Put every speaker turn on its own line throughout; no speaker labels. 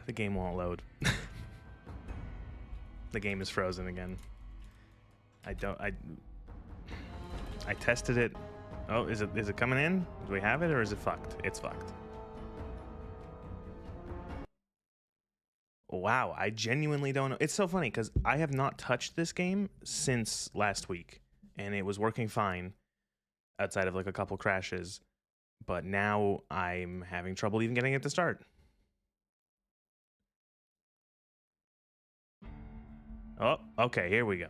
The game won't load. The game is frozen again. I tested it. Oh, is it coming in? Do we have it or is it fucked? It's fucked. Wow, I genuinely don't know. It's so funny because I have not touched this game since last week, and it was working fine outside of like a couple crashes, but now I'm having trouble even getting it to start. Oh, okay, here we go.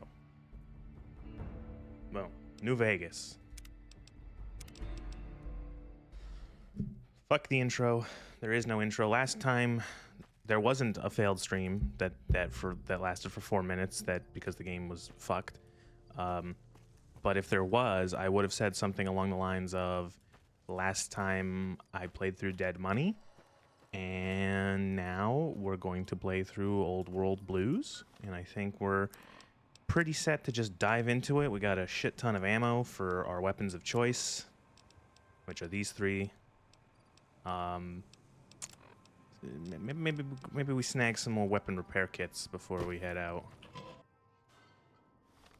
Boom. New Vegas. Fuck the intro. There is no intro. Last time there wasn't a failed stream that lasted for 4 minutes because the game was fucked. But if there was, I would have said something along the lines of, last time I played through Dead Money, and now we're going to play through Old World Blues, and I think we're pretty set to just dive into it. We got a shit ton of ammo for our weapons of choice, which are these three. Maybe we snag some more weapon repair kits before we head out.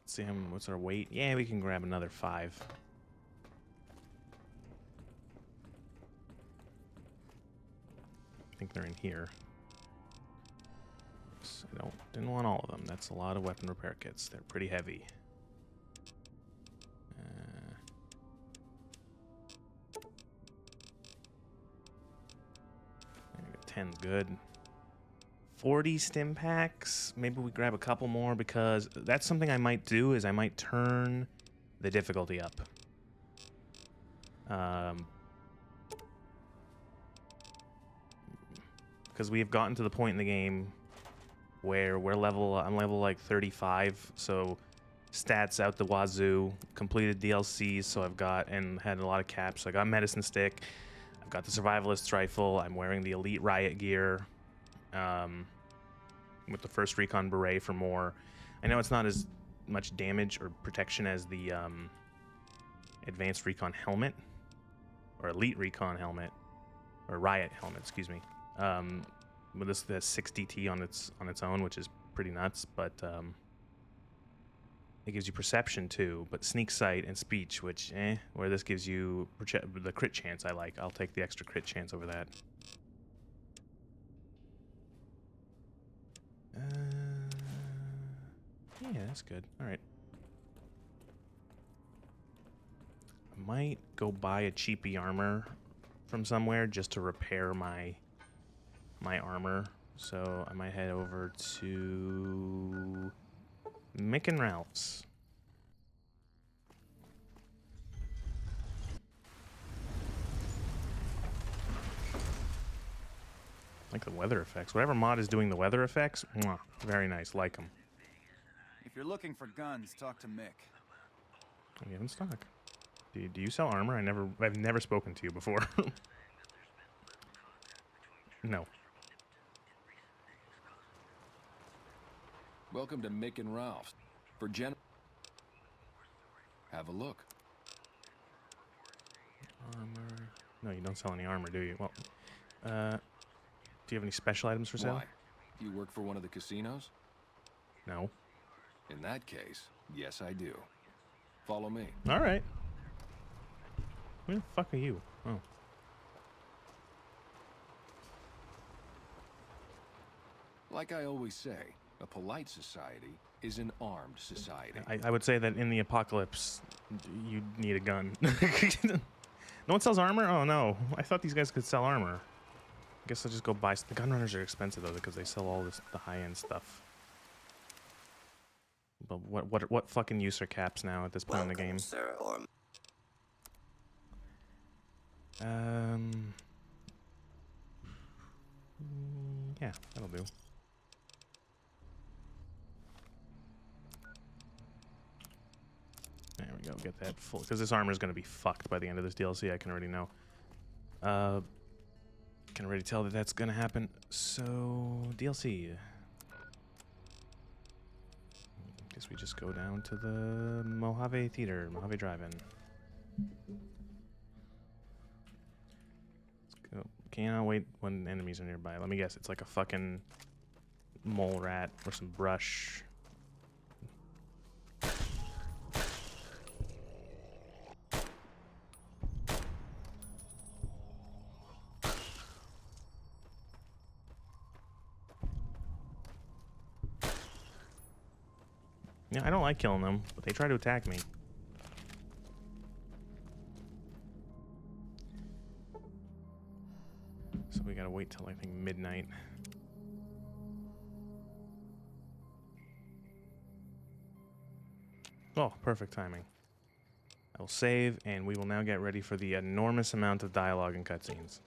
Let's see what's our weight. Yeah, we can grab another 5. I think they're in here. Oops, I didn't want all of them. That's a lot of weapon repair kits. They're pretty heavy. 10's good. 40 stim packs. Maybe we grab a couple more because that's something I might do is I might turn the difficulty up. Because we have gotten to the point in the game where I'm level like 35, so stats out the wazoo, completed DLCs, so I've got, and had a lot of caps. So I got medicine stick, I've got the survivalist rifle, I'm wearing the elite riot gear, with the first recon beret for more. I know it's not as much damage or protection as the advanced recon helmet, or elite recon helmet, or riot helmet, excuse me. With this, the 6DT on its own, which is pretty nuts, but it gives you perception too, but sneak sight and speech, which where this gives you the crit chance. I'll take the extra crit chance over that. Yeah, that's good. All right. I might go buy a cheapy armor from somewhere just to repair my armor. So I might head over to Mick and Ralph's. Like the weather effects. Whatever mod is doing the weather effects, mwah, very nice. Like them.
If you're looking for guns, talk to Mick.
We have in stock. Do you sell armor? I've never spoken to you before. No.
Welcome to Mick and Ralph's. For have a look.
Armor. No, you don't sell any armor, do you? Well, do you have any special items for sale?
Why? Do you work for one of the casinos?
No.
In that case, yes, I do. Follow me.
All right. Who the fuck are you? Oh.
Like I always say, a polite society is an armed society.
I would say that in the apocalypse, you need a gun. No one sells armor? Oh no. I thought these guys could sell armor. I guess I'll just go buy. The gun runners are expensive though because they sell all the high-end stuff. But what fucking use are caps now at this point in the game?
Sir,
Yeah, that'll do. There we go. Get that full, because this armor is going to be fucked by the end of this DLC. I can already know. Can already tell that that's going to happen. So DLC. Guess we just go down to the Mojave Theater, Mojave Drive-In. Let's go cannot wait when enemies are nearby. Let me guess, it's like a fucking mole rat or some brush. Yeah, I don't like killing them, but they try to attack me. So we gotta wait till I think midnight. Oh, perfect timing. I will save, and we will now get ready for the enormous amount of dialogue and cutscenes.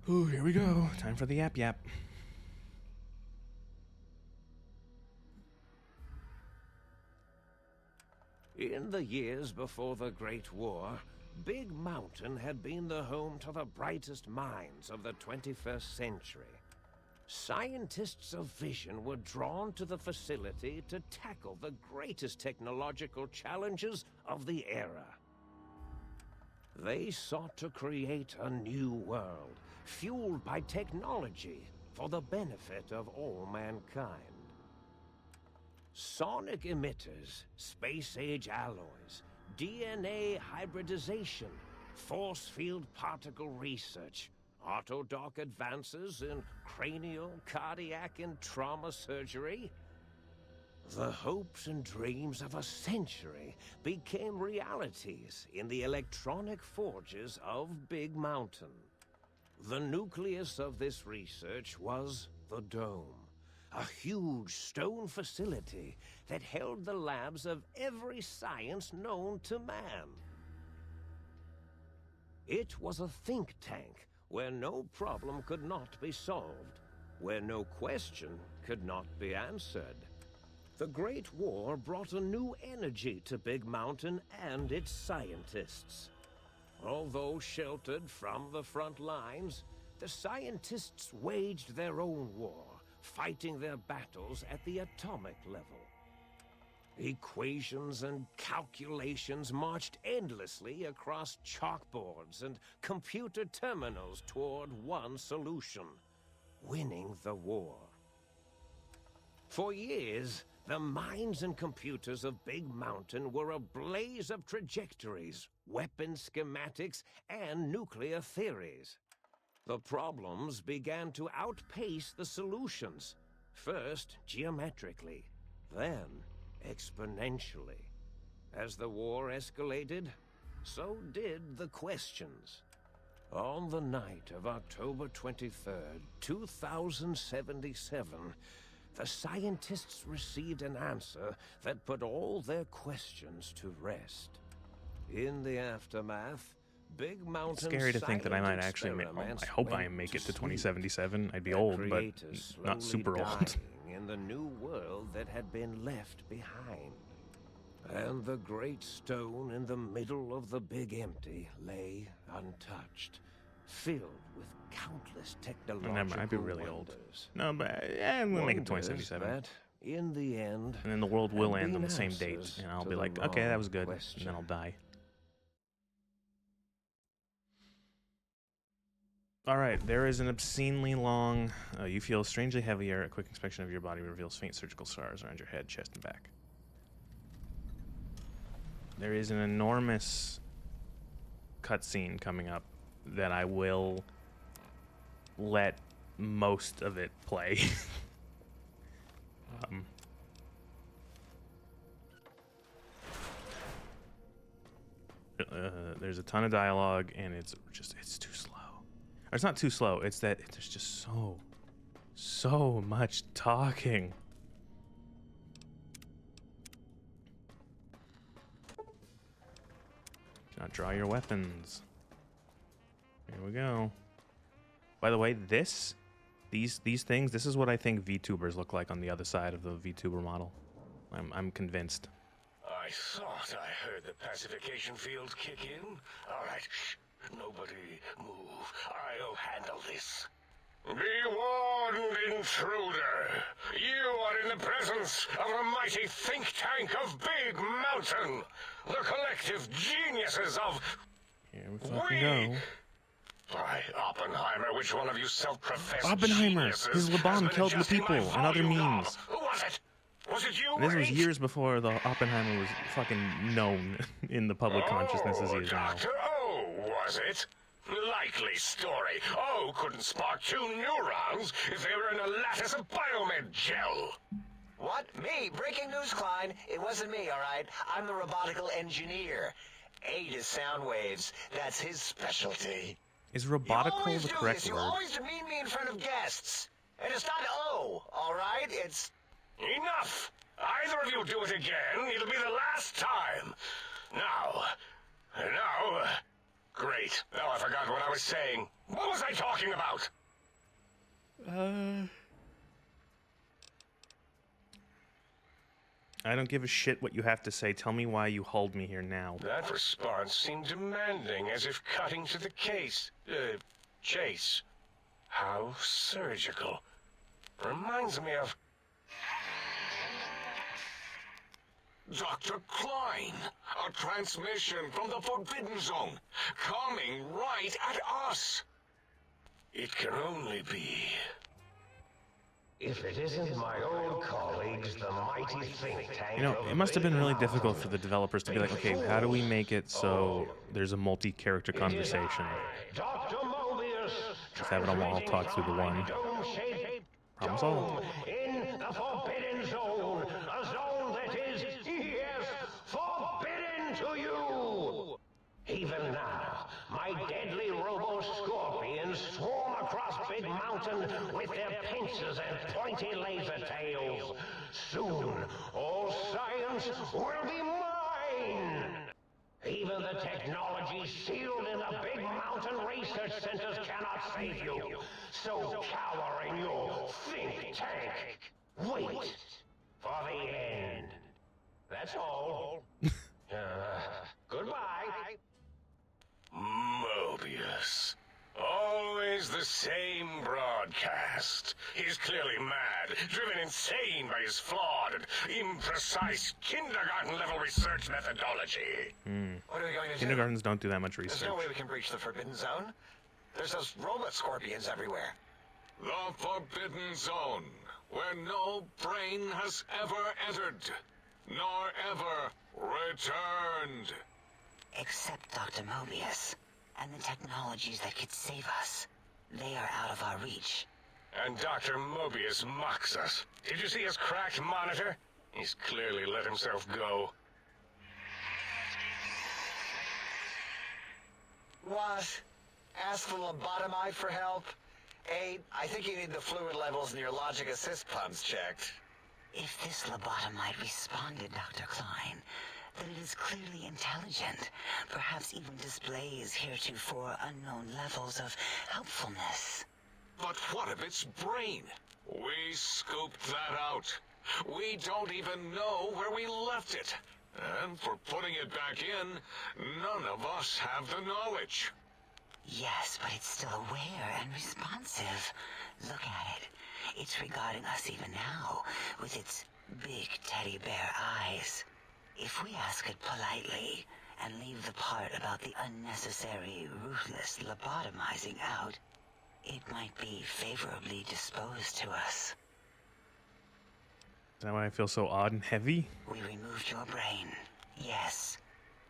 Ooh, here we go. Time for the YAPP.
In the years before the Great War, Big Mountain had been the home to the brightest minds of the 21st century. Scientists of vision were drawn to the facility to tackle the greatest technological challenges of the era. They sought to create a new world, fueled by technology for the benefit of all mankind. Sonic emitters, space-age alloys, DNA hybridization, force field particle research, autodoc advances in cranial, cardiac, and trauma surgery. The hopes and dreams of a century became realities in the electronic forges of Big Mountain. The nucleus of this research was the Dome, a huge stone facility that held the labs of every science known to man. It was a think tank where no problem could not be solved, where no question could not be answered. The Great War brought a new energy to Big Mountain and its scientists. Although sheltered from the front lines, the scientists waged their own war, fighting their battles at the atomic level. Equations and calculations marched endlessly across chalkboards and computer terminals toward one solution: winning the war. For years, the minds and computers of Big Mountain were a blaze of trajectories, weapon schematics, and nuclear theories. The problems began to outpace the solutions, first geometrically, then exponentially. As the war escalated, so did the questions. On the night of October 23rd, 2077, the scientists received an answer that put all their questions to rest. In the aftermath, Big Mountain
Scary to think that I might actually make. Well, I hope I make it to 2077. I'd be old, but not super old.
In the new world that had been left behind. And the great stone in the middle of the Big Empty lay untouched, filled with countless technological
I'd be really old.
wonders.
No, but yeah, I'm gonna make it 2077.
That, in the end,
And then the world will end on the same date, and I'll be like, okay, that was good, and then I'll die. Alright, there is an obscenely long... you feel strangely heavier. A quick inspection of your body reveals faint surgical scars around your head, chest, and back. There is an enormous cutscene coming up that I will let most of it play. There's a ton of dialogue, and it's too slow. Or it's not too slow, it's that there's just so much talking. Do not draw your weapons. Here we go. By the way, these things, this is what I think VTubers look like on the other side of the VTuber model. I'm convinced.
I thought I heard the pacification field kick in. All right, shh. Nobody move. I'll handle this. Be warned, intruder. You are in the presence of a mighty think tank of Big Mountain. The collective geniuses of...
Here we fucking go.
By Oppenheimer, which one of you self-professed
Oppenheimer!
geniuses
His
has
bomb
been
killed the
adjusting
people
my
and other
volume knob?
memes.
Who was it? Was it you?
And this was
Eight?
years before the Oppenheimer was fucking known in the public consciousness as he is now.
Dr. O, was it? Likely story. O couldn't spark 2 neurons if they were in a lattice of biomed gel.
What? Me? Breaking news, Klein. It wasn't me, all right? I'm the robotical engineer. A to sound waves. That's his specialty.
Is
You
robotical
always
the
do
correct
this. You
word?
always demean me in front of guests. And it's not O, all right? It's...
Enough! Either of you do it again, it'll be the last time. Now. Great. Now I forgot what I was saying. What was I talking about?
I don't give a shit what you have to say. Tell me why you hauled me here now.
That response seemed demanding, as if cutting to the chase. How surgical. Reminds me of... Dr. Klein, a transmission from the Forbidden Zone, coming right at us. It can only be...
If it isn't my old colleagues, the mighty think tank.
You know, it must have been really difficult for the developers to be like, okay, how do we make it so there's a multi-character conversation?
Dr. Mobius,
Just have it all talk through the one. Problem solved.
In the Forbidden Zone, a zone that is, yes, forbidden to you. Even now, my deadly robo-scorpions swarm across Big Mountain with their pincers and pointy laser tails. Soon, all science will be mine. Even the technology sealed in the Big Mountain research centers cannot save you. So cower in your think tank. Wait for the end. That's all. Goodbye.
Mobius. Always the same broadcast. He's clearly mad, driven insane by his flawed and imprecise kindergarten-level research methodology.
What are we going to do?
Kindergartens don't do that much
There's
research.
no way we can breach the Forbidden Zone. There's those robot-scorpions everywhere.
The Forbidden Zone, where no brain has ever entered, nor ever returned.
Except Dr. Mobius and the technologies that could save us. They are out of our reach.
And Dr. Mobius mocks us. Did you see his cracked monitor? He's clearly let himself go.
What? Ask the lobotomite for help? A, I think you need the fluid levels in your logic assist pumps checked.
If this lobotomite responded, Dr. Klein, then it is clearly intelligent, perhaps even displays heretofore unknown levels of helpfulness.
But what of its brain? We scooped that out. We don't even know where we left it. And for putting it back in, none of us have the knowledge.
Yes, but it's still aware and responsive. Look at it. It's regarding us even now, with its big teddy bear eyes. If we ask it politely, and leave the part about the unnecessary, ruthless lobotomizing out, it might be favorably disposed to us.
Is that why I feel so odd and heavy?
We removed your brain. Yes.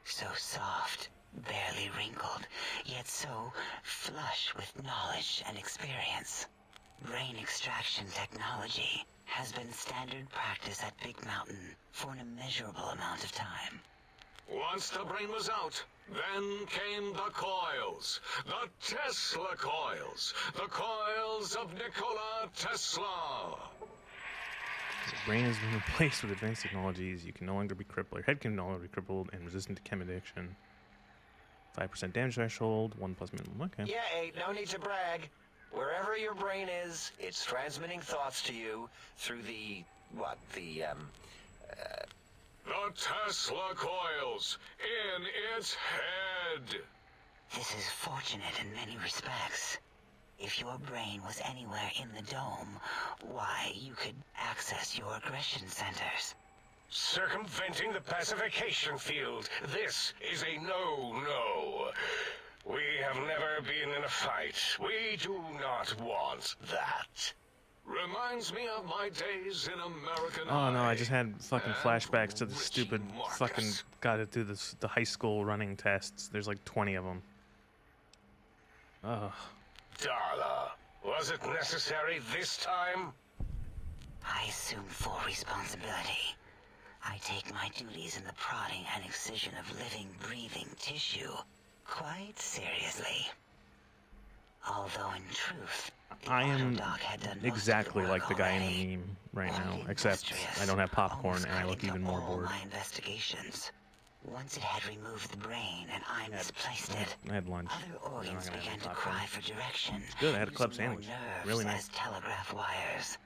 So soft, barely wrinkled, yet so flush with knowledge and experience. Brain extraction technology has been standard practice at Big Mountain for an immeasurable amount of time.
Once the brain was out, then came the coils. The Tesla coils. The coils of Nikola Tesla.
The brain has been replaced with advanced technologies. You can no longer be crippled. Your head can no longer be crippled and resistant to chem addiction. 5% damage threshold, 1 plus minimum. Okay.
Yeah, A, no need to brag. Wherever your brain is, it's transmitting thoughts to you through the
Tesla coils in its head.
This is fortunate in many respects. If your brain was anywhere in the dome, why, you could access your aggression centers.
Circumventing the pacification field. This is a no-no. We have never been in a fight. We do not want that.
Reminds me of my days in American
Oh no, I
Eye
just had fucking
and
flashbacks to the
Richie
stupid
Marcus.
fucking gotta do this, the high school running tests. There's like 20 of them. Ugh.
Darla, was it necessary this time?
I assume full responsibility. I take my duties in the prodding and excision of living, breathing tissue quite seriously. Although in truth, the
I am
Autodoc had done most of
exactly
work
like the guy in
already.
the meme right
One
now, except
industrious,
I don't have popcorn
almost
and I
cut
look
into
even more
all
bored.
my investigations. Once it had removed the brain and I misplaced it,
I had lunch.
other
I'm not
organs
gonna have
began
any
to
popcorn.
cry for direction.
Good, I had a club
using your
sandwich.
nerves
Really nice.
as telegraph wires.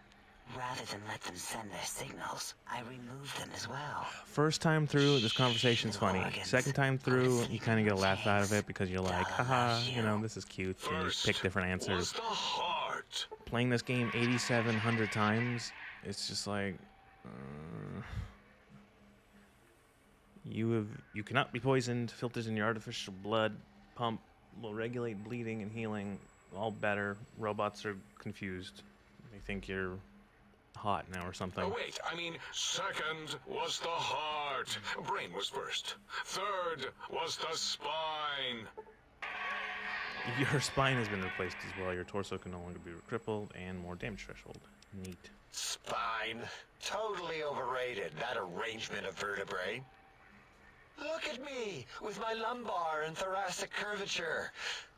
Rather than let them send their signals, I removed them as well.
First time through, this conversation's funny.
Organs.
Second time through, you kind of get a laugh out of it because you're like,
Duh,
haha,
loves
you know,
you.
this is cute. And you
First
pick different
was
answers.
the heart.
Playing this game 8,700 times, it's just like, you cannot be poisoned. Filters in your artificial blood pump will regulate bleeding and healing. All better. Robots are confused. They think you're hot now or something.
Oh, wait, I mean, second was the heart. Brain was first. Third was the spine.
Your spine has been replaced as well. Your torso can no longer be crippled and more damage threshold. Neat.
Spine. Totally overrated, that arrangement of vertebrae. Look at me, with my lumbar and thoracic curvature.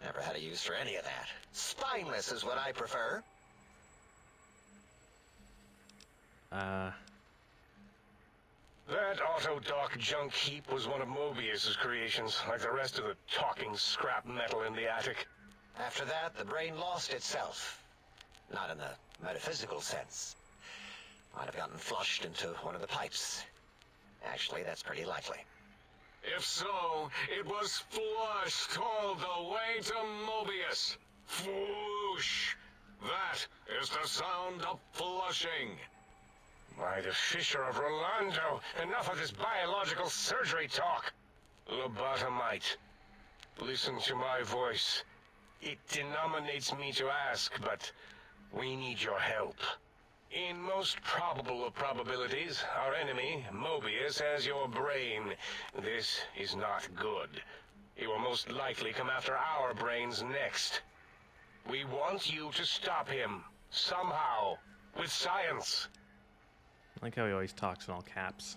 Never had a use for any of that. Spineless is what I prefer.
That Autodoc junk heap was one of Mobius's creations, like the rest of the talking scrap metal in the attic.
After that, the brain lost itself. Not in the metaphysical sense. Might have gotten flushed into one of the pipes. Actually, that's pretty likely.
If so, it was flushed all the way to Mobius. Flush. That is the sound of flushing.
By the Fisher of Rolando, enough of this biological surgery talk. Lobotomite, listen to my voice. It denominates me to ask, but we need your help. In most probable of probabilities, our enemy, Mobius, has your brain. This is not good. He will most likely come after our brains next. We want you to stop him, somehow, with science.
I like how he always talks in all caps.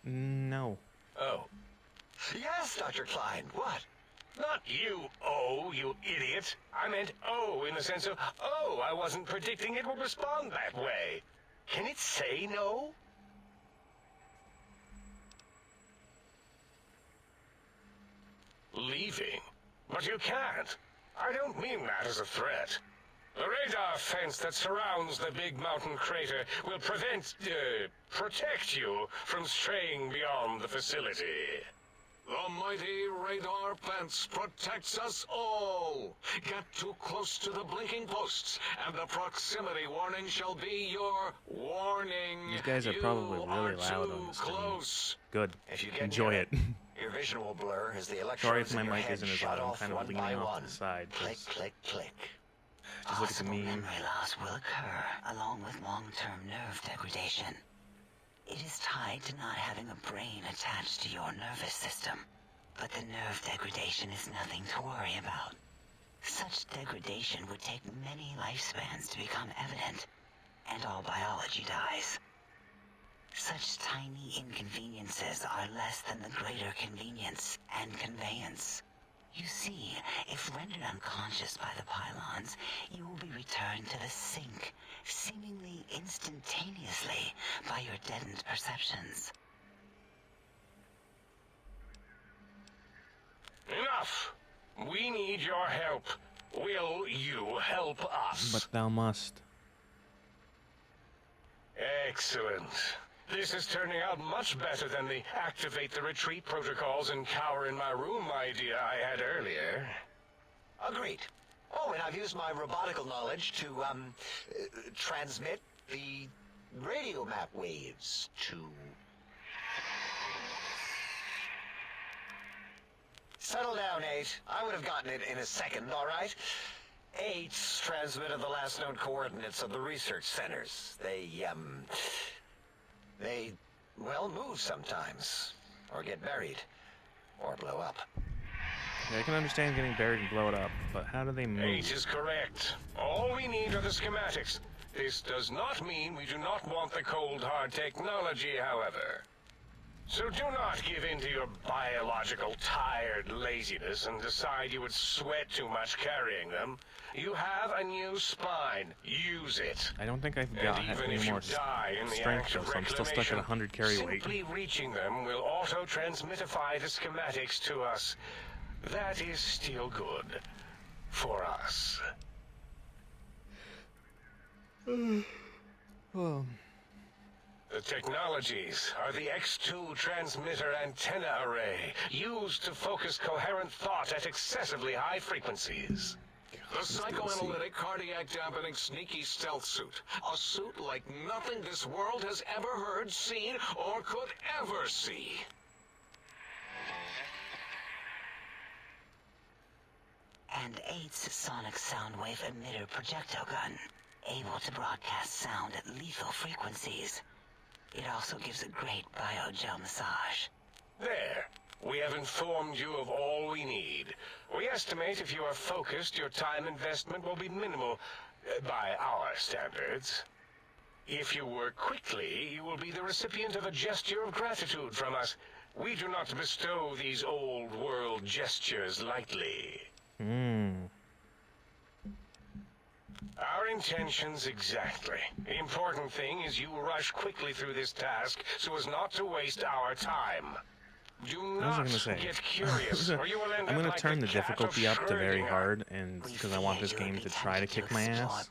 No.
Oh. Yes, Dr. Klein, what?
Not you, oh, you idiot. I meant oh in the sense of, oh, I wasn't predicting it would respond that way. Can it say no? Leaving? But you can't. I don't mean that as a threat. The radar fence that surrounds the big mountain crater will protect you from straying beyond the facility.
The mighty radar fence protects us all. Get too close to the blinking posts, and the proximity warning shall be your warning.
These guys are
You
probably really
are
loud on
too
this stream.
close.
Good.
If you get
Enjoy
near
it.
Your vision will blur as the
Sorry
electrons
if my
in your
mic
head
isn't as
shut
loud. I'm
off
kind of
one
leaning
by
off
one.
to the side.
Click,
'cause
click, click.
just look at the
Possible
meme.
memory loss will occur along with long-term nerve degradation. It is tied to not having a brain attached to your nervous system. But the nerve degradation is nothing to worry about. Such degradation would take many lifespans to become evident, and all biology dies. Such tiny inconveniences are less than the greater convenience and conveyance. You see, if rendered unconscious by the pylons, you will be returned to the sink, seemingly instantaneously by your deadened perceptions.
Enough! We need your help. Will you help us?
But thou must.
Excellent. This is turning out much better than the activate the retreat protocols and cower in my room idea I had earlier.
Agreed. Oh, and I've used my robotical knowledge to, transmit the radio map waves to... Settle down, 8. I would have gotten it in a second, all right? 8's transmitted the last known coordinates of the research centers. They, well, move sometimes. Or get buried. Or blow up.
Yeah, I can understand getting buried and blow it up, but how do they move?
8 is correct. All we need are the schematics. This does not mean we do not want the cold hard technology, however. So do not give in to your biological tired laziness and decide you would sweat too much carrying them. You have a new spine. Use it.
I don't think I've got
And even
any
if
more
you die in the
strength,
act
though,
of
so I'm still stuck at 100 carry weight.
simply reaching them will auto-transmitify the schematics to us. That is still good. For us.
Well,
The technologies are the X2 transmitter antenna array, used to focus coherent thought at excessively high frequencies. The psychoanalytic, cardiac dampening, sneaky stealth suit. A suit like nothing this world has ever heard, seen, or could ever see.
And 8's sonic sound wave emitter projectile gun, able to broadcast sound at lethal frequencies. It also gives a great biogel massage.
There. We have informed you of all we need. We estimate if you are focused, your time investment will be minimal, by our standards. If you work quickly, you will be the recipient of a gesture of gratitude from us. We do not bestow these old-world gestures lightly. Our intentions exactly. The important thing is you rush quickly through this task so as not to waste our time. Do not get curious, or you will end
I'm
up
gonna
like
turn the
cat of
difficulty up to very
Schrödinger.
hard, and because I want this game to try to kick my ass.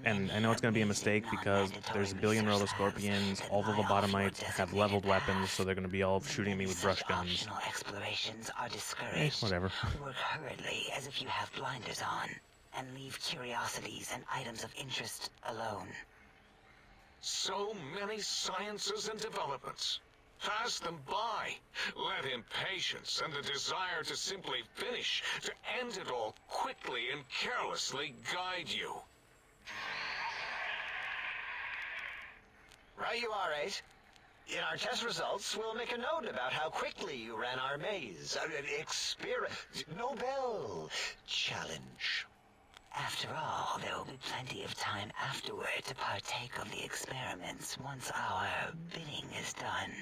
And I know it's gonna be a mistake because there's a billion robo-scorpions. All the lobotomites have leveled weapons, so they're gonna be all shooting me with brush guns.
Explorations are discouraged.
Whatever.
Work hurriedly as if you have blinders on, and leave curiosities and items of interest alone.
So many sciences and developments. Pass them by. Let impatience and the desire to simply finish, to end it all quickly and carelessly guide you.
Right you are, 8. In our test results, we'll make a note about how quickly you ran our maze. Nobel challenge.
After all, there will be plenty of time afterward to partake of the experiments once our bidding is done.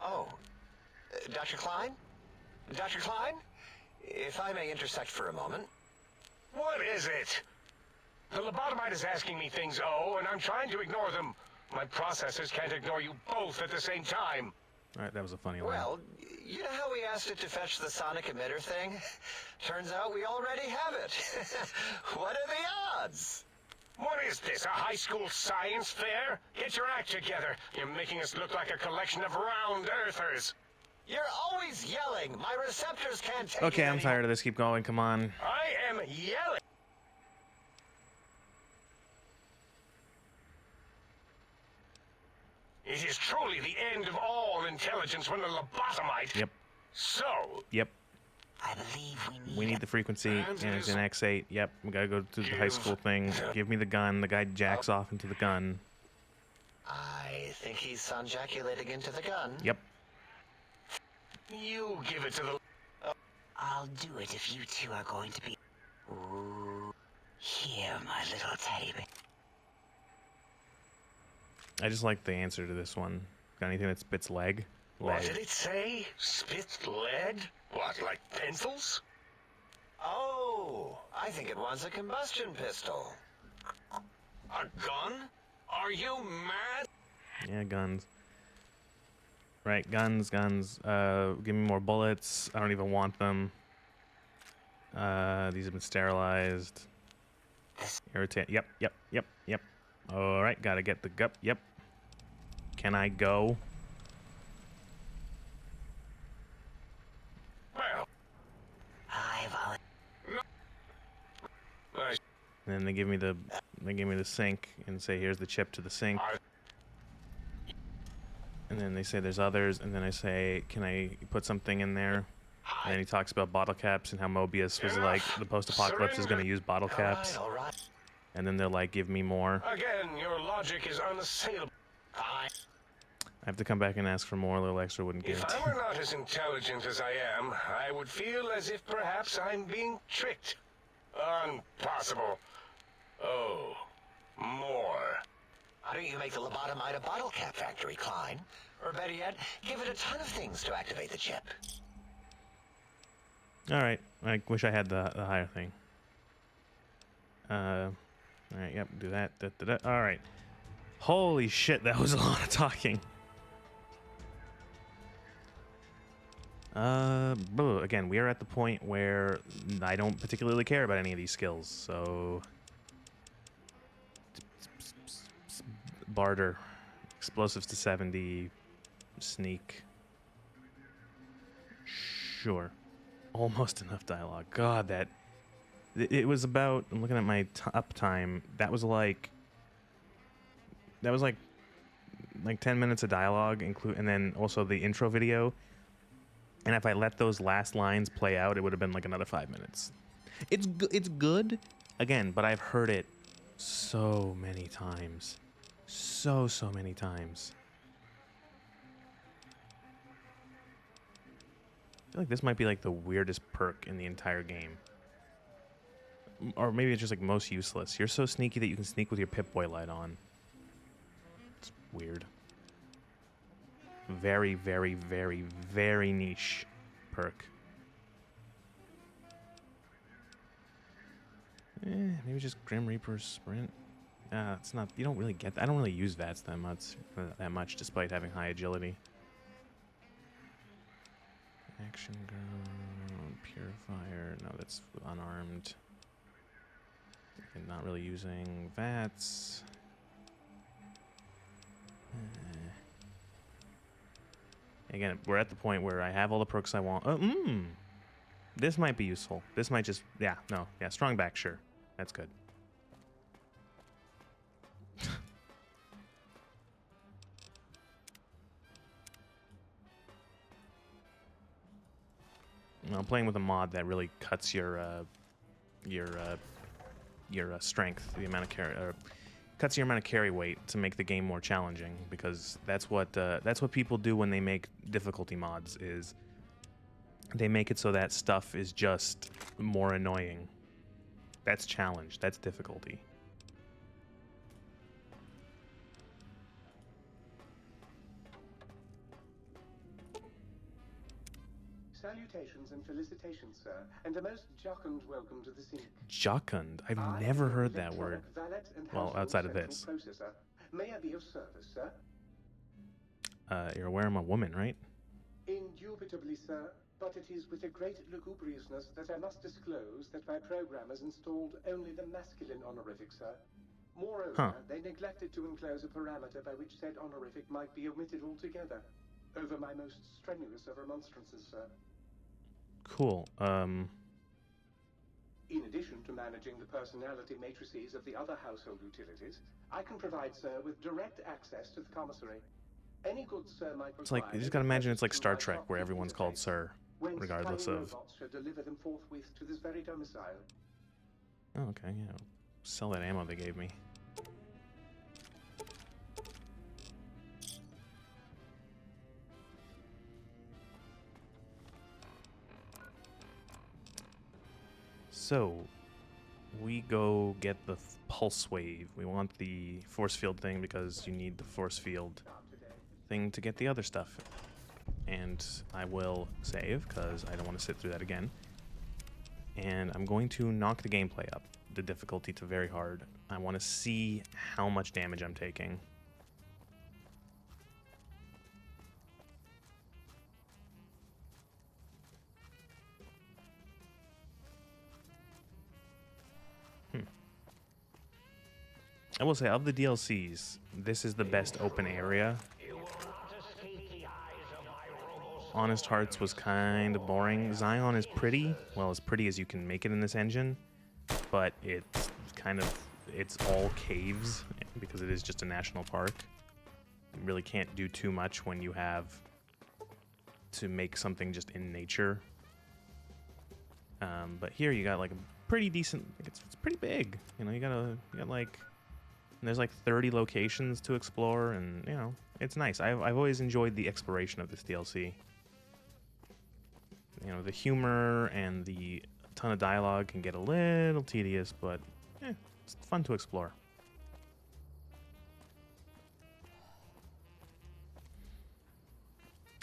Oh, Dr. Klein? Dr. Klein? If I may intersect for a moment.
What is it? The lobotomite is asking me things, and I'm trying to ignore them. My processors can't ignore you both at the same time.
Alright, that was a funny line.
Well, you know how we asked it to fetch the sonic emitter thing? Turns out we already have it. What are the odds?
What is this, a high school science fair? Get your act together. You're making us look like a collection of round earthers.
You're always yelling. My receptors can't take
Okay,
it
I'm tired of this. Keep going. Come on.
I am yelling. It is truly the end of all intelligence when the lobotomite...
Yep.
So...
Yep.
I believe
We need the frequency, and it's an X8. Yep, we gotta go to the high school thing. Give me the gun. The guy jacks off into the gun.
I think he's sonjaculating into the gun.
Yep.
You give it to the...
I'll do it if you two are going to be... Ooh. Here, my little teddy bear.
I just like the answer to this one. Got anything that spits leg?
What
Leg.
did it say? Spit lead? What, like pencils?
Oh, I think it wants a combustion pistol.
A gun? Are you mad?
Yeah, guns. Right, guns. Give me more bullets. I don't even want them. These have been sterilized. Irritant. Yep. Alright, gotta get the gup. Yep. Can I go? And then they give me the sink and say, here's the chip to the sink. And then they say there's others, and then I say, can I put something in there? And then he talks about bottle caps and how Mobius was like, the post-apocalypse is going to use bottle caps.
All right.
And then they're like, give me more.
Again, your logic is unassailable.
Fine.
I have to come back and ask for more. A little extra wouldn't
If
guarantee.
I were not as intelligent as I am, I would feel as if perhaps I'm being tricked. Impossible. Oh, more.
Why don't you make the lobotomide a bottle cap factory, Klein? Or better yet, give it a ton of things to activate the chip.
All right. I wish I had the higher thing. All right. Yep. Do that. All right. Holy shit! That was a lot of talking. Again, we are at the point where I don't particularly care about any of these skills, so barter, explosives to 70, sneak. Sure, almost enough dialogue. God, that it was about. I'm looking at my uptime. That was like 10 minutes of dialogue, and then also the intro video. And if I let those last lines play out, it would have been like another 5 minutes. It's good, again, but I've heard it so many times. So many times. I feel like this might be like the weirdest perk in the entire game. Or maybe it's just like most useless. You're so sneaky that you can sneak with your Pip-Boy light on. It's weird. Very, very, very, very niche perk. Maybe just Grim Reaper Sprint. It's not. You don't really get that. I don't really use VATS that much, despite having high agility. Action Girl, Purifier. No, that's unarmed. And not really using VATS. Again, we're at the point where I have all the perks I want. This might be useful. This might just... Yeah, no. Yeah, strong back, sure. That's good. I'm playing with a mod that really cuts your strength, the amount of carry... cuts your amount of carry weight to make the game more challenging, because that's what people do when they make difficulty mods, is they make it so that stuff is just more annoying. That's challenge. That's difficulty.
Salutations and felicitations, sir, and a most jocund welcome to the scene.
Jocund? I've never heard that word. Well, outside of this.
May I be of service, sir?
You're aware I'm a woman, right?
Indubitably, sir, but it is with a great lugubriousness that I must disclose that my programmers installed only the masculine honorific, sir. Moreover, they neglected to enclose a parameter by which said honorific might be omitted altogether. Over my most strenuous of remonstrances, sir.
Cool.
In addition to managing the personality matrices of the other household utilities, I can provide, sir, with direct access to the commissary. Any good sir might require...
It's like, you just gotta imagine it's like Star Trek, where everyone's called Sir, regardless of...
robots shall deliver them forthwith to this very domicile.
Oh, okay, yeah. Sell that ammo they gave me. So, we go get the pulse wave. We want the force field thing because you need the force field thing to get the other stuff. And I will save because I don't want to sit through that again. And I'm going to knock the gameplay up, the difficulty to very hard. I want to see how much damage I'm taking. I will say, of the DLCs, this is the best open area. Honest Hearts was kind of boring. Zion is pretty, well, as pretty as you can make it in this engine, but it's it's all caves because it is just a national park. You really can't do too much when you have to make something just in nature. But here you got like a pretty decent, it's pretty big. You know, you got like, there's like 30 locations to explore, and you know, it's nice. I've always enjoyed the exploration of this DLC. You know, the humor and the ton of dialogue can get a little tedious, but it's fun to explore.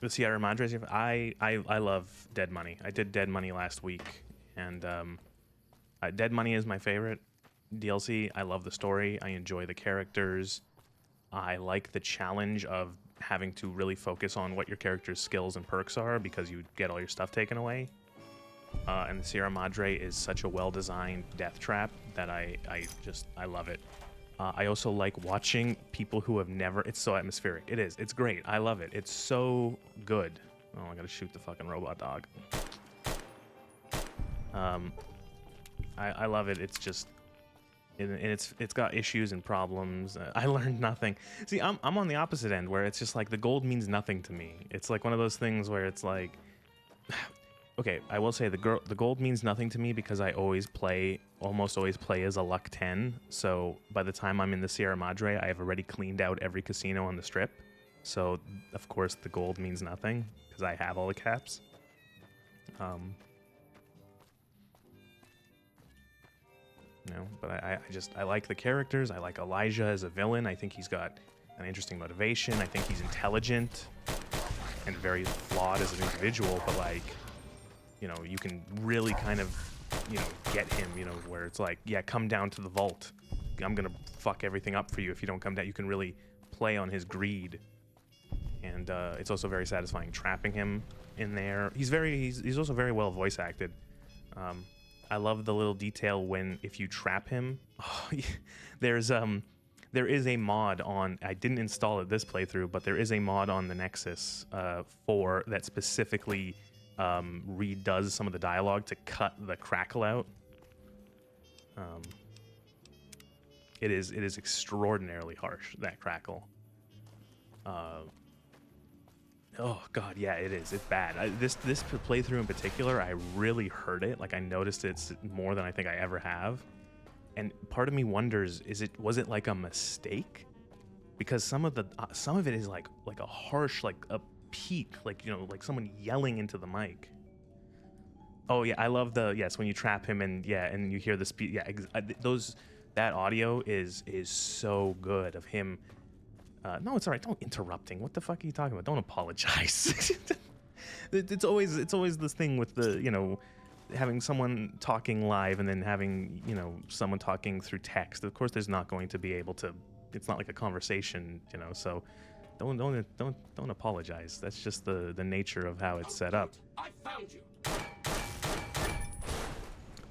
The Sierra Madre, I love Dead Money. I did Dead Money last week, and Dead Money is my favorite DLC. I love the story. I enjoy the characters. I like the challenge of having to really focus on what your character's skills and perks are because you get all your stuff taken away. And the Sierra Madre is such a well-designed death trap that I love it. I also like watching people who have never... It's so atmospheric. It is. It's great. I love it. It's so good. Oh, I gotta shoot the fucking robot dog. I love it. It's just... And it's got issues and problems. I learned nothing. See, I'm on the opposite end where it's just like the gold means nothing to me. It's like one of those things where it's like... Okay, I will say the gold means nothing to me because I almost always play as a luck 10. So by the time I'm in the Sierra Madre, I have already cleaned out every casino on the strip. So of course the gold means nothing because I have all the caps. You know, but I like the characters. I like Elijah as a villain. I think he's got an interesting motivation. I think he's intelligent and very flawed as an individual, but like, you know, you can really kind of, you know, get him, you know, where it's like, yeah, come down to the vault. I'm going to fuck everything up for you if you don't come down. You can really play on his greed. And it's also very satisfying trapping him in there. He's also very well voice acted. I love the little detail if you trap him. Oh, there is a mod on, I didn't install it this playthrough, but there is a mod on the Nexus 4 that specifically redoes some of the dialogue to cut the crackle out. It is extraordinarily harsh, that crackle. Oh god, yeah, it is. It's bad. This playthrough in particular, I really heard it. Like I noticed it's more than I think I ever have. And part of me wonders, was it like a mistake? Because some of it is like a harsh, like a peak, like, you know, like someone yelling into the mic. Oh yeah, I love when you trap him and you hear the speed. Yeah, that audio is so good of him. No, it's all right. Don't interrupting. What the fuck are you talking about? Don't apologize. it's always this thing with the, you know, having someone talking live and then having, you know, someone talking through text. Of course, there's not going to be able to. It's not like a conversation, you know. So don't apologize. That's just the nature of how it's set up.
I found you.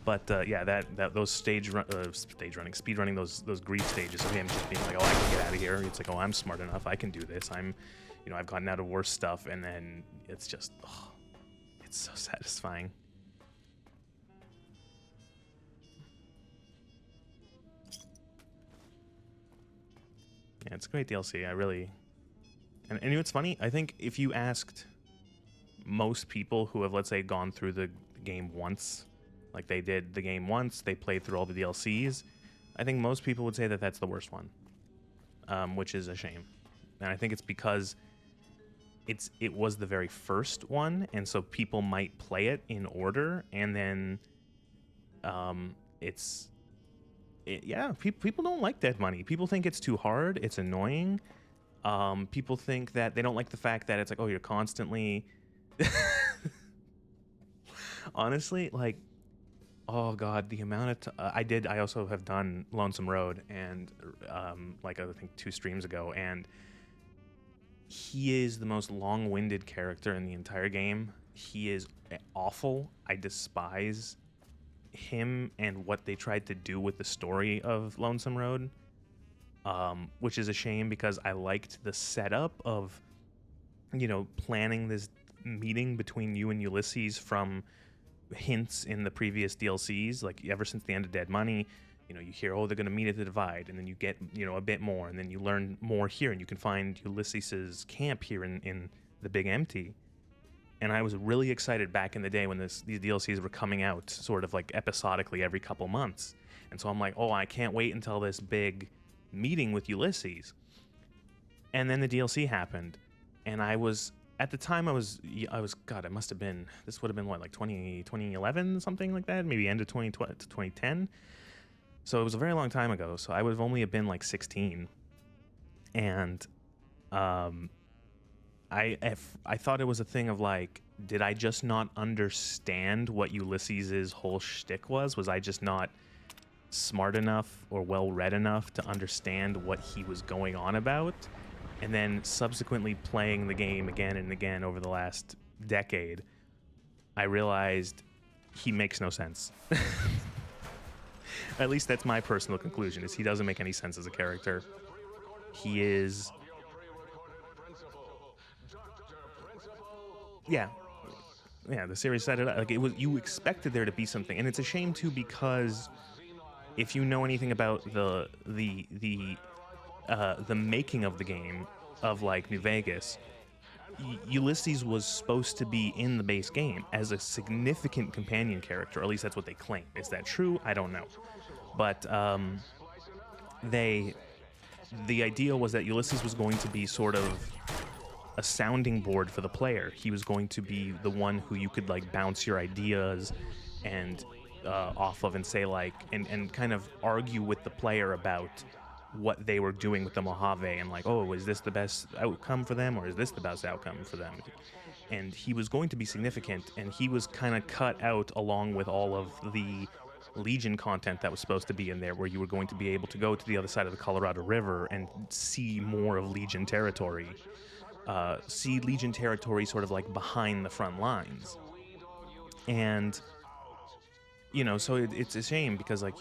But those speed running, those grief stages of him just being like, oh, I can get out of here. It's like, oh, I'm smart enough. I can do this. I've gotten out of worse stuff, and then it's just, it's so satisfying. Yeah, it's a great DLC. And you know what's funny? I think if you asked most people who have, let's say, gone through the game once, like they did the game once, they played through all the DLCs, I think most people would say that that's the worst one, which is a shame. And I think it's because it was the very first one, and so people might play it in order, and then people don't like Dead Money. People think it's too hard, it's annoying. People think that they don't like the fact that it's like, oh, you're constantly honestly, like, oh god, the amount of I also have done Lonesome Road, and like I think 2 streams ago, and he is the most long-winded character in the entire game. He is awful. I despise him and what they tried to do with the story of Lonesome Road, which is a shame because I liked the setup of, you know, planning this meeting between you and Ulysses from hints in the previous DLCs, like ever since the end of Dead Money. You know, you hear, oh, they're going to meet at the Divide, and then you get, you know, a bit more, and then you learn more here, and you can find Ulysses's camp here in the Big Empty. And I was really excited back in the day when these DLCs were coming out sort of like episodically every couple months. And so I'm like, oh, I can't wait until this big meeting with Ulysses. And then the DLC happened. And I was, at the time God, it must have been, this would have been what, like 2011, something like that? Maybe end of 2010. So it was a very long time ago. So I would have only been like 16. And, I thought it was a thing of like, did I just not understand what Ulysses's whole shtick was? Was I just not smart enough or well read enough to understand what he was going on about? And then subsequently playing the game again and again over the last decade, I realized he makes no sense. At least that's my personal conclusion, is he doesn't make any sense as a character. He is... Yeah, the series set it up. Like, it was, you expected there to be something, and it's a shame too, because if you know anything about the making of the game of like New Vegas, Ulysses was supposed to be in the base game as a significant companion character, or at least that's what they claim. Is that true? I don't know, but the idea was that Ulysses was going to be sort of a sounding board for the player. He was going to be the one who you could like bounce your ideas and off of and say like, and kind of argue with the player about what they were doing with the Mojave, and like, oh, is this the best outcome for them, or is this the best outcome for them? And he was going to be significant, and he was kind of cut out along with all of the Legion content that was supposed to be in there, where you were going to be able to go to the other side of the Colorado River and see more of Legion territory. See Legion territory sort of like behind the front lines. And, you know, so it's a shame, because like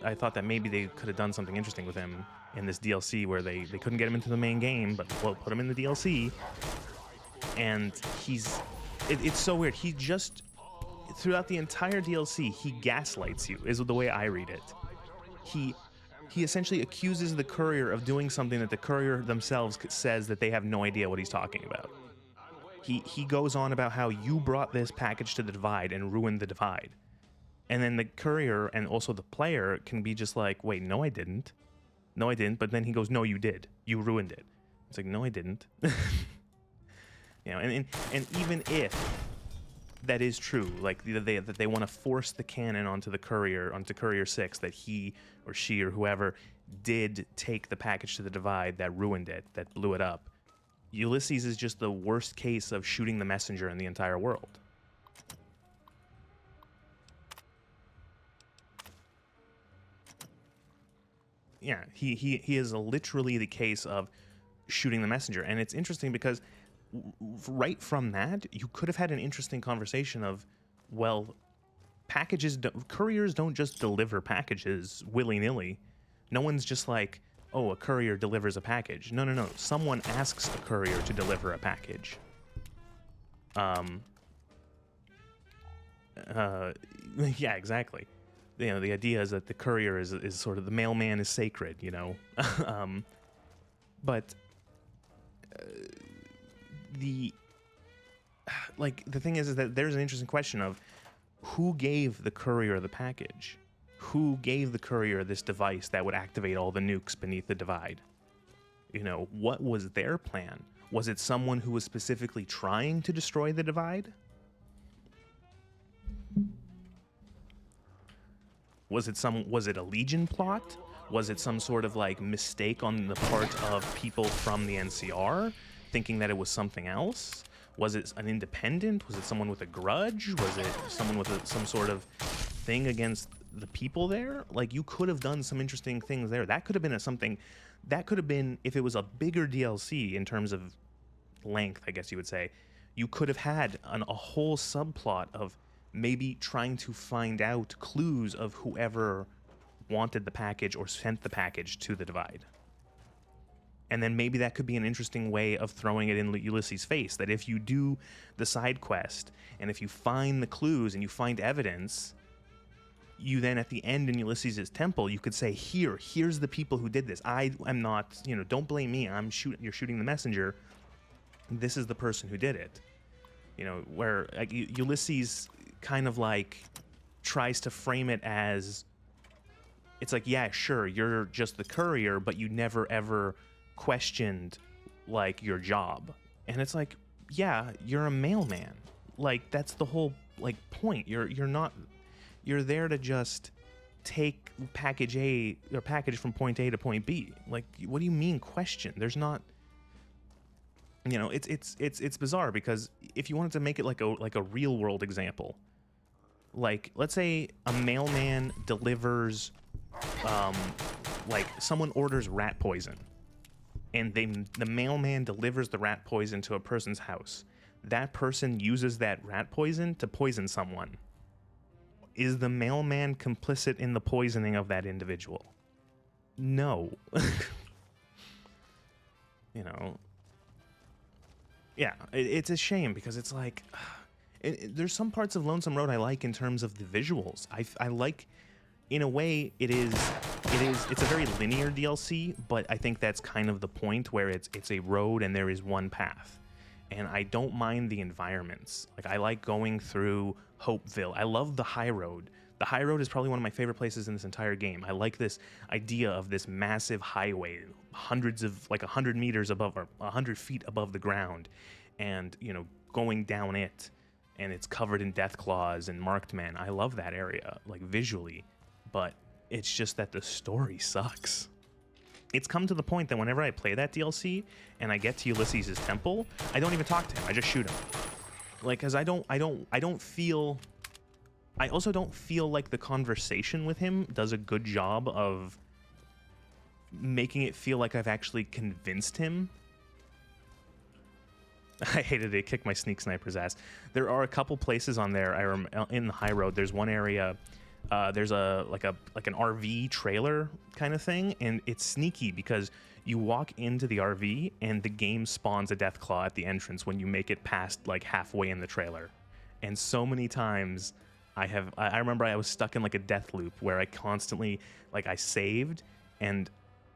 I thought that maybe they could have done something interesting with him in this DLC, where they couldn't get him into the main game, but well, put him in the DLC. And it's so weird. He just, throughout the entire DLC, he gaslights you, is the way I read it. He essentially accuses the courier of doing something that the courier themselves says that they have no idea what he's talking about. He goes on about how you brought this package to the Divide and ruined the Divide. And then the courier and also the player can be just like, wait, no, I didn't. No, I didn't. But then he goes, no, you did. You ruined it. It's like, no, I didn't. You know, and even if that is true, like that they want to force the canon onto Courier 6, that he or she or whoever did take the package to the Divide that ruined it, that blew it up. Ulysses is just the worst case of shooting the messenger in the entire world. Yeah, he is literally the case of shooting the messenger. And it's interesting because right from that, you could have had an interesting conversation of, well, couriers don't just deliver packages willy-nilly. No one's just like, oh, a courier delivers a package. No. Someone asks a courier to deliver a package. Yeah, exactly. You know, the idea is that the courier is sort of, the mailman is sacred, you know. But the thing is that there's an interesting question of who gave the courier the package? Who gave the courier this device that would activate all the nukes beneath the Divide? You know, what was their plan? Was it someone who was specifically trying to destroy the Divide? Was it a Legion plot? Was it some sort of like mistake on the part of people from the NCR thinking that it was something else? Was it an independent? Was it someone with a grudge? Was it someone with some sort of thing against the people there? Like, you could have done some interesting things there. That could have been if it was a bigger DLC in terms of length, I guess you would say, you could have had a whole subplot of maybe trying to find out clues of whoever wanted the package or sent the package to the Divide. And then maybe that could be an interesting way of throwing it in Ulysses' face, that if you do the side quest, and if you find the clues and you find evidence, you then at the end in Ulysses' temple, you could say, here's the people who did this. I am not, don't blame me. You're shooting the messenger. This is the person who did it. Where like, Ulysses kind of like tries to frame it as, it's like, yeah, sure, you're just the courier, but you never ever questioned like your job. And it's like, yeah, you're a mailman. Like, that's the whole like point. You're there to just take package A or package from point A to point B. Like, what do you mean question? There's not, it's bizarre, because if you wanted to make it like a real world example, like let's say a mailman delivers, like someone orders rat poison, and the mailman delivers the rat poison to a person's house. That person uses that rat poison to poison someone. Is the mailman complicit in the poisoning of that individual? No. Yeah, it's a shame, because it's like, there's some parts of Lonesome Road I like in terms of the visuals. I like, in a way, it's a very linear DLC, but I think that's kind of the point, where it's a road and there is one path. And I don't mind the environments. Like, I like going through Hopeville. I love the high road. The high road is probably one of my favorite places in this entire game. I like this idea of this massive highway, 100 meters above, or 100 feet above the ground, and going down it, and it's covered in death claws and marked men. I love that area, like visually, but it's just that the story sucks. It's come to the point that whenever I play that DLC and I get to Ulysses' temple, I don't even talk to him. I just shoot him. Like, cause I also don't feel like the conversation with him does a good job of making it feel like I've actually convinced him. I hated it. It kicked my sneak sniper's ass. There are a couple places on there. In the high road, there's one area. There's an RV trailer kind of thing, and it's sneaky because you walk into the RV and the game spawns a deathclaw at the entrance when you make it past like halfway in the trailer. And so many times I remember I was stuck in like a death loop where I constantly, like, I saved and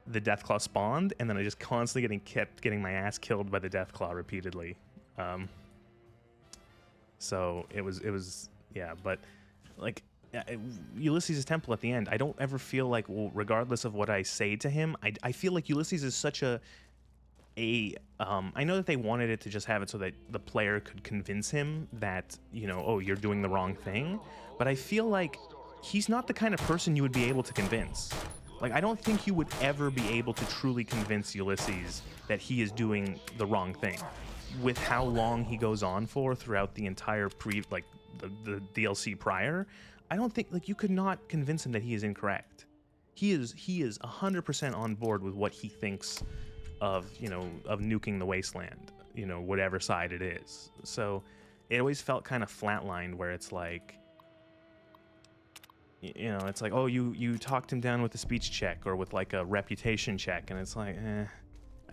the deathclaw spawned, and then I just constantly kept getting my ass killed by the deathclaw repeatedly. So it was yeah, but like, Ulysses' temple at the end, I don't ever feel like, well, regardless of what I say to him, I feel like Ulysses is such I know that they wanted it to just have it so that the player could convince him that, oh, you're doing the wrong thing, but I feel like he's not the kind of person you would be able to convince. Like, I don't think you would ever be able to truly convince Ulysses that he is doing the wrong thing. With how long he goes on for throughout the entire the DLC prior, I don't think, like, you could not convince him that he is incorrect. He is 100% on board with what he thinks of nuking the wasteland, whatever side it is. So it always felt kind of flatlined, where it's like, it's like, oh, you talked him down with a speech check or with like a reputation check, and it's like,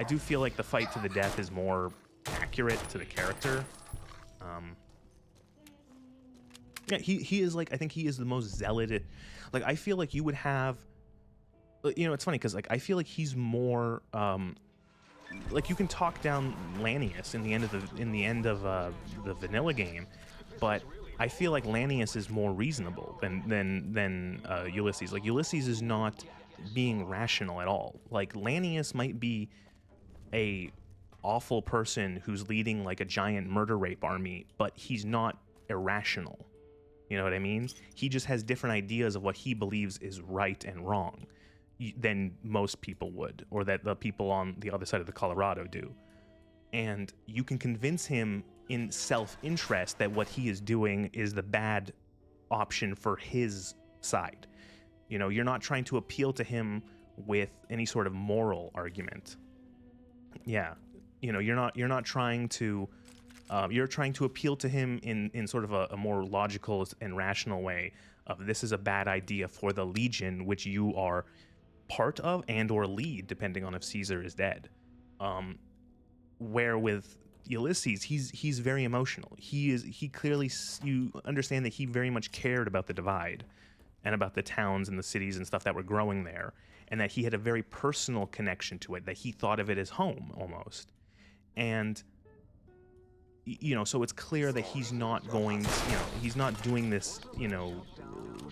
I do feel like the fight to the death is more accurate to the character. Yeah, he is, like, I think he is the most zealot. Like, I feel like you would have, it's funny because, like, I feel like he's more, like, you can talk down Lanius in the end of the vanilla game, but I feel like Lanius is more reasonable than Ulysses. Like, Ulysses is not being rational at all. Like, Lanius might be a awful person who's leading like a giant murder rape army, but he's not irrational. You know what I mean? He just has different ideas of what he believes is right and wrong than most people would, or that the people on the other side of the Colorado do. And you can convince him in self-interest that what he is doing is the bad option for his side. You're not trying to appeal to him with any sort of moral argument. Yeah. You're not trying to, you're trying to appeal to him in sort of a more logical and rational way of, this is a bad idea for the Legion, which you are part of and or lead, depending on if Caesar is dead. Where with Ulysses, he's very emotional. He clearly, you understand that he very much cared about the divide, and about the towns and the cities and stuff that were growing there, and that he had a very personal connection to it, that he thought of it as home almost. And so it's clear that he's not going to, he's not doing this,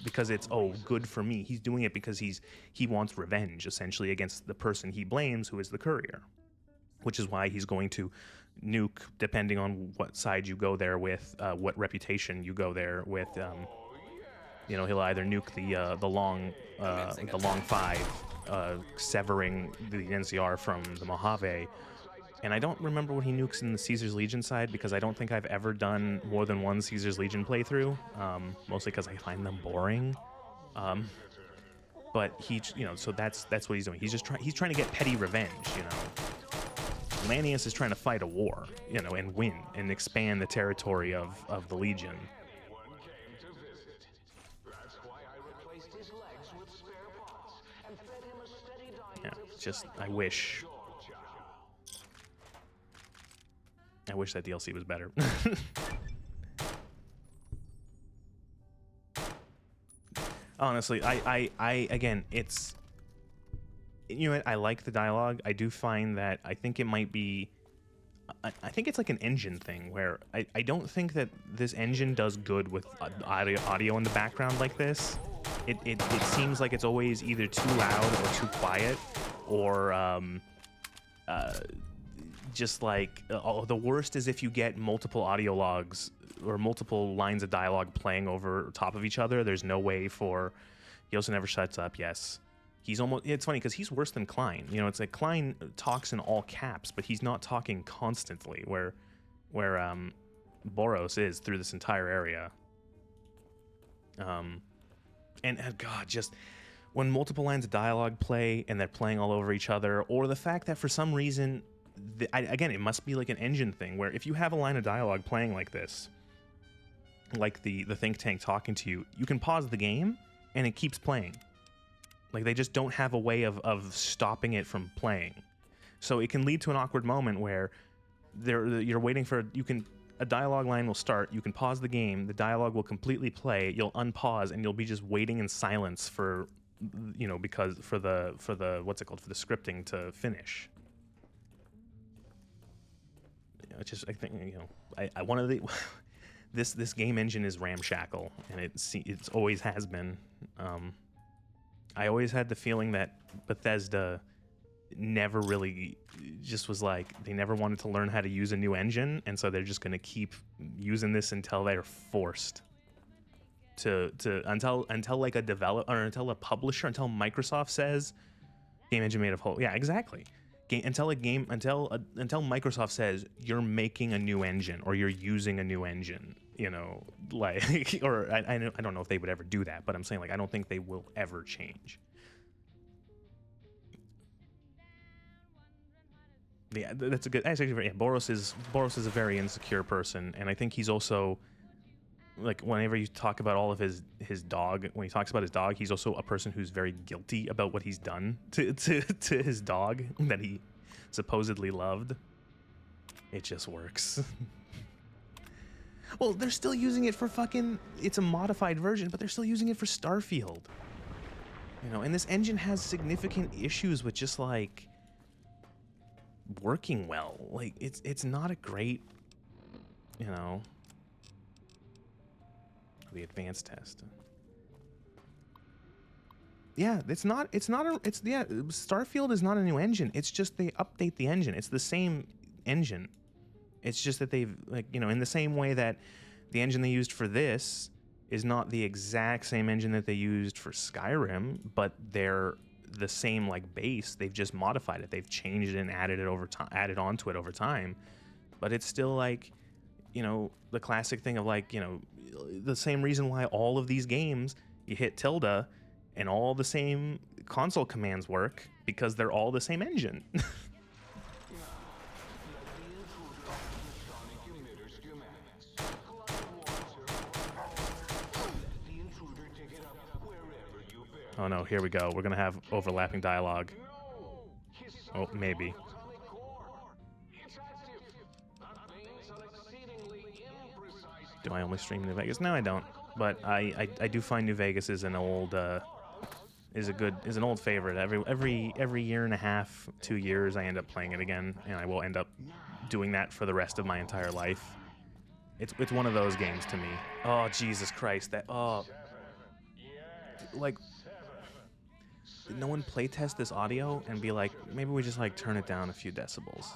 because it's, oh, good for me. He's doing it because he wants revenge, essentially, against the person he blames, who is the courier. Which is why he's going to nuke, depending on what side you go there with, what reputation you go there with. He'll either nuke the long 5, severing the NCR from the Mojave. And I don't remember what he nukes in the Caesar's Legion side, because I don't think I've ever done more than one Caesar's Legion playthrough, mostly because I find them boring. But so that's what he's doing. He's trying to get petty revenge. Lanius is trying to fight a war, and win and expand the territory of the Legion. Yeah, just I wish that DLC was better. Honestly, I again, it's, I like the dialogue. I do find that I think it might be, I think it's like an engine thing where I don't think that this engine does good with audio in the background like this. It seems like it's always either too loud or too quiet, or just like, the worst is if you get multiple audio logs or multiple lines of dialogue playing over top of each other. There's no way for, he also never shuts up, yes. He's almost, it's funny because he's worse than Klein. It's like Klein talks in all caps, but he's not talking constantly, where Boros is through this entire area. And God, just when multiple lines of dialogue play and they're playing all over each other, or the fact that for some reason, again, it must be like an engine thing, where if you have a line of dialogue playing like this, like the think tank talking to you, you can pause the game and it keeps playing. Like, they just don't have a way of stopping it from playing. So it can lead to an awkward moment where you're waiting for, a dialogue line will start, you can pause the game, the dialogue will completely play, you'll unpause, and you'll be just waiting in silence for, because for the what's it called, for the scripting to finish. I think, I one of the this game engine is ramshackle, and it's always has been. I always had the feeling that Bethesda never really just was like, they never wanted to learn how to use a new engine, and so they're just going to keep using this until they're forced to until like a developer, or until a publisher, until Microsoft says game engine made of whole. Yeah, exactly. Until Microsoft says you're making a new engine or you're using a new engine, like, or I don't know if they would ever do that, but I'm saying, like, I don't think they will ever change. Yeah, that's a good. Actually, yeah, Boros is a very insecure person, and I think he's also, like, whenever you talk about all of his dog, when he talks about his dog, he's also a person who's very guilty about what he's done to his dog that he supposedly loved. It just works. Well, they're still using it for fucking, it's a modified version, but they're still using it for Starfield. And this engine has significant issues with just, like, working well. Like, it's not a great, the advanced test. Yeah, Starfield is not a new engine. It's just they update the engine. It's the same engine. It's just that they've, like, in the same way that the engine they used for this is not the exact same engine that they used for Skyrim, but they're the same, like, base. They've just modified it. They've changed it and added onto it over time. But it's still, like, the classic thing of, like, the same reason why all of these games, you hit tilde and all the same console commands work, because they're all the same engine. Oh no, here we go. We're gonna have overlapping dialogue. Oh, maybe. Do I only stream in Vegas? No, I don't. but I do find New Vegas is an old is an old favorite. Every year and a half, 2 years, I end up playing it again, and I will end up doing that for the rest of my entire life. It's one of those games to me. Oh Jesus Christ! Like, did no one playtest this audio and be like, maybe we just like turn it down a few decibels?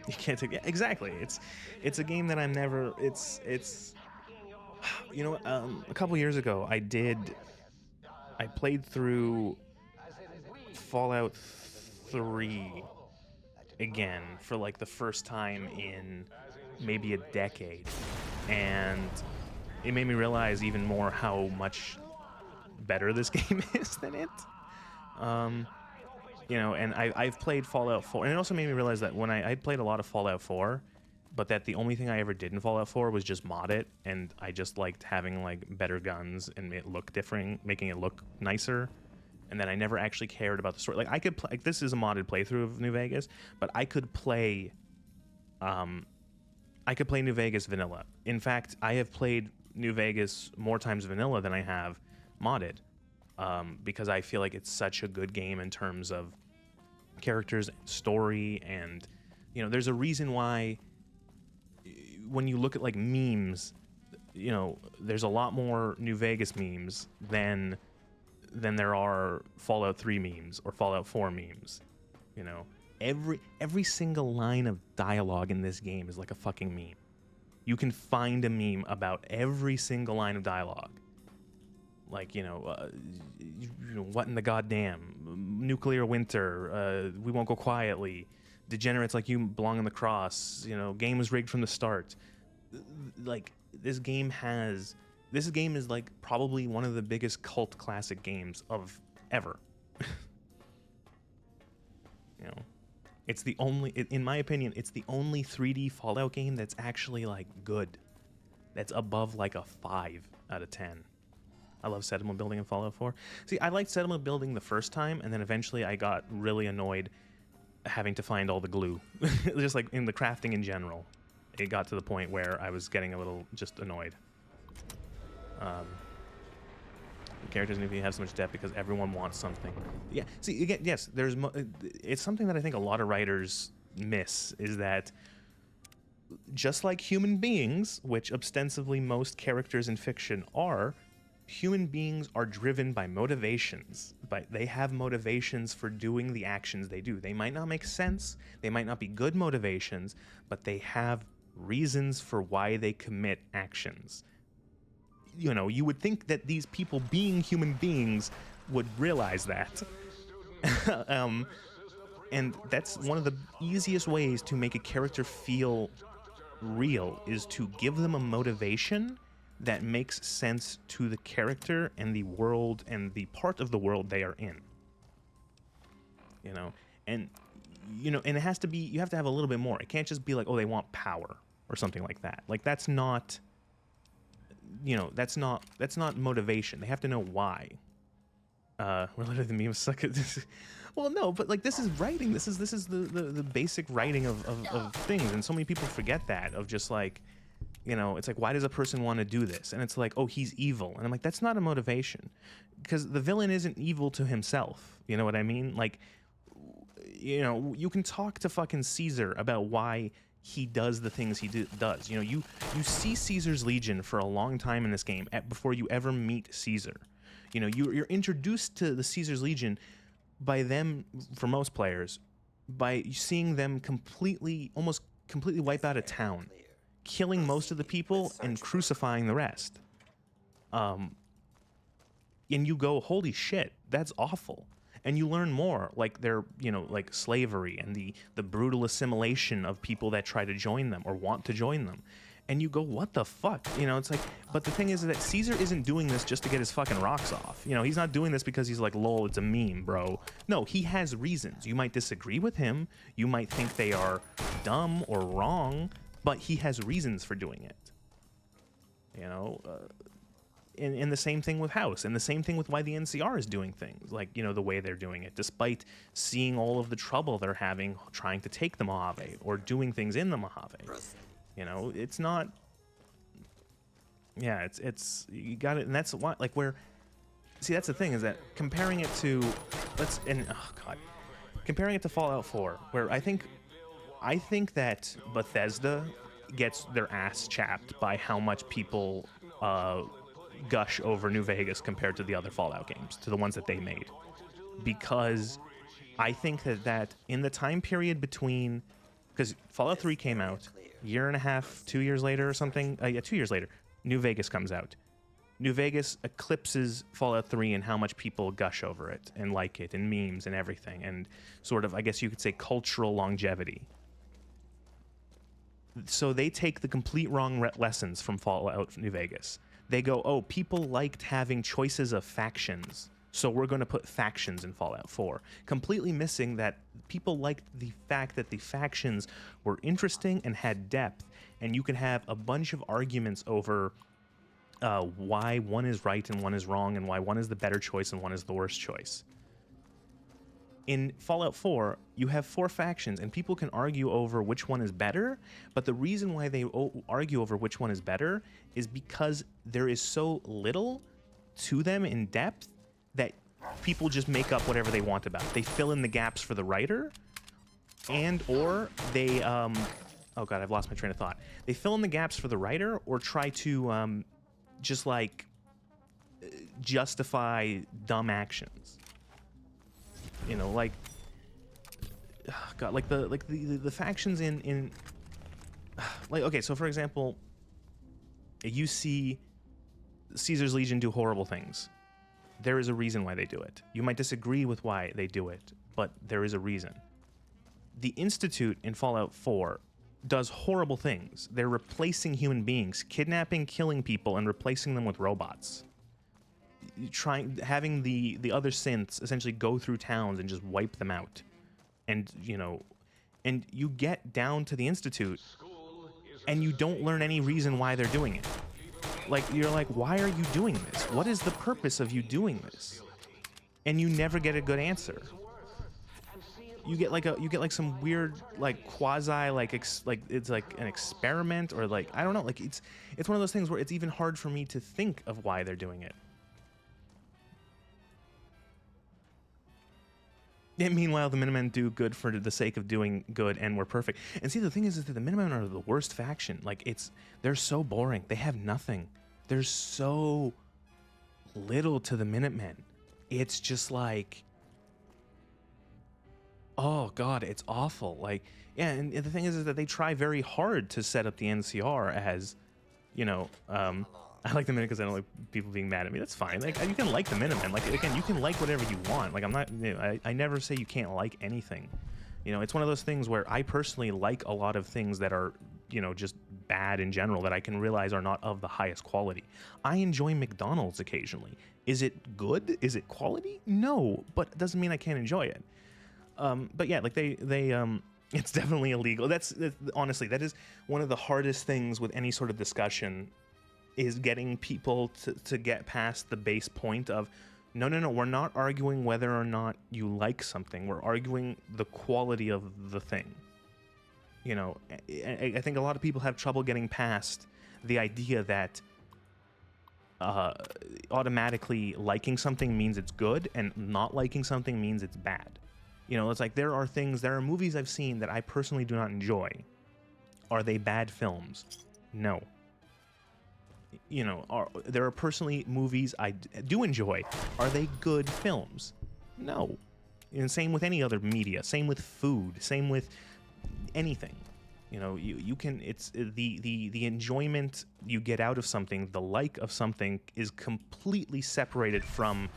You can't take, yeah, exactly. It's a game that I'm never. It's you know, a couple years ago I played through Fallout 3 again for like the first time in maybe a decade, and it made me realize even more how much better this game is than it. You know, and I've played Fallout 4, and it also made me realize that when I played a lot of Fallout 4, but that the only thing I ever did in Fallout 4 was just mod it, and I just liked having like better guns and it look different, making it look nicer, and then I never actually cared about the story. Like I could play, like, this is a modded playthrough of New Vegas, but I could play New Vegas vanilla. In fact, I have played New Vegas more times vanilla than I have modded, because I feel like it's such a good game in terms of characters, story, and you know, there's a reason why when you look at like memes, you know, there's a lot more New Vegas memes than there are Fallout 3 memes or Fallout 4 memes. You know, every single line of dialogue in this game is like a fucking meme. You can find a meme about every single line of dialogue. Like, you know, what in the goddamn, nuclear winter, we won't go quietly, degenerates like you belong on the cross, you know, game was rigged from the start. Like, this game is like probably one of the biggest cult classic games of ever. You know, it's the only, in my opinion, it's the only 3D Fallout game that's actually like good. That's above like a 5 out of 10. I love settlement building in Fallout 4. See, I liked settlement building the first time, and then eventually I got really annoyed having to find all the glue. Just like in the crafting in general. It got to the point where I was getting a little just annoyed. Characters need to have so much depth because everyone wants something. Yeah, see, again, yes, it's something that I think a lot of writers miss, is that just like human beings, which ostensibly most characters in fiction are, human beings are driven by motivations. They have motivations for doing the actions they do. They might not make sense, they might not be good motivations, but they have reasons for why they commit actions. You know, you would think that these people, being human beings, would realize that. And that's one of the easiest ways to make a character feel real, is to give them a motivation that makes sense to the character and the world and the part of the world they are in. You know, and it has to be, you have to have a little bit more. It can't just be like, oh, they want power or something like that. Like, that's not, you know, that's not motivation. They have to know why. Related to the meme suck at this. Well, no, but like, this is writing. This is the basic writing of things, and so many people forget that, of just like, you know, it's like, why does a person want to do this? And it's like, oh, he's evil. And I'm like, that's not a motivation, because the villain isn't evil to himself. You know what I mean? Like, you know, you can talk to fucking Caesar about why he does the things he does. You know, you see Caesar's Legion for a long time in this game before you ever meet Caesar. You know, you're introduced to the Caesar's Legion by them, for most players, by seeing them almost completely wipe out a town, killing most of the people and crucifying the rest. And you go, holy shit, that's awful. And you learn more, like their, you know, like slavery and the brutal assimilation of people that try to join them or want to join them. And you go, what the fuck? You know, it's like, but the thing is that Caesar isn't doing this just to get his fucking rocks off. You know, he's not doing this because he's like, lol, it's a meme, bro. No, he has reasons. You might disagree with him. You might think they are dumb or wrong, but he has reasons for doing it. You know, and the same thing with House, and the same thing with why the NCR is doing things like, you know, the way they're doing it, despite seeing all of the trouble they're having trying to take the Mojave or doing things in the Mojave. You know, it's not. Yeah, it's you got it, and that's why, like, where. See, that's the thing, is that comparing it to comparing it to Fallout 4, where I think that Bethesda gets their ass chapped by how much people gush over New Vegas compared to the other Fallout games, to the ones that they made, because I think that in the time period between, because Fallout 3 came out year and a half, 2 years later or something, 2 years later, New Vegas comes out. New Vegas eclipses Fallout 3 in how much people gush over it and like it and memes and everything, and sort of, I guess you could say, cultural longevity. So they take the complete wrong lessons from Fallout New Vegas. They go, oh, people liked having choices of factions, so we're going to put factions in Fallout 4. Completely missing that people liked the fact that the factions were interesting and had depth, and you could have a bunch of arguments over why one is right and one is wrong, and why one is the better choice and one is the worst choice. In Fallout 4, you have 4 factions, and people can argue over which one is better, but the reason why they argue over which one is better is because there is so little to them in depth that people just make up whatever they want about. They fill in the gaps for the writer, and or they oh god, I've lost my train of thought. They fill in the gaps for the writer, or try to just like justify dumb actions. You know, like, god, like the factions in like, okay, so for example, you see Caesar's Legion do horrible things. There is a reason why they do it. You might disagree with why they do it, but there is a reason. The Institute in Fallout 4 does horrible things. They're replacing human beings, kidnapping, killing people, and replacing them with robots. Having the other synths essentially go through towns and just wipe them out. And, you know, and you get down to the Institute, and you don't learn any reason why they're doing it. Like, you're like, why are you doing this? What is the purpose of you doing this? And you never get a good answer. You get like some weird, like, quasi, like it's like an experiment, or like, I don't know, like it's one of those things where it's even hard for me to think of why they're doing it. And meanwhile, the Minutemen do good for the sake of doing good, and we're perfect. And see, the thing is that the Minutemen are the worst faction. Like, they're so boring. They have nothing. There's so little to the Minutemen. It's just like, oh god, it's awful. Like, yeah, and the thing is that they try very hard to set up the NCR as, you know, I like the Minutemen because I don't like people being mad at me. That's fine. Like, you can like the Minutemen. Like, again, you can like whatever you want. Like, I'm not, you know, I never say you can't like anything. You know, it's one of those things where I personally like a lot of things that are, you know, just bad in general, that I can realize are not of the highest quality. I enjoy McDonald's occasionally. Is it good? Is it quality? No, but it doesn't mean I can't enjoy it. But yeah, like they it's definitely illegal. That's honestly, that is one of the hardest things with any sort of discussion, is getting people to get past the base point of, no, we're not arguing whether or not you like something. We're arguing the quality of the thing. You know, I think a lot of people have trouble getting past the idea that automatically liking something means it's good, and not liking something means it's bad. You know, it's like there are movies I've seen that I personally do not enjoy. Are they bad films? No. You know, there are personally movies I do enjoy. Are they good films? No. And same with any other media. Same with food. Same with anything. You know, you can. It's the enjoyment you get out of something, the like of something, is completely separated from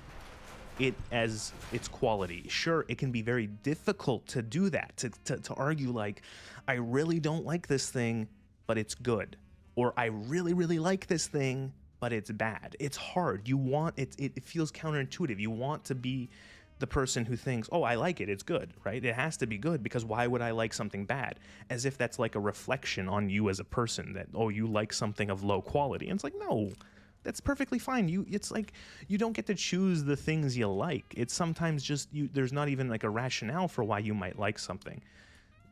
it as its quality. Sure, it can be very difficult to do that, to argue like, I really don't like this thing, but it's good. Or I really, really like this thing, but it's bad. It's hard. You want it. It feels counterintuitive. You want to be the person who thinks, oh, I like it, it's good, right? It has to be good, because why would I like something bad? As if that's like a reflection on you as a person, that, oh, you like something of low quality. And it's like, no, That's perfectly fine. It's like you don't get to choose the things you like. It's sometimes just there's not even like a rationale for why you might like something.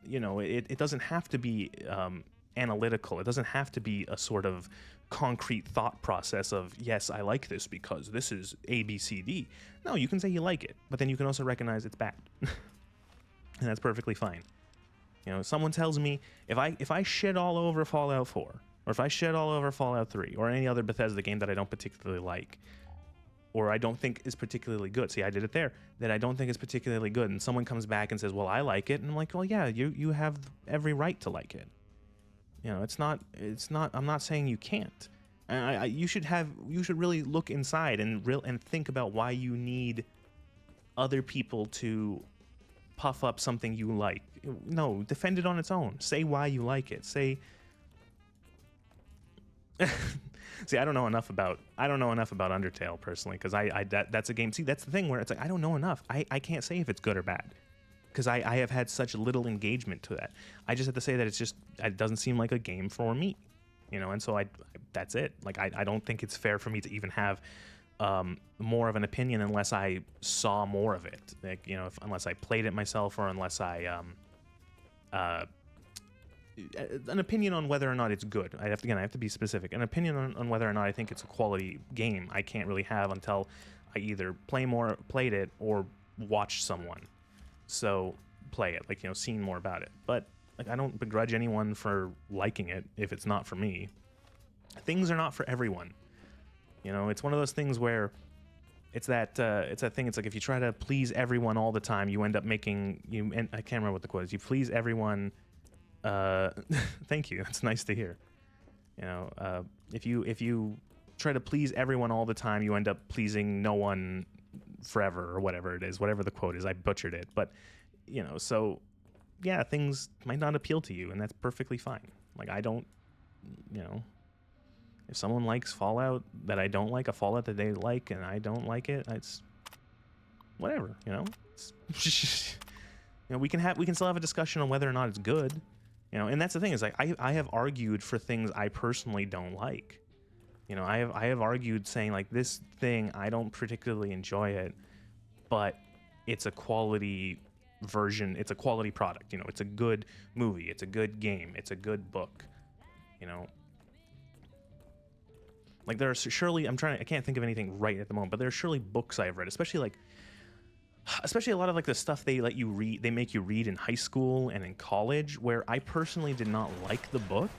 You know, it doesn't have to be analytical. It doesn't have to be a sort of concrete thought process of, yes, I like this because this is A, B, C, D. No, you can say you like it, but then you can also recognize it's bad. And that's perfectly fine. You know, someone tells me if I shit all over Fallout 4, or if I shit all over Fallout 3, or any other Bethesda game that I don't particularly like, or I don't think is particularly good. See, I did it there. That I don't think is particularly good, and someone comes back and says, "Well, I like it," and I'm like, "Well, yeah, you have every right to like it." You know, it's not. I'm not saying you can't. And you should really look inside and think about why you need other people to puff up something you like. No, defend it on its own. Say why you like it. Say. See, I don't know enough about Undertale personally, because that's a game. See, that's the thing where it's like I don't know enough. I can't say if it's good or bad, because I have had such little engagement to that. I just have to say that it doesn't seem like a game for me, you know. And so that's it. Like I don't think it's fair for me to even have more of an opinion unless I saw more of it. Like, you know, unless I played it myself, or unless I an opinion on whether or not it's good. I have to be specific. An opinion on whether or not I think it's a quality game, I can't really have until I either played it or watched someone play it, like, you know, seen more about it. But like, I don't begrudge anyone for liking it if it's not for me. Things are not for everyone. You know, it's one of those things where it's that thing. It's like if you try to please everyone all the time, you end up and I can't remember what the quote is. You please everyone. Thank you. It's nice to hear. You know, if you try to please everyone all the time, you end up pleasing no one forever, or whatever it is, whatever the quote is. I butchered it, but you know, so yeah, things might not appeal to you, and that's perfectly fine. Like, I don't, you know, if someone likes Fallout that I don't like, a Fallout that they like and I don't like it, it's whatever, you know. It's you know, we can still have a discussion on whether or not it's good. You know, and that's the thing, is like I have argued for things I personally don't like. You know, I have argued saying, like, this thing, I don't particularly enjoy it, but it's a quality version, it's a quality product. You know, it's a good movie, it's a good game, it's a good book. You know, like, there are surely, I can't think of anything right at the moment, but there are surely books I've read, especially a lot of like the stuff they make you read in high school and in college, where I personally did not like the book,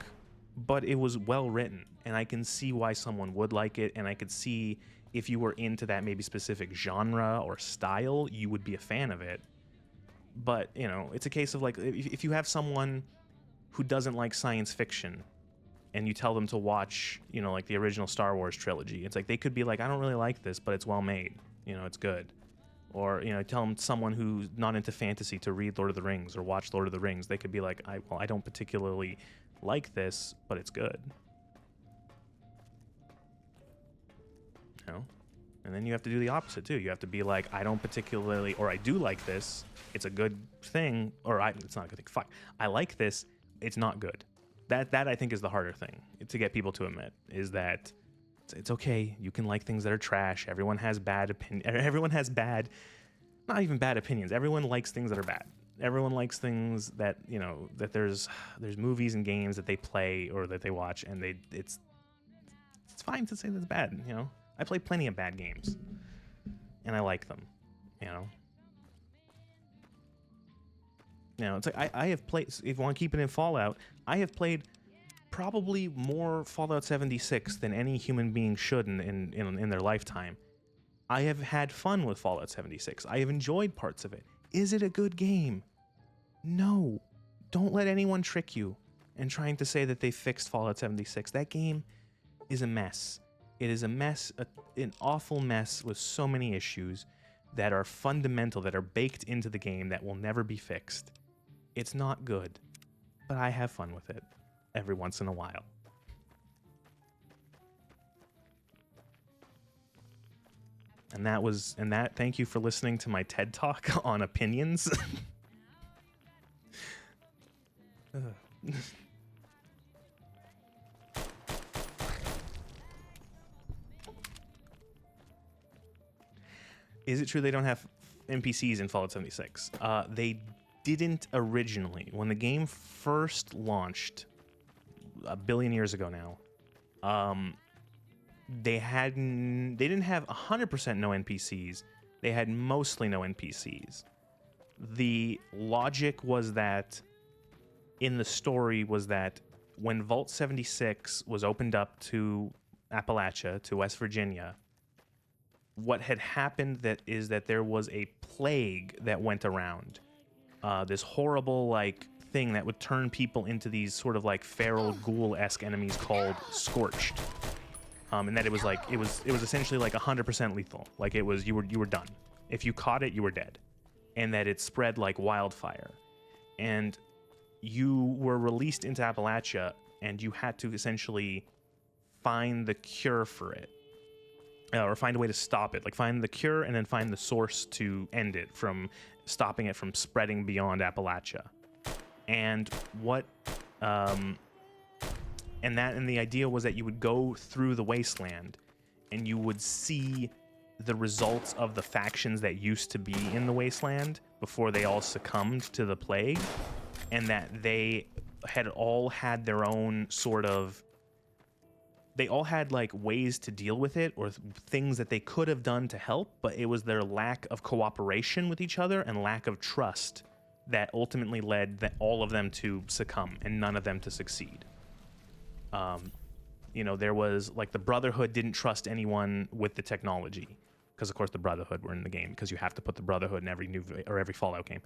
but it was well written, and I can see why someone would like it, and I could see if you were into that maybe specific genre or style, you would be a fan of it. But, you know, it's a case of like, if you have someone who doesn't like science fiction and you tell them to watch, you know, like the original Star Wars trilogy, it's like they could be like, I don't really like this, but it's well made, you know, it's good. Or, you know, tell them someone who's not into fantasy to read Lord of the Rings or watch Lord of the Rings. They could be like, I don't particularly like this, but it's good. You know? And then you have to do the opposite too. You have to be like, I don't particularly, or I do like this, it's a good thing, or it's not a good thing. Fuck. I like this, it's not good. That I think is the harder thing to get people to admit, is that it's okay. You can like things that are trash. Everyone has not even bad opinions. Everyone likes things that are bad. Everyone likes things that, you know, that there's movies and games that they play or that they watch, and it's fine to say that's bad. You know, I play plenty of bad games, and I like them. You know. You know, it's like I have played. If you want to keep it in Fallout, I have played probably more Fallout 76 than any human being should in their lifetime. I have had fun with Fallout 76. I have enjoyed parts of it. Is it a good game? No. Don't let anyone trick you in trying to say that they fixed Fallout 76. That game is a mess. It is a mess, an awful mess with so many issues that are fundamental, that are baked into the game, that will never be fixed. It's not good, but I have fun with it every once in a while. And thank you for listening to my TED Talk on opinions. Is it true they don't have NPCs in Fallout 76? They didn't originally. When the game first launched, a billion years ago now, they didn't have 100% no NPCs. They had mostly no NPCs. The logic was that in the story was that when Vault 76 was opened up to Appalachia, to West Virginia, what had happened is that there was a plague that went around. This horrible like thing that would turn people into these sort of like feral ghoul-esque enemies called Scorched. And that it was essentially like 100% lethal. Like it was you were done. If you caught it, you were dead. And that it spread like wildfire. And you were released into Appalachia, and you had to essentially find the cure for it. Or find a way to stop it. Like find the cure and then find the source to end it, from stopping it from spreading beyond Appalachia. And what and the idea was that you would go through the wasteland and you would see the results of the factions that used to be in the wasteland before they all succumbed to the plague, and that they had all had their own sort of, they all had like ways to deal with it or things that they could have done to help, but it was their lack of cooperation with each other and lack of trust that ultimately led all of them to succumb and none of them to succeed. There was like the Brotherhood didn't trust anyone with the technology, because of course the Brotherhood were in the game, because you have to put the Brotherhood in every every Fallout game.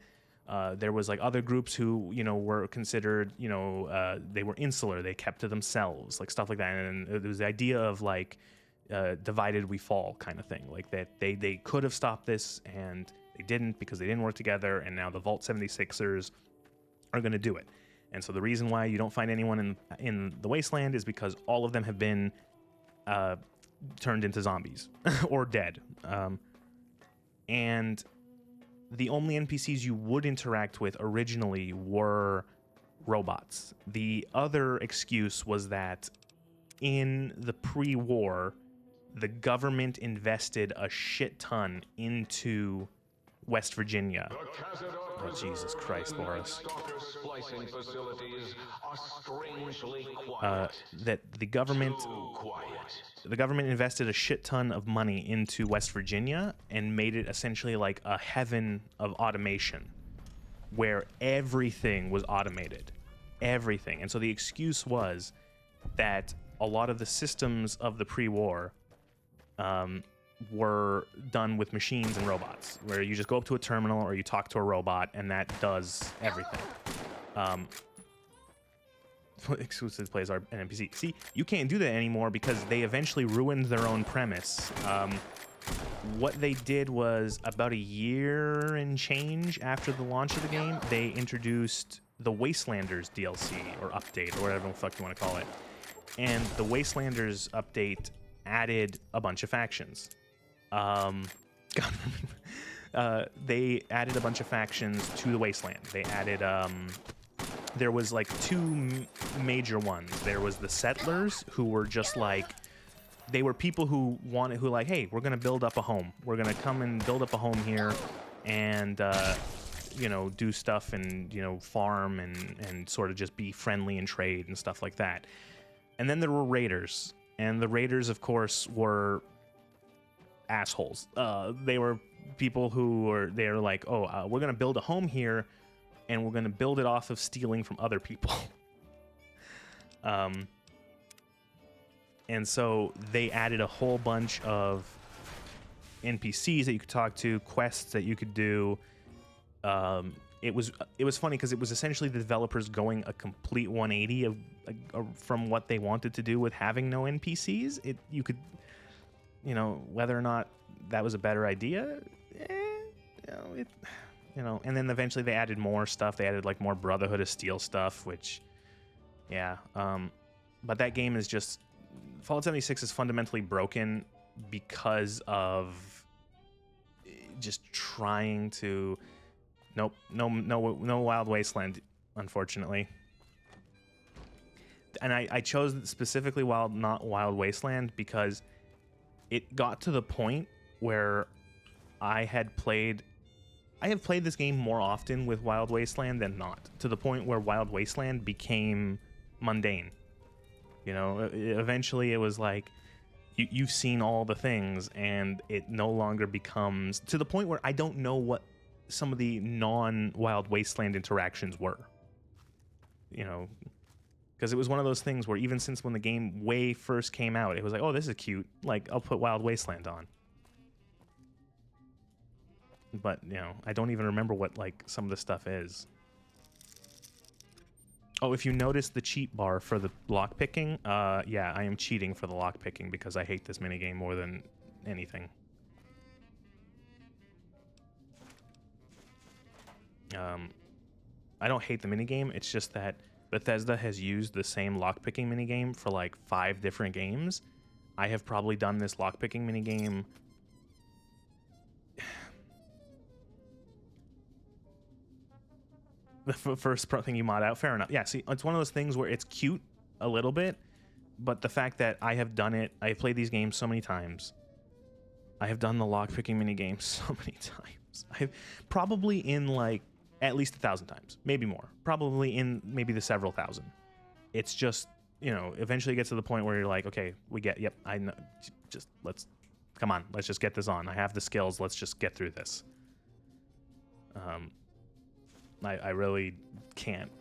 There was like other groups who were considered they were insular, they kept to themselves, like stuff like that, and there was the idea of like divided we fall kind of thing, like that they could have stopped this and they didn't because they didn't work together, and now the Vault 76ers are going to do it. And so the reason why you don't find anyone in the wasteland is because all of them have been turned into zombies or dead. And the only NPCs you would interact with originally were robots. The other excuse was that in the pre-war, the government invested a shit ton into West Virginia. Oh, Jesus Christ, Boris. That the government invested a shit ton of money into West Virginia and made it essentially like a heaven of automation, where everything was automated. Everything. And so the excuse was that a lot of the systems of the pre-war were done with machines and robots, where you just go up to a terminal or you talk to a robot and that does everything. Exclusive plays are an NPC. See, you can't do that anymore because they eventually ruined their own premise. What they did was, about a year and change after the launch of the game, they introduced the Wastelanders DLC or update or whatever the fuck you want to call it. And the Wastelanders update added a bunch of factions. They added a bunch of factions to the Wasteland. They added there was like two major ones. There was the Settlers, who were just like, they were people who like, hey, we're gonna build up a home. We're gonna come and build up a home here, and do stuff and farm and sort of just be friendly and trade and stuff like that. And then there were Raiders, and the Raiders, of course, were assholes. They were people who were like, we're gonna build a home here, and we're gonna build it off of stealing from other people. And so they added a whole bunch of NPCs that you could talk to, quests that you could do. It was funny because it was essentially the developers going a complete 180 from what they wanted to do with having no NPCs. You could, whether or not that was a better idea, and then eventually they added more stuff. They added like more Brotherhood of Steel stuff, which, but that game is just, Fallout 76 is fundamentally broken because of just trying to, no Wild Wasteland, unfortunately. And I chose specifically not Wild Wasteland because it got to the point where I have played this game more often with Wild Wasteland than not, to the point where Wild Wasteland became mundane. You know, eventually it was like, you've seen all the things, and it no longer becomes, to the point where I don't know what some of the non-Wild Wasteland interactions were. You know, because it was one of those things where even since when the game way first came out, it was like, oh, this is cute. Like, I'll put Wild Wasteland on. But, you know, I don't even remember what, like, some of the stuff is. Oh, if you notice the cheat bar for the lockpicking, yeah, I am cheating for the lockpicking because I hate this minigame more than anything. I don't hate the minigame, it's just that Bethesda has used the same lockpicking minigame for like 5 different games. I have probably done this lockpicking minigame the first thing you mod out, fair enough. Yeah, see, it's one of those things where it's cute a little bit, but the fact that I have done it, I have played these games so many times. I have done the lockpicking minigame so many times. I've probably in like at least 1,000 times, maybe more. Probably in maybe the several thousand. It's just, you know, eventually it gets to the point where you're like, okay, we get, yep, I know, just come on, let's just get this on. I have the skills, let's just get through this. I really can't.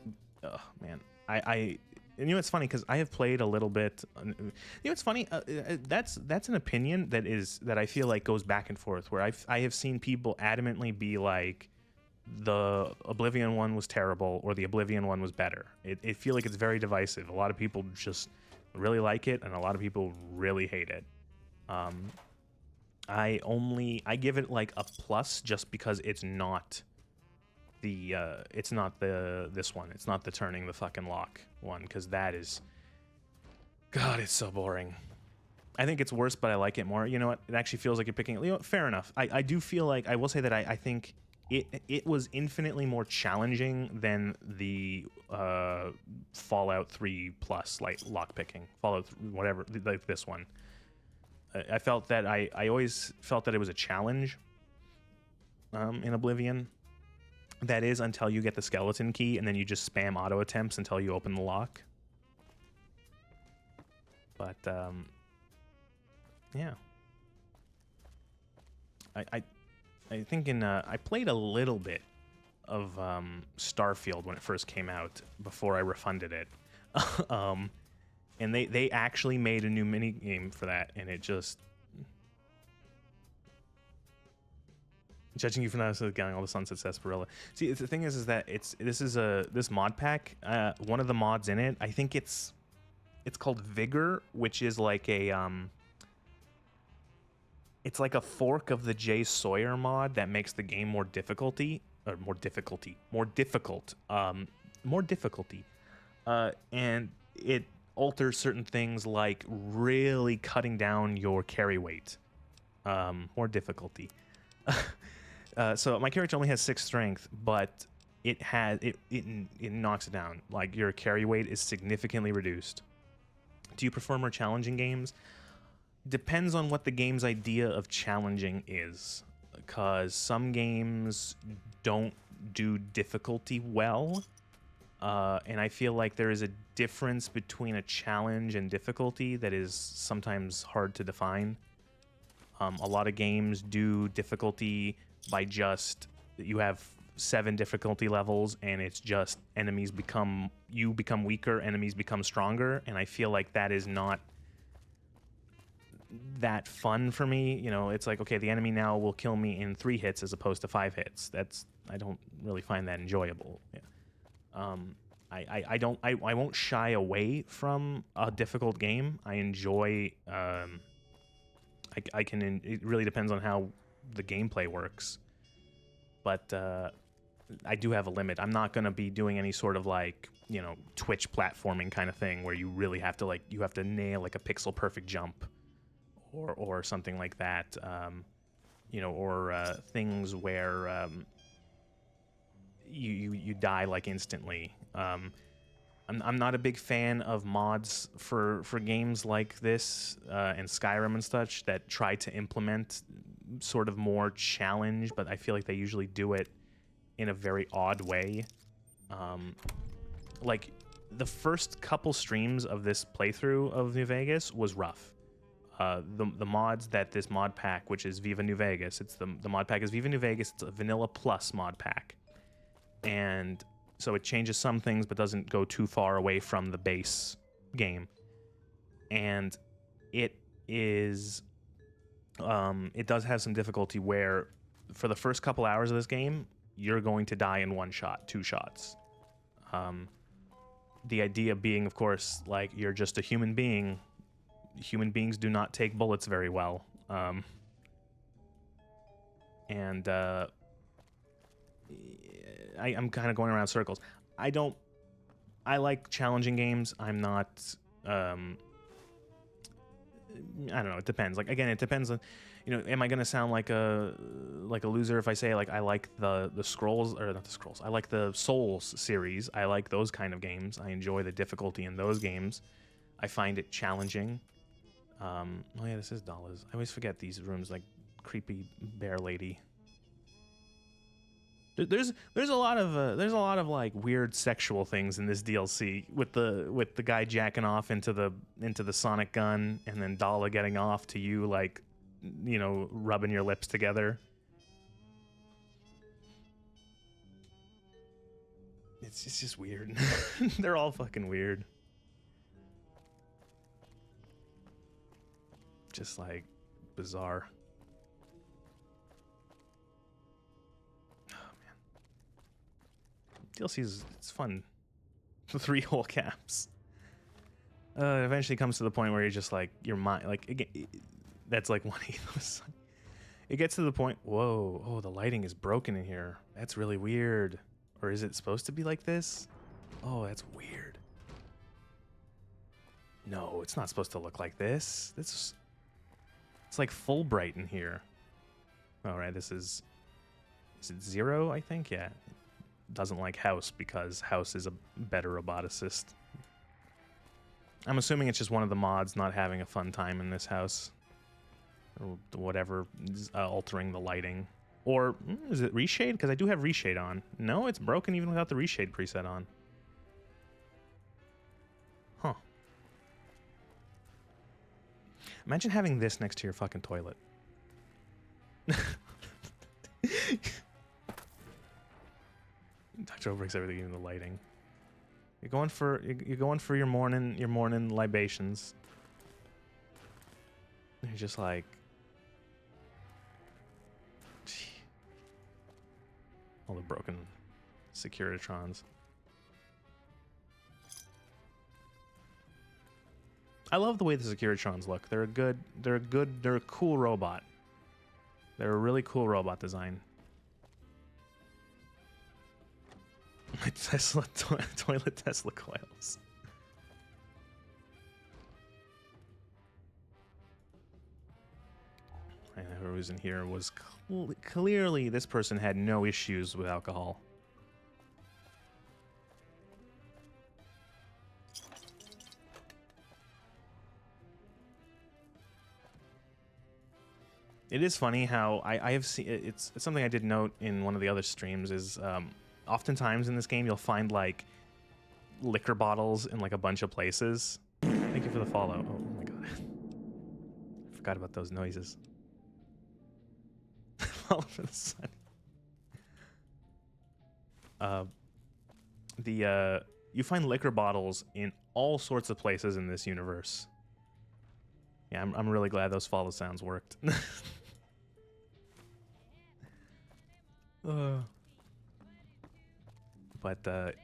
Oh man, and you know it's funny because I have played a little bit. You know it's funny. That's an opinion that I feel like goes back and forth. Where I have seen people adamantly be like, the Oblivion one was terrible or the Oblivion one was better. I feel like it's very divisive. A lot of people just really like it, and a lot of people really hate it. I give it like a plus just because it's not this one. It's not the turning the fucking lock one, because that is, God, it's so boring. I think it's worse, but I like it more. You know what? It actually feels like you're picking. You know, fair enough. I do feel like, I will say that I think it was infinitely more challenging than the Fallout 3 plus like lockpicking. Fallout whatever, like this one. I felt that I always felt that it was a challenge in Oblivion. That is, until you get the skeleton key, and then you just spam auto attempts until you open the lock. But yeah, I think I played a little bit of Starfield when it first came out before I refunded it, and they actually made a new mini game for that, and it just. Judging you for not getting all the Sunset Sarsaparilla. See, the thing is that this mod pack. One of the mods in it, I think it's called Vigor, which is like a it's like a fork of the Jay Sawyer mod that makes the game more difficult, and it alters certain things like really cutting down your carry weight, more difficulty. So my character only has 6 strength, but it knocks it down. Like, your carry weight is significantly reduced. Do you prefer more challenging games? Depends on what the game's idea of challenging is, because some games don't do difficulty well, and I feel like there is a difference between a challenge and difficulty that is sometimes hard to define. A lot of games do difficulty by just, you have 7 difficulty levels, and it's just you become weaker, enemies become stronger, and I feel like that is not that fun for me. You know, it's like, okay, the enemy now will kill me in 3 hits as opposed to 5 hits. I don't really find that enjoyable. Yeah. I won't shy away from a difficult game. I enjoy. It really depends on how the gameplay works, but I do have a limit. I'm not going to be doing any sort of like, you know, Twitch platforming kind of thing where you really have to nail like a pixel perfect jump or something like that, you know, or things where you die like instantly. I'm not a big fan of mods for games like this and Skyrim and such that try to implement sort of more challenge, but I feel like they usually do it in a very odd way. Like the first couple streams of this playthrough of New Vegas was rough. The mods that this mod pack, which is Viva New Vegas, it's the mod pack is Viva New Vegas. It's a vanilla plus mod pack, and so it changes some things but doesn't go too far away from the base game. And it is it does have some difficulty where for the first couple hours of this game you're going to die in one shot, two shots. The idea being, of course, like, you're just a human being. Human beings do not take bullets very well. I'm kind of going around circles. I like challenging games. I'm not, I don't know, it depends. Like, again, it depends on, you know, am I going to sound like a loser if I say, like, I like the Scrolls, or not the Scrolls, I like the Souls series. I like those kind of games. I enjoy the difficulty in those games. I find it challenging. Oh yeah, this is dollars. I always forget these rooms, like creepy bear lady. There's a lot of like weird sexual things in this DLC with the guy jacking off into the sonic gun, and then Dala getting off to you, like, you know, rubbing your lips together. It's just weird. They're all fucking weird. Just like bizarre. Oh man, DLC it's fun. 3 whole caps. It eventually comes to the point where you're just like, your mind, like, again, that's like 1/8 of a sun. It gets to the point, whoa, oh, the lighting is broken in here. That's really weird. Or is it supposed to be like this? Oh, that's weird. No, it's not supposed to look like this. It's like full bright in here. All right, is it 0, I think? Yeah. Doesn't like House because House is a better roboticist. I'm assuming it's just one of the mods not having a fun time in this house. Or whatever, altering the lighting. Or is it reshade? Because I do have reshade on. No, it's broken even without the reshade preset on. Huh. Imagine having this next to your fucking toilet. Dr. breaks everything, even the lighting. You're going for your morning libations. You're just like, gee. All the broken Securitrons. I love the way the Securitrons look. They're a cool robot. They're a really cool robot design. My Tesla toilet Tesla coils. And whoever was in here was clearly, this person had no issues with alcohol. It is funny how I have seen, it's something I did note in one of the other streams is oftentimes in this game you'll find like liquor bottles in like a bunch of places. Thank you for the follow. Oh my god. I forgot about those noises. Follow for the sun. You find liquor bottles in all sorts of places in this universe. Yeah, I'm really glad those follow sounds worked. But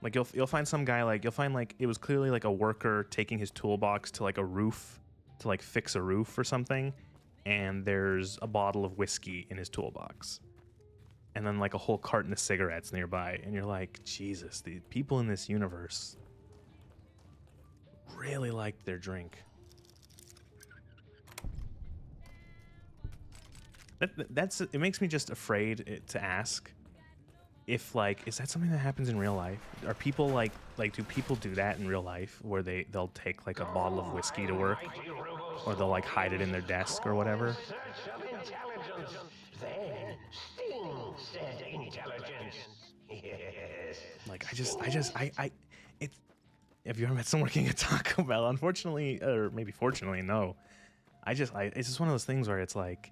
like you'll find some guy, like you'll find like it was clearly like a worker taking his toolbox to like a roof to like fix a roof or something, and there's a bottle of whiskey in his toolbox, and then like a whole carton of cigarettes nearby, and you're like, Jesus, the people in this universe really liked their drink. It makes me just afraid to ask if, like, is that something that happens in real life? Are people like do people do that in real life where they'll take like a bottle of whiskey to work, or they'll like hide it in their desk or whatever?
Then Sting said intelligence. Yes.
Like it's. Have you ever met someone working at Taco Bell? Unfortunately, or maybe fortunately, no. It's just one of those things where it's like,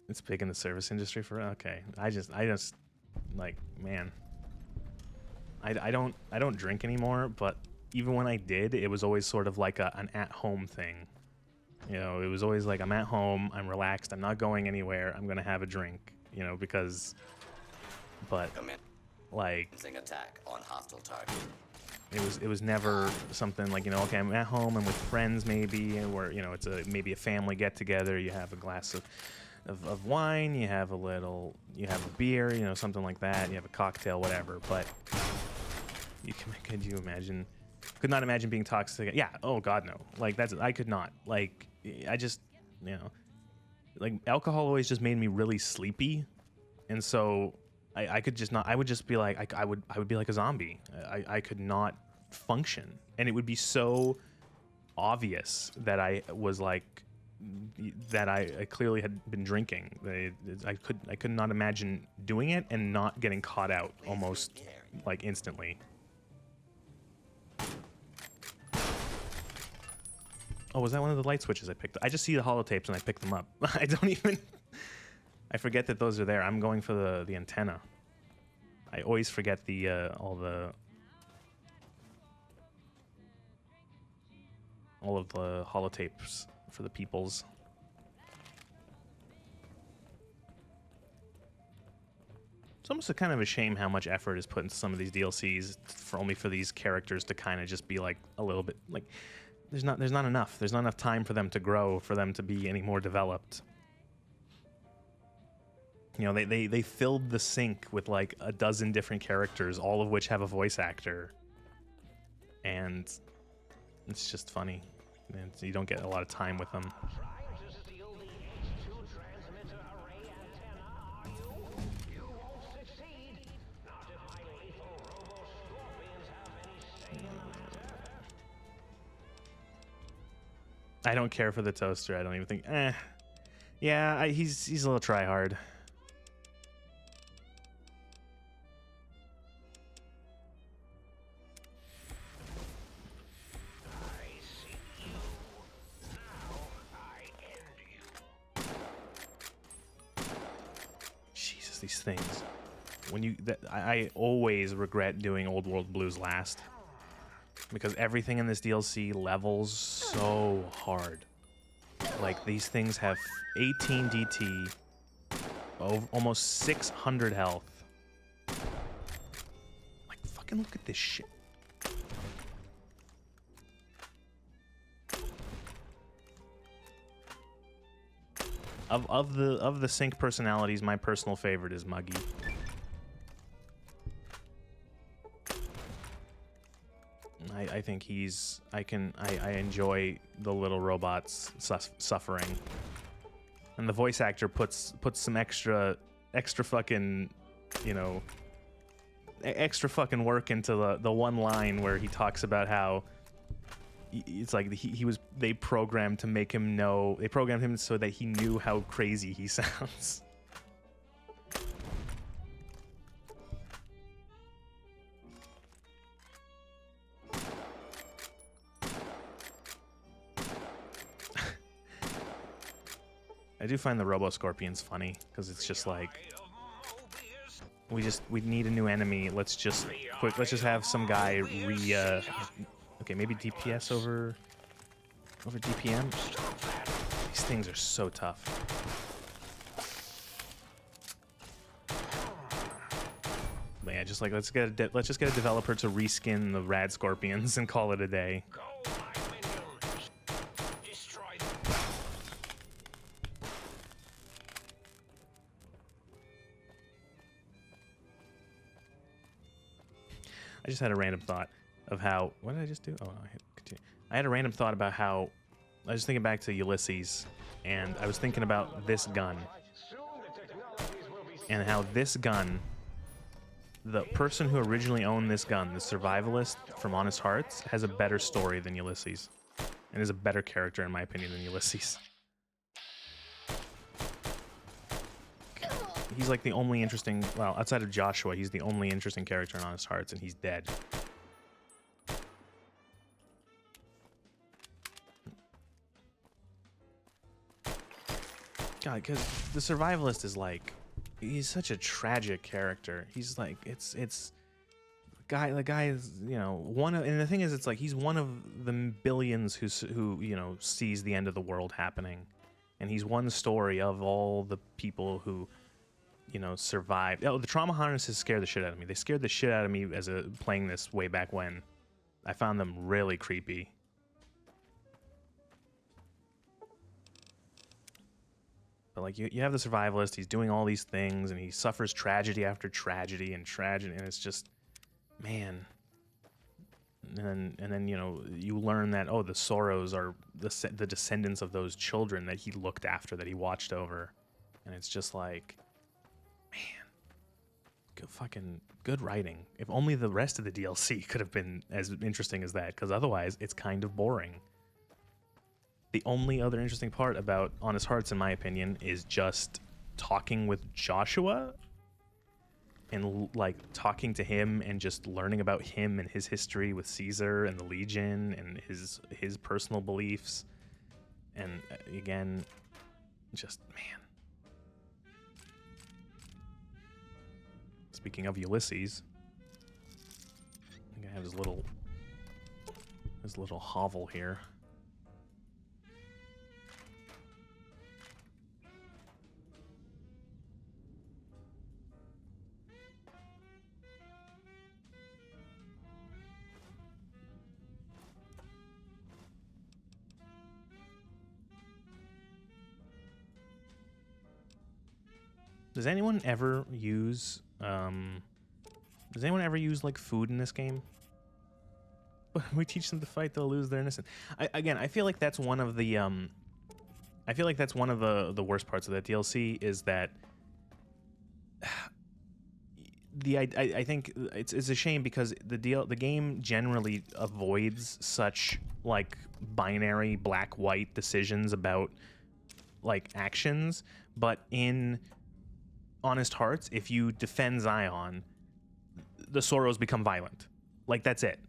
it's big in the service industry for, okay. I just, like, man. I don't drink anymore, but even when I did, it was always sort of like an at-home thing. You know, it was always like, I'm at home, I'm relaxed, I'm not going anywhere, I'm gonna have a drink, you know, because, but, like,
attack on hostile target.
it was never something like, you know, okay, I'm at home, I'm with friends maybe, or, you know, it's maybe a family get-together, you have a glass of wine, you have a beer, you know, something like that, you have a cocktail, whatever, but could not imagine being toxic. Yeah, oh god, no. Like, I could not. Like, I just, you know, like, alcohol always just made me really sleepy, and so I could just not, I would just be like, I would be like a zombie. I could not function, and it would be so obvious that I was like, that I clearly had been drinking. I could not imagine doing it and not getting caught out almost like instantly. Oh, was that one of the light switches I picked up? I just see the holotapes and I pick them up. I forget that those are there. I'm going for the antenna. I always forget all of the holotapes for the peoples. It's almost a kind of a shame how much effort is put into some of these DLCs only for these characters to kind of just be like a little bit like, there's not enough. There's not enough time for them to grow, for them to be any more developed. You know, they filled the sink with like a dozen different characters, all of which have a voice actor, and it's just funny. And you don't get a lot of time with them. I don't care for the toaster. I don't even think. Yeah, he's a little try-hard. Jesus, these things. I always regret doing Old World Blues last, because everything in this DLC levels so hard. Like, these things have 18 DT, almost 600 health. Like, fucking look at this shit. Of the sync personalities, my personal favorite is Muggy. I think I enjoy the little robots suffering, and the voice actor puts some extra fucking, you know, extra fucking work into the one line where he talks about how it's like they programmed to make him know, they programmed him so that he knew how crazy he sounds. I do find the robo-scorpions funny, because it's just like, we need a new enemy. Let's just have some guy okay, maybe DPS over DPM. These things are so tough. But yeah, just like let's just get a developer to reskin the rad scorpions and call it a day. I just had a random thought of how, what did I just do? Oh, no, I hit continue. I had a random thought about how, I was thinking back to Ulysses, and I was thinking about this gun, and how this gun, the person who originally owned this gun, the survivalist from Honest Hearts, has a better story than Ulysses, and is a better character, in my opinion, than Ulysses. he's like the only interesting, well, outside of Joshua, he's the only interesting character in Honest Hearts, and he's dead. God, because the survivalist is like, he's such a tragic character. He's like, the guy is, you know, and the thing is, it's like, he's one of the billions who, you know, sees the end of the world happening. And he's one story of all the people who, you know, survived. Oh, the trauma harnesses scare the shit out of me. They scared the shit out of me as playing this way back when. I found them really creepy. But like you have the survivalist, he's doing all these things, and he suffers tragedy after tragedy and tragedy, and it's just, man. And then you know, you learn that, oh, the Sorrows are the descendants of those children that he looked after, that he watched over, and it's just like, man, good writing. If only the rest of the DLC could have been as interesting as that, because otherwise it's kind of boring. The only other interesting part about Honest Hearts, in my opinion, is just talking with Joshua and like talking to him and just learning about him and his history with Caesar and the Legion and his personal beliefs. And again, just, man. Speaking of Ulysses, I think I have his little hovel here. Does anyone ever use like food in this game? We teach them to fight, they'll lose their innocence. I feel like that's one of the worst parts of that DLC is that I think it's a shame because the game generally avoids such like binary black-white decisions about like actions, but in Honest Hearts, if you defend Zion, the Sorrows become violent. Like, that's it.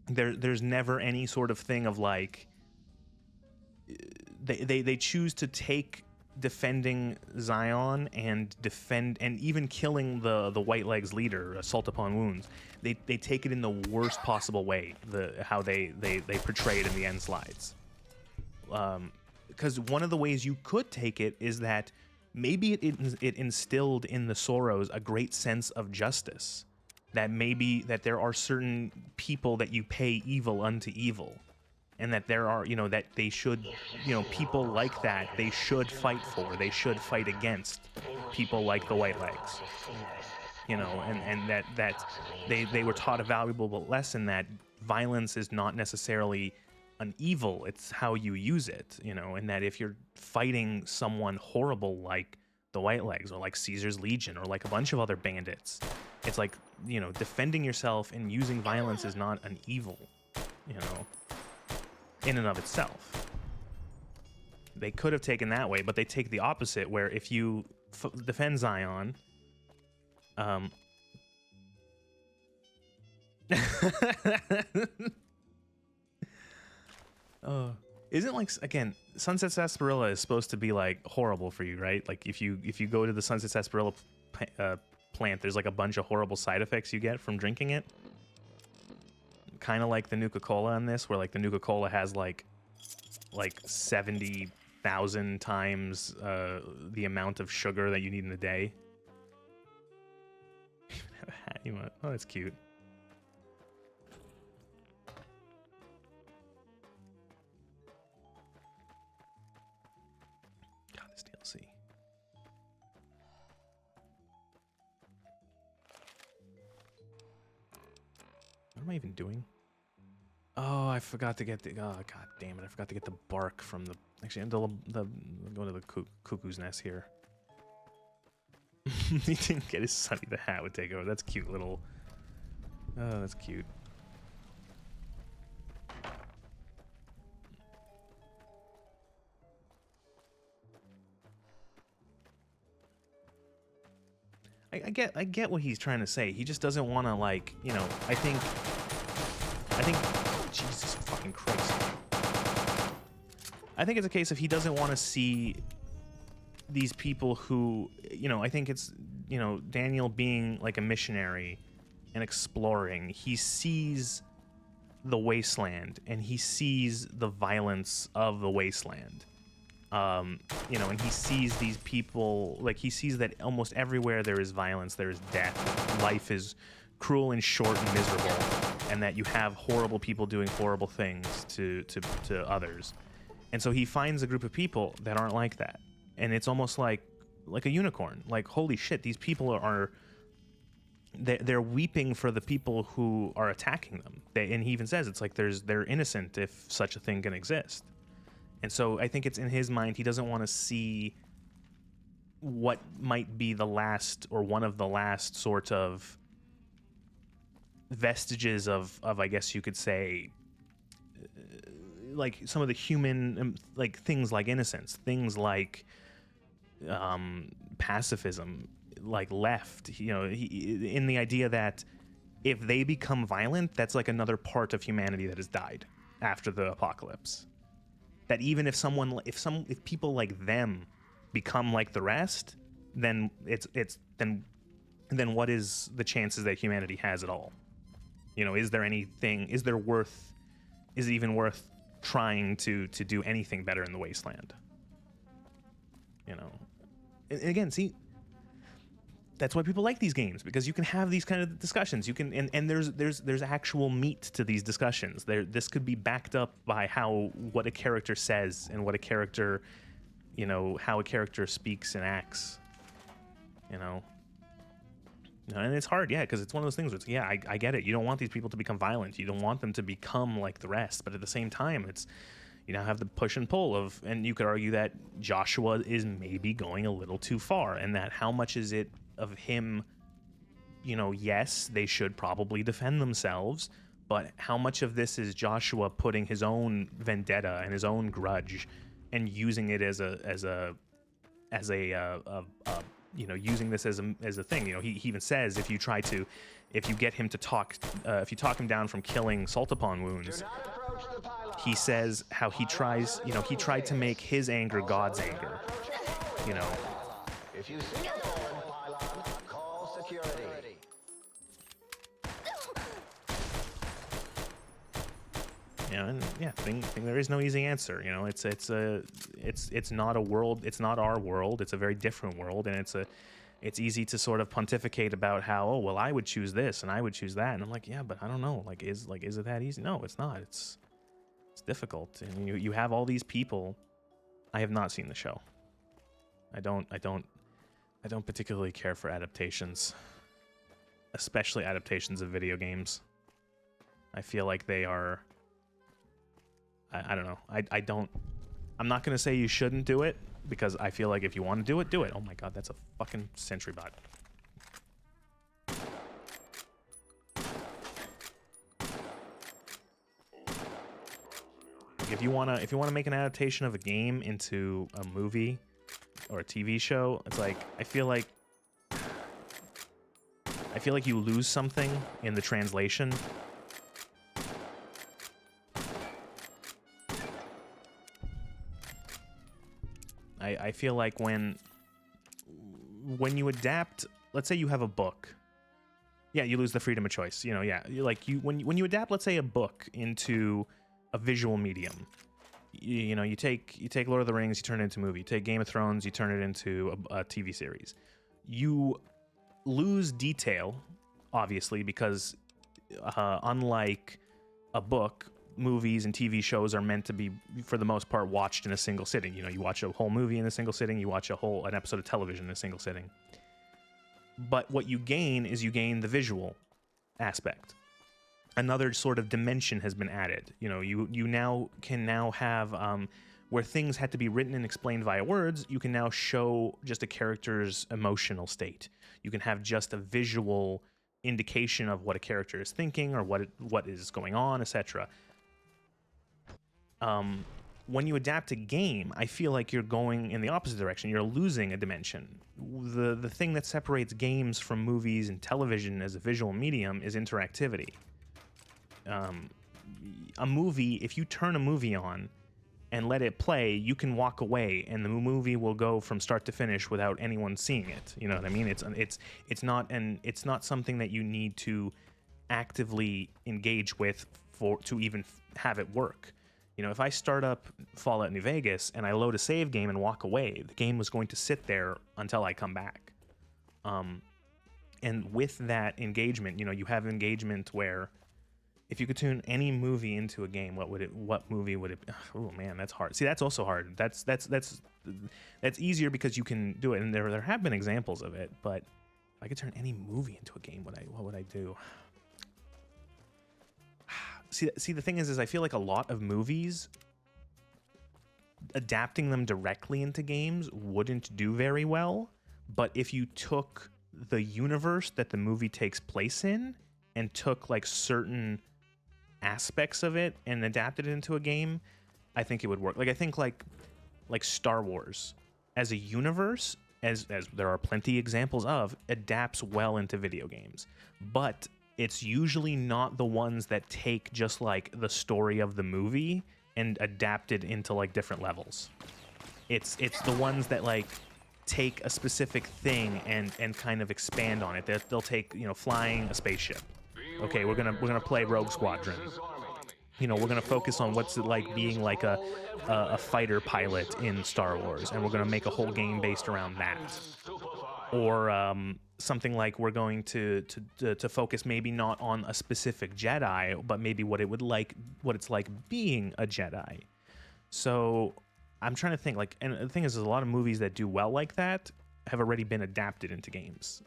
There's never any sort of thing of like they choose to take defending Zion and even killing the White Legs leader, Assault Upon Wounds. They take it in the worst possible way, how they portray it in the end slides. Because one of the ways you could take it is that maybe it instilled in the Sorrows a great sense of justice. That maybe that there are certain people that you pay evil unto evil. And that there are, you know, that they should, you know, people like that, they should fight for. They should fight against people like the White Legs. You know, and that they were taught a valuable lesson that violence is not necessarily an evil, it's how you use it, you know, and that if you're fighting someone horrible like the White Legs or like Caesar's Legion or like a bunch of other bandits, it's like, you know, defending yourself and using violence is not an evil, you know, in and of itself. They could have taken that way, but they take the opposite, where if you defend Zion, isn't like, again, Sunset Sarsaparilla is supposed to be like horrible for you, right? Like if you go to the Sunset Sarsaparilla plant, there's like a bunch of horrible side effects you get from drinking it. Kind of like the Nuka-Cola in this, where like the Nuka-Cola has like 70,000 times the amount of sugar that you need in a day. Oh, that's cute. God, this DLC. What am I even doing? Oh, I forgot to get the. Oh, god damn it! I forgot to get the bark from the. Actually, I'm going to the cuckoo's nest here. He didn't get his Sonny the Hat would take over. That's cute little. Oh, that's cute. I get what he's trying to say. He just doesn't want to, like, you know, I think Jesus fucking Christ. I think it's a case of he doesn't want to see these people who, you know, I think it's, you know, Daniel being like a missionary and exploring. He sees the wasteland and he sees the violence of the wasteland. You know, and he sees these people, like, he sees that almost everywhere there is violence, there is death, life is cruel and short and miserable, and that you have horrible people doing horrible things to others. And so he finds a group of people that aren't like that. And it's almost like a unicorn. Like, holy shit, these people are they're weeping for the people who are attacking them. And he even says it's like they're innocent if such a thing can exist. And so I think it's in his mind, he doesn't want to see what might be the last or one of the last sort of vestiges of I guess you could say, like some of the human, like things like innocence, things like pacifism, like left, you know, in the idea that if they become violent, that's like another part of humanity that has died after the apocalypse. That even if people like them become like the rest, then then what is the chances that humanity has at all? You know, is it even worth trying to do anything better in the wasteland? You know, and again, see, that's why people like these games, because you can have these kind of discussions. You can, and there's actual meat to these discussions. This could be backed up by what a character says and what a character, you know, how a character speaks and acts. You know, and it's hard, yeah, because it's one of those things where it's, yeah, I get it. You don't want these people to become violent. You don't want them to become like the rest. But at the same time, it's, you now have the push and pull of, and you could argue that Joshua is maybe going a little too far, and that how much is it of him, you know, yes, they should probably defend themselves, but how much of this is Joshua putting his own vendetta and his own grudge and using it as a you know, using this as a thing. You know, he even says if you get him to talk, if you talk him down from killing Saltapon wounds, he says how he tries, you know, he tried to make his anger God's anger, you know.
If you see a fallen pylon, call security.
You know, and yeah, thing there is no easy answer. You know, it's not a world, it's not our world, it's a very different world, and it's easy to sort of pontificate about how, oh well, I would choose this and I would choose that, and I'm like, yeah, but I don't know, is it that easy? No, it's not. It's difficult, and you have all these people. I have not seen the show. I don't particularly care for adaptations, especially adaptations of video games. I feel like they are, I don't know. I'm not going to say you shouldn't do it, because I feel like if you want to do it, do it. Oh my god, that's a fucking sentry bot. Like if you want to make an adaptation of a game into a movie or a TV show, it's like I feel like you lose something in the translation. I feel like when you adapt, let's say you have a book, yeah, you lose the freedom of choice. You know, yeah, when you adapt, let's say, a book into a visual medium. You know, you take Lord of the Rings, you turn it into a movie. You take Game of Thrones, you turn it into a TV series. You lose detail, obviously, because unlike a book, movies and TV shows are meant to be, for the most part, watched in a single sitting. You know, you watch a whole movie in a single sitting, you watch an episode of television in a single sitting. But what you gain is the visual aspect. Another sort of dimension has been added. You know, you now can have where things had to be written and explained via words, you can now show just a character's emotional state. You can have just a visual indication of what a character is thinking or what is going on, etc. when you adapt a game, I feel like you're going in the opposite direction. You're losing a dimension. The thing that separates games from movies and television as a visual medium is interactivity. A movie, if you turn a movie on and let it play, you can walk away and the movie will go from start to finish without anyone seeing it. You know what I mean? It's not something that you need to actively engage with to even have it work. You know, if I start up Fallout New Vegas and I load a save game and walk away, the game was going to sit there until I come back. And with that engagement, you know, you have engagement where if you could tune any movie into a game, what movie would it be? Oh man, that's hard. See, that's also hard. That's easier because you can do it, and there have been examples of it, but if I could turn any movie into a game, what would I do? See, the thing is I feel like a lot of movies, adapting them directly into games wouldn't do very well. But if you took the universe that the movie takes place in and took like certain aspects of it and adapted it into a game, I think it would work. Like I think like Star Wars as a universe, as there are plenty examples of, adapts well into video games. But it's usually not the ones that take just like the story of the movie and adapt it into like different levels. It's the ones that like take a specific thing and kind of expand on it. They'll take, you know, flying a spaceship. Okay, we're gonna play Rogue Squadron. You know, we're gonna focus on what's it like being like a fighter pilot in Star Wars, and we're gonna make a whole game based around that. Or something like we're going to focus maybe not on a specific Jedi, but maybe what it's like being a Jedi. So I'm trying to think, like, and the thing is, there's a lot of movies that do well like that have already been adapted into games.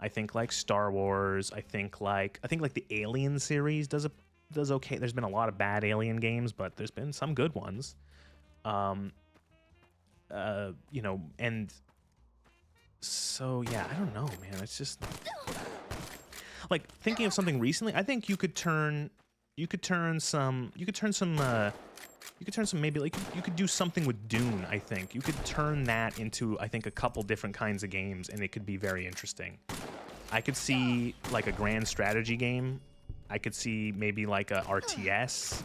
I think like Star Wars. I think like the Alien series does okay. There's been a lot of bad Alien games, but there's been some good ones. You know, and so yeah, I don't know, man. It's just like thinking of something recently. I think you could turn some maybe like you could do something with Dune. I think you could turn that into, I think, a couple different kinds of games, and it could be very interesting. I could see like a grand strategy game. I could see maybe like a RTS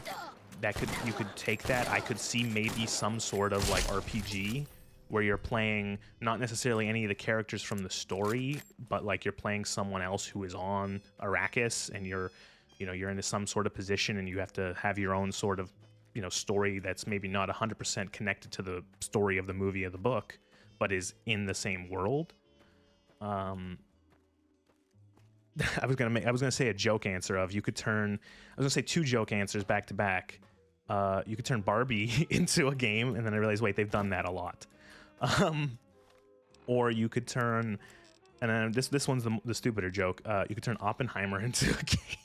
you could take that. I could see maybe some sort of like RPG where you're playing not necessarily any of the characters from the story, but like you're playing someone else who is on Arrakis, and you're into some sort of position, and you have to have your own sort of, you know, story that's maybe not 100% connected to the story of the movie or the book, but is in the same world. I was gonna say a joke answer of, you could turn, I was gonna say two joke answers back to back. You could turn Barbie into a game, and then I realized, wait, they've done that a lot. Or you could turn, and then this one's the stupider joke. You could turn Oppenheimer into a game.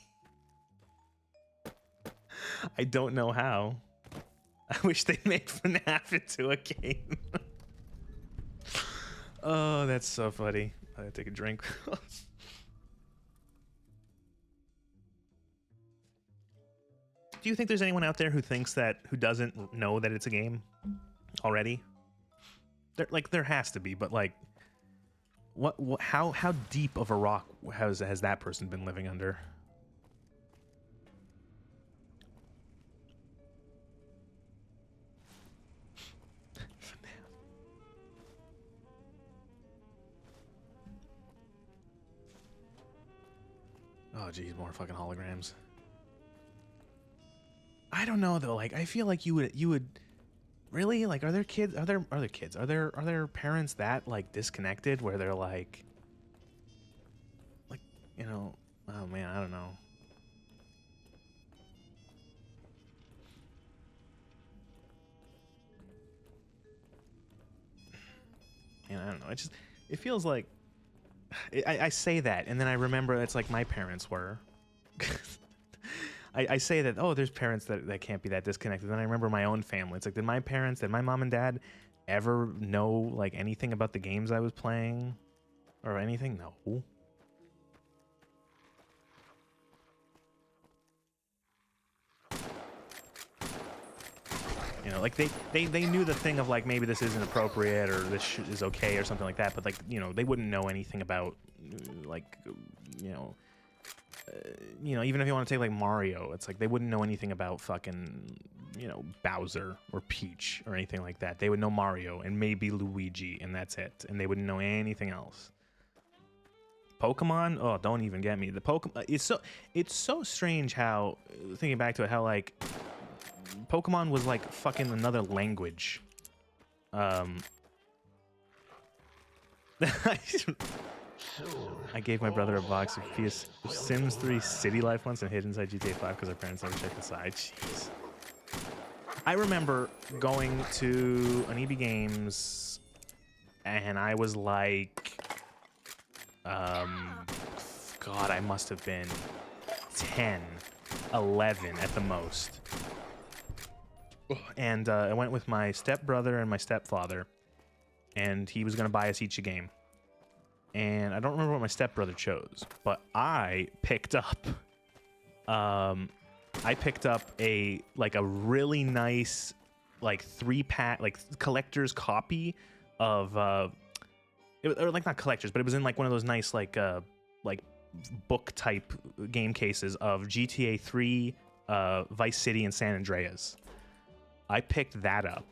I don't know how. I wish they made FNAF into a game. Oh, that's so funny. I gotta take a drink. Do you think there's anyone out there who doesn't know that it's a game already? There has to be, but like, how deep of a rock has that person been living under? Oh geez, more fucking holograms. I don't know though. Like, I feel like you would really, like, are there parents that like disconnected where they're like, you know, oh man, I don't know. Man, I don't know. It feels like I say that, and then I remember it's like my parents were. I say that, oh, there's parents that can't be that disconnected. Then I remember my own family. It's like, did my mom and dad ever know like anything about the games I was playing or anything? No. You know, like they knew the thing of like maybe this isn't appropriate or this is okay or something like that, but like, you know, they wouldn't know anything about like, you know, even if you want to take like Mario, it's like they wouldn't know anything about fucking, you know, Bowser or Peach or anything like that. They would know Mario and maybe Luigi, and that's it. And they wouldn't know anything else. Pokemon? Oh, don't even get me. The Pokemon, it's so strange how, thinking back to it, how like Pokemon was like fucking another language. I gave my brother a box of Sims 3 City Life once and hid inside GTA 5 because our parents never checked the side. Jeez. I remember going to an EB Games and I was like, God, I must have been 10, 11 at the most. And I went with my stepbrother and my stepfather, and he was going to buy us each a game. And I don't remember what my stepbrother chose, but I picked up a really nice like 3-pack like collector's copy of or like not collectors, but it was in like one of those nice like book type game cases of GTA 3, Vice City, and San Andreas. I picked that up,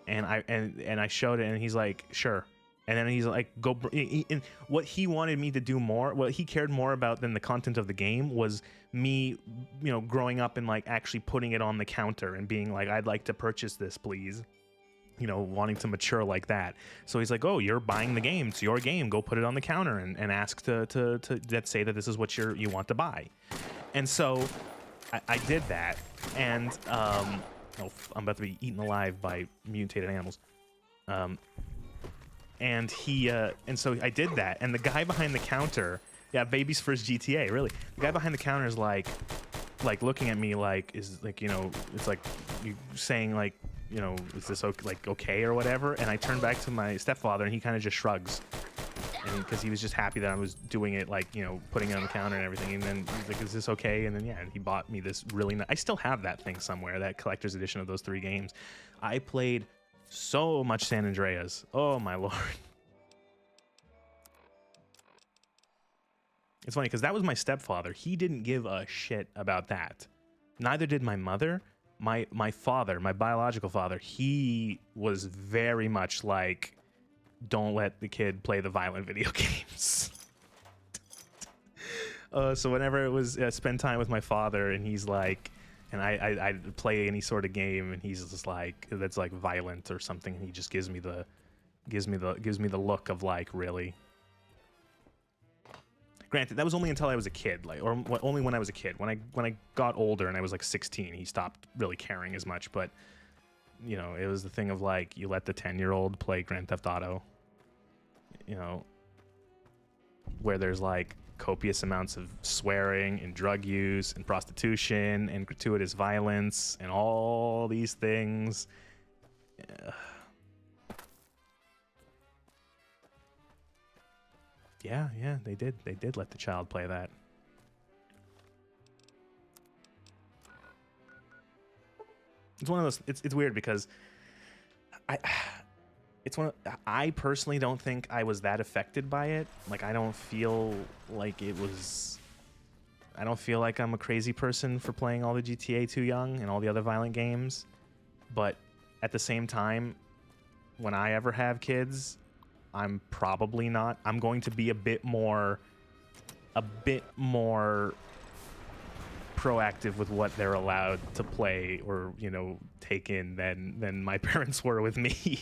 and I showed it, and he's like, sure. And then he's like, go. And what he wanted me to do more, what he cared more about than the content of the game was me, you know, growing up and like actually putting it on the counter and being like, I'd like to purchase this, please. You know, wanting to mature like that. So he's like, oh, you're buying the game. It's your game. Go put it on the counter and ask to say that this is what you want to buy. And so I did that. And I'm about to be eaten alive by mutated animals. And so I did that. And the guy behind the counter, yeah, baby's first GTA, really. The guy behind the counter is like looking at me like, is like, you know, it's like you saying like, you know, is this okay or whatever? And I turned back to my stepfather and he kind of just shrugs. And because he was just happy that I was doing it, like, you know, putting it on the counter and everything. And then he's like, is this okay? And then, yeah, and he bought me this really nice, I still have that thing somewhere, that collector's edition of those 3 games. I played so much San Andreas. Oh my Lord. It's funny because that was my stepfather. He didn't give a shit about that. Neither did my mother. My father, my biological father, he was very much like, don't let the kid play the violent video games. So whenever it was spend time with my father, and he's like, and I play any sort of game, and he's just like, that's like violent or something, and he just gives me the look of like, really. Granted, that was only until I was a kid, like, or only when I was a kid. When I got older and I was like 16, he stopped really caring as much. But you know, it was the thing of like, you let the 10-year-old play Grand Theft Auto, you know, where there's like copious amounts of swearing and drug use and prostitution and gratuitous violence and all these things. Yeah, they did let the child play that. It's one of those, it's weird because I personally don't think I was that affected by it. Like, I don't feel like I'm a crazy person for playing all the GTA too young and all the other violent games. But at the same time, when I ever have kids, I'm probably not. I'm going to be a bit more proactive with what they're allowed to play or, you know, take in than my parents were with me.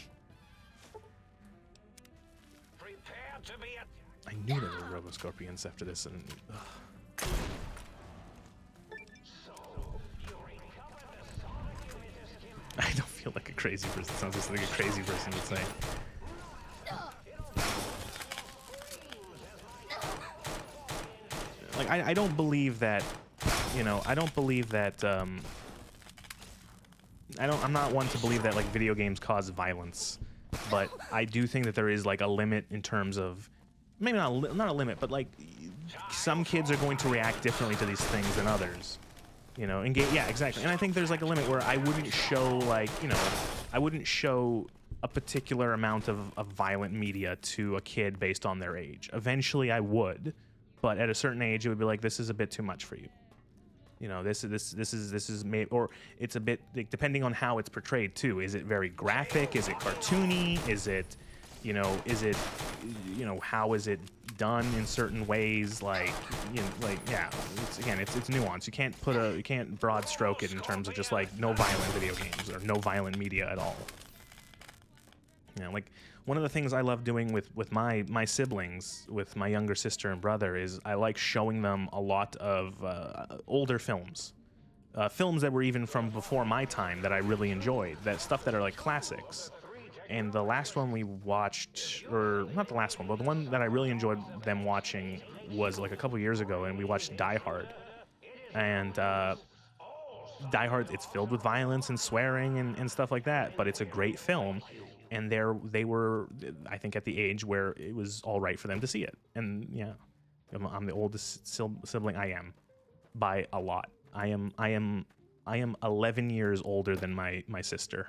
I knew there were robo-scorpions after this, and I don't feel like a crazy person. It sounds just like a crazy person would say. Like, I don't believe that, you know, I don't believe that, I'm not one to believe that, like, video games cause violence, but I do think that there is, like, a limit in terms of, maybe not a limit, but, like, some kids are going to react differently to these things than others. You know, engage. Yeah, exactly. And I think there's like a limit where I wouldn't show like, you know, I wouldn't show a particular amount of violent media to a kid based on their age. Eventually I would, but at a certain age it would be like, this is a bit too much for you. You know, this is made, or it's a bit like, depending on how it's portrayed too. Is it very graphic? Is it cartoony? Is it, you know, how is it done in certain ways? Like, you know, like, yeah, it's nuance. You can't broad stroke it in terms of just like no violent video games or no violent media at all. You know, like one of the things I love doing with my siblings, with my younger sister and brother, is I like showing them a lot of older films. Films that were even from before my time that I really enjoyed. That stuff that are like classics. And the last one we watched, or not the last one, but the one that I really enjoyed them watching was like a couple years ago, and we watched Die Hard. And Die Hard, it's filled with violence and swearing and stuff like that, but it's a great film. And they were, I think, at the age where it was all right for them to see it. And yeah, I'm the oldest sibling. I am, by a lot. I am 11 years older than my sister.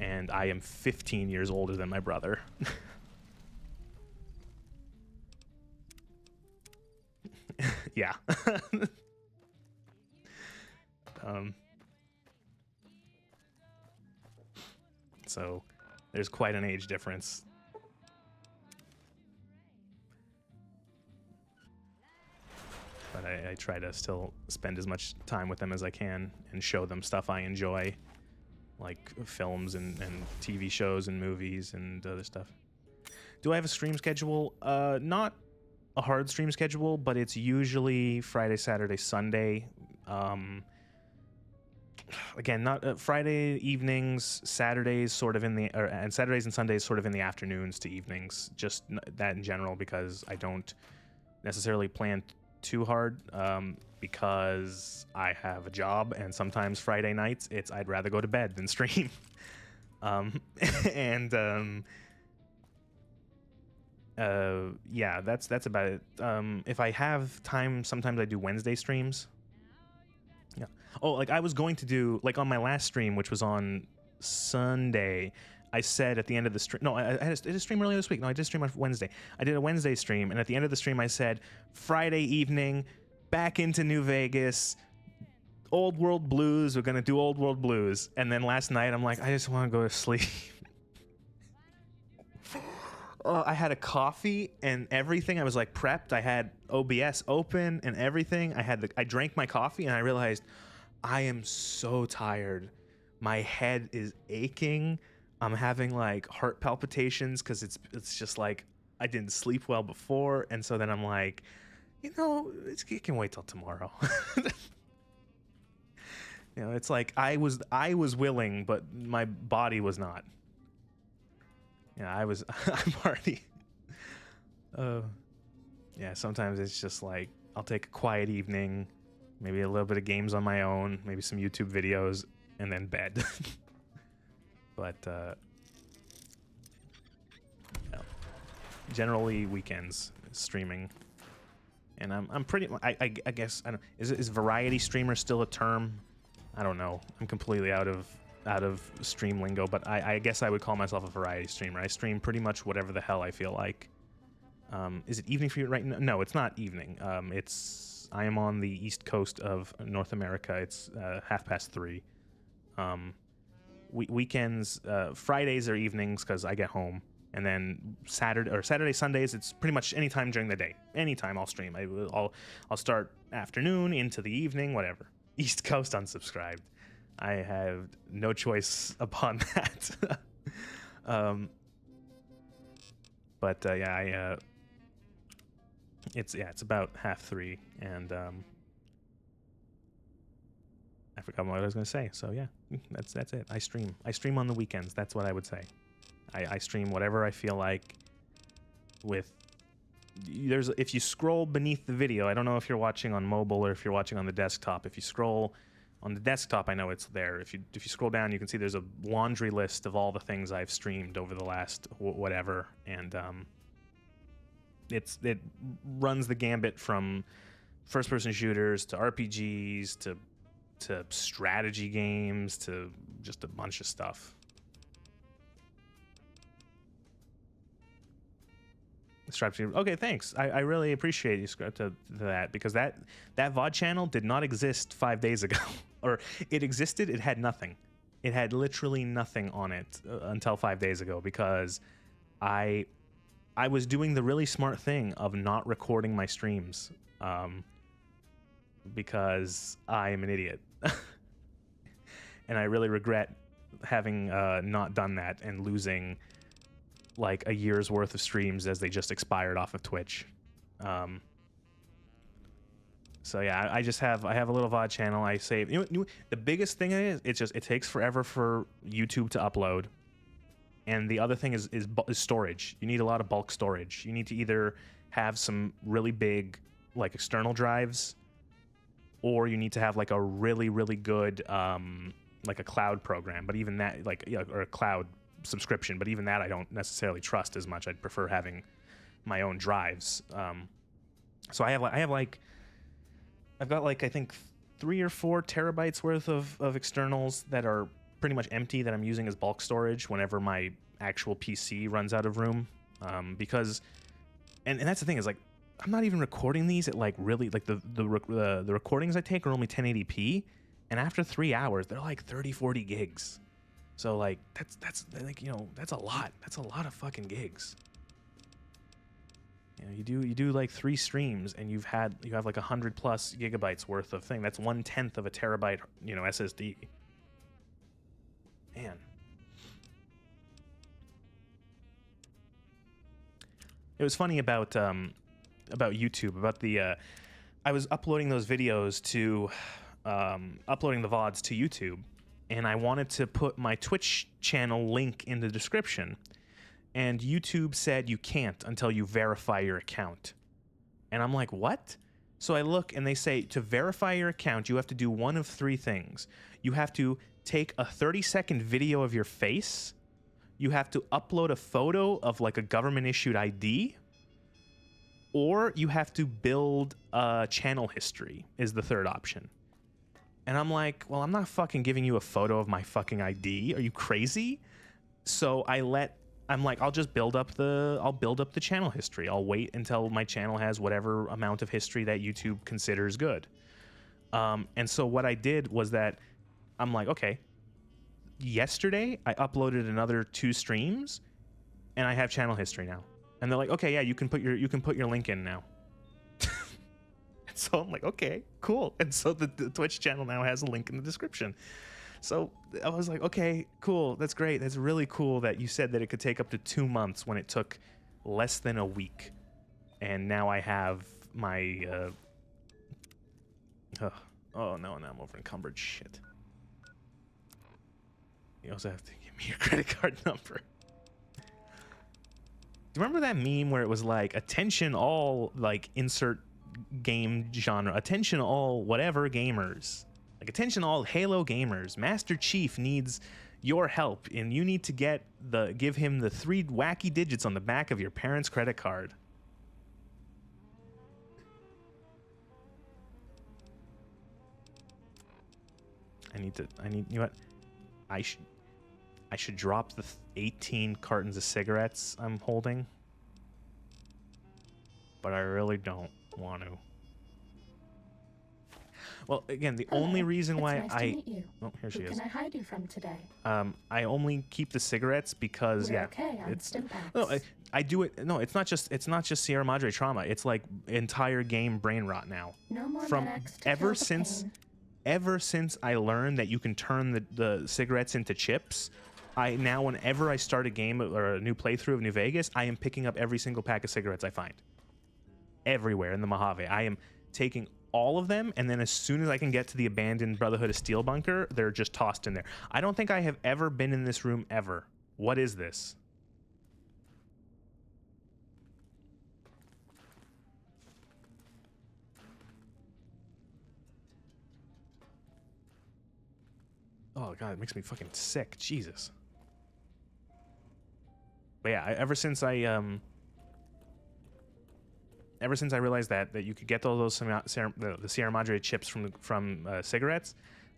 And I am 15 years older than my brother. Yeah. So there's quite an age difference. But I try to still spend as much time with them as I can and show them stuff I enjoy. Like films and TV shows and movies and other stuff. Do I have a stream schedule? Not a hard stream schedule, but it's usually Friday, Saturday, Sunday. Again, not Friday evenings, Saturdays sort of and Saturdays and Sundays sort of in the afternoons to evenings. Just that in general, because I don't necessarily plan too hard. Because I have a job, and sometimes Friday nights I'd rather go to bed than stream. Yeah, that's about it. If I have time, sometimes I do Wednesday streams. Yeah. Oh, like I was going to do, like on my last stream, which was on Sunday, I said at the end of the stream, no, I did a stream earlier this week. No, I did a stream on Wednesday. I did a Wednesday stream, and at the end of the stream I said, Friday evening, back into New Vegas, Old World Blues. We're gonna do Old World Blues. And then last night I'm like, I just want to go to sleep. I had a coffee and everything. I was like prepped. I had OBS open and everything. I drank my coffee and I realized I am so tired. My head is aching. I'm having like heart palpitations because it's just like I didn't sleep well before, and so then I'm like, you know, it can wait till tomorrow. You know, it's like I was willing, but my body was not. Yeah, I'm already. Yeah, sometimes it's just like I'll take a quiet evening, maybe a little bit of games on my own, maybe some YouTube videos, and then bed. But yeah, generally weekends streaming. And I'm pretty. I guess I don't. Is variety streamer still a term? I don't know. I'm completely out of stream lingo, but I guess I would call myself a variety streamer. I stream pretty much whatever the hell I feel like. Is it evening for you right now? No, it's not evening. I am on the east coast of North America. It's 3:30. Weekends, Fridays are evenings because I get home. And then Saturday, Sundays, it's pretty much any time during the day. Anytime I'll stream. I'll start afternoon into the evening, whatever. East Coast unsubscribed. I have no choice upon that. Yeah, it's about 3:30, and I forgot what I was going to say. So yeah, that's it. I stream on the weekends. That's what I would say. I stream whatever I feel like. If you scroll beneath the video, I don't know if you're watching on mobile or if you're watching on the desktop. If you scroll on the desktop, I know it's there. If you scroll down, you can see there's a laundry list of all the things I've streamed over the last whatever, and it runs the gambit from first-person shooters to RPGs to to strategy games to just a bunch of stuff. Strategy. Okay, thanks. I really appreciate you to that, because that VOD channel did not exist 5 days ago. Or it existed, it had nothing. It had literally nothing on it until 5 days ago, because I was doing the really smart thing of not recording my streams, because I am an idiot. And I really regret having not done that and losing like a year's worth of streams as they just expired off of Twitch. So yeah, I have a little VOD channel. I save. The biggest thing is it takes forever for YouTube to upload, and the other thing is storage. You need a lot of bulk storage. You need to either have some really big like external drives, or you need to have like a really good like a cloud program. But even that, like, or a cloud subscription, but even that I don't necessarily trust as much. I'd prefer having my own drives. So I've got like I think 3 or 4 terabytes worth of externals that are pretty much empty that I'm using as bulk storage whenever my actual PC runs out of room. Because and that's the thing, is like I'm not even recording these at like really like the recordings I take are only 1080p, and after 3 hours they're like 30-40 gigs. So like that's like, you know, that's a lot. That's a lot of fucking gigs. You know, you do like 3 streams and you have like 100+ gigabytes worth of thing. That's 1/10 of a terabyte, you know, SSD. Man. It was funny about YouTube, about the I was uploading those videos to uploading the VODs to YouTube. And I wanted to put my Twitch channel link in the description. And YouTube said you can't until you verify your account. And I'm like, what? So I look and they say to verify your account, you have to do one of 3 things. You have to take a 30-second video of your face. You have to upload a photo of like a government-issued ID. Or you have to build a channel history is the 3rd option. And I'm like, well, I'm not fucking giving you a photo of my fucking ID. Are you crazy? So I'm like, I'll build up the channel history. I'll wait until my channel has whatever amount of history that YouTube considers good. And so what I did was that I'm like, okay, yesterday I uploaded another 2 streams and I have channel history now. And they're like, okay, yeah, you can put your link in now. So I'm like, okay, cool. And so the Twitch channel now has a link in the description. So I was like, okay, cool. That's great. That's really cool that you said that it could take up to 2 months when it took less than a week. And now I have my... oh, no, now I'm over encumbered. Shit. You also have to give me your credit card number. Do you remember that meme where it was like, attention all, like, insert game genre, attention all whatever gamers, like attention all Halo gamers, Master Chief needs your help and you need to give him the 3 wacky digits on the back of your parents' credit card. You know what, I should drop the 18 cartons of cigarettes I'm holding, but I really don't want to. Well, again, the only reason why
nice to meet you.
Oh, here she is.
Who can I hide you from today?
I only keep the cigarettes because
We're okay on Stimpaks.
No, I do it. No, it's not just Sierra Madre trauma. It's like entire game brain rot now.
No more
From
medics to
ever
kill the
since
pain.
ever since I learned that you can turn the cigarettes into chips, now whenever I start a game or a new playthrough of New Vegas, I am picking up every single pack of cigarettes I find. Everywhere in the Mojave. I am taking all of them, and then as soon as I can get to the abandoned Brotherhood of Steel bunker, they're just tossed in there. I don't think I have ever been in this room ever. What is this? Oh god, it makes me fucking sick. Jesus. But yeah, ever since I realized that you could get all those the Sierra Madre chips from cigarettes,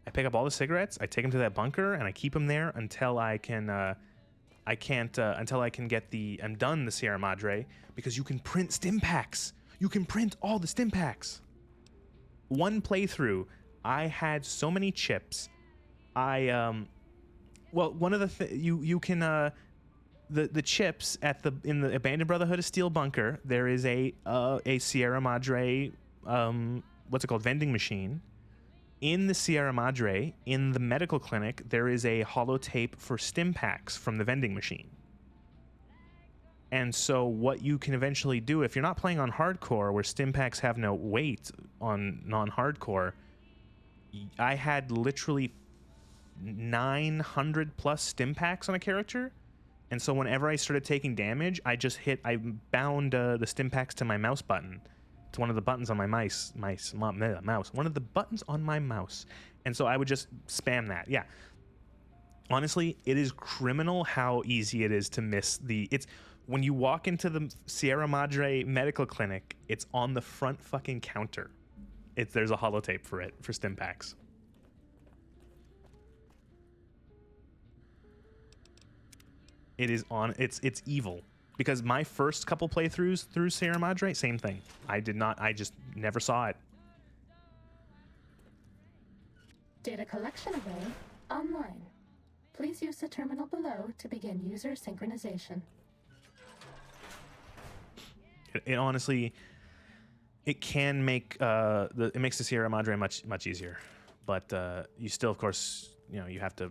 I pick up all the cigarettes, I take them to that bunker, and I keep them there until I can I'm done the Sierra Madre, because you can print stim packs. You can print all the stim packs. One playthrough, I had so many chips. One of the you can the chips in the Abandoned Brotherhood of Steel bunker. There is a Sierra Madre what's it called, vending machine. In the Sierra Madre, in the medical clinic, there is a holotape for stim packs from the vending machine. And so what you can eventually do, if you're not playing on hardcore, where stim packs have no weight on non-hardcore, I had literally 900 plus stim packs on a character. And so whenever I started taking damage, I bound the stim packs to my mouse button. It's one of the buttons on my mouse. One of the buttons on my mouse. And so I would just spam that. Yeah. Honestly, it is criminal how easy it is to miss when you walk into the Sierra Madre medical clinic, it's on the front fucking counter. There's a holotape for it, for stim packs. It's evil. Because my first couple playthroughs through Sierra Madre, same thing. I just never saw it.
Data collection array online. Please use the terminal below to begin user synchronization.
It honestly, it can make it makes the Sierra Madre much easier, but you still, of course, you have to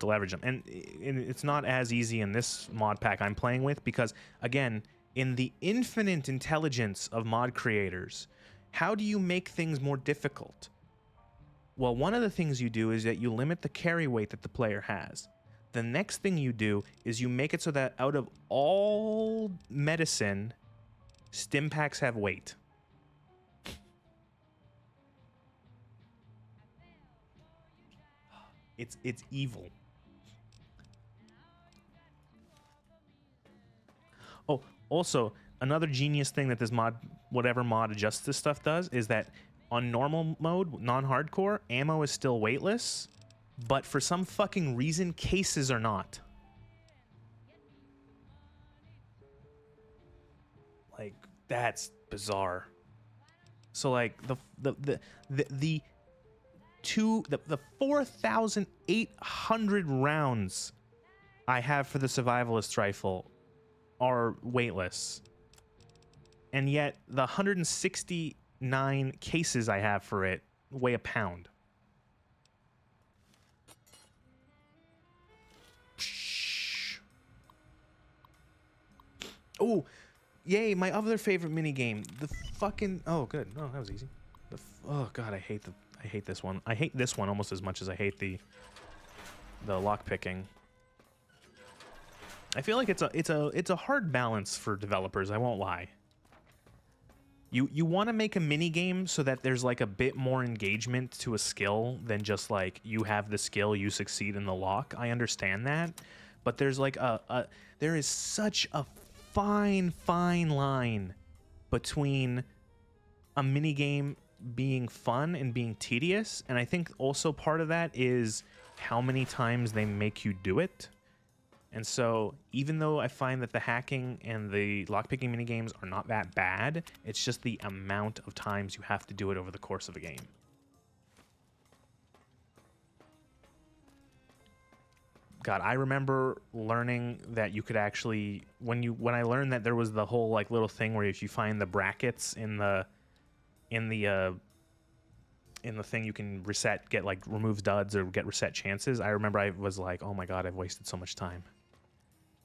leverage them, and it's not as easy in this mod pack I'm playing with, because again, in the infinite intelligence of mod creators, how do you make things more difficult? Well, one of the things you do is that you limit the carry weight that the player has. The next thing you do is you make it so that out of all medicine, stim packs have weight. It's evil. Oh, also, another genius thing that this mod, whatever mod adjusts this stuff does, is that on normal mode, non-hardcore, ammo is still weightless, but for some fucking reason, cases are not. Like, that's bizarre. So like the 4,800 rounds I have for the survivalist rifle are weightless, and yet the 169 cases I have for it weigh a pound. Oh, yay, my other favorite minigame, the fucking, oh good, oh that was easy. Oh god, I hate this one. I hate this one almost as much as I hate the lock picking. I feel like it's a hard balance for developers, I won't lie. You want to make a mini game so that there's like a bit more engagement to a skill than just like you have the skill, you succeed in the lock. I understand that, but there's like there is such a fine line between a mini game being fun and being tedious, and I think also part of that is how many times they make you do it. And so even though I find that the hacking and the lockpicking minigames are not that bad, it's just the amount of times you have to do it over the course of a game. God, I remember learning that you could actually, when I learned that there was the whole like little thing where if you find the brackets in the thing, you can get like remove duds or get reset chances. I remember I was like, oh my god, I've wasted so much time.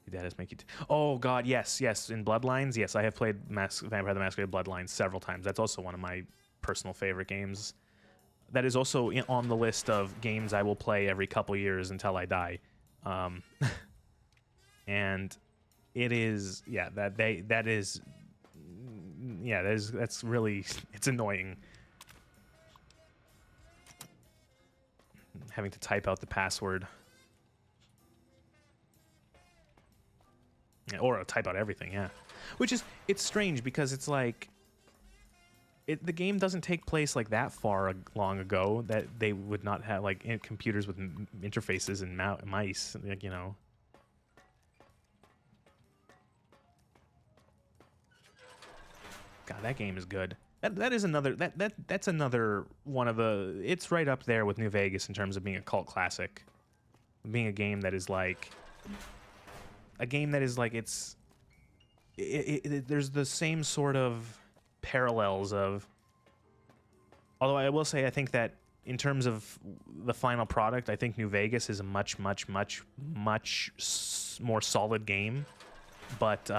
Your dad has make you. Oh god, yes. In Bloodlines, yes, I have played Vampire the Masquerade Bloodlines several times. That's also one of my personal favorite games. That is also on the list of games I will play every couple years until I die. And it is, yeah, that's really, it's annoying. Having to type out the password. Or type out everything, yeah. Which is, it's strange because it's like, the game doesn't take place like that far long ago that they would not have like computers with interfaces and mice, like, you know. God, that game is good. That's another one of the. It's right up there with New Vegas in terms of being a cult classic, being a game that is like. There's the same sort of parallels of. Although I will say, I think that in terms of the final product, I think New Vegas is a much more solid game, but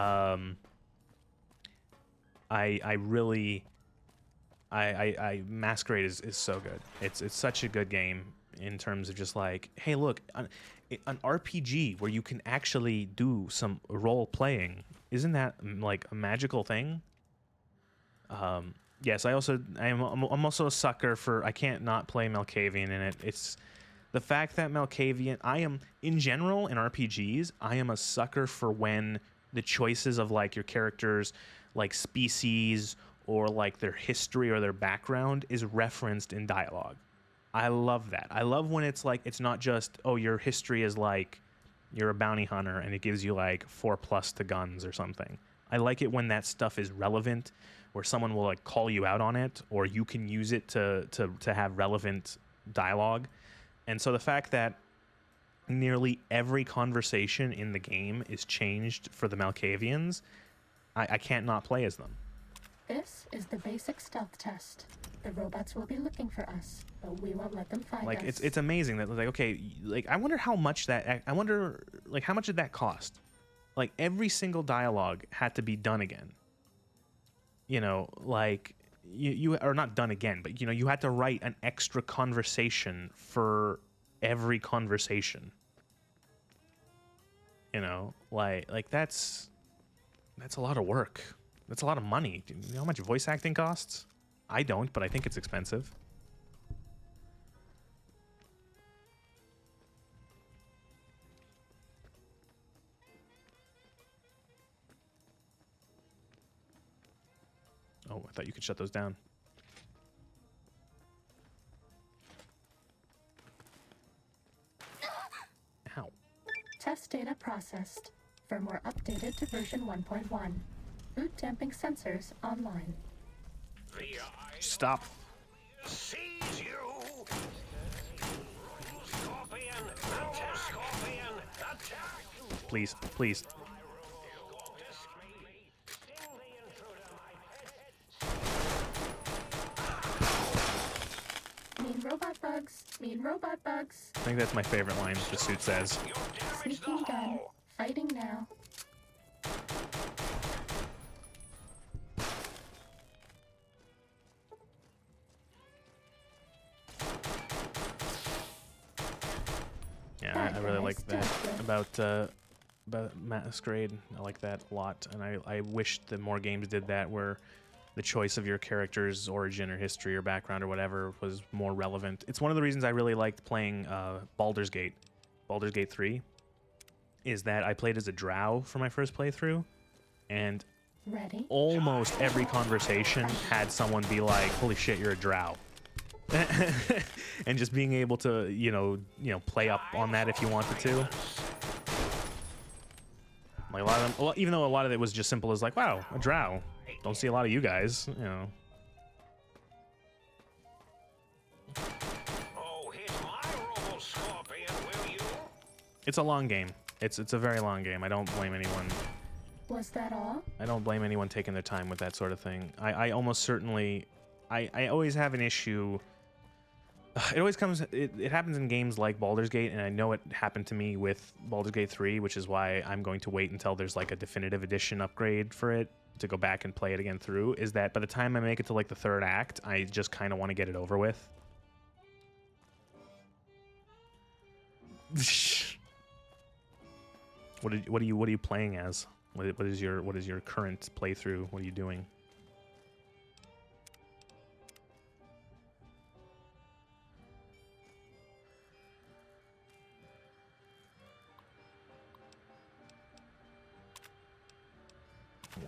Masquerade is so good. It's such a good game in terms of just like, hey, look, an RPG where you can actually do some role playing. Isn't that like a magical thing? Yes, I'm also a sucker for. I can't not play Malkavian in it. It's the fact that Malkavian. I am in general in RPGs. I am a sucker for when the choices of like your characters, like species or like their history or their background is referenced in dialogue. I love that. I love when it's like it's not just, oh, your history is like you're a bounty hunter and it gives you like 4+ to guns or something. I like it when that stuff is relevant, where someone will like call you out on it, or you can use it to have relevant dialogue. And so the fact that nearly every conversation in the game is changed for the Malkavians, I can't not play as them.
This is the basic stealth test. The robots will be looking for us, but we won't let them find us.
Like it's amazing that like, okay, like I wonder how much how much did that cost? Like every single dialogue had to be done again. You know, like you are not done again, but you know, you had to write an extra conversation for every conversation. You know, like that's a lot of work. That's a lot of money. Do you know how much voice acting costs? I don't, but I think it's expensive. Oh, I thought you could shut those down. Ow.
Test data processed. Firmware updated to version 1.1. Boot damping sensors online.
Stop.
Seize you! Scorpion! Attack! Scorpion! Attack!
Please, please.
Mean robot bugs. Mean robot bugs.
I think that's my favorite line the suit says.
Sneaking gun. Fighting now.
Yeah, I really like that about Masquerade. I like that a lot, and I wish that more games did that, where the choice of your character's origin or history or background or whatever was more relevant. It's one of the reasons I really liked playing Baldur's Gate 3, is that I played as a drow for my first playthrough, and almost every conversation had someone be like, "Holy shit, you're a drow." And just being able to, you know, play up on that if you wanted to. Like a lot of them, well, even though a lot of it was just simple as like, wow, a drow. Don't see a lot of you guys, you know.
Oh, hit my robo-scorpion, will you?
It's a long game. It's a very long game. I don't blame anyone.
Was that all?
I don't blame anyone taking their time with that sort of thing. I almost certainly, I always have an issue. It always comes, it happens in games like Baldur's Gate, and I know it happened to me with Baldur's Gate 3, which is why I'm going to wait until there's like a definitive edition upgrade for it to go back and play it again through, is that by the time I make it to like the third act, I just kind of want to get it over with. What are you playing as? What is your current playthrough? What are you doing?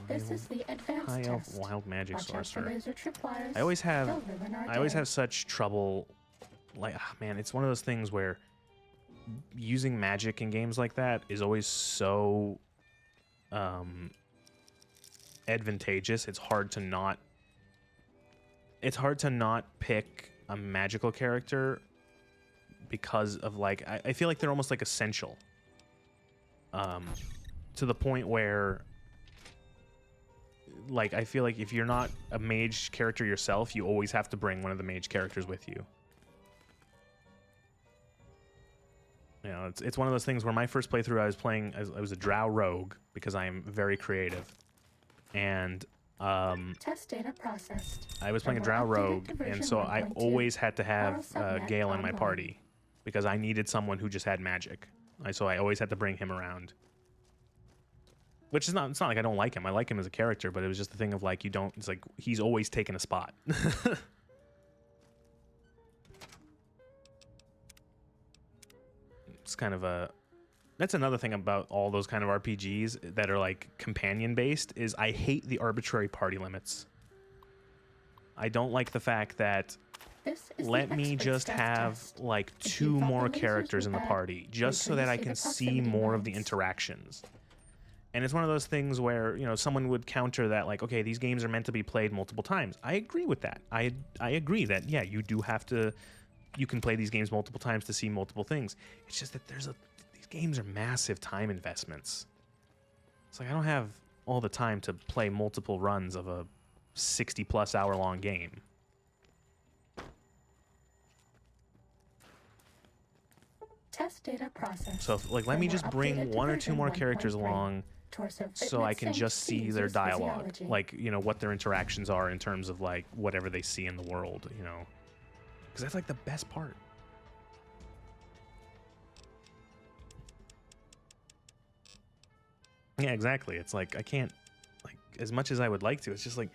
This is the advanced
High elf
test.
wild magic
Watch out for
sorcerer.
laser tripwires.
I always have
They'll ruin our
I always
day.
have such trouble. Like, man, it's one of those things where using magic in games like that is always so advantageous. It's hard to not pick a magical character because of, like, I feel like they're almost like essential. To the point where, like, I feel like if you're not a mage character yourself, you always have to bring one of the mage characters with you. You know, it's one of those things where my first playthrough I was a drow rogue because I am very creative. And
Test data processed.
I was playing a
For
drow
more updated
rogue,
to version
and so I
1.2.
always had to have
subnet
Gale in my
online.
party because I needed someone who just had magic. So I always had to bring him around. Which is not, it's not like I don't like him. I like him as a character, but it was just the thing of, like, you don't, it's like he's always taking a spot. It's kind of a, that's another thing about all those kind of RPGs that are like companion based is I hate the arbitrary party limits. I don't like the fact that
This is
let
the
me
expert
just
staff
have
test.
like
If you
2
thought
more
the lasers
characters
were
in the
bad,
party just
wait
so
till
that
you
I
see
can
the
see
proximity
more of the
mines.
interactions. And it's one of those things where, you know, someone would counter that, like, okay, these games are meant to be played multiple times. I agree with that. I agree that, yeah, you do have to, you can play these games multiple times to see multiple things. It's just that these games are massive time investments. It's like I don't have all the time to play multiple runs of a 60+ hour long game.
Test data processed.
So, like, let
For
me
more
just bring
updated to
1 or 2
version
more characters
1.3.
along
Torso
so I
fitment
can
synced
just
to
see their
user's
dialogue.
physiology.
Like, you know, what their interactions are in terms of, like, whatever they see in the world, you know. Because that's, like, the best part. Yeah, exactly. It's like, I can't, like, as much as I would like to, it's just like,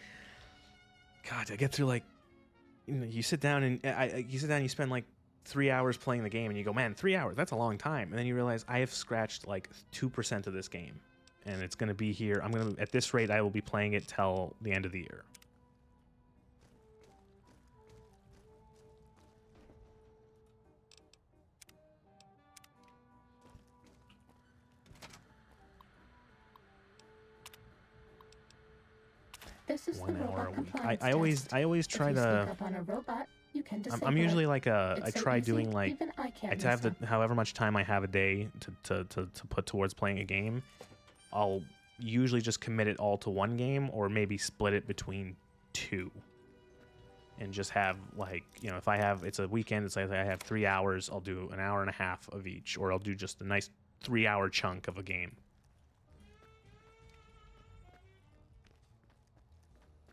God, I get through, like, you know, you sit down and you spend, like, 3 hours playing the game and you go, man, 3 hours, that's a long time. And then you realize I have scratched, like, 2% of this game. And it's going to be here. At this rate, I will be playing it till the end of the year.
This is
1
the
hour
robot
a week.
compliance
I always
test.
try
if you
to.
sneak up on a robot, you can disable
I'm usually
it.
like I
It's so
try
easy,
doing like
even I can't
I have
miss
the however much time I have a day to put towards playing a game. I'll usually just commit it all to one game or maybe split it between 2. And just have, like, you know, if I have, it's a weekend, it's like I have 3 hours, I'll do an hour and a half of each, or I'll do just a nice 3-hour chunk of a game.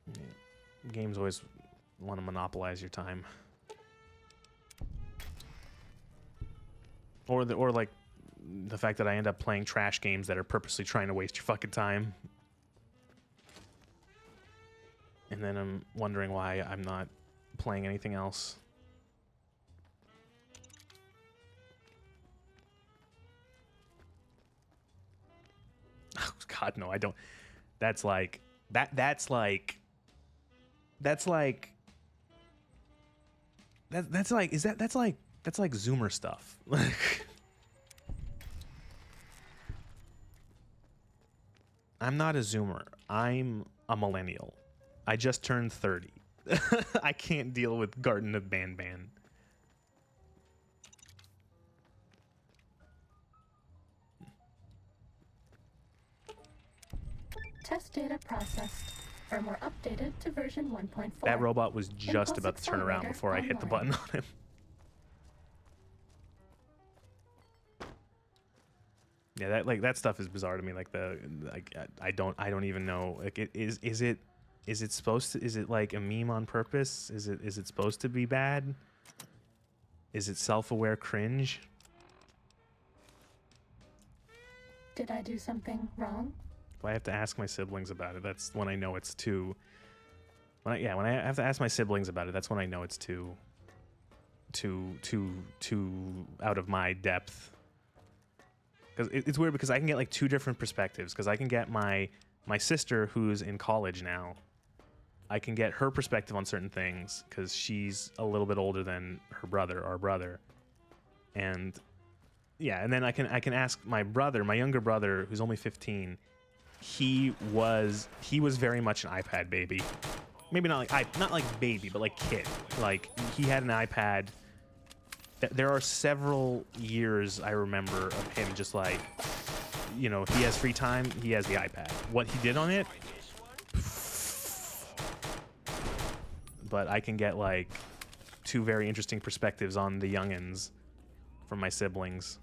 Yeah. Games always want to monopolize your time. Or like the fact that I end up playing trash games that are purposely trying to waste your fucking time. And then I'm wondering why I'm not playing anything else. Oh God, no, I don't. That's like that's like Zoomer stuff. I'm not a Zoomer. I'm a millennial. I just turned 30. I can't deal with Garden of Banban.
Test data processed. Firmware updated to version 1.4.
That robot was just
Impulse
about to turn around
accelerator
before I hit the button
online.
on him. Yeah, that stuff is bizarre to me. Like I don't even know. Like is it supposed to? Is it like a meme on purpose? Is it supposed to be bad? Is it self-aware cringe?
Did I do something wrong?
If I have to ask my siblings about it, that's when I know it's too. When I have to ask my siblings about it, that's when I know it's too out of my depth. Because it's weird because I can get like 2 different perspectives. Because I can get my my sister, who's in college now, I can get her perspective on certain things because she's a little bit older than her brother, our brother. And yeah, and then I can ask my brother, my younger brother, who's only 15. He was very much an iPad baby. Maybe not like baby, but like kid. Like he had an iPad. There are several years I remember of him just like, you know, he has free time, he has the iPad. What he did on it, but I can get like two very interesting perspectives on the youngins from my siblings.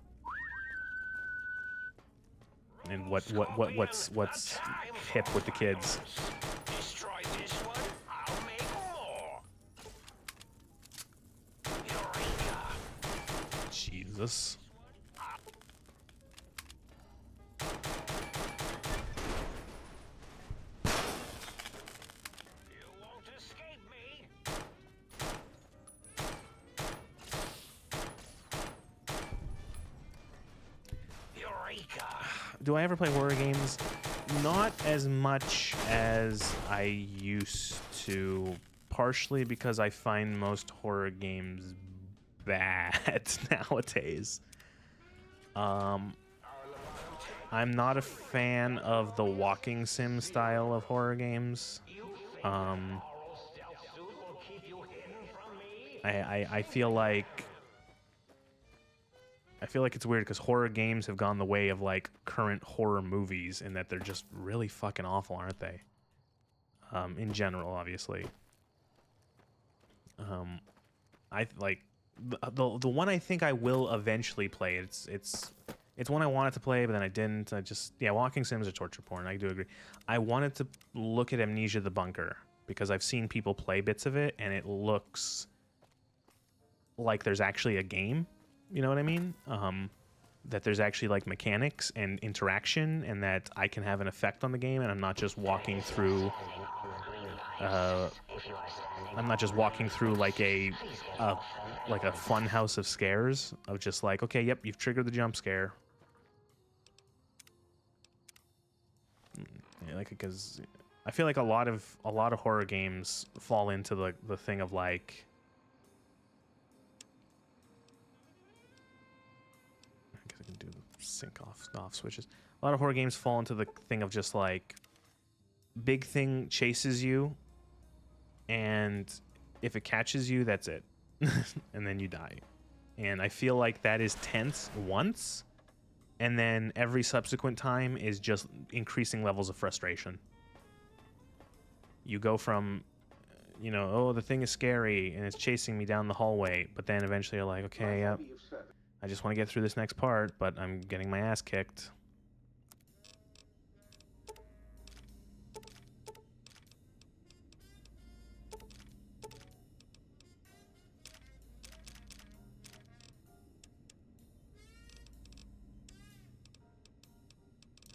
And what's hip with the kids.
Destroy this one, I'll make more. Eureka!
Jesus.
You won't escape me. Eureka!
Do I ever play horror games? Not as much as I used to, partially because I find most horror games bad nowadays. I'm not a fan of the walking sim style of horror games. I feel like it's weird because horror games have gone the way of like current horror movies in that they're just really fucking awful, aren't they? In general, obviously. I like the one I think I will eventually play. It's one I wanted to play, but then I didn't. Walking sims are torture porn. I do agree. I wanted to look at Amnesia: The Bunker because I've seen people play bits of it, and it looks like there's actually a game. You know what I mean? That there's actually like mechanics and interaction, and that I can have an effect on the game, and I'm not just walking through. I'm not just walking through like a fun house of scares of just like, okay, yep, you've triggered the jump scare. Yeah, like because I feel like a lot of horror games fall into the thing of like. I can do the sync off switches. A lot of horror games fall into the thing of just like big thing chases you, and if it catches you, that's it. And then you die. And I feel like that is tense once, and then every subsequent time is just increasing levels of frustration. You go from, you know, oh, the thing is scary and it's chasing me down the hallway, but then eventually you're like, okay, yep. I just want to get through this next part, but I'm getting my ass kicked.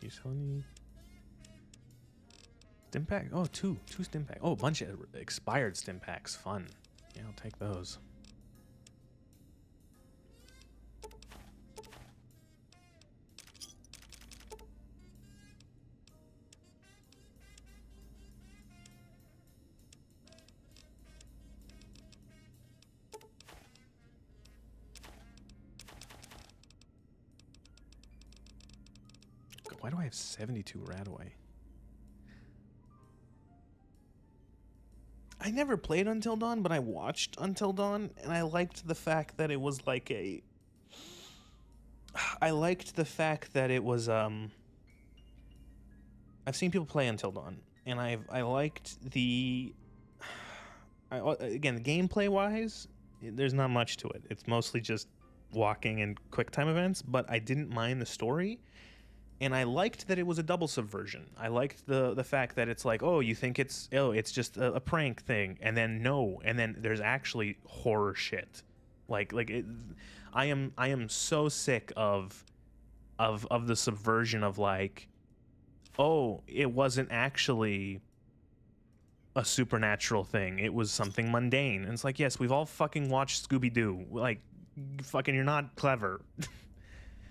You sell any stim pack? Oh, two stim packs. Oh, a bunch of expired stim packs. Fun. Yeah, I'll take those. Why do I have 72 Radaway? I never played Until Dawn, but I watched Until Dawn, and I liked the fact that it was like a... I liked the fact that it was, I've seen people play Until Dawn, and I liked the... again, gameplay-wise, there's not much to it. It's mostly just walking and quick time events, but I didn't mind the story. And I liked that it was a double subversion. I liked the fact that it's like, oh, you think it's just a prank thing, and then no, and then there's actually horror shit. Like it, I am so sick of the subversion of like, oh, it wasn't actually a supernatural thing. It was something mundane. And it's like, yes, we've all fucking watched Scooby-Doo. Like, fucking, you're not clever.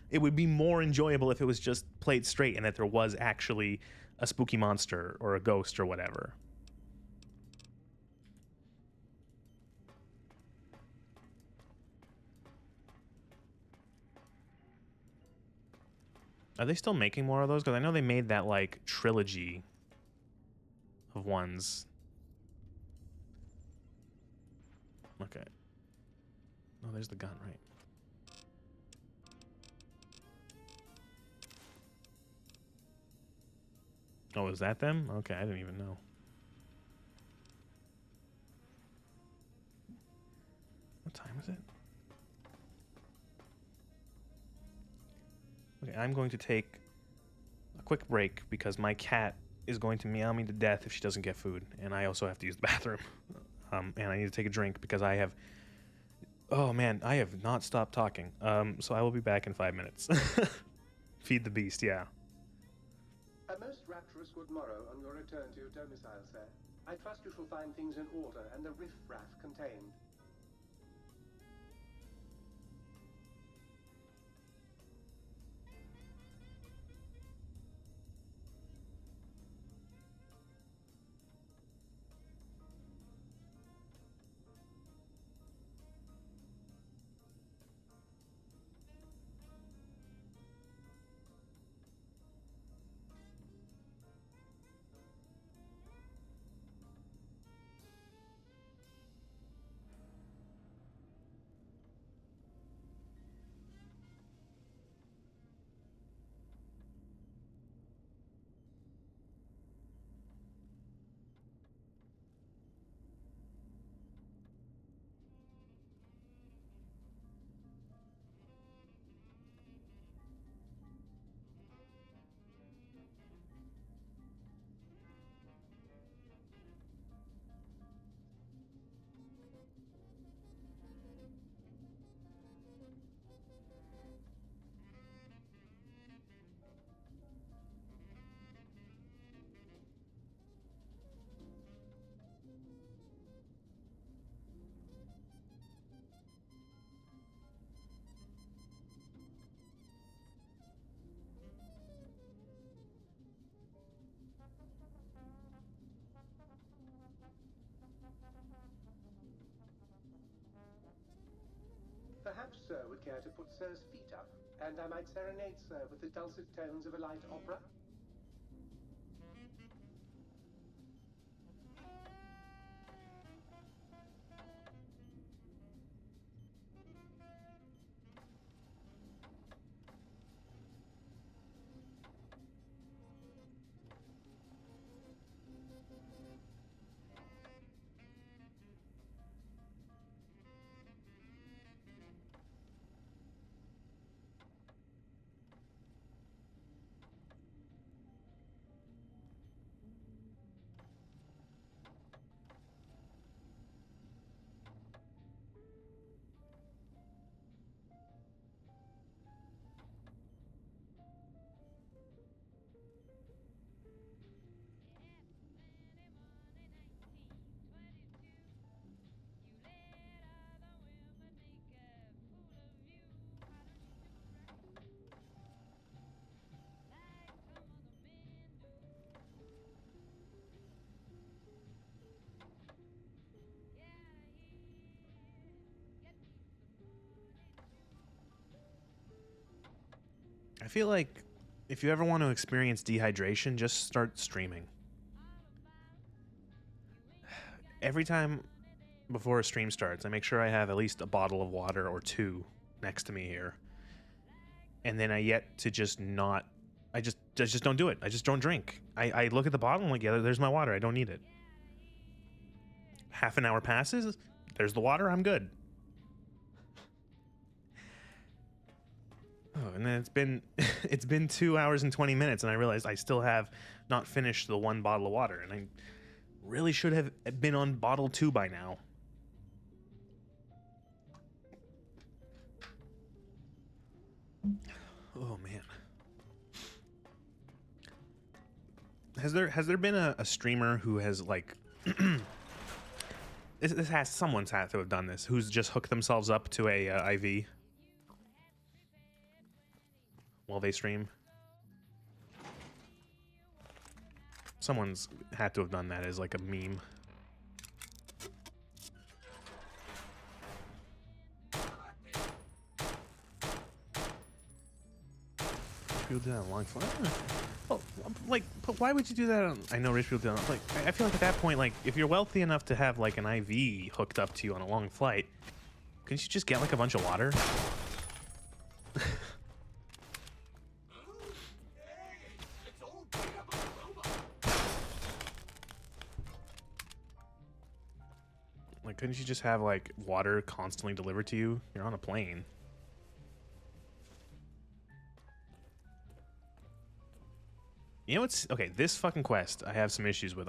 It would be more enjoyable if it was just played straight and that there was actually a spooky monster or a ghost or whatever. Are they still making more of those? Because I know they made that, like, trilogy of ones. Okay. Oh, there's the gun, right? Oh, is that them? Okay, I didn't even know. What time is it? Okay, I'm going to take a quick break because my cat is going to meow me to death if she doesn't get food, and I also have to use the bathroom. And I need to take a drink because I have... Oh, man, I have not stopped talking. So I will be back in 5 minutes. Feed the beast, yeah.
A most rapturous good morrow on your return to your domicile, sir. I trust you shall find things in order and the riff-raff contained. Perhaps Sir would care to put Sir's feet up, and I might serenade Sir with the dulcet tones of a light opera.
I feel like if you ever want to experience dehydration, just start streaming. Every time before a stream starts, I make sure I have at least a bottle of water or two next to me here. And then I yet to just not... I just don't do it. I just don't drink. I look at the bottle and I'm like, yeah, there's my water. I don't need it. Half an hour passes. There's the water. I'm good. Oh, and then it's been 2 hours and 20 minutes, and I realized I still have not finished the one bottle of water, and I really should have been on bottle 2 by now. Oh man, has there been a streamer who has like someone's had to have done this, who's just hooked themselves up to a IV? while they stream. Someone's had to have done that as like a meme. People do that on long flight. Well, like, but why would you do that on? I know rich people do that. Like, I feel like at that point, like, if you're wealthy enough to have like an IV hooked up to you on a long flight, couldn't you just get like a bunch of water? Like, couldn't you just have like water constantly delivered to you? You're on a plane. You know what's okay? This fucking quest I have some issues with.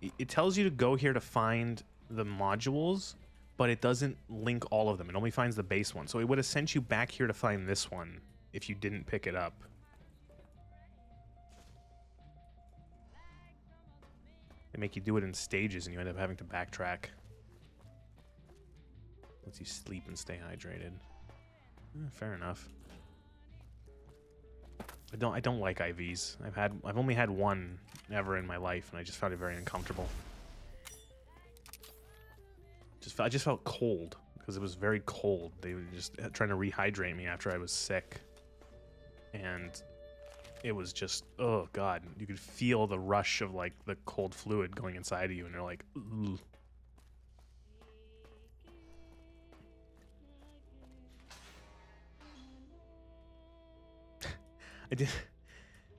It tells you to go here to find the modules, but it doesn't link all of them. It only finds the base one. So it would have sent you back here to find this one if you didn't pick it up. They make you do it in stages, and you end up having to backtrack. Lets you sleep and stay hydrated. Fair enough. I don't like IVs. I've only had one ever in my life, and I just found it very uncomfortable. I just felt cold because it was very cold. They were just trying to rehydrate me after I was sick, and it was just, oh god, you could feel the rush of like the cold fluid going inside of you, and you're like, ugh.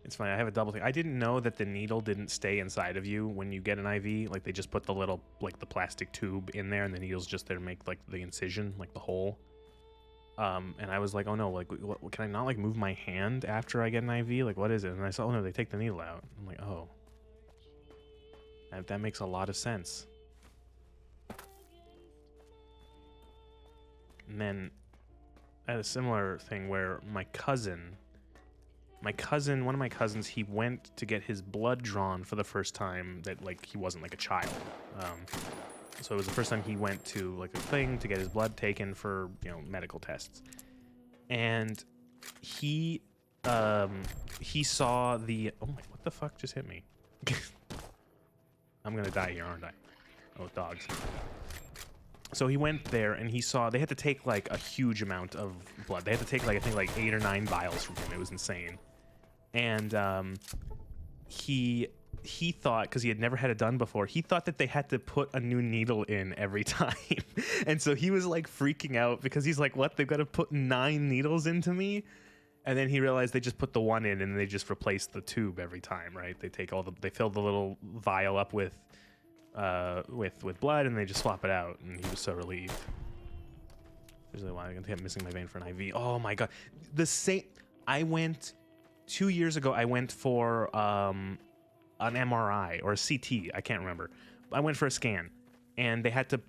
It's funny, I have a double thing. I didn't know that the needle didn't stay inside of you when you get an IV. Like, they just put the little, like, the plastic tube in there, and the needle's just there to make, like, the incision, like, the hole. And I was like, oh no, like, what, can I not, like, move my hand after I get an IV? Like, what is it? And I saw, oh no, they take the needle out. I'm like, oh. That makes a lot of sense. And then I had a similar thing where one of my cousins, he went to get his blood drawn for the first time that, like, he wasn't, like, a child. So it was the first time he went to, like, a thing to get his blood taken for, you know, medical tests. And he saw the... Oh, my... What the fuck just hit me? I'm gonna die here, aren't I? Oh, dogs. So he went there, and he saw... They had to take, like, a huge amount of blood. They had to take, like, I think, like, 8 or 9 vials from him. It was insane. And he thought, because he had never had it done before, he thought that they had to put a new needle in every time. And so he was like freaking out because he's like, what? They've got to put 9 needles into me? And then he realized they just put the one in and they just replace the tube every time, right? They take they fill the little vial up with blood and they just swap it out. And he was so relieved. Usually why I'm missing my vein for an IV. Oh my god. I went 2 years ago, I went for an MRI or a CT. I can't remember. I went for a scan, and they had to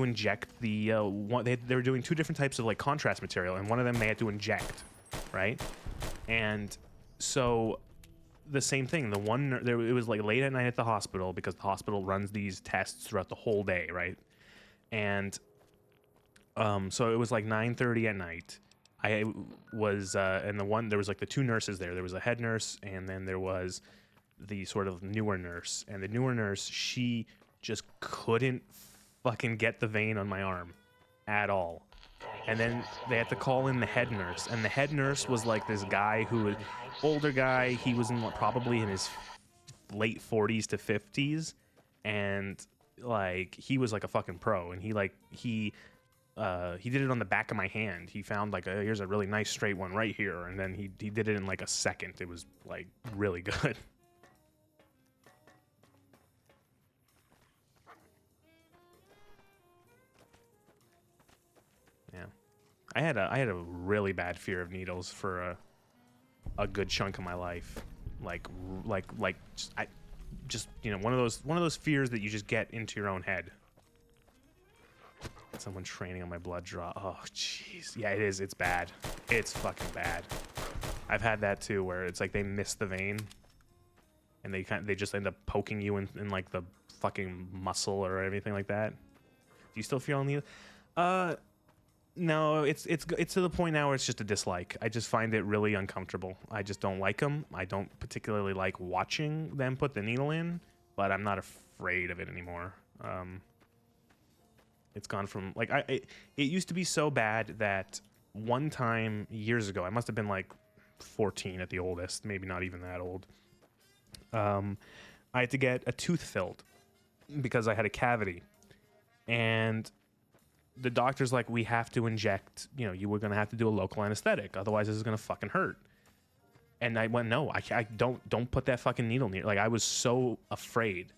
inject the one. They were doing 2 different types of like contrast material, and one of them they had to inject, right? And so the same thing. The one it was like late at night at the hospital because the hospital runs these tests throughout the whole day, right? And so it was like 9:30 at night. I was, and there was like the 2 nurses there. There was a head nurse, and then there was the sort of newer nurse. And the newer nurse, she just couldn't fucking get the vein on my arm at all. And then they had to call in the head nurse. And the head nurse was like this guy who was older guy. He was probably in his late 40s to 50s. And like, he was like a fucking pro. And he did it on the back of my hand. He found like, here's a really nice straight one right here. And then he did it in like a second. It was like really good. Yeah. I had a really bad fear of needles for a good chunk of my life. Just you know, one of those fears that you just get into your own head. Someone training on my blood draw. Oh, jeez. Yeah, it is. It's bad. It's fucking bad. I've had that too, where it's like they miss the vein, and they just end up poking you in like the fucking muscle or anything like that. Do you still feel on the? No, it's to the point now where it's just a dislike. I just find it really uncomfortable. I just don't like them. I don't particularly like watching them put the needle in, but I'm not afraid of it anymore. It's gone from like it used to be so bad that one time years ago, I must have been like 14 at the oldest, maybe not even that old. I had to get a tooth filled because I had a cavity, and the doctor's like, we have to inject, you were going to have to do a local anesthetic. Otherwise, this is going to fucking hurt. And I went, no, I don't put that fucking needle near. Like, I was so afraid.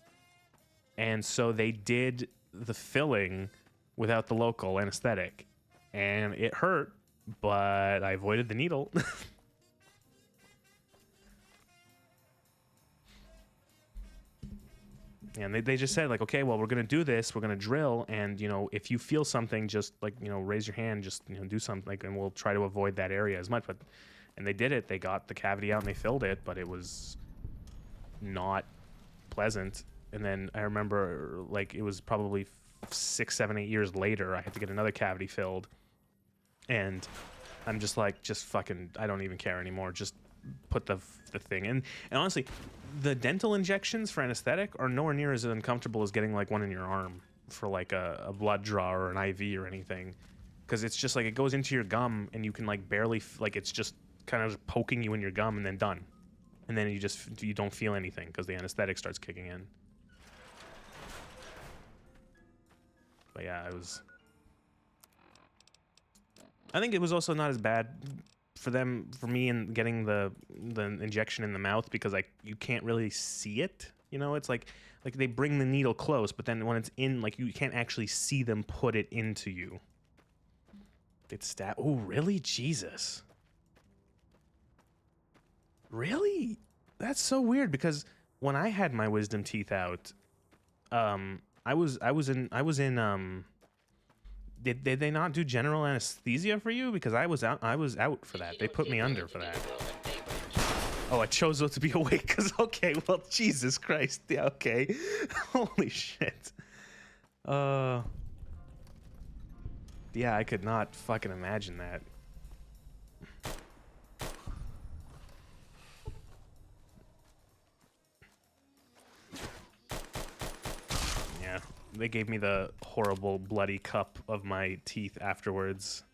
And so they did the filling without the local anesthetic. And it hurt, but I avoided the needle. And they just said, like, okay, well, we're going to do this. We're going to drill. And, if you feel something, just, like, raise your hand. Just, do something. Like, and we'll try to avoid that area as much. And they did it. They got the cavity out and they filled it. But it was not pleasant. And then I remember, like, it was probably 6, 7, 8 years later, I had to get another cavity filled. And I'm just like, just fucking, I don't even care anymore. Just put the thing in. And honestly, the dental injections for anesthetic are nowhere near as uncomfortable as getting like one in your arm for like a blood draw or an IV or anything, because it's just like it goes into your gum and you can like barely like it's just kind of poking you in your gum and then done, and then you don't feel anything because the anesthetic starts kicking in. But yeah, I think it was also not as bad for me in getting the injection in the mouth, because like you can't really see it. It's like they bring the needle close, but then when it's in, like you can't actually see them put it into you. It's oh, really? Jesus. Really? That's so weird, because when I had my wisdom teeth out, I was in Did they not do general anesthesia for you? Because I was out for that. They put me under for that. Oh, I chose not to be awake because, okay, well, Jesus Christ. Yeah, okay. Holy shit. Yeah, I could not fucking imagine that. Yeah, they gave me the horrible bloody cup of my teeth afterwards.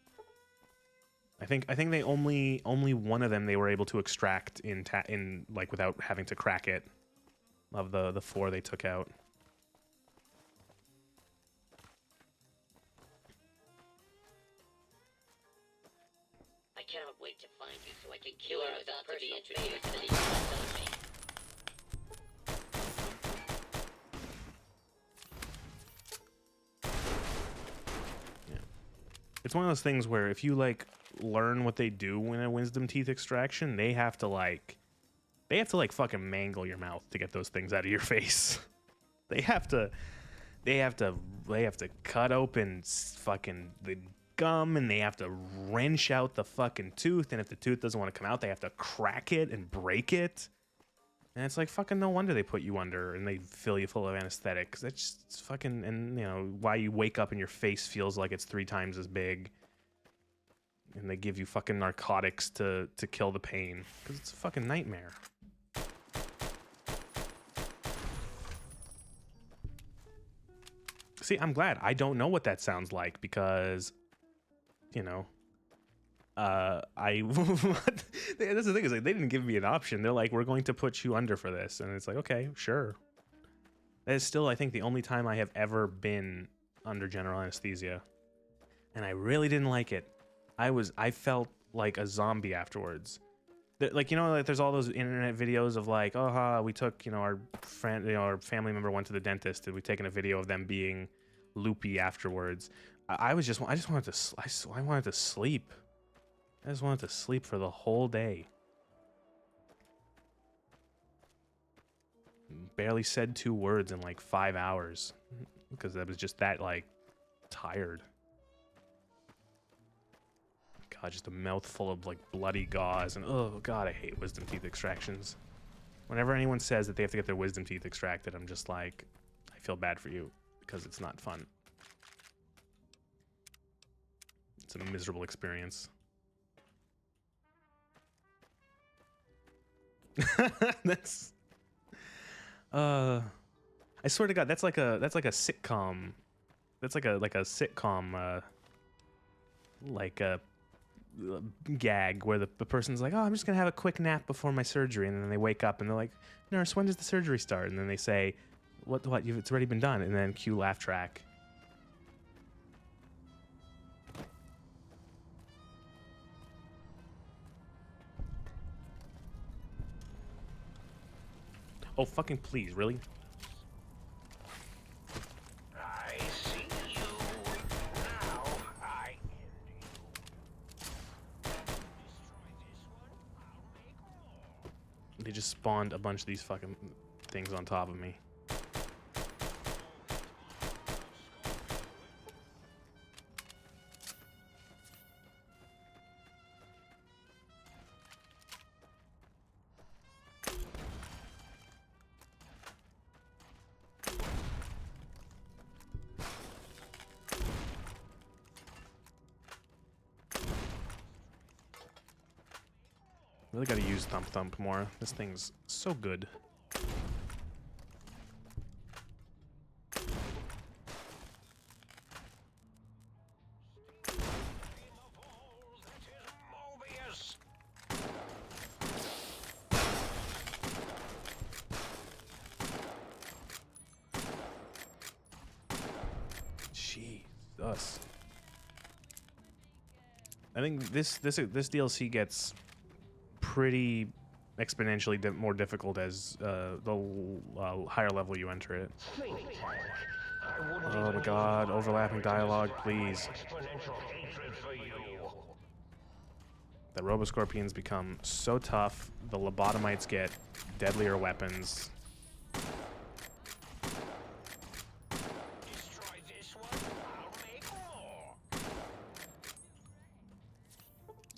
I think they only one of them they were able to extract in like without having to crack it, of the 4 they took out.
I cannot wait to find you so I can kill you without to be introduced to the economy.
It's one of those things where if you like learn what they do in a wisdom teeth extraction, they have to fucking mangle your mouth to get those things out of your face. They have to cut open fucking the gum, and they have to wrench out the fucking tooth, and if the tooth doesn't want to come out, they have to crack it and break it. And it's like, fucking no wonder they put you under and they fill you full of anesthetic. 'Cause that's just fucking, and why you wake up and your face feels like it's 3 times as big. And they give you fucking narcotics to kill the pain. Because it's a fucking nightmare. See, I'm glad. I don't know what that sounds like because, that's the thing, is like they didn't give me an option. They're like, we're going to put you under for this, and it's like, okay, sure. That is still, I think, the only time I have ever been under general anesthesia, and I really didn't like it. I felt like a zombie afterwards. Like, like there's all those internet videos of like, oh, we took, our friend, our family member went to the dentist, and we've taken a video of them being loopy afterwards. I wanted to sleep. I just wanted to sleep for the whole day. Barely said 2 words in like 5 hours because I was just that like tired. God, just a mouthful of like bloody gauze, and oh God, I hate wisdom teeth extractions. Whenever anyone says that they have to get their wisdom teeth extracted, I'm just like, I feel bad for you because it's not fun. It's a miserable experience. That's I swear to God, that's like a sitcom. That's like a sitcom like a gag where the person's like, oh, I'm just gonna have a quick nap before my surgery, and then they wake up and they're like, nurse, when does the surgery start? And then they say, what it's already been done, and then cue laugh track. Oh, fucking please, really?
I see you. Now I end you. Destroy this one, I'll make more.
They just spawned a bunch of these fucking things on top of me. Really gotta use Thump Thump more. This thing's so good. Jesus. I think this DLC gets pretty exponentially more difficult as the higher level you enter it. Oh my God, overlapping dialogue, please. The robo-scorpions become so tough, the lobotomites get deadlier weapons.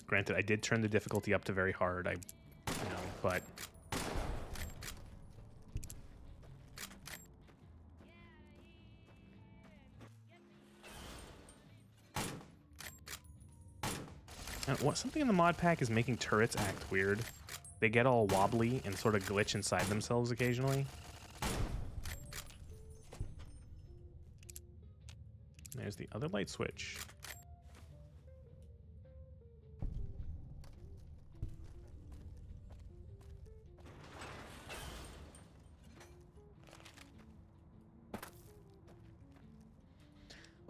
Granted, I did turn the difficulty up to very hard. But something in the mod pack is making turrets act weird. They get all wobbly and sort of glitch inside themselves occasionally. There's the other light switch.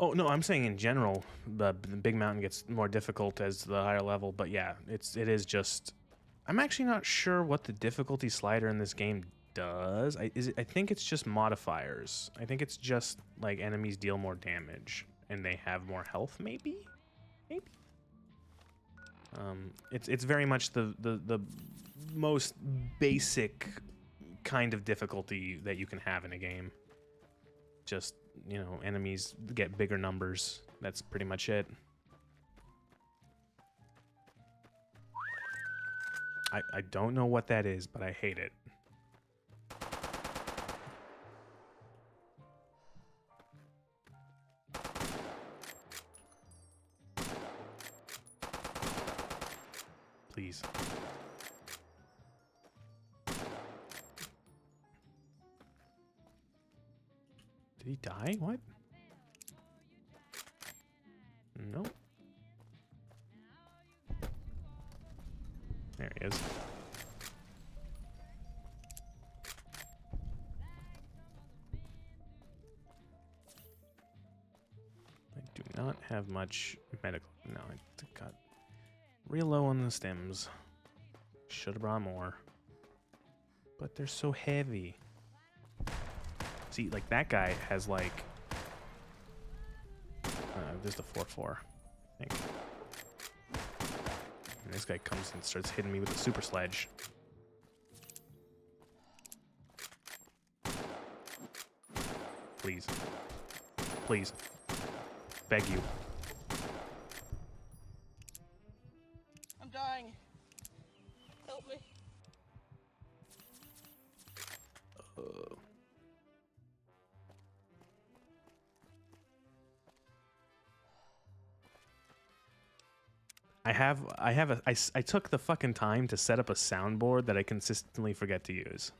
Oh, no, I'm saying in general, the big mountain gets more difficult as the higher level, but yeah, it is just... I'm actually not sure what the difficulty slider in this game does. I think it's just modifiers. I think it's just, like, enemies deal more damage, and they have more health, maybe? Maybe? It's very much the most basic kind of difficulty that you can have in a game. Just... enemies get bigger numbers. That's pretty much it. I don't know what that is, but I hate it. Please. Did he die? What? Nope. There he is. I do not have much medical. No, I got real low on the stems. Should have brought more. But they're so heavy. See, like, that guy has, like... there's the 4-4, I think. And this guy comes and starts hitting me with a super sledge. Please. Please. Beg you.
I'm dying. Help me.
I took the fucking time to set up a soundboard that I consistently forget to use.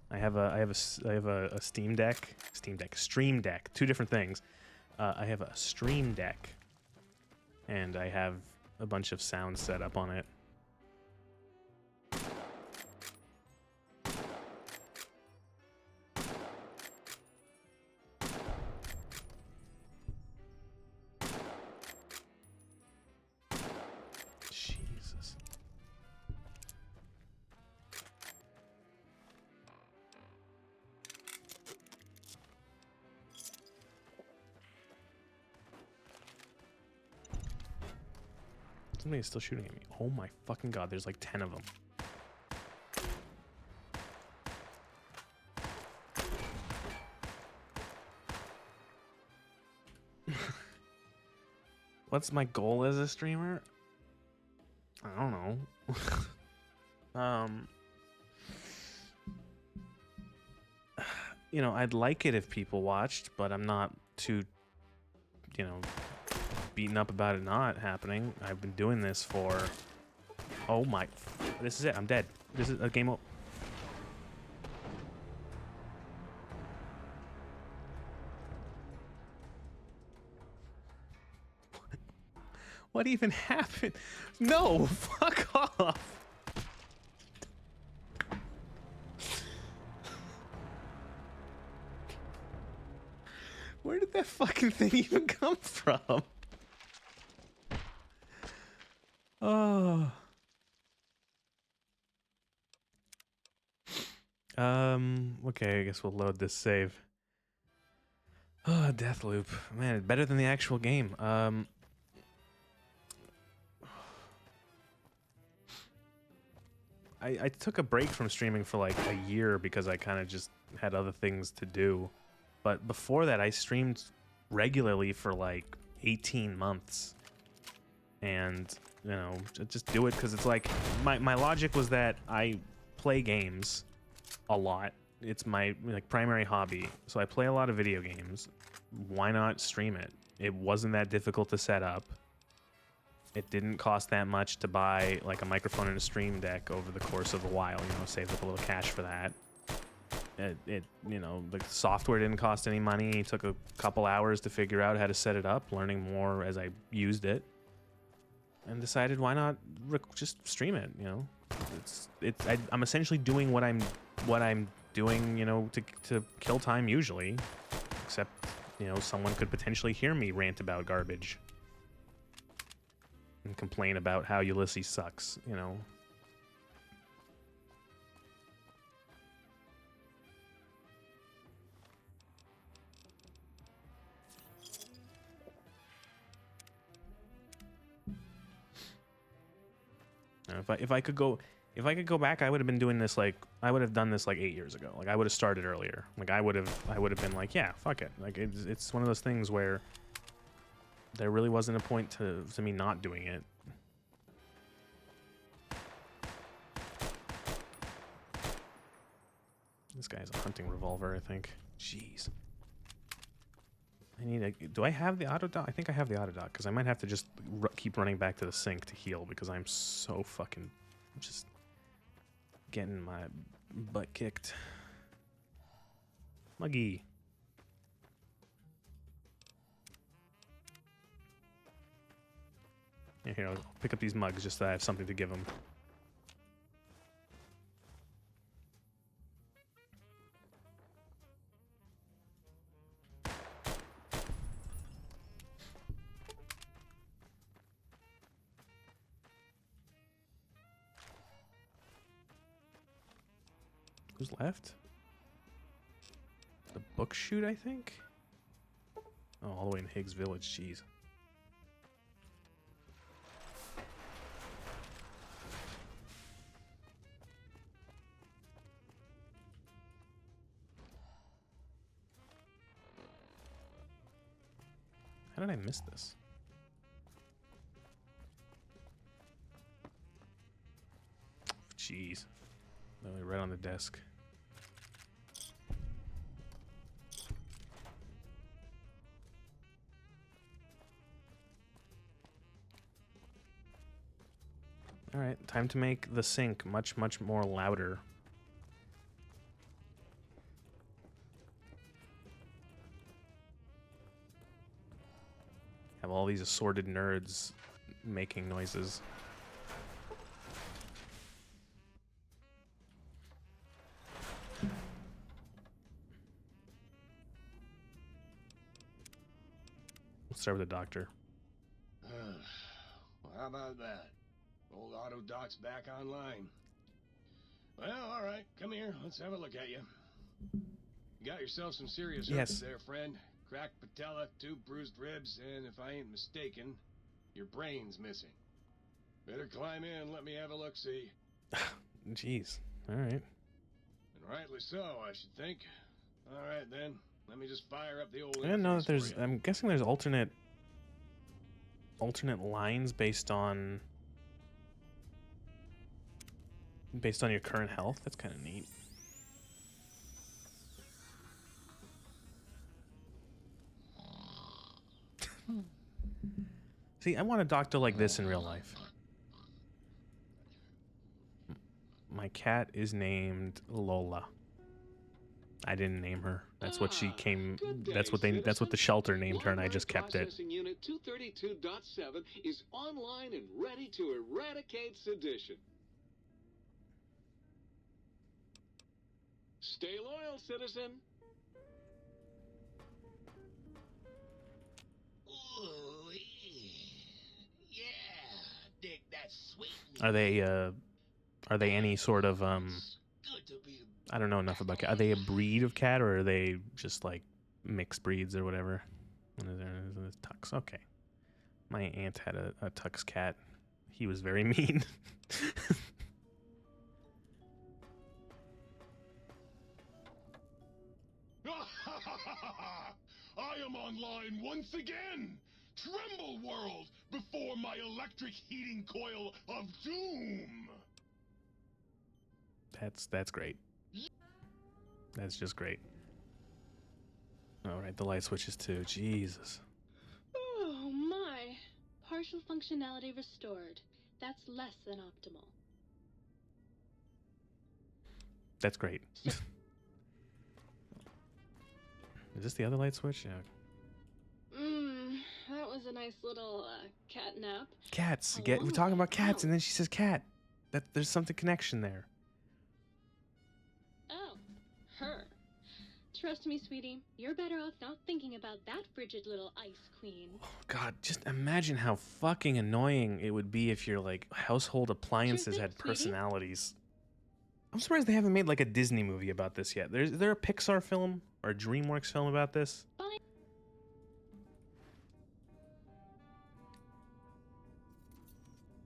I have a Stream Deck, two different things. I have a Stream Deck, and I have a bunch of sounds set up on it. Jesus. Somebody's still shooting at me. Oh my fucking god, there's like 10 of them. What's my goal as a streamer? I don't know. You know, I'd like it if people watched, but I'm not too, you know, beaten up about it not happening. I've been doing this for... Oh my... This is it. I'm dead. This is a game over. What even happened? No! Fuck off! Where did that fucking thing even come from? Oh. Okay, I guess we'll load this save. Oh, Deathloop. Man, it's better than the actual game. I took a break from streaming for like a year because I kind of just had other things to do. But before that, I streamed regularly for like 18 months. And, you know, just do it because it's like, my logic was that I play games a lot. It's my like primary hobby. So I play a lot of video games. Why not stream it? It wasn't that difficult to set up. It didn't cost that much to buy like a microphone and a Stream Deck over the course of a while, you know, saved up a little cash for that. It you know, the software didn't cost any money. It took a couple hours to figure out how to set it up, learning more as I used it. And decided why not just stream it, you know? I'm essentially doing what I'm doing, you know, to kill time usually. Except, you know, someone could potentially hear me rant about garbage. And complain about how Ulysses sucks, you know. If I could go back, I would have been doing this like I would have done this like 8 years ago. Like I would have started earlier. Like I would have been like, yeah, fuck it. Like it's one of those things where there really wasn't a point to me not doing it. This guy has a hunting revolver, I think. Jeez. I need a... Do I have the auto dock? I think I have the auto dock, because I might have to just keep running back to the sink to heal, because I'm so fucking... just getting my butt kicked. Muggy. Yeah, here, I'll pick up these mugs just so I have something to give them. Who's left? The book shoot, I think? Oh, all the way in Higgs Village, jeez. How did I miss this? Jeez. Literally right on the desk. All right, time to make the sink much, much more louder. Have all these assorted nerds making noises. Let's start with the doctor.
Well, how about that? Old auto doc's back online. Well, all right. Come here. Let's have a look at you. You got yourself some serious hurts there, friend. Cracked patella, 2 bruised ribs, and if I ain't mistaken, your brain's missing. Better climb in and let me have a look-see.
Jeez. All right.
And rightly so, I should think. All right, then. Let me just fire up the old...
I didn't know that there's... I'm guessing there's alternate lines based on your current health. That's kind of neat. See, I want a doctor like this in real life. My cat is named Lola. I didn't name her. That's what she came. That's what the shelter named her, and I just kept it.
Processing Unit 232.7 is online and ready to eradicate sedition. Stay loyal, citizen.
Ooh, yeah, dig that sweet.
Are they any sort of I don't know enough about cat. Are they a breed of cat, or are they just like mixed breeds or whatever? There's Tux. Okay. My aunt had a Tux cat. He was very mean.
I am online once again! Tremble, world, before my electric heating coil of doom!
That's great. That's just great. Alright, the light switches too. Jesus.
Oh my. Partial functionality restored. That's less than optimal.
That's great. Is this the other light switch? Yeah.
That was a nice little cat nap.
Cats. We're talking about cats, and then she says cat. There's something connection there.
Oh, her. Trust me, sweetie. You're better off not thinking about that frigid little ice queen.
Oh, God, just imagine how fucking annoying it would be if your like household appliances had personalities. I'm surprised they haven't made like a Disney movie about this yet. Is there a Pixar film or a DreamWorks film about this?
Bye.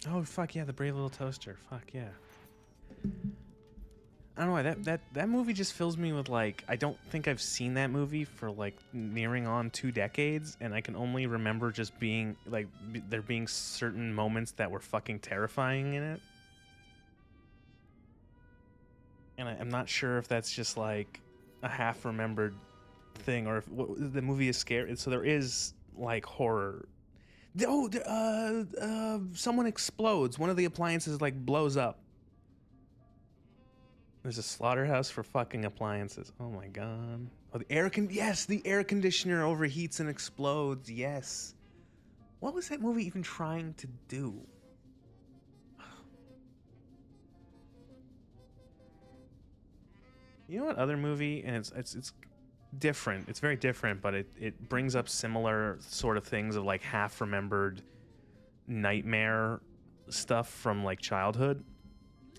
Oh fuck yeah, the brave little toaster. Fuck yeah. I don't know why that movie just fills me with like, I don't think I've seen that movie for like nearing on 2 decades, and I can only remember just being like there being certain moments that were fucking terrifying in it. And I'm not sure if that's just like a half remembered thing, or if the movie is scary. So there is like horror. Someone explodes. One of the appliances like blows up. There's a slaughterhouse for fucking appliances. Oh my god. Oh, the air conditioner overheats and explodes. Yes. What was that movie even trying to do? You know what other movie, and it's different. It's very different, but it brings up similar sort of things of like half remembered nightmare stuff from like childhood.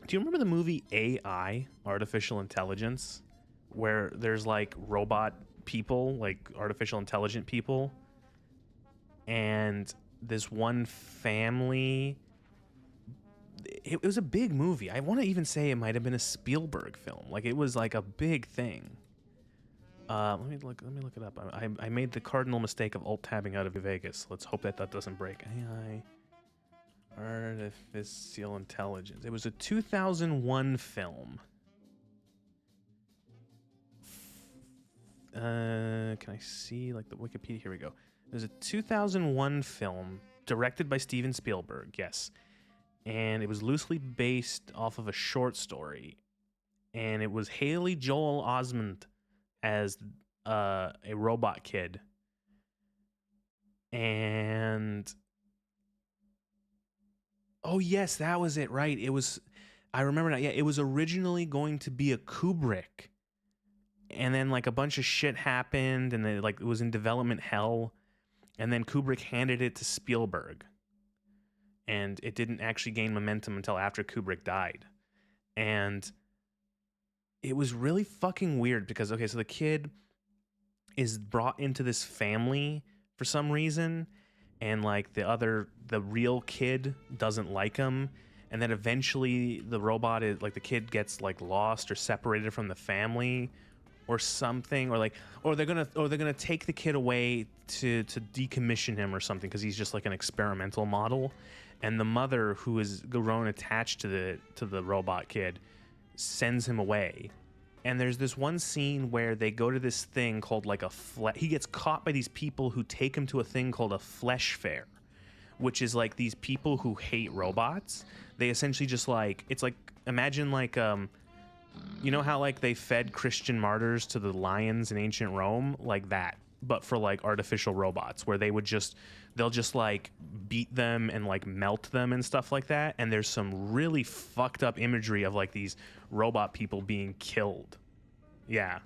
Do you remember the movie AI, Artificial Intelligence, where there's like robot people, like artificial intelligent people, and this one family? It was a big movie. I want to even say it might have been a Spielberg film. Like it was like a big thing. Let me look it up. I made the cardinal mistake of alt-tabbing out of Vegas. Let's hope that doesn't break. AI, Artificial Intelligence. It was a 2001 film. Can I see like the Wikipedia? Here we go. It was a 2001 film directed by Steven Spielberg. Yes. and it was loosely based off of a short story, and it was Haley Joel Osment as a robot kid, and oh yes, that was it, right? It was, I remember now. Yeah, it was originally going to be a Kubrick, and then like a bunch of shit happened, and then like it was in development hell, and then Kubrick handed it to Spielberg, and it didn't actually gain momentum until after Kubrick died, and it was really fucking weird because okay, so the kid is brought into this family for some reason, and like the real kid doesn't like him, and then eventually the robot is like, the kid gets like lost or separated from the family or something, or they're gonna take the kid away to decommission him or something because he's just like an experimental model, and the mother, who is grown attached to the robot kid, sends him away. And there's this one scene where they go to this thing called like he gets caught by these people who take him to a thing called a flesh fair, which is like these people who hate robots. They essentially just like, it's like, imagine like, you know how like they fed Christian martyrs to the lions in ancient Rome? Like that, but for like artificial robots, where they'll just like beat them and like melt them and stuff like that. And there's some really fucked up imagery of like these robot people being killed. Yeah.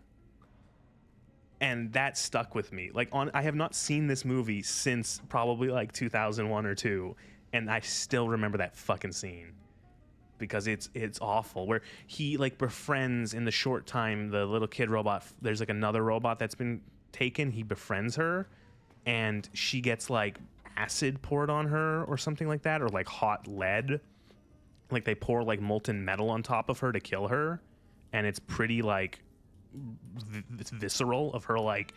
And that stuck with me. Like I have not seen this movie since probably like 2001 or 2, and I still remember that fucking scene because it's awful, where he like befriends, in the short time the little kid robot, there's like another robot that's been taken, he befriends her, and she gets like acid poured on her or something like that, or like hot lead, like they pour like molten metal on top of her to kill her, and it's pretty like visceral of her, like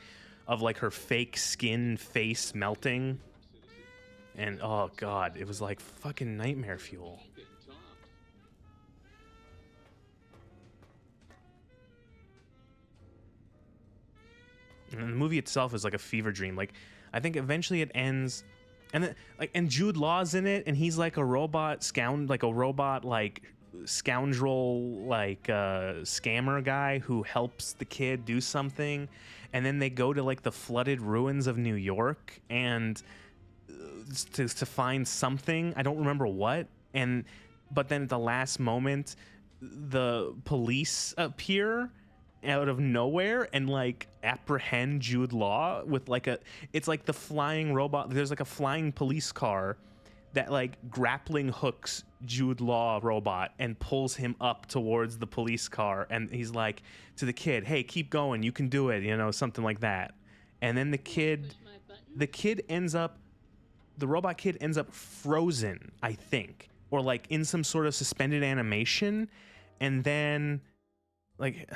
her fake skin face melting, and oh god, it was like fucking nightmare fuel. And the movie itself is like a fever dream. Like, I think eventually it ends, and then, like, and Jude Law's in it, and he's like a robot scoundrel, scammer guy who helps the kid do something, and then they go to like the flooded ruins of New York and to find something. I don't remember what, but then at the last moment, the police appear out of nowhere and like apprehend Jude Law with like it's like the flying robot. There's like a flying police car that like grappling hooks Jude Law robot and pulls him up towards the police car, and he's like to the kid, hey, keep going, you can do it, you know, something like that. And then the robot kid ends up frozen, I think, or like in some sort of suspended animation, and then like,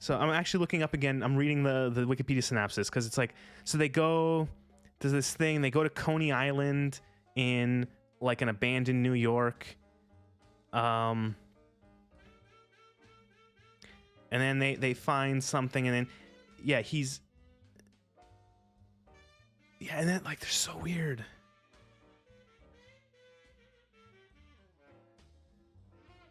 so I'm actually looking up again. I'm reading the Wikipedia synopsis because it's like, so they go to this thing. They go to Coney Island in like an abandoned New York, and then they find something, and then and then like they're so weird.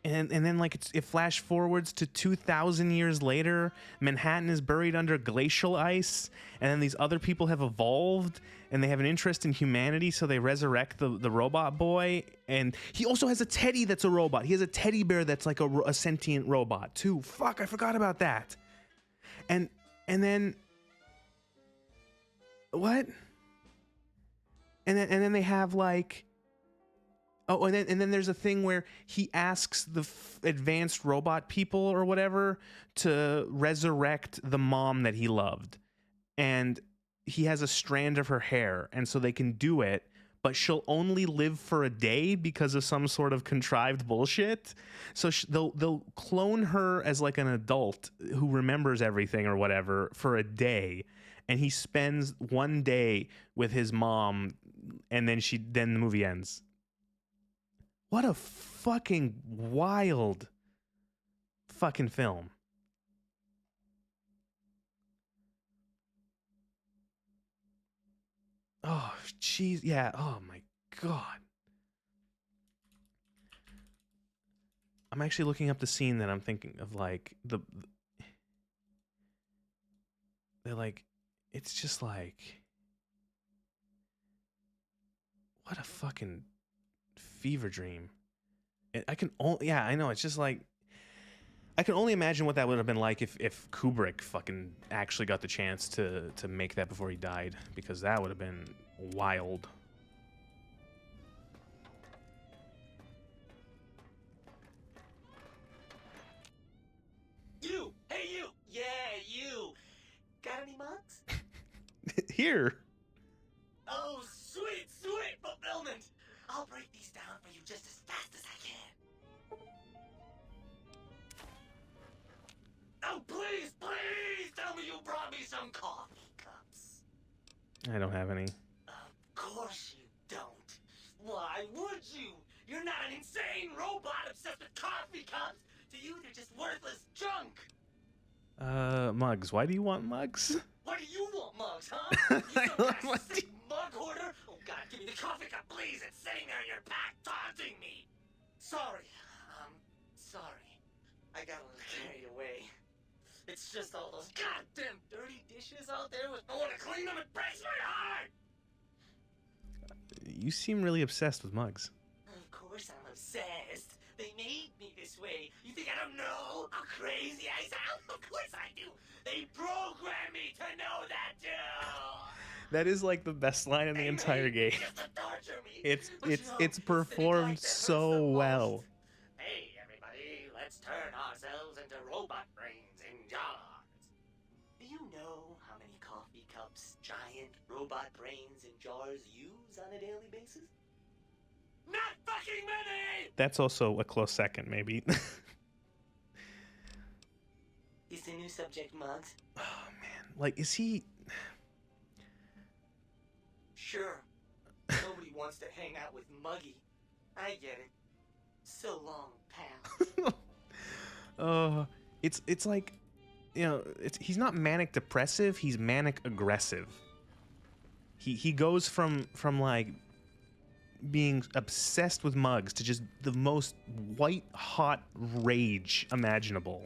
And then like it flash forwards to 2,000 years later. Manhattan is buried under glacial ice, and then these other people have evolved, and they have an interest in humanity, so they resurrect the robot boy. And he also has a teddy that's a robot. He has a teddy bear that's like a sentient robot too. Fuck, I forgot about that. And then what? And then they have like. Oh, and then there's a thing where he asks the advanced robot people or whatever to resurrect the mom that he loved. And he has a strand of her hair, and so they can do it, but she'll only live for a day because of some sort of contrived bullshit. So they'll clone her as like an adult who remembers everything or whatever for a day. And he spends one day with his mom, and then the movie ends. What a fucking wild fucking film. Oh, jeez. Yeah. Oh, my God. I'm actually looking up the scene that I'm thinking of, like they're like, it's just like, what a fucking fever dream. I can only, yeah, I know, it's just like, I can only imagine what that would have been like if Kubrick fucking actually got the chance to make that before he died, because that would have been wild.
You! Hey, you! Yeah, you! Got any mugs?
Here.
Oh, sweet, sweet fulfillment! I'll break these down for you just as fast as I can. Oh, please, please tell me you brought me some coffee cups.
I don't have any.
Of course you don't. Why would you? You're not an insane robot obsessed with coffee cups. To you, they're just worthless junk.
Mugs. Why do you want mugs?
Why do you want mugs, huh? You some kind of sick mug hoarder? Oh, God, give me the coffee cup, please. It's sitting there in your pack, taunting me. Sorry. Sorry. I got a little carried away. It's just all those goddamn dirty dishes out there with no one to clean them. It breaks my heart.
You seem really obsessed with mugs.
Of course I'm obsessed. They made me this way. You think I don't know how crazy I sound? Of course I do. They programmed me to know that too.
That is like the best line in the entire game. It's performed so well.
Hey everybody, let's turn ourselves into robot brains in jars. Do you know how many coffee cups giant robot brains in jars use on a daily basis? Not fucking many!
That's also a close second, maybe.
Is the new subject mugs?
Oh man, like, is he?
Sure. Nobody wants to hang out with Muggy. I get it. So long, pal.
It's like, you know, he's not manic depressive. He's manic aggressive. He goes from like being obsessed with mugs to just the most white hot rage imaginable.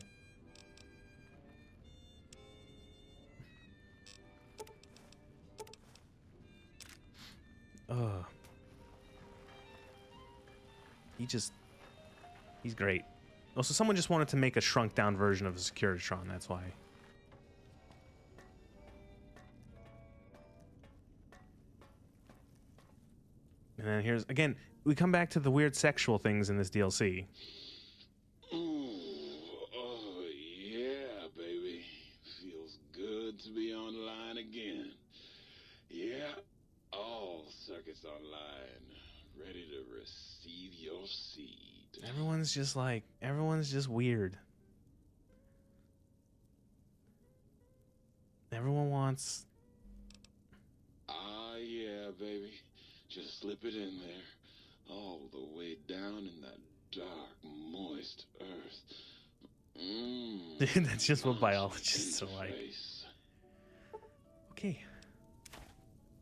He's great. Also, someone just wanted to make a shrunk down version of a Securitron, that's why. And then here's, again, we come back to the weird sexual things in this DLC.
Ooh, oh yeah, baby. Feels good to be online again. Yeah, all circuits online, ready to receive your seed.
Everyone's just weird. Everyone wants...
Ah, yeah, baby. Just slip it in there. All the way down in that dark, moist earth.
That's just what biologists are like. Okay.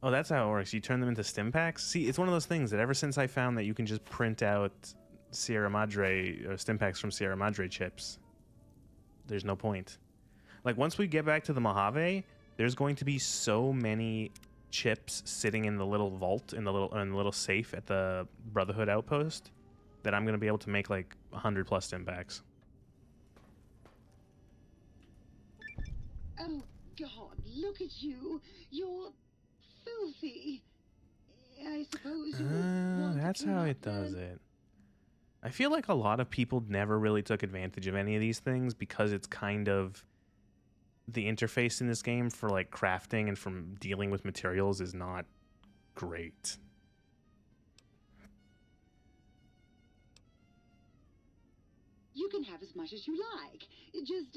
Oh, that's how it works. You turn them into stim packs? See, it's one of those things that ever since I found that you can just print out Sierra Madre or stim packs from Sierra Madre chips, there's no point. Like, once we get back to the Mojave, there's going to be so many chips sitting in the little vault, in the little safe at the Brotherhood outpost, that I'm going to be able to make like 100 plus stim packs.
Oh God, look at you. You're filthy. I suppose you want
That's
to clean
how
up
it does
then?
it. I feel like a lot of people never really took advantage of any of these things because it's kind of the interface in this game for like crafting and from dealing with materials is not great.
You can have as much as you like. Just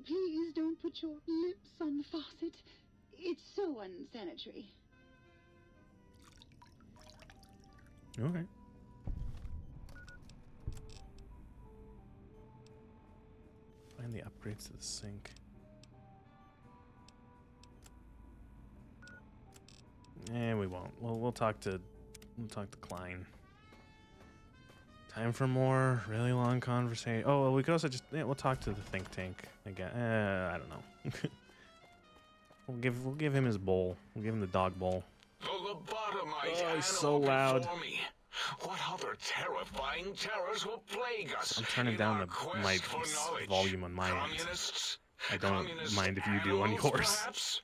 please don't put your lips on the faucet. It's so unsanitary.
Okay. Find the upgrades to the sink. We won't. We'll talk to Klein. Time for more really long conversation. Oh, well, we could also just we'll talk to the think tank again. I don't know. we'll give him his bowl. We'll give him the dog bowl.
The lobotomite
Oh,
animal
he's so loud.
before me. What other terrifying terrors will plague us?
I'm turning down my volume on my end. I don't mind if you do on yours.
Perhaps?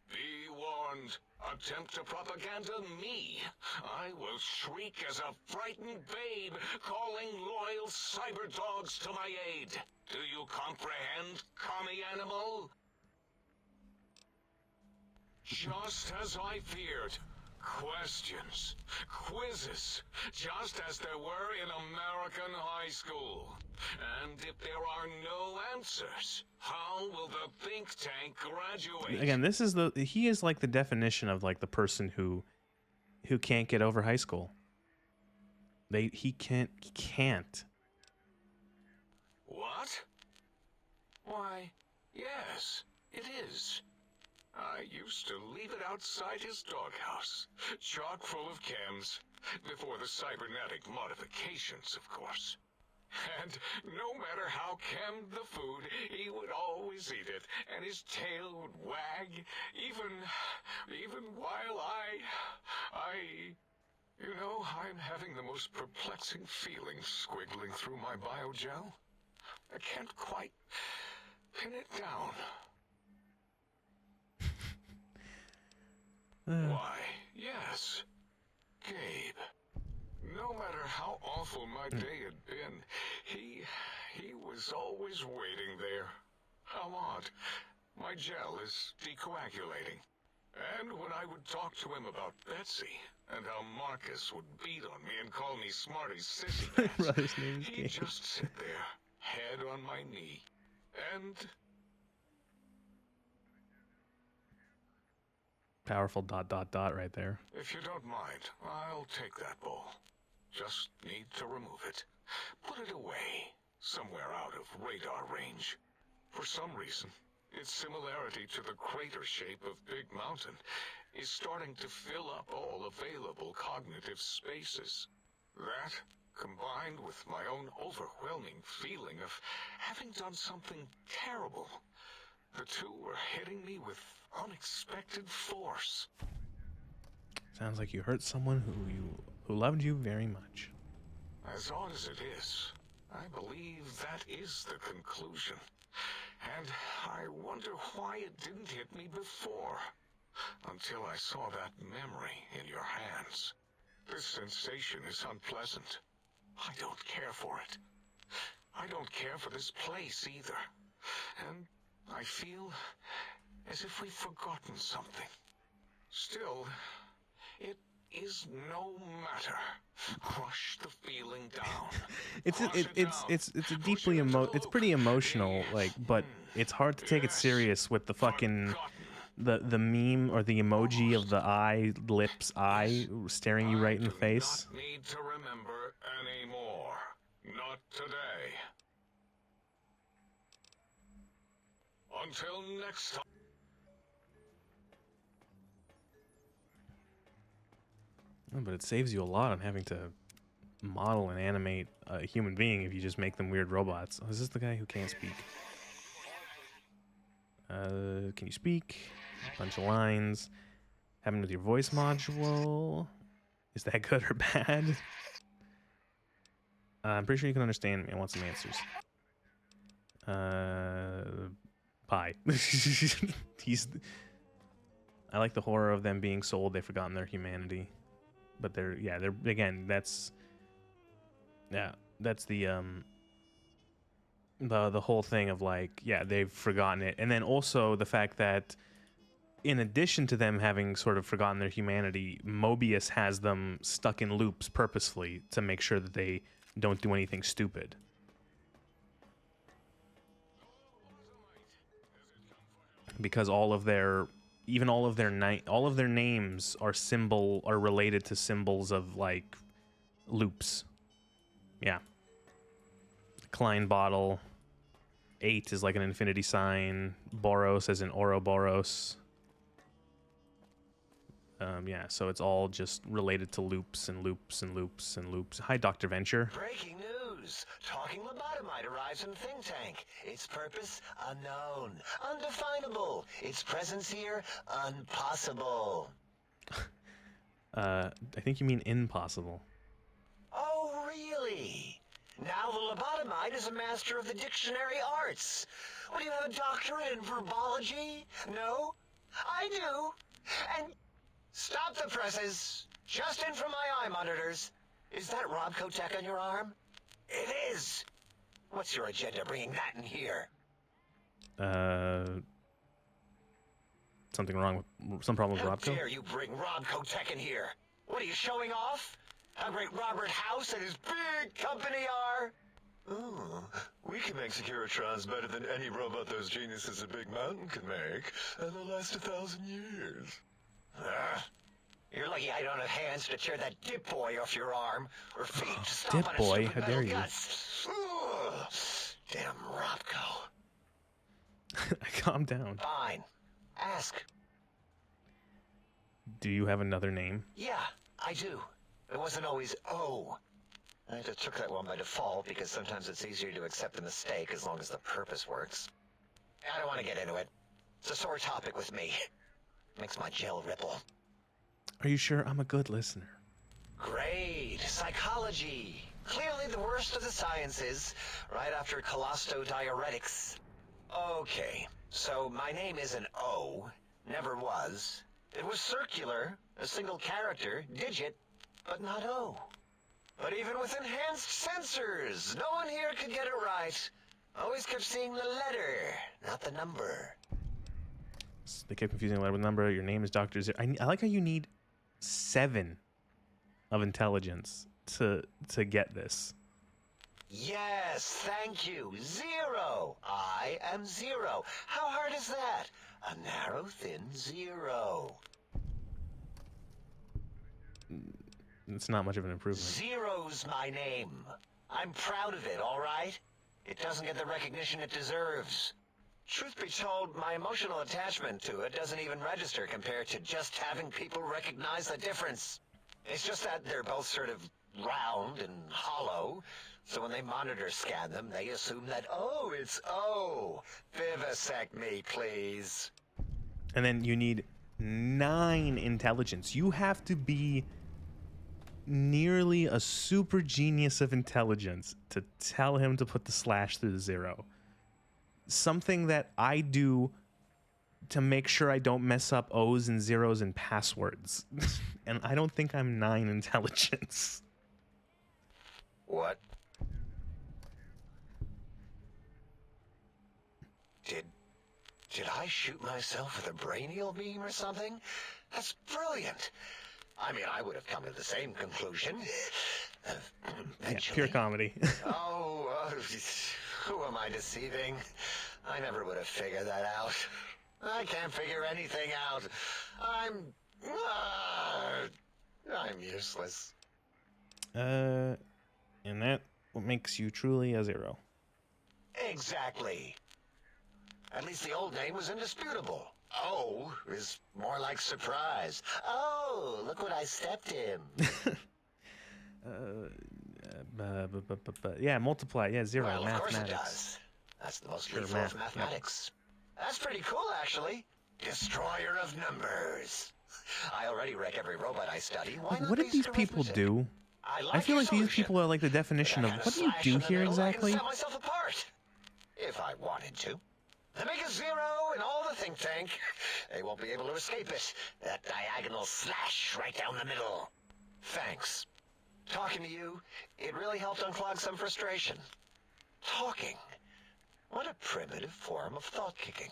Be warned. Attempt to propaganda me. I will shriek as a frightened babe, calling loyal cyber dogs to my aid. Do you comprehend, commie animal? Just as I feared. Questions, quizzes, just as there were in American high school. And if there are no answers, how will the think tank graduate?
Again, he is like the definition of like the person who can't get over high school. He can't.
What? Why, yes, it is. I used to leave it outside his doghouse, chock full of chems, before the cybernetic modifications, of course. And no matter how chemmed the food, he would always eat it, and his tail would wag, even while you know, I'm having the most perplexing feeling squiggling through my biogel. I can't quite pin it down. Why, yes, Gabe. No matter how awful my day had been, he was always waiting there. How odd. My gel is decoagulating. And when I would talk to him about Betsy, and how Marcus would beat on me and call me Smarty's sissy pants, he'd just sit there, head on my knee, and...
Powerful ... right there.
If you don't mind, I'll take that bowl. Just need to remove it. Put it away, somewhere out of radar range. For some reason, its similarity to the crater shape of Big Mountain is starting to fill up all available cognitive spaces. That, combined with my own overwhelming feeling of having done something terrible, the two were hitting me with unexpected force.
Sounds like you hurt someone who loved you very much.
As odd as it is, I believe that is the conclusion. And I wonder why it didn't hit me before, until I saw that memory in your hands. This sensation is unpleasant. I don't care for it. I don't care for this place either. And I feel as if we've forgotten something. Still, it is no matter. Crush the feeling down.
It's a deeply it's pretty emotional, like, but it's hard to take it serious with the fucking the meme or the emoji of the lips staring you right in the face.
Not need to remember anymore. Not today. Until next time.
But it saves you a lot on having to model and animate a human being if you just make them weird robots. Oh, is this the guy who can't speak? Can you speak? A bunch of lines. Having with your voice module. Is that good or bad? I'm pretty sure you can understand me. I want some answers. Pie. I like the horror of them being sold. They've forgotten their humanity. But they're again, that's the whole thing of like, yeah, they've forgotten it. And then also the fact that in addition to them having sort of forgotten their humanity, Mobius has them stuck in loops purposefully to make sure that they don't do anything stupid. Because all of their names are related to symbols of like loops. Yeah. Klein bottle. 8 is like an infinity sign. Boros as in Ouroboros. Yeah, so it's all just related to loops and loops and loops and loops. Hi, Dr. Venture.
Breaking news! Talking lobotomite arrives in think tank. Its purpose unknown, undefinable. Its presence here impossible.
I think you mean impossible.
Oh, really? Now the lobotomite is a master of the dictionary arts. What, do you have a doctorate in verbology? No? I do. And stop the presses. Just in from my eye monitors. Is that Robco Tech on your arm? It is. What's your agenda bringing that in here?
Something wrong with some problem with
How
Robco?
dare you bring Robco Tech in here? What are you showing off? How great Robert House and his big company are?
Oh, we can make Securitrons better than any robot those geniuses at Big Mountain can make, and they'll last 1,000 years.
You're lucky I don't have hands to tear that dip boy off your arm, or feet to stomp
Dip
on his
boy,
stupid
how
metal
dare you.
guts. Ugh. Damn Robco.
Calm down.
Fine. Ask.
Do you have another name?
Yeah, I do. It wasn't always O. I just took that one by default because sometimes it's easier to accept the mistake as long as the purpose works. I don't want to get into it. It's a sore topic with me. Makes my gel ripple.
Are you sure I'm a good listener?
Great. Psychology. Clearly the worst of the sciences, right after colostodiuretics. Okay, so my name isn't O. Never was. It was circular, a single character, digit, but not O. But even with enhanced sensors, no one here could get it right. Always kept seeing the letter, not the number.
So they kept confusing the letter with number. Your name is Dr. Zero. I like how you need 7 of intelligence to get this.
Yes, thank you. 0. I am 0. How hard is that? A narrow, thin 0.
It's not much of an improvement.
0's my name. I'm proud of it, all right? It doesn't get the recognition it deserves. Truth be told, my emotional attachment to it doesn't even register compared to just having people recognize the difference. It's just that they're both sort of round and hollow, so when they monitor scan them, they assume that, oh, it's O. Vivisect me, please.
And then you need 9 intelligence. You have to be nearly a super genius of intelligence to tell him to put the slash through the 0. Something that I do to make sure I don't mess up O's and 0's and passwords. And I don't think I'm 9 intelligence.
What? Did I shoot myself with a brainial beam or something? That's brilliant. I mean, I would have come to the same conclusion.
Yeah, pure comedy.
Who am I deceiving? I never would have figured that out. I can't figure anything out. I'm useless.
And that what makes you truly a 0.
Exactly. At least the old name was indisputable. O is more like surprise. Oh, look what I stepped in.
Yeah, multiply. Yeah, 0.
Well, of course it
mathematics.
does. That's the most
Sure,
lethal of
math,
mathematics. That's pretty cool, actually. Destroyer of numbers. I already wreck every robot I study. Why not
What did these people do? I feel like these people are like the definition of what do you do here exactly?
I can set myself apart. If I wanted to. They make a 0 in all the think tank. They won't be able to escape it. That diagonal slash right down the middle. Thanks. Talking to you, it really helped unclog some frustration. Talking. What a primitive form of thought kicking.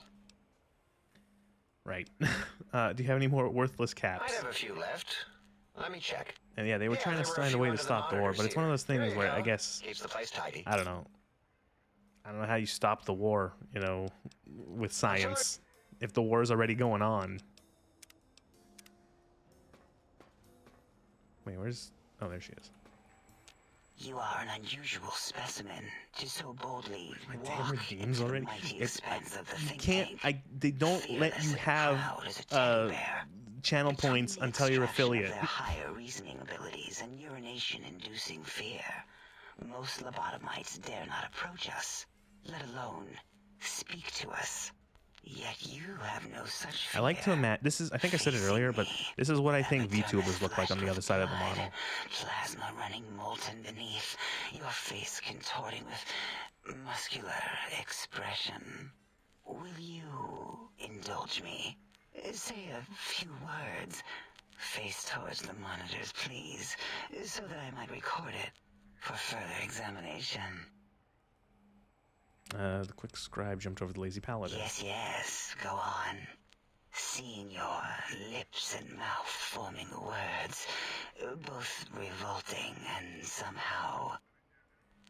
Right. Do you have any more worthless caps?
I'd have a few left. Let me check.
And yeah, they were trying to
there were a
find a
few
way to
under the
stop the war, but it's one of those
monitors
things
here. There
where
you
I
go.
guess
Keeps the place tidy.
I don't know how you stop the war, you know, with science. If the war is already going on. Wait, where's... Oh, there she is.
You are an unusual specimen to so boldly
My damn
walk
redeems
into the
already.
mighty
It's,
expanse of the
you
think
can't.
tank.
They don't let you have channel points until you're affiliate.
Their higher reasoning abilities and urination-inducing fear. Most lobotomites dare not approach us, let alone speak to us. Yet you have no such fear.
I like to imagine, this is, I think I said it earlier, but this is what I think VTubers look like on the other side of the model.
Plasma running molten beneath, your face contorting with muscular expression. Will you indulge me? Say a few words. Face towards the monitors, please, so that I might record it for further examination.
The quick scribe jumped over the lazy paladin.
Yes, go on. Seeing your lips and mouth forming words, both revolting and somehow...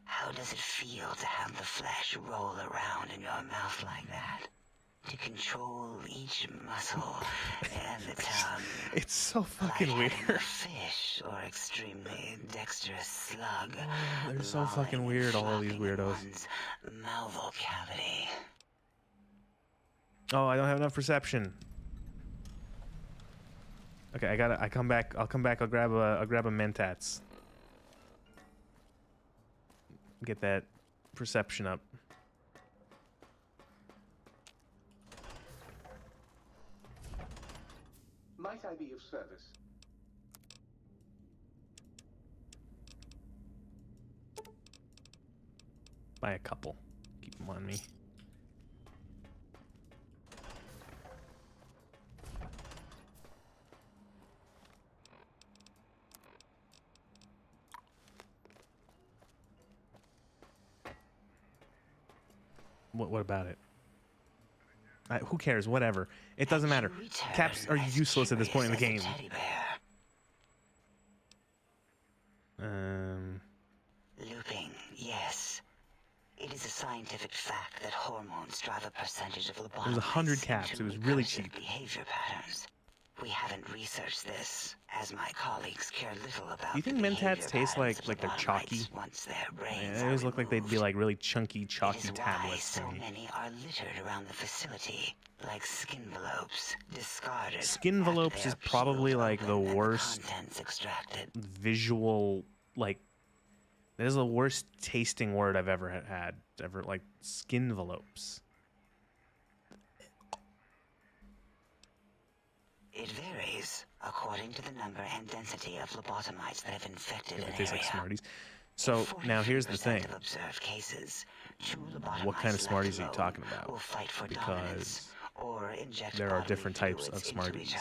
How does it feel to have the flesh roll around in your mouth like that? To control each muscle and the tongue.
It's so fucking
like
weird.
A fish or extremely dexterous slug.
They're so fucking weird, all of these weirdos.
Mouthal cavity.
Oh, I don't have enough perception. Okay, I'll come back, I'll grab a Mentats. Get that perception up.
Might I be of service?
Buy a couple. Keep them on me. What about it? Who cares? Whatever. It doesn't matter. Caps are useless at this point in the game.
Looping, yes. It is a scientific fact that hormones drive a percentage of lobotomies.
It was 100 caps. It was really cheap.
Behavior patterns. We haven't researched this, as my colleagues care little about.
Do you think Mentats taste like they're chalky? They always look like they'd be like really chunky, chalky tablets.
So many are littered around the facility, like skinvelopes, discarded.
Skinvelopes is probably like the worst visual, like, that is the worst tasting word I've ever had. Ever, like, skinvelopes.
It varies according to the number and density of lobotomites that have infected an
It tastes
area.
like Smarties. So now here's the thing. What kind of Smarties are you talking about? Because there are different types of Smarties.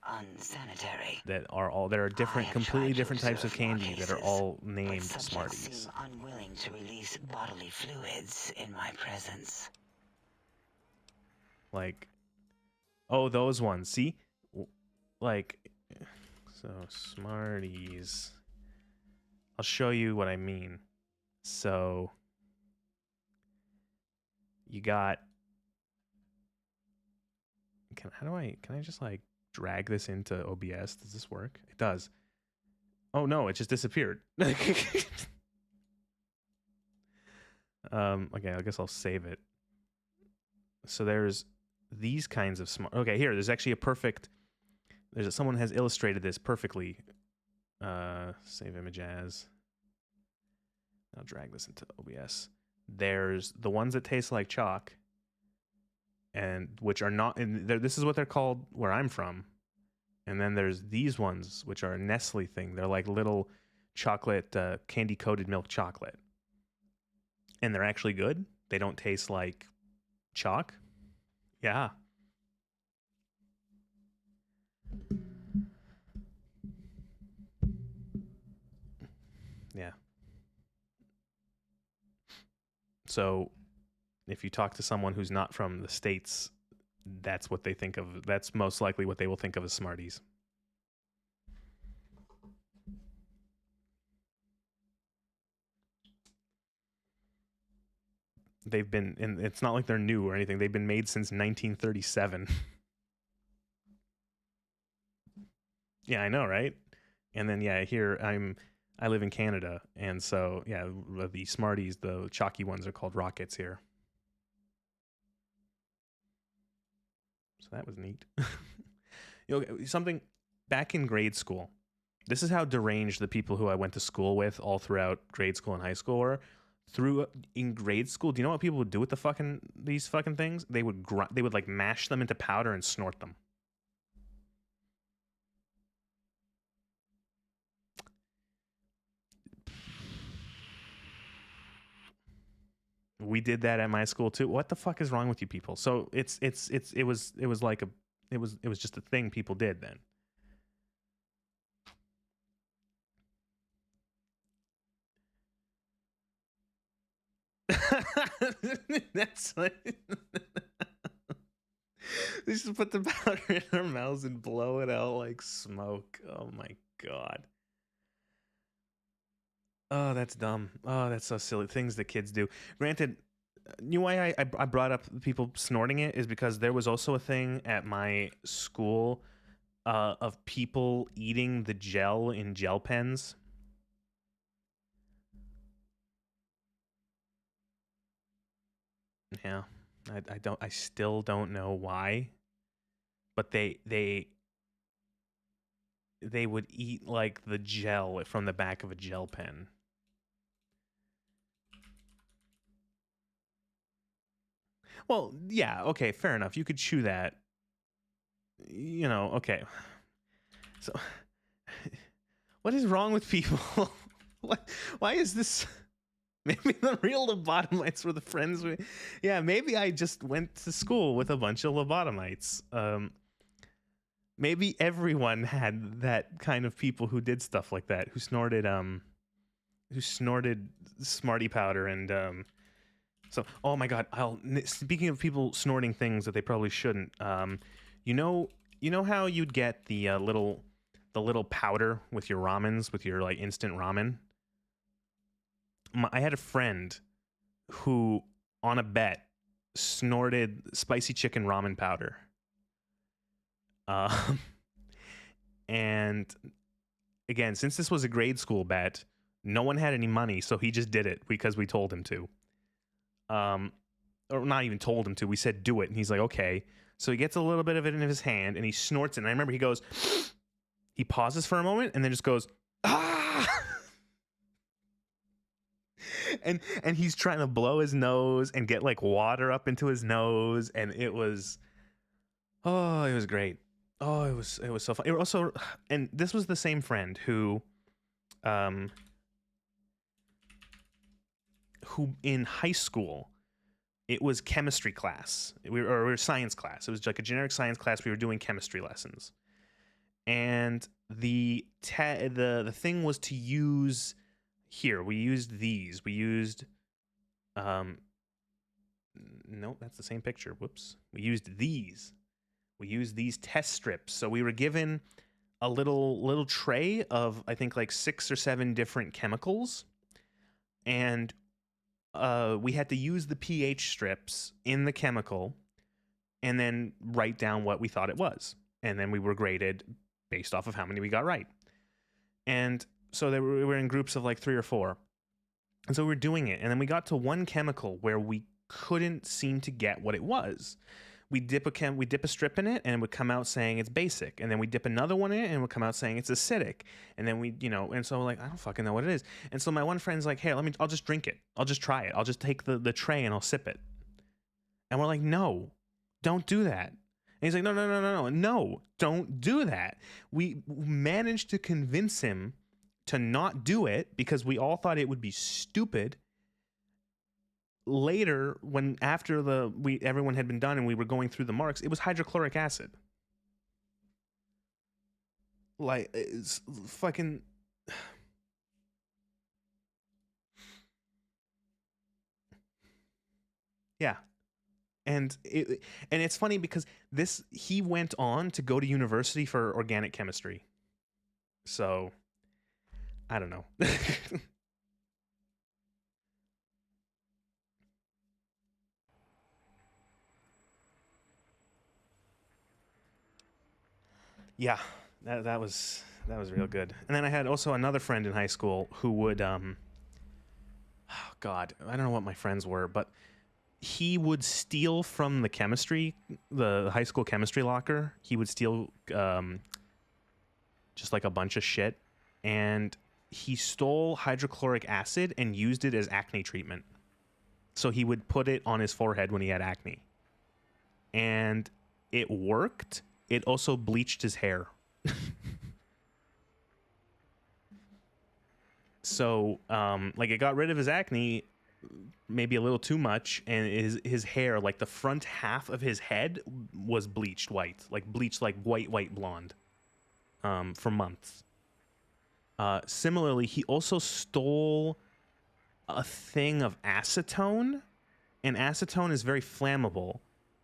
Unsanitary.
There are different, completely different types of candy that are all named Smarties.
Unwilling to release bodily fluids in my presence.
Like, oh, those ones. See? Like, so Smarties. I'll show you what I mean. So, you got... Can I just, like, drag this into OBS? Does this work? It does. Oh, no, it just disappeared. Okay, I guess I'll save it. So there's these kinds of smart. Okay, here, there's actually a perfect. Someone has illustrated this perfectly. Save image as. I'll drag this into OBS. There's the ones that taste like chalk, and which are not. And this is what they're called where I'm from. And then there's these ones which are a Nestle thing. They're like little chocolate, candy coated milk chocolate, and they're actually good. They don't taste like chalk. Yeah. Yeah. So if you talk to someone who's not from the States, that's what they think of. That's most likely what they will think of as Smarties. They've been, and it's not like they're new or anything. They've been made since 1937. Yeah, I know, right? And then, yeah, here I live in Canada. And so, yeah, the Smarties, the chalky ones are called Rockets here. So that was neat. Something back in grade school. This is how deranged the people who I went to school with all throughout grade school and high school were. In grade school, do you know what people would do with these fucking things? They would like mash them into powder and snort them. We did that at my school too. What the fuck is wrong with you people? So it was just a thing people did then. That's like we just put the powder in our mouths and blow it out like smoke. Oh my god. Oh, that's dumb. Oh, that's so silly. Things that kids do. Granted, you know why I brought up people snorting it is because there was also a thing at my school of people eating the gel in gel pens. Yeah, I still don't know why, but they would eat like the gel from the back of a gel pen. Well, yeah, okay, fair enough. You could chew that. You know, okay. So, what is wrong with people? Why is this? Maybe the real lobotomites were the friends we... Yeah, maybe I just went to school with a bunch of lobotomites. Maybe everyone had that kind of people who did stuff like that, who snorted Smartie powder and so, oh my god, speaking of people snorting things that they probably shouldn't, you know how you'd get the little powder with your ramens, with your like instant ramen? I had a friend who, on a bet, snorted spicy chicken ramen powder. And again, since this was a grade school bet, no one had any money, so he just did it because we told him to. Or not even told him to. We said do it, and he's like, okay. So he gets a little bit of it in his hand, and he snorts it. And I remember he goes, he pauses for a moment, and then just goes, ah! And he's trying to blow his nose and get like water up into his nose, and it was great. Oh, it was so fun. It also, and this was the same friend who in high school, it was chemistry class. We were science class. It was like a generic science class. We were doing chemistry lessons, and the thing was to use. Here, we used these. We used, no, that's the same picture. Whoops. We used these. We used these test strips. So we were given a little tray of, I think, like 6 or 7 different chemicals. And we had to use the pH strips in the chemical and then write down what we thought it was. And then we were graded based off of how many we got right. And so we were in groups of like 3 or 4. And so we were doing it. And then we got to one chemical where we couldn't seem to get what it was. We dip a strip in it and it would come out saying it's basic. And then we dip another one in it and it would come out saying it's acidic. And then and so we're like, I don't fucking know what it is. And so my one friend's like, hey, I'll just drink it. I'll just try it. I'll just take the tray and I'll sip it. And we're like, no, don't do that. And he's like, no, don't do that. We managed to convince him to not do it because we all thought it would be stupid. Later, after everyone had been done and we were going through the marks, it was hydrochloric acid. Like, it's fucking... Yeah. And it's funny because he went on to go to university for organic chemistry. So, I don't know. Yeah, that was real good. And then I had also another friend in high school who would oh God, I don't know what my friends were, but he would steal from the high school chemistry locker. He would steal just like a bunch of shit, and he stole hydrochloric acid and used it as acne treatment. So he would put it on his forehead when he had acne. And it worked. It also bleached his hair. So, like, it got rid of his acne, maybe a little too much, and his hair, like the front half of his head, was bleached white, like white blonde, for months. Similarly, he also stole a thing of acetone, and acetone is very flammable.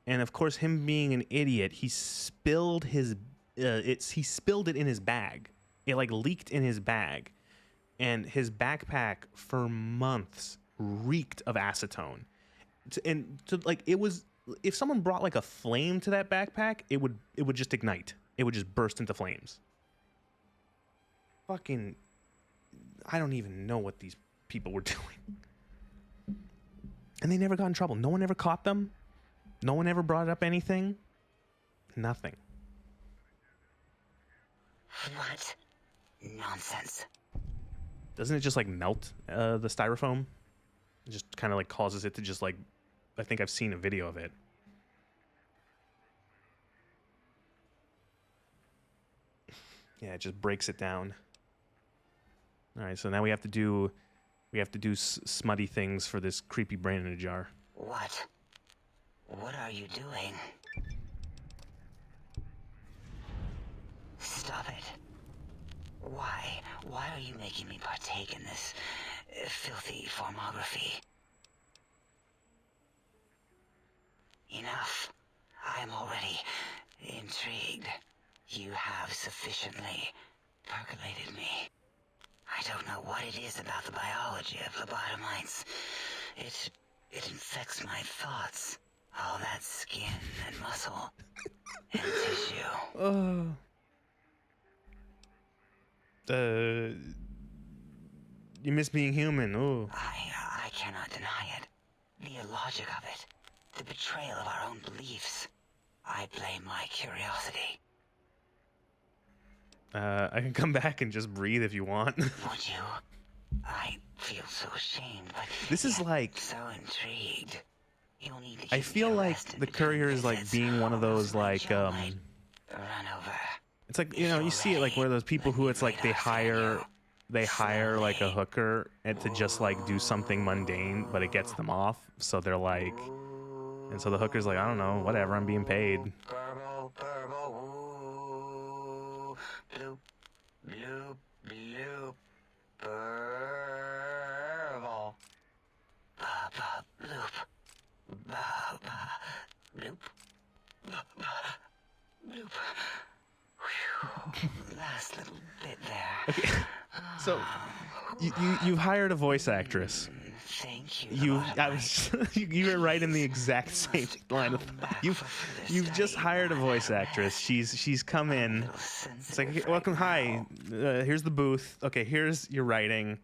And of course, him being an idiot, he spilled it in his bag. It like leaked in his bag, and his backpack for months reeked of acetone. It was, if someone brought like a flame to that backpack, it would just ignite. It would just burst into flames. Fucking, I don't even know what these people were doing. And they never got in trouble. No one ever caught them. No one ever brought up anything. Nothing.
What? Nonsense.
Doesn't it just like melt the styrofoam? It just kind of like causes it to just like, I think I've seen a video of it. Yeah, it just breaks it down. All right, so now we have to do smutty things for this creepy brain in a jar.
What? What are you doing? Stop it. Why? Why are you making me partake in this filthy formography? Enough. I am already intrigued. You have sufficiently percolated me. I don't know what it is about the biology of lobotomites. It infects my thoughts. All that skin and muscle and tissue.
You miss being human. Oh.
I cannot deny it. The illogic of it. The betrayal of our own beliefs. I blame my curiosity.
I can come back and just breathe if you want.
Would you? I feel so ashamed, but
this is like
so intrigued. You'll need to
I feel like the courier is like being one of those like
run over.
It's like, you know, you see it like where those people who it's like they hire like a hooker and to just like do something mundane, but it gets them off. So they're like, and so the hooker's like, I don't know, whatever, I'm being paid.
Burble, burble, woo. Bloop, bloop, bloop. Burble. Ba, ba, bloop. Ba, ba, bloop. Ba, ba, bloop. Whew. Last little bit there.
Okay. So you've hired a voice actress.
Thank you.
You were right in the exact same line of thought. You've just hired a voice actress. She's come in. It's like, okay, welcome, hi. Here's the booth. Okay, here's your writing,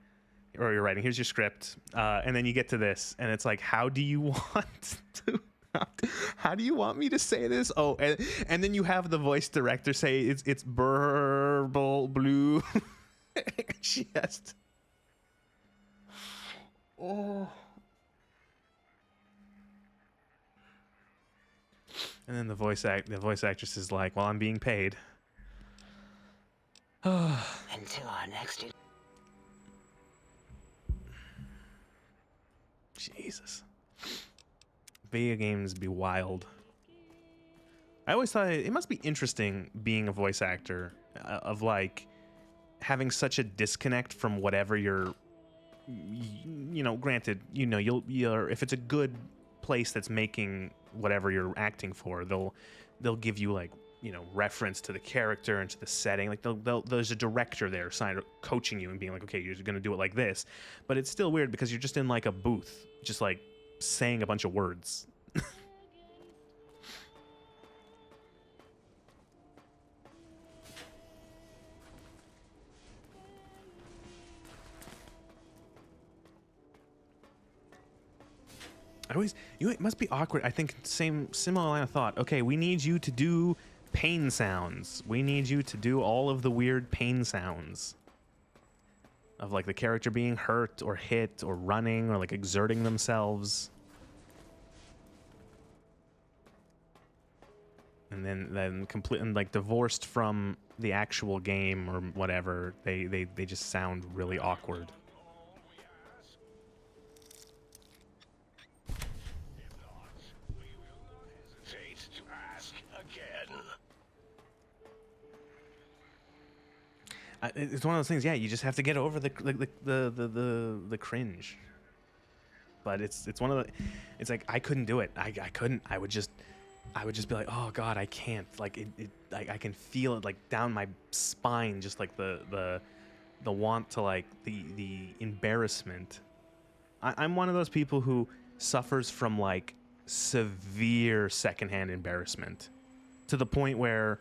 here's your script, and then you get to this, and it's like, how do you want me to say this? Oh, and then you have the voice director say it's burble blue. She has to. Oh. And then the voice actress is like, well, I'm being paid.
Until our next.
Jesus. Video games be wild. I always thought it must be interesting being a voice actor, of like having such a disconnect from whatever you're, you know, granted, you know, you're if it's a good place that's making whatever you're acting for, they'll give you like, you know, reference to the character and to the setting. Like there's a director there coaching you and being like, okay, you're gonna do it like this. But it's still weird because you're just in like a booth, just like saying a bunch of words. It must be awkward. I think similar line of thought. Okay, we need you to do pain sounds. We need you to do all of the weird pain sounds of like the character being hurt or hit or running or like exerting themselves. And then complete and like divorced from the actual game or whatever, they just sound really awkward. It's one of those things. Yeah, you just have to get over the cringe. But it's one of the. It's like I couldn't do it. I couldn't. I would just be like, oh God, I can't. Like I can feel it like down my spine, just like the want to like the embarrassment. I'm one of those people who suffers from like severe secondhand embarrassment, to the point where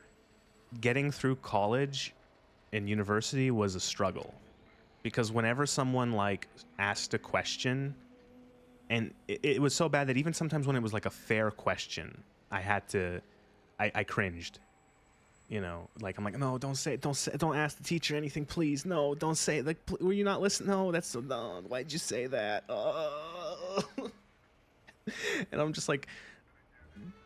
getting through college and university was a struggle, because whenever someone like asked a question, and it was so bad that even sometimes when it was like a fair question, I cringed. You know, like I'm like, no, don't ask the teacher anything, please. No, don't say it. Like, were you not listening? No, that's so dumb. Why'd you say that? And I'm just like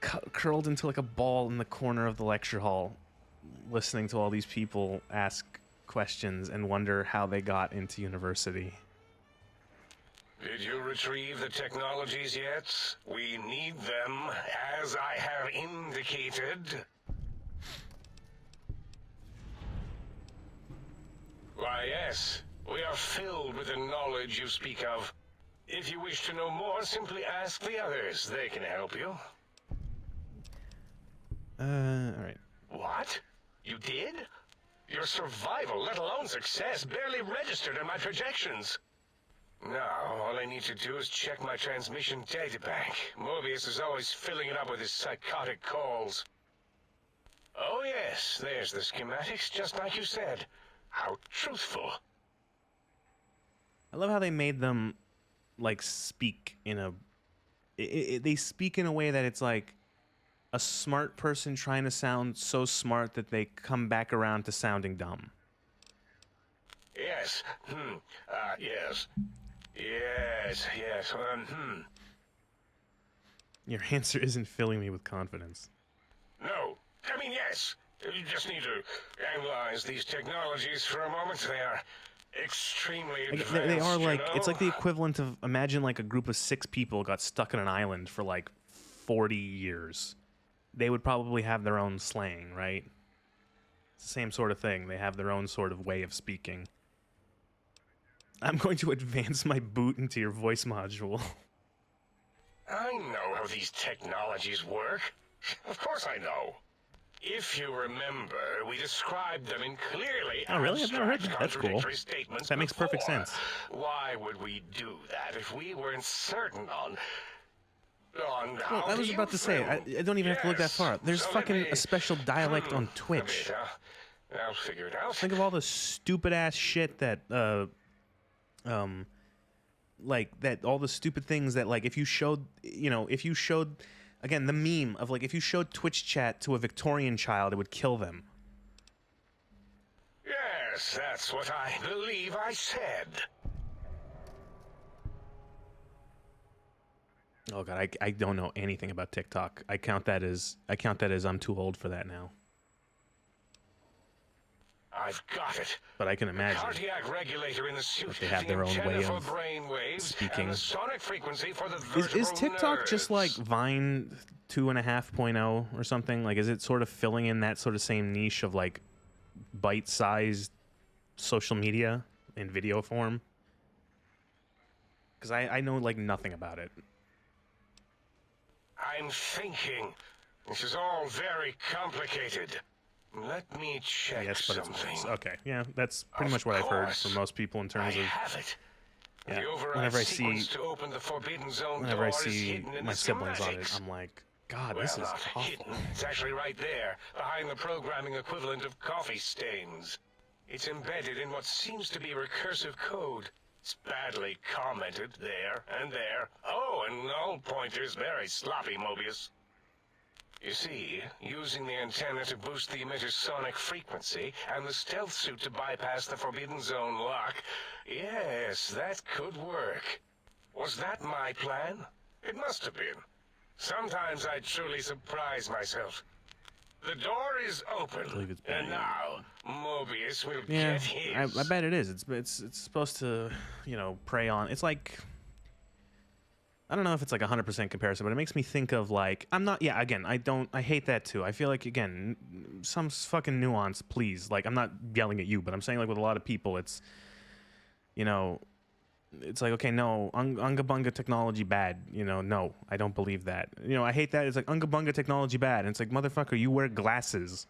curled into like a ball in the corner of the lecture hall, listening to all these people ask questions and wonder how they got into university.
Did you retrieve the technologies yet? We need them, as I have indicated. Why, yes. We are filled with the knowledge you speak of. If you wish to know more, simply ask the others. They can help you.
Alright.
What? You did? Your survival, let alone success, barely registered in my projections. Now, all I need to do is check my transmission databank. Mobius is always filling it up with his psychotic calls. Oh yes, there's the schematics, just like you said. How truthful.
I love how they made them, like, speak in a... they speak in a way that it's like a smart person trying to sound so smart that they come back around to sounding dumb.
Yes. Yes. Yes.
Your answer isn't filling me with confidence.
No. I mean, yes. You just need to analyze these technologies for a moment. They are extremely advanced,
they are like,
you know?
it's like the equivalent of, imagine like a group of 6 people got stuck on an island for like 40 years. They would probably have their own slang, right? It's the same sort of thing. They have their own sort of way of speaking. I'm going to advance my boot into your voice module.
I know how these technologies work. Of course I know. If you remember, we described them in clearly
Oh, really? I've never heard that. That's cool.
contradictory statements
That makes perfect
before.
sense.
Why would we do that if we weren't certain on
Well,
how
I was about to say, I don't even have to look that far. There's
so
fucking
let me-
a special dialect on Twitch.
I'll figure it out.
Think of all the stupid ass shit that, like, that all the stupid things that, like, if you showed, again, the meme of, like, if you showed Twitch chat to a Victorian child, it would kill them.
Yes, that's what I believe I said.
Oh god, I don't know anything about TikTok. I count that as I'm too old for that now.
I've got it.
But I can
The
imagine
cardiac regulator in the suit,
that they have their
the
own way
antenna
of
for brain waves,
speaking.
and the sonic frequency for the
Is
vertebral
TikTok
nerves.
just like Vine 2.5.0 or something? Like, is it sort of filling in that sort of same niche of like bite-sized social media in video form? Because I know like nothing about it.
I'm thinking. This is all very complicated. Let me check
Yes, but
something.
it's okay. Yeah, that's pretty
Of
much what I've heard
course.
from most people in terms
I
of.
have it.
Yeah,
The override
whenever I see
sequence to open the forbidden zone
whenever I
door is
see
hidden in
my
the
siblings on it,
schematics.
I'm like, God,
Well,
this is
not
awful.
hidden. It's actually right there, behind the programming equivalent of coffee stains. It's embedded in what seems to be recursive code.
It's badly commented there and there. Oh, and null pointer's very sloppy, Mobius. You see, using the antenna to boost the emitter's sonic frequency and the stealth suit to bypass the Forbidden Zone lock, yes, that could work. Was that my plan? It must have been. Sometimes I truly surprise myself. The door is open, and now Mobius will get his.
I bet it is. It's supposed to, you know, prey on. It's like, I don't know if it's like 100% comparison, but it makes me think of like, I'm not. Yeah, again, I hate that too. I feel like again, some fucking nuance, please. Like, I'm not yelling at you, but I'm saying like with a lot of people, it's, you know. It's like, okay, no, Unga Bunga technology bad. You know, no, I don't believe that. You know, I hate that. It's like Unga Bunga technology bad. And it's like, motherfucker, you wear glasses.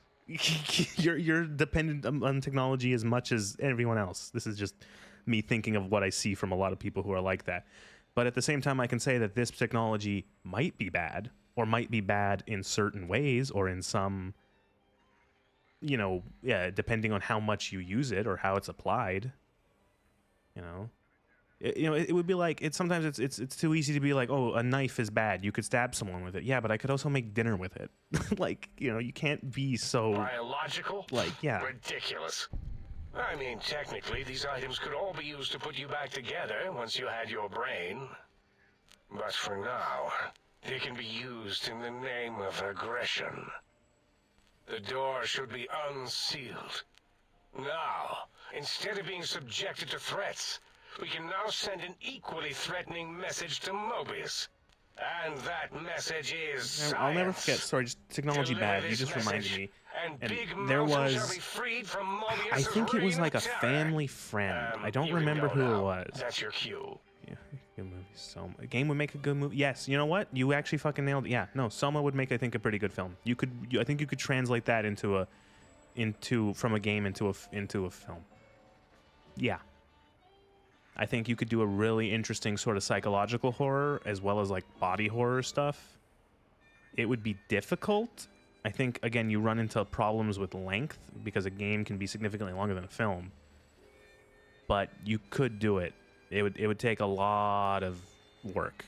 you're dependent on technology as much as everyone else. This is just me thinking of what I see from a lot of people who are like that. But at the same time, I can say that this technology might be bad, or might be bad in certain ways, or in some, you know, yeah, depending on how much you use it or how it's applied. You know. It would be like sometimes it's too easy to be like, oh, a knife is bad, you could stab someone with it. Yeah, but I could also make dinner with it. Like, you know, you can't be so
biological.
Like, yeah,
ridiculous. I mean, technically, these items could all be used to put you back together once you had your brain. But for now, they can be used in the name of aggression. The door should be unsealed. Now, instead of being subjected to threats, we can now send an equally threatening message to Mobius. And that message is
I'll never forget, sorry, just technology bad, you just reminded me. And there was, I think it was like a family friend. I don't remember who it was.
That's your cue.
Yeah, good movie. So, a game would make a good movie. Yes, you know what? You actually fucking nailed it. Yeah, no, Soma would make, I think, a pretty good film. I think you could translate that from a game into a film. Yeah. I think you could do a really interesting sort of psychological horror as well as like body horror stuff. It would be difficult. I think, again, you run into problems with length because a game can be significantly longer than a film. But you could do it. It would take a lot of work.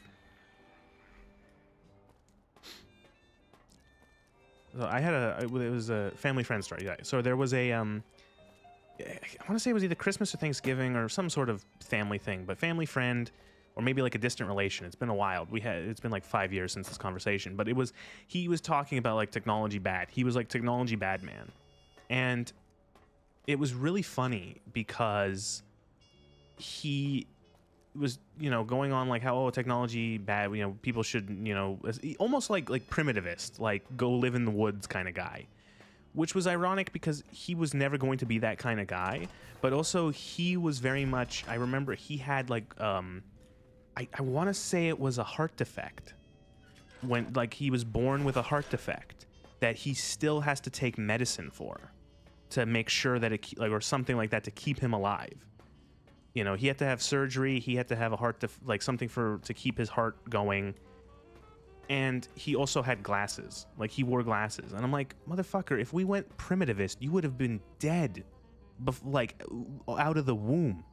So it was a family friend story. Yeah. So there was a I want to say it was either Christmas or Thanksgiving or some sort of family thing, but family friend, or maybe like a distant relation. It's been a while. It's been like 5 years since this conversation, but he was talking about like technology bad. He was like technology bad man. And it was really funny because he was, you know, going on like how, oh, technology bad, you know, people should, you know, almost like primitivist, like go live in the woods kind of guy. Which was ironic because he was never going to be that kind of guy, but also he was very much, I remember he had like, I want to say it was a heart defect. When, like, he was born with a heart defect that he still has to take medicine for to make sure that it, like, or something like that to keep him alive. You know, he had to have surgery, he had to have a heart, like something to keep his heart going. And he also had glasses. Like, he wore glasses. And I'm like, motherfucker, if we went primitivist, you would have been dead, like, out of the womb.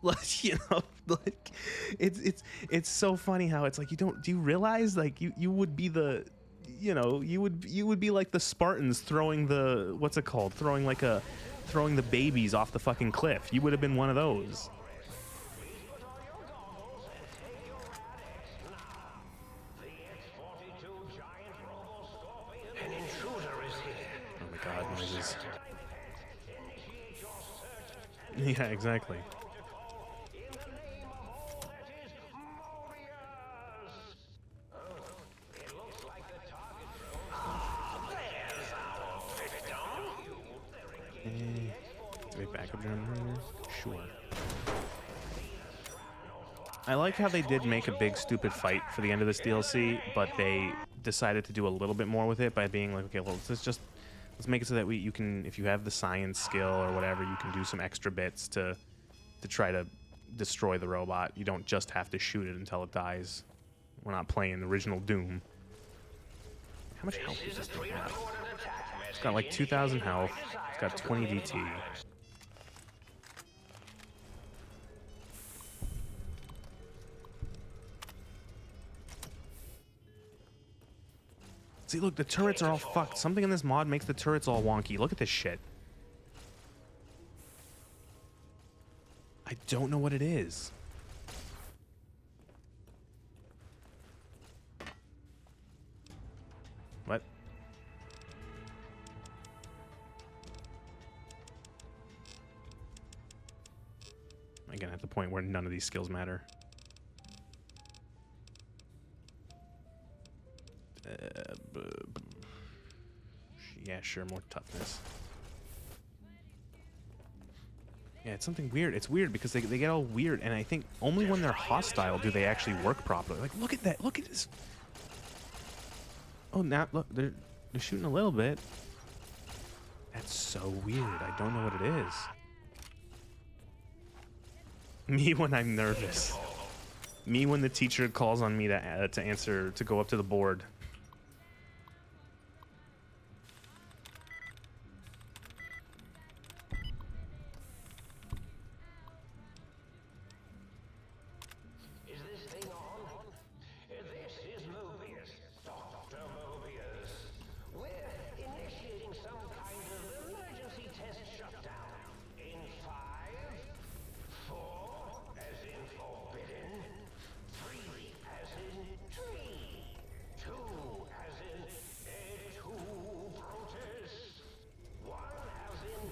Like, you know, like, it's so funny how it's like, do you realize, like, you would be the, you know, you would be like the Spartans throwing the, what's it called? Throwing the babies off the fucking cliff. You would have been one of those. God, noises. Yeah, exactly. Do we backup generator? Sure. I like how they did make a big stupid fight for the end of this DLC, but they decided to do a little bit more with it by being like, okay, well, let's make it so that you can, if you have the science skill or whatever, you can do some extra bits to try to destroy the robot. You don't just have to shoot it until it dies. We're not playing the original Doom. How much health does this thing have? It's got like 2,000 health. It's got 20 DT. See, look, the turrets are all fucked. Something in this mod makes the turrets all wonky. Look at this shit. I don't know what it is. What? Again, at the point where none of these skills matter. Yeah, sure, more toughness. Yeah, it's something weird. It's weird because they get all weird, and I think only when they're hostile do they actually work properly. Like, look at that. Look at this. Oh, now, look, they're shooting a little bit. That's so weird. I don't know what it is. Me when I'm nervous. Me when the teacher calls on me to answer, to go up to the board.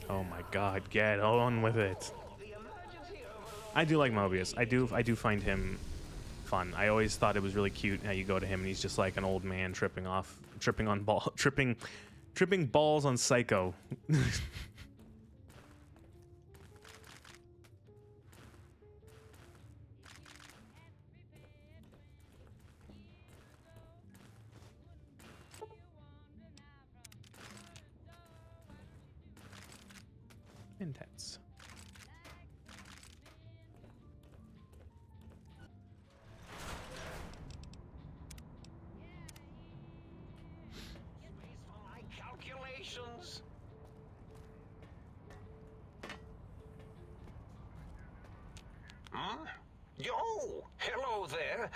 Oh my god, get on with it. I do like Mobius. I do find him fun. I always thought it was really cute how you go to him and he's just like an old man tripping balls on Psycho. Intense.
Calculations. Yo, hello there.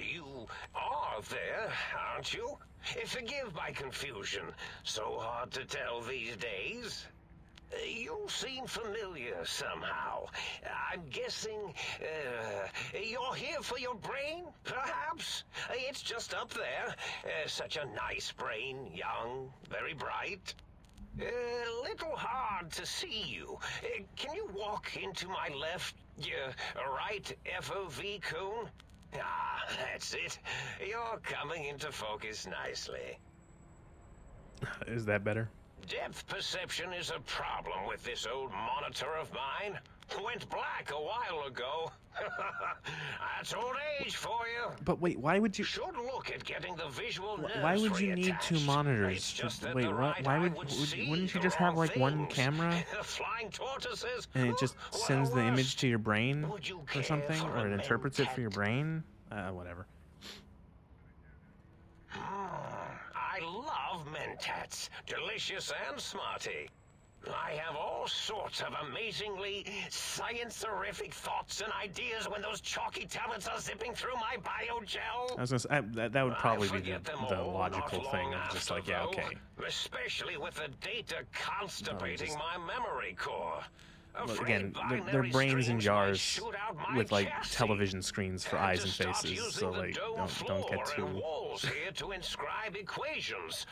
You are there, aren't you? Forgive my confusion. So hard to tell these days. You seem familiar somehow. I'm guessing you're here for your brain, perhaps? It's just up there. Such a nice brain, young, very bright. Little hard to see you. Can you walk into my left, right FOV cone? Ah, that's it. You're coming into focus nicely.
Is that better?
Depth perception is a problem with this old monitor of mine. Went black a while ago. That's old age for you.
But wait, why would you?
Should look at getting the visual nerves
Why would you need two
reattached.
monitors?
It's just that
Wait,
the right
why
eye
would? Wouldn't you just have like one camera?
Flying tortoises.
And it just sends the image to your brain or something, or it interprets it for your brain? Whatever.
I love mentats. Delicious and smarty. I have all sorts of amazingly science-erific thoughts and ideas when those chalky talents are zipping through my biogel.
I was gonna say, that would probably be the logical thing of just like, yeah, okay.
Especially with the data constipating my memory core.
Look, again, they're brains in jars with like television screens for eyes and faces, so like don't get too.
Walls here to inscribe equations,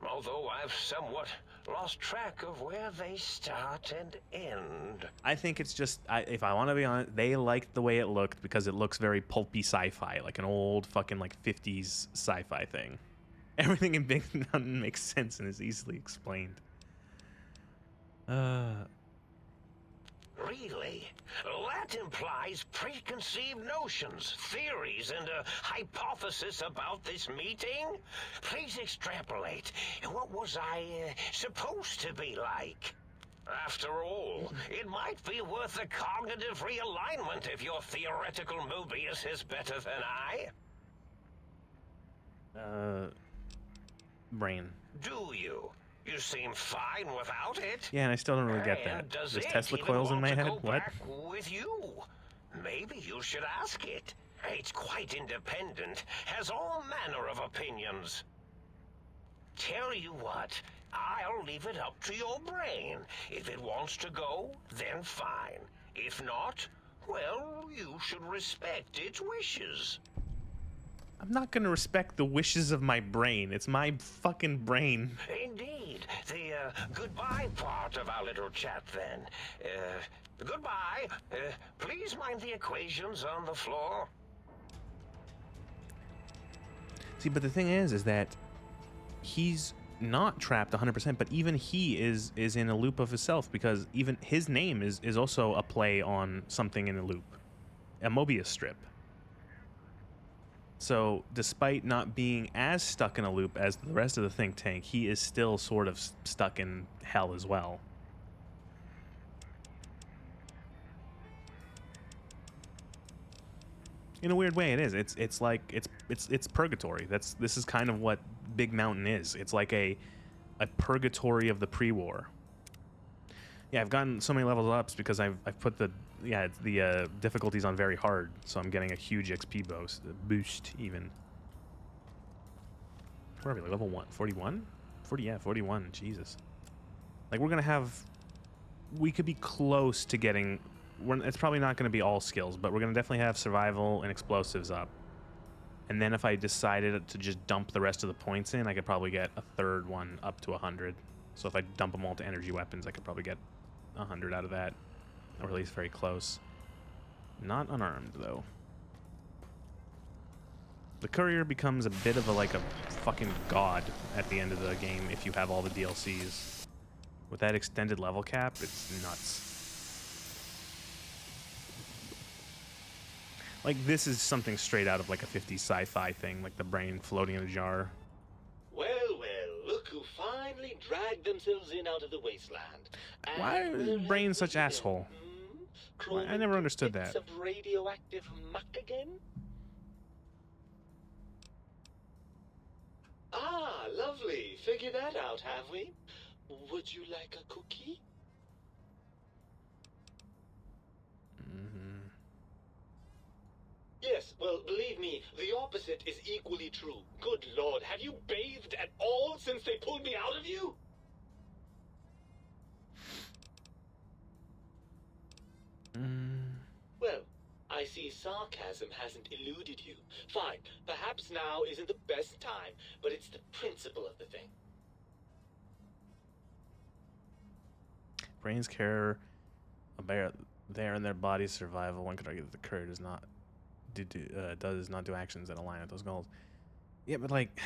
although I've somewhat lost track of where they start and end.
I think it's just, if I want to be honest, they liked the way it looked because it looks very pulpy sci-fi, like an old fucking like 50s sci-fi thing. Everything in Big Mountain makes sense and is easily explained.
Really? That implies preconceived notions, theories, and a hypothesis about this meeting? Please extrapolate. What was I supposed to be like? After all, it might be worth a cognitive realignment if your theoretical Mobius is better than I.
Brain.
Do you? You seem fine without it.
Yeah, and I still don't really get that.
Does
There's
it
Tesla
even
coils in
want
my
to
head?
go
What?
back with you? Maybe you should ask it. It's quite independent, has all manner of opinions. Tell you what, I'll leave it up to your brain. If it wants to go, then fine. If not, well, you should respect its wishes.
I'm not gonna respect the wishes of my brain. It's my fucking brain.
Indeed. The goodbye part of our little chat then. Goodbye. Please mind the equations on the floor.
See, but the thing is that he's not trapped 100%, but even he is in a loop of himself, because even his name is also a play on something in a loop, a Mobius strip. So despite not being as stuck in a loop as the rest of the think tank, he is still sort of stuck in hell as well. In a weird way, it is. It's like it's purgatory. This is kind of what Big Mountain is. It's like a purgatory of the pre-war. Yeah, I've gotten so many levels ups because I've put the difficulties on very hard, so I'm getting a huge XP boost even. Where are we? Level 1, 41? 41. Jesus. Like we could be close to getting. It's probably not going to be all skills, but we're going to definitely have survival and explosives up. And then if I decided to just dump the rest of the points in, I could probably get a third one up to 100. So if I dump them all to energy weapons, I could probably get 100 out of that, or at least very close. Not unarmed though. The courier becomes a bit of a fucking god at the end of the game if you have all the DLCs. With that extended level cap, it's nuts. Like, this is something straight out of like a 50s sci-fi thing, like the brain floating in a jar.
Well, look who finally dragged themselves in out of the wasteland.
Why is Brain such asshole? I never understood that.
Of radioactive muck again? Ah, lovely. Figured that out, have we? Would you like a cookie? Yes, well, believe me, the opposite is equally true. Good Lord, have you bathed at all since they pulled me out of you? Well, I see sarcasm hasn't eluded you. Fine, perhaps now isn't the best time, but it's the principle of the thing.
Brains care about their and their body's survival. One could argue that the courier does not do actions that align with those goals. Yeah, but like,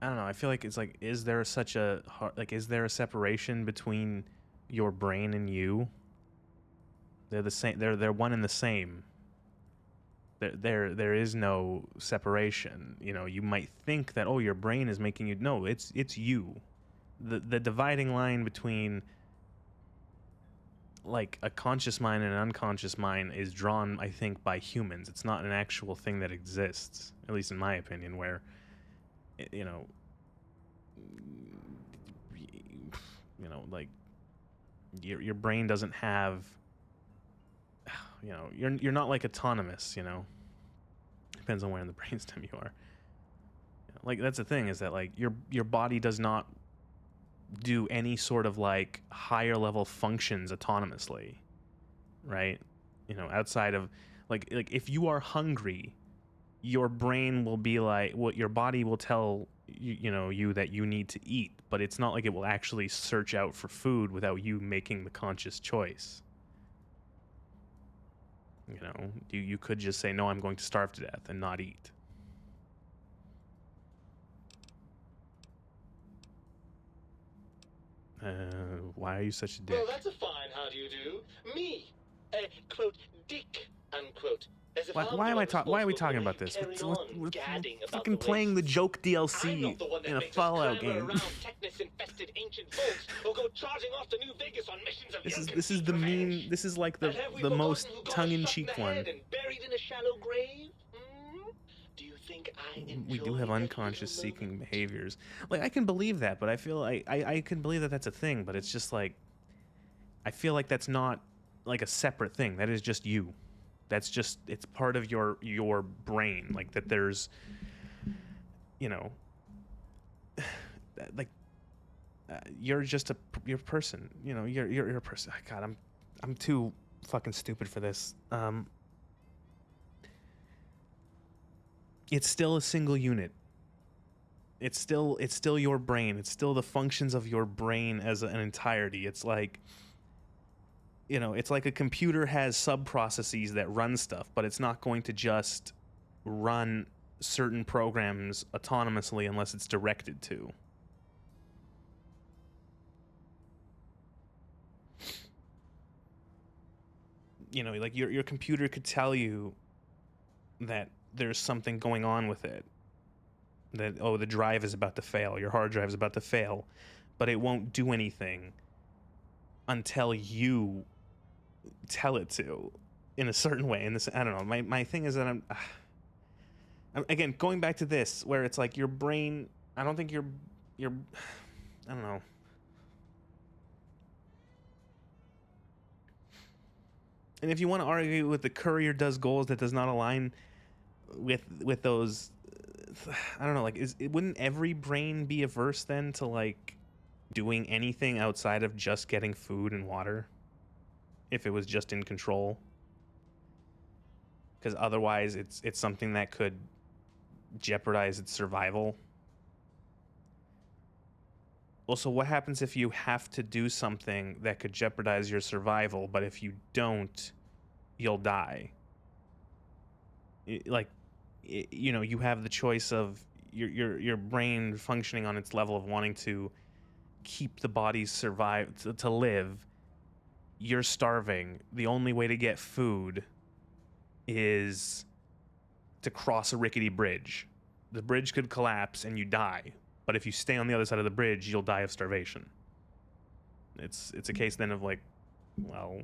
I don't know. I feel like it's like, is there is there a separation between your brain and you? They're the same. They're one and the same. There is no separation. You know, you might think that, oh, your brain is making you. No, it's you. The dividing line between like a conscious mind and an unconscious mind is drawn, I think, by humans. It's not an actual thing that exists, at least in my opinion, where, you know, like your brain doesn't have, you know, you're not like autonomous, you know. Depends on where in the brainstem you are. Like, that's the thing, is that like your body does not do any sort of like higher level functions autonomously, right? You know, outside of like if you are hungry, your brain will be like, what your body will tell you that you need to eat, but it's not like it will actually search out for food without you making the conscious choice. You know, you could just say, no, I'm going to starve to death and not eat. Why are you such a dick?
Well, that's a fine how do you do. Me, quote, dick, unquote.
Why are we talking about this? We're fucking playing the joke DLC in a Fallout game. This is the mean. This is like the most tongue-in-cheek one. We do have unconscious seeking behaviors. Like, I can believe that, but I feel like I can believe that that's a thing, but it's just like, I feel like that's not like a separate thing. That is just you. That's just, it's part of your brain. Like, that there's, you know, you're just you're a person. You know, you're a person. God, I'm too fucking stupid for this. It's still a single unit. It's still your brain. It's still the functions of your brain as an entirety. It's like, you know, it's like a computer has sub-processes that run stuff, but it's not going to just run certain programs autonomously unless it's directed to. You know, like your computer could tell you that there's something going on with it. That, oh, the drive is about to fail, your hard drive is about to fail, but it won't do anything until you tell it to in a certain way. And this, I don't know, my thing is that I'm again going back to this where it's like your brain, I don't think your I don't know. And if you want to argue with the courier does goals that does not align with those, I don't know, like wouldn't every brain be averse then to like doing anything outside of just getting food and water if it was just in control? Because otherwise it's something that could jeopardize its survival. Also, what happens if you have to do something that could jeopardize your survival, but if you don't, you'll die? Like, you know, you have the choice of your brain functioning on its level of wanting to keep the body to live. You're starving. The only way to get food is to cross a rickety bridge. The bridge could collapse and you die. But if you stay on the other side of the bridge, you'll die of starvation. It's a case then of like, well,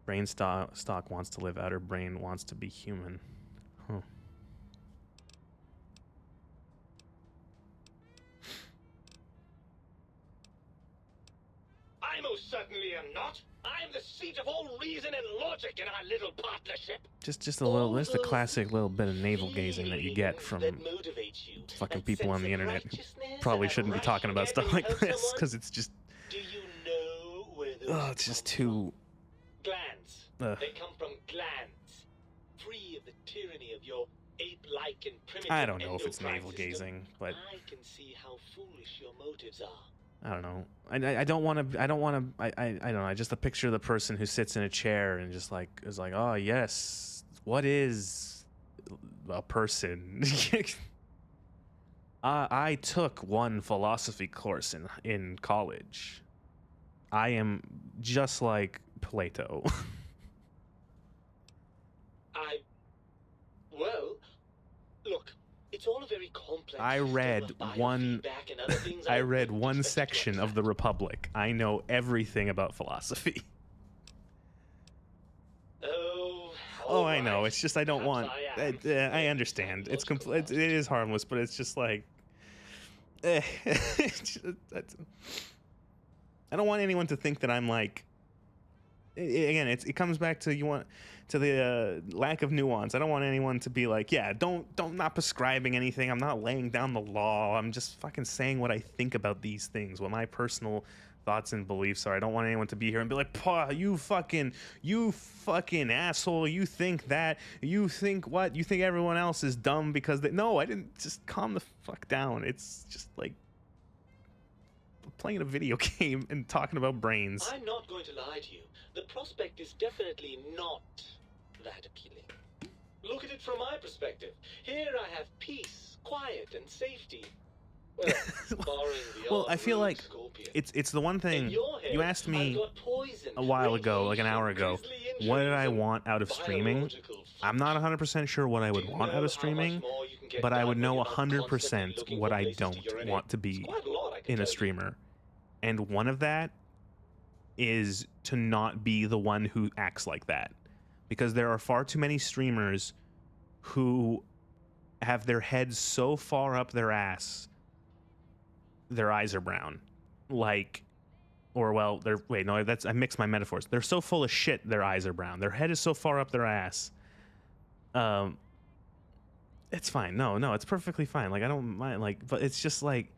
brain stock wants to live, outer brain wants to be human. Huh.
I most certainly am not. I'm the seat of all reason and logic in our little partnership.
Just a little, there's the classic little bit of navel gazing that you get from fucking people on the internet who probably shouldn't be talking about stuff like this, because it's just, oh, it's just too...
Glands. They come from glands. Free of the tyranny of your ape-like and primitive
I don't know if it's
endocrine
navel
system.
gazing, but
I can see how foolish your motives are.
I don't know. I don't want to. I don't know. Just the picture of the person who sits in a chair and just like is like, oh yes, what is a person? I took one philosophy course in college. I am just like Plato.
Well, look. It's all a very complex
I read one section of the Republic. I know everything about philosophy. Oh, I know. It's just I don't want. I understand. It is harmless, but it's just like. I don't want anyone to think that I'm like. Again, it comes back to the lack of nuance. I don't want anyone to be like, yeah, don't not prescribing anything. I'm not laying down the law. I'm just fucking saying what I think about these things, what my personal thoughts and beliefs are. I don't want anyone to be here and be like, "Paw, you fucking asshole. You think that? You think what? You think everyone else is dumb because they?" No, I didn't. Just calm the fuck down. It's just like playing a video game and talking about brains.
I'm not going to lie to you. The prospect is definitely not that appealing. Look at it from my perspective. Here I have peace, quiet, and safety. Well, barring the
well, I feel like it's the one thing you asked me a while ago, like an hour ago, what did I want out of streaming? I'm not 100% sure what I would want out of streaming, but I would know 100% what I don't want to be in a streamer. And one of that is to not be the one who acts like that. Because there are far too many streamers who have their heads so far up their ass, their eyes are brown. Like, or well, I mixed my metaphors. They're so full of shit, their eyes are brown. Their head is so far up their ass. It's fine. No, it's perfectly fine. Like, I don't mind, like, but it's just like,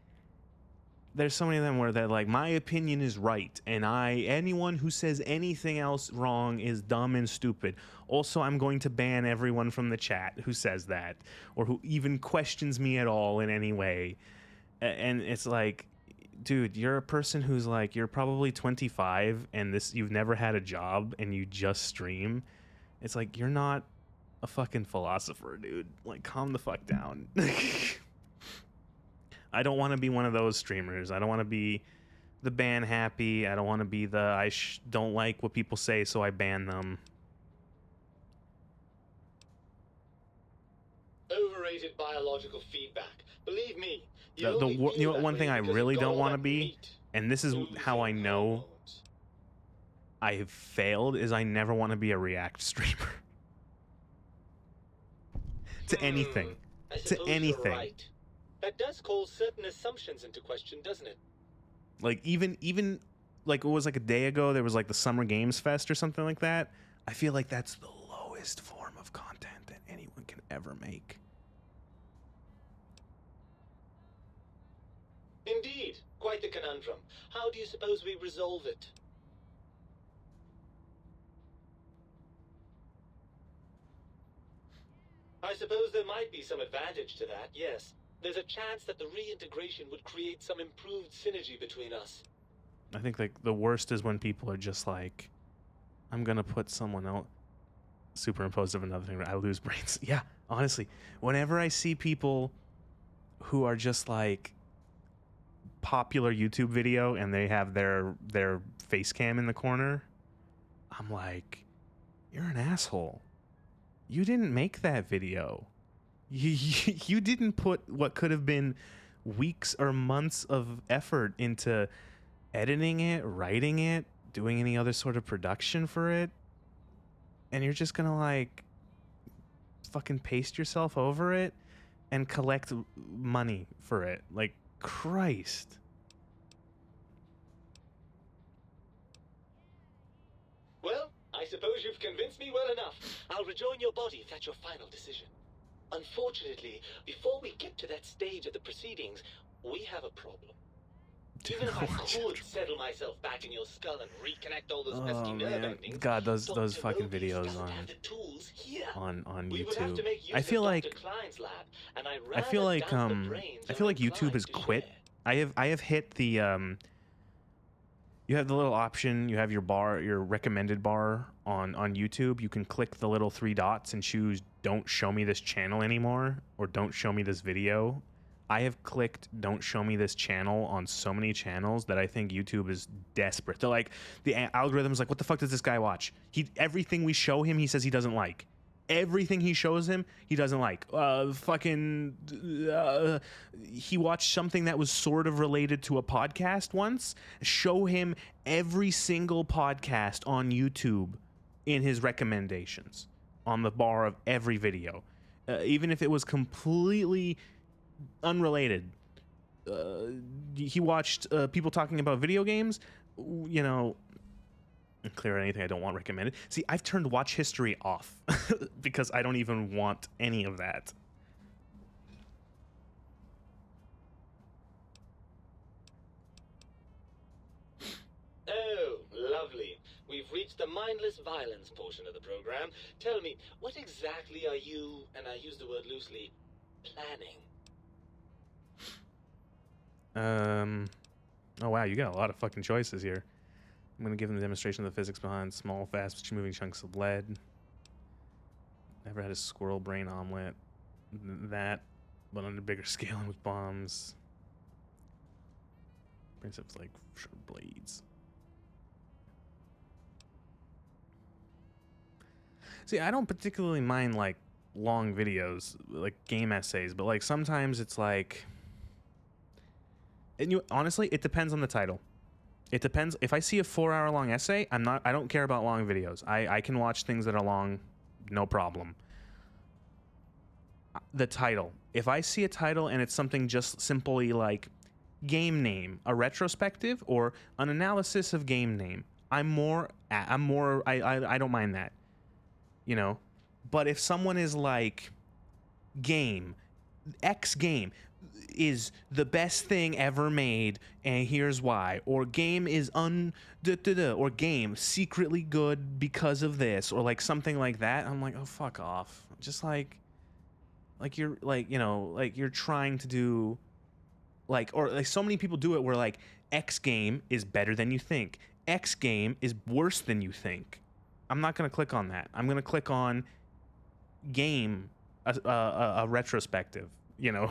there's so many of them where they're like, my opinion is right, and anyone who says anything else wrong is dumb and stupid. Also, I'm going to ban everyone from the chat who says that, or who even questions me at all in any way. And it's like, dude, you're a person who's like, you're probably 25, and you've never had a job, and you just stream. It's like, you're not a fucking philosopher, dude. Like, calm the fuck down. I don't want to be one of those streamers. I don't want to be the ban happy. I don't want to be the don't like what people say, so I ban them.
Overrated biological feedback. Believe me.
You know one thing I really don't want to be, and this is how I know I have failed, is I never want to be a React streamer. To anything. To anything.
Right. That does call certain assumptions into question, doesn't it?
Like, even like, it was like a day ago, there was like the Summer Games Fest or something like that. I feel like that's the lowest form of content that anyone can ever make.
Indeed. Quite the conundrum. How do you suppose we resolve it? I suppose there might be some advantage to that, yes. There's a chance that the reintegration would create some improved synergy between us.
I think like the worst is when people are just like, I'm gonna put someone else superimposed of another thing. I lose brains. Yeah, honestly, whenever I see people who are just like popular YouTube video and they have their face cam in the corner, I'm like, you're an asshole. You didn't make that video. You didn't put what could have been weeks or months of effort into editing it, writing it, doing any other sort of production for it, and you're just gonna like fucking paste yourself over it and collect money for it. Like, Christ.
Well, I suppose you've convinced me well enough. I'll rejoin your body if that's your final decision. Unfortunately, before we get to that stage of the proceedings, we have a problem. Even if I could settle myself back in your skull and reconnect all those pesky nerve endings,
God, those fucking videos on YouTube. I feel like YouTube has quit. I have hit the you have the little option, you have your recommended bar on YouTube. You can click the little 3 dots and choose don't show me this channel anymore, or don't show me this video. I have clicked don't show me this channel on so many channels that I think YouTube is desperate. They're like, the algorithm's like, what the fuck does this guy watch? Everything we show him, he says he doesn't like. Everything he shows him, he doesn't like. He watched something that was sort of related to a podcast once. Show him every single podcast on YouTube in his recommendations on the bar of every video. Even if it was completely unrelated. He watched people talking about video games, you know, clear anything I don't want recommended. See, I've turned watch history off because I don't even want any of that.
Oh, lovely. We've reached the mindless violence portion of the program. Tell me, what exactly are you, and I use the word loosely, planning?
Oh wow, you got a lot of fucking choices here. I'm gonna give them a demonstration of the physics behind small, fast moving chunks of lead. Never had a squirrel brain omelet. That, but on a bigger scale and with bombs. Principles like short blades. See, I don't particularly mind like long videos, like game essays, but like sometimes it's like, and honestly, it depends on the title. It depends. If I see a 4-hour long essay, I don't care about long videos. I can watch things that are long, no problem. The title. If I see a title and it's something just simply like game name, a retrospective, or an analysis of game name, I don't mind that. You know? But if someone is like, game, X game is the best thing ever made, and here's why. Or game is or game secretly good because of this, or like something like that. I'm like, oh, fuck off. Just like you're like, you know, like you're trying to do like, or like so many people do it where like X game is better than you think. X game is worse than you think. I'm not going to click on that. I'm going to click on game, a retrospective, you know.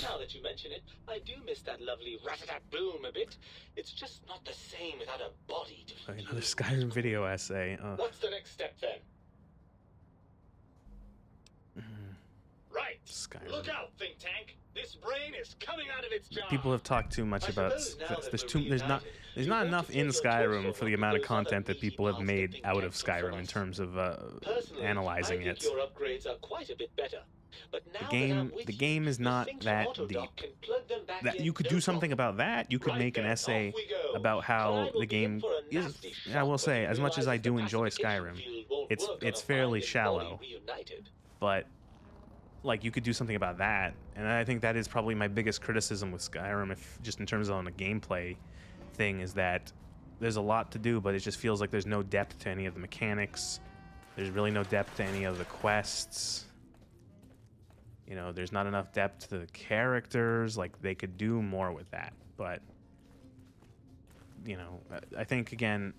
Now that you mention it, I do miss that lovely rat-a-tat-boom a bit. It's just not the same without a body to...
Another Skyrim video essay.
What's the next step then? Right.
Skyrim.
Look out, think tank. This brain is coming out of its jar.
People have talked too much about there's not enough in Skyrim for the amount of content that people have made out of Skyrim in terms of analyzing it.
Your upgrades are quite a bit better. But now
the game is not that deep. That you could do something about that. You could make an essay about how the game is. I will say, as much as I do enjoy Skyrim, it's fairly shallow. But like, you could do something about that, and I think that is probably my biggest criticism with Skyrim, if just in terms of on a gameplay thing, is that there's a lot to do, but it just feels like there's no depth to any of the mechanics. There's really no depth to any of the quests. You know, there's not enough depth to the characters. Like, they could do more with that, but you know, I think again,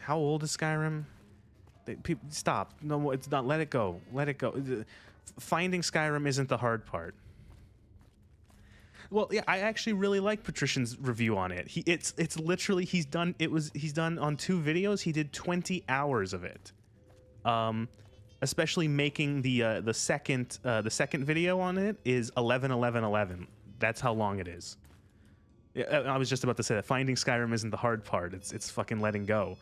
how old is Skyrim? People, stop. No, it's not. Let it go. Let it go. Finding Skyrim isn't the hard part. Well, yeah, I actually really like Patrician's review on it. It's literally he's done on 2 videos. He did 20 hours of it. Especially making the second video on it is 11. That's how long it is. I was just about to say that finding Skyrim isn't the hard part. It's fucking letting go.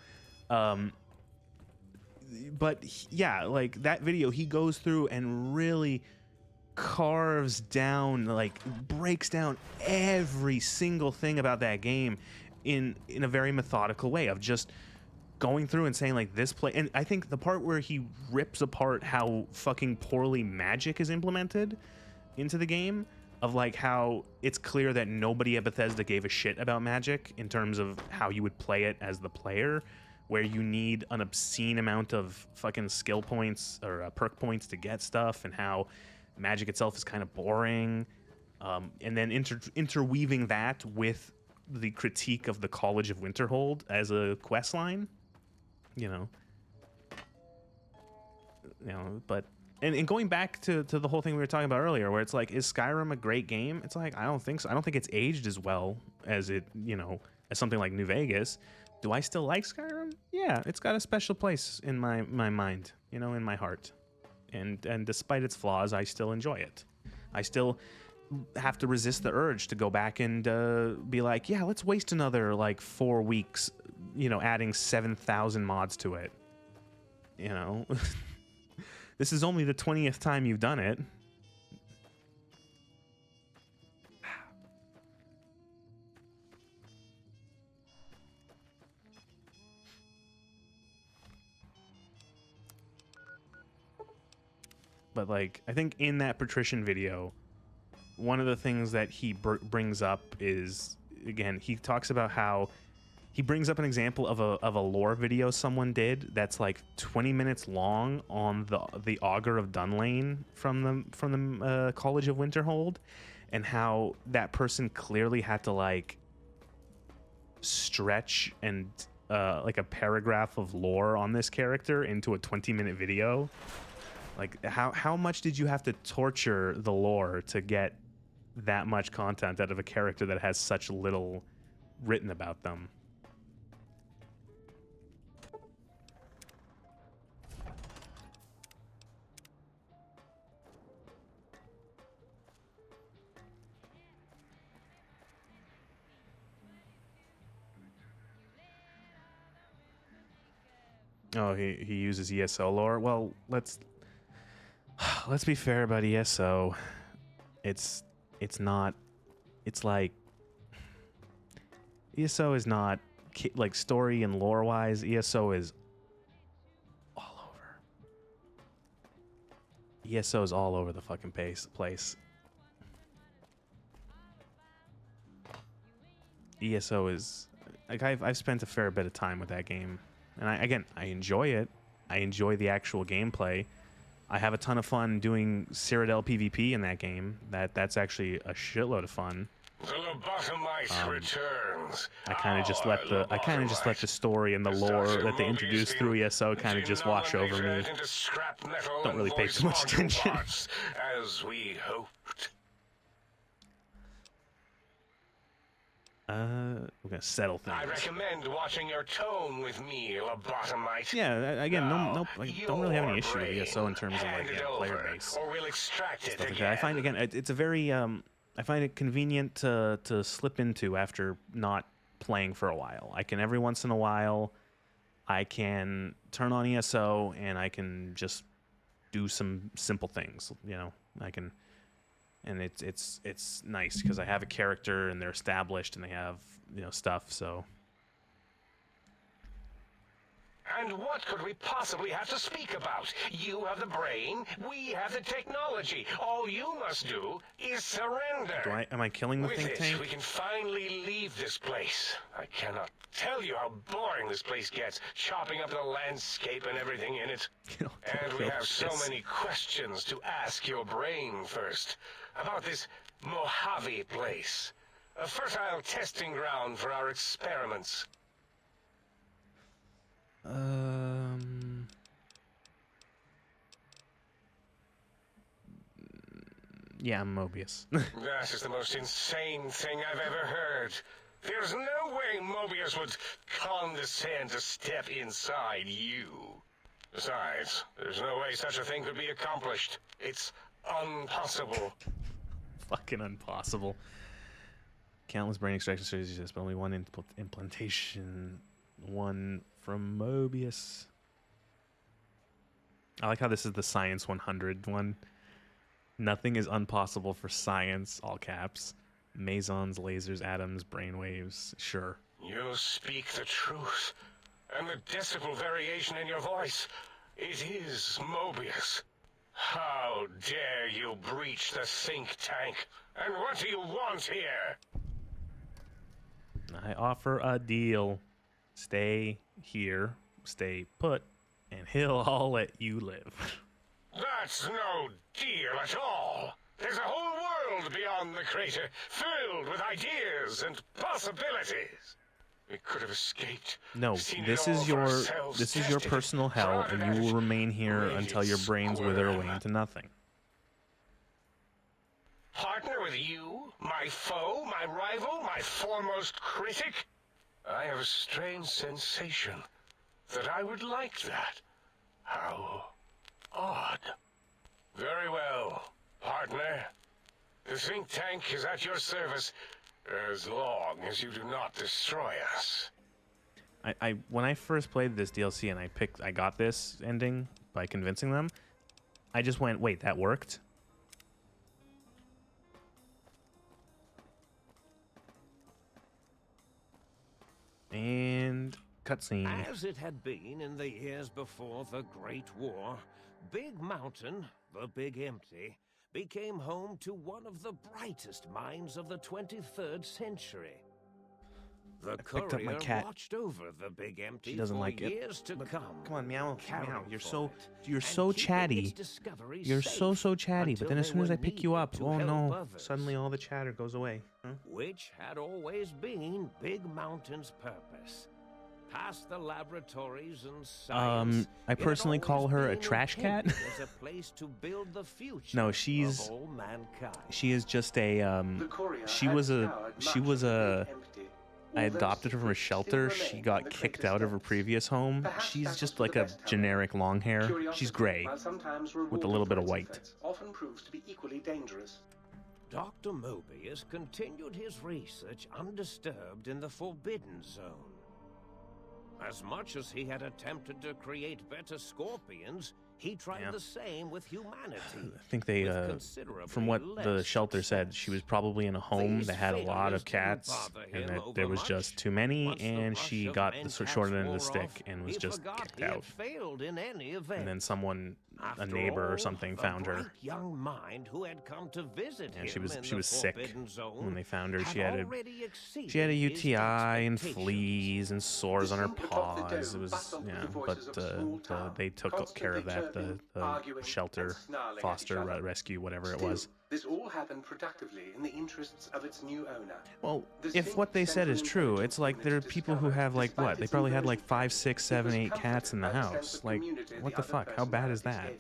But yeah, like that video, he goes through and really carves down, like breaks down every single thing about that game in a very methodical way of just going through and saying like this play. And I think the part where he rips apart how fucking poorly magic is implemented into the game, of like how it's clear that nobody at Bethesda gave a shit about magic in terms of how you would play it as the player, where you need an obscene amount of fucking skill points or perk points to get stuff, and how magic itself is kind of boring. And then interweaving that with the critique of the College of Winterhold as a quest line, you know, but and going back to the whole thing we were talking about earlier, where it's like, is Skyrim a great game? It's like, I don't think so. I don't think it's aged as well as it, you know, as something like New Vegas. Do I still like Skyrim? Yeah, it's got a special place in my mind, you know, in my heart. And despite its flaws, I still enjoy it. I still have to resist the urge to go back and be like, yeah, let's waste another like 4 weeks, you know, adding 7,000 mods to it. You know, this is only the 20th time you've done it. But like, I think in that Patrician video, one of the things that he brings up is, again, he talks about how he brings up an example of a lore video someone did that's like 20 minutes long on the Augur of Dunlane from the College of Winterhold, and how that person clearly had to like stretch and like a paragraph of lore on this character into a 20-minute video. Like, how much did you have to torture the lore to get that much content out of a character that has such little written about them? Oh, he uses ESO lore. Well, let's be fair about ESO. It's not. It's like ESO is not like story and lore wise. ESO is ESO's all over the fucking place. ESO is like I've spent a fair bit of time with that game, and I enjoy it. I enjoy the actual gameplay. I have a ton of fun doing Cyrodiil PvP in that game. That's actually a shitload of fun.
The lobotomite returns.
I kind of just let the story and the lore that they introduced through ESO kind of just wash over me. Don't really pay too much attention.
As we hoped.
We're gonna settle things.
I recommend watching your tone with me, lobotomite.
Yeah, again, I don't really have any issue with ESO in terms of like player base.
Or we'll extract it
Stuff like
again.
that. I find it's a very I find it convenient to slip into after not playing for a while. I can every once in a while, I can turn on ESO and I can just do some simple things. You know, I can. And it's nice because I have a character and they're established and they have, you know, stuff, so.
And what could we possibly have to speak about? You have the brain, we have the technology. All you must do is surrender.
Am I killing the
With
think
it,
tank?
we can finally leave this place. I cannot tell you how boring this place gets, chopping up the landscape and everything in it. And we have so many questions to ask your brain first. About this Mojave place. A fertile testing ground for our experiments.
Yeah, I'm Mobius.
That is the most insane thing I've ever heard. There's no way Mobius would condescend to step inside you. Besides, there's no way such a thing could be accomplished. It's impossible.
Fucking impossible. Countless brain extraction strategies exist, but only one implantation. One from Mobius. I like how this is the Science 100 one. Nothing is impossible for science, all caps. Mesons, lasers, atoms, brainwaves. Sure.
You speak the truth. And the decibel variation in your voice. It is Mobius. How dare you breach the think tank? And what do you want here?
I offer a deal. Stay here, stay put, and I'll let you live.
That's no deal at all. There's a whole world beyond the crater, filled with ideas and possibilities. We could have escaped.
No, this is your personal hell, and you will remain here until your brains wither away into nothing.
Partner with you, my foe, my rival, my foremost critic? I have a strange sensation that I would like that. How odd. Very well, partner. The think tank is at your service as long as you do not destroy us.
When I first played this DLC and I got this ending by convincing them, I just went, wait, that worked? And cutscene.
As it had been in the years before the Great War, Big Mountain, the Big Empty, became home to one of the brightest minds of the 23rd century. The courier watched over the Big Empty
She doesn't
for
like it.
years to come.
Come on, meow, meow. You're so
and
chatty.
keeping its discoveries
You're
safe
so chatty. But
until
then as
they
soon as
were
I pick you up,
needed to
oh
help
no!
others.
Suddenly all the chatter goes away. Huh?
Which had always been Big Mountain's purpose. Past the laboratories and science,
I personally call her a trash cat.
as a place to build the future
No,
of all mankind.
she is just a she was a I adopted her from a shelter. She got kicked out of her previous home. She's just like a generic long hair. She's gray with a little bit of white.
Often proves to be equally dangerous.
Dr. Mobius continued his research undisturbed in the Forbidden Zone. As much as he had attempted to create better scorpions, he tried the same with humanity.
I think they, from what the shelter said, she was probably in a home that had a lot of cats, and that there was just too many, and she got the short end of the stick and was just kicked out.
Failed in any event.
And then someone a neighbor or something found her.
Young mind who had come to visit
And
him
she was sick
zone
when they found her. She
had
had a UTI and fleas and sores on her paws. It was but they took care of that. The shelter, foster, rescue, whatever it was.
This all happened productively in the interests of its new owner.
Well, if what they said is true, it's like there are people who have like what? They probably had like 5, 6, 7, 8 cats in the house. Like, what the fuck? How bad is that?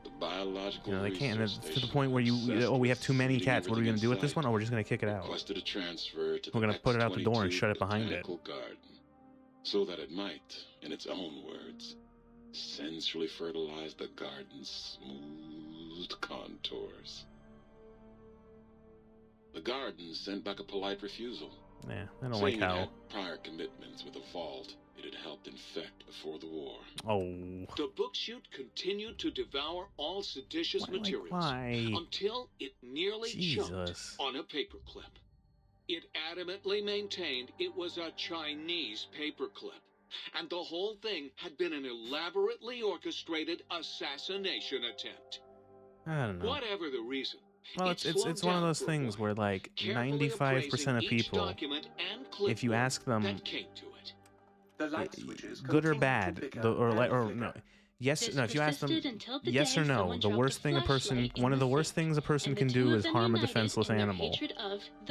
The biological
they can't. To the point where we have too many cats. What are we gonna do with this one? Oh, we're just gonna kick it out.
Requested a transfer to
we're gonna put it out the door and shut it behind it.
Garden, so that it might, in its own words, sensually fertilize the garden's smooth contours. The garden sent back a polite refusal.
Yeah, I don't like how.
It had prior commitments with a vault it had helped infect before the war.
Oh.
The book chute continued to devour all seditious materials until it nearly choked on a paperclip. It adamantly maintained it was a Chinese paperclip, and the whole thing had been an elaborately orchestrated assassination attempt.
I don't know.
Whatever the reason.
Well, it's one of those things where like 95% of people, if you ask them, good or bad, if you ask them yes or no, the worst thing one of the worst things a person can do is harm a defenseless animal.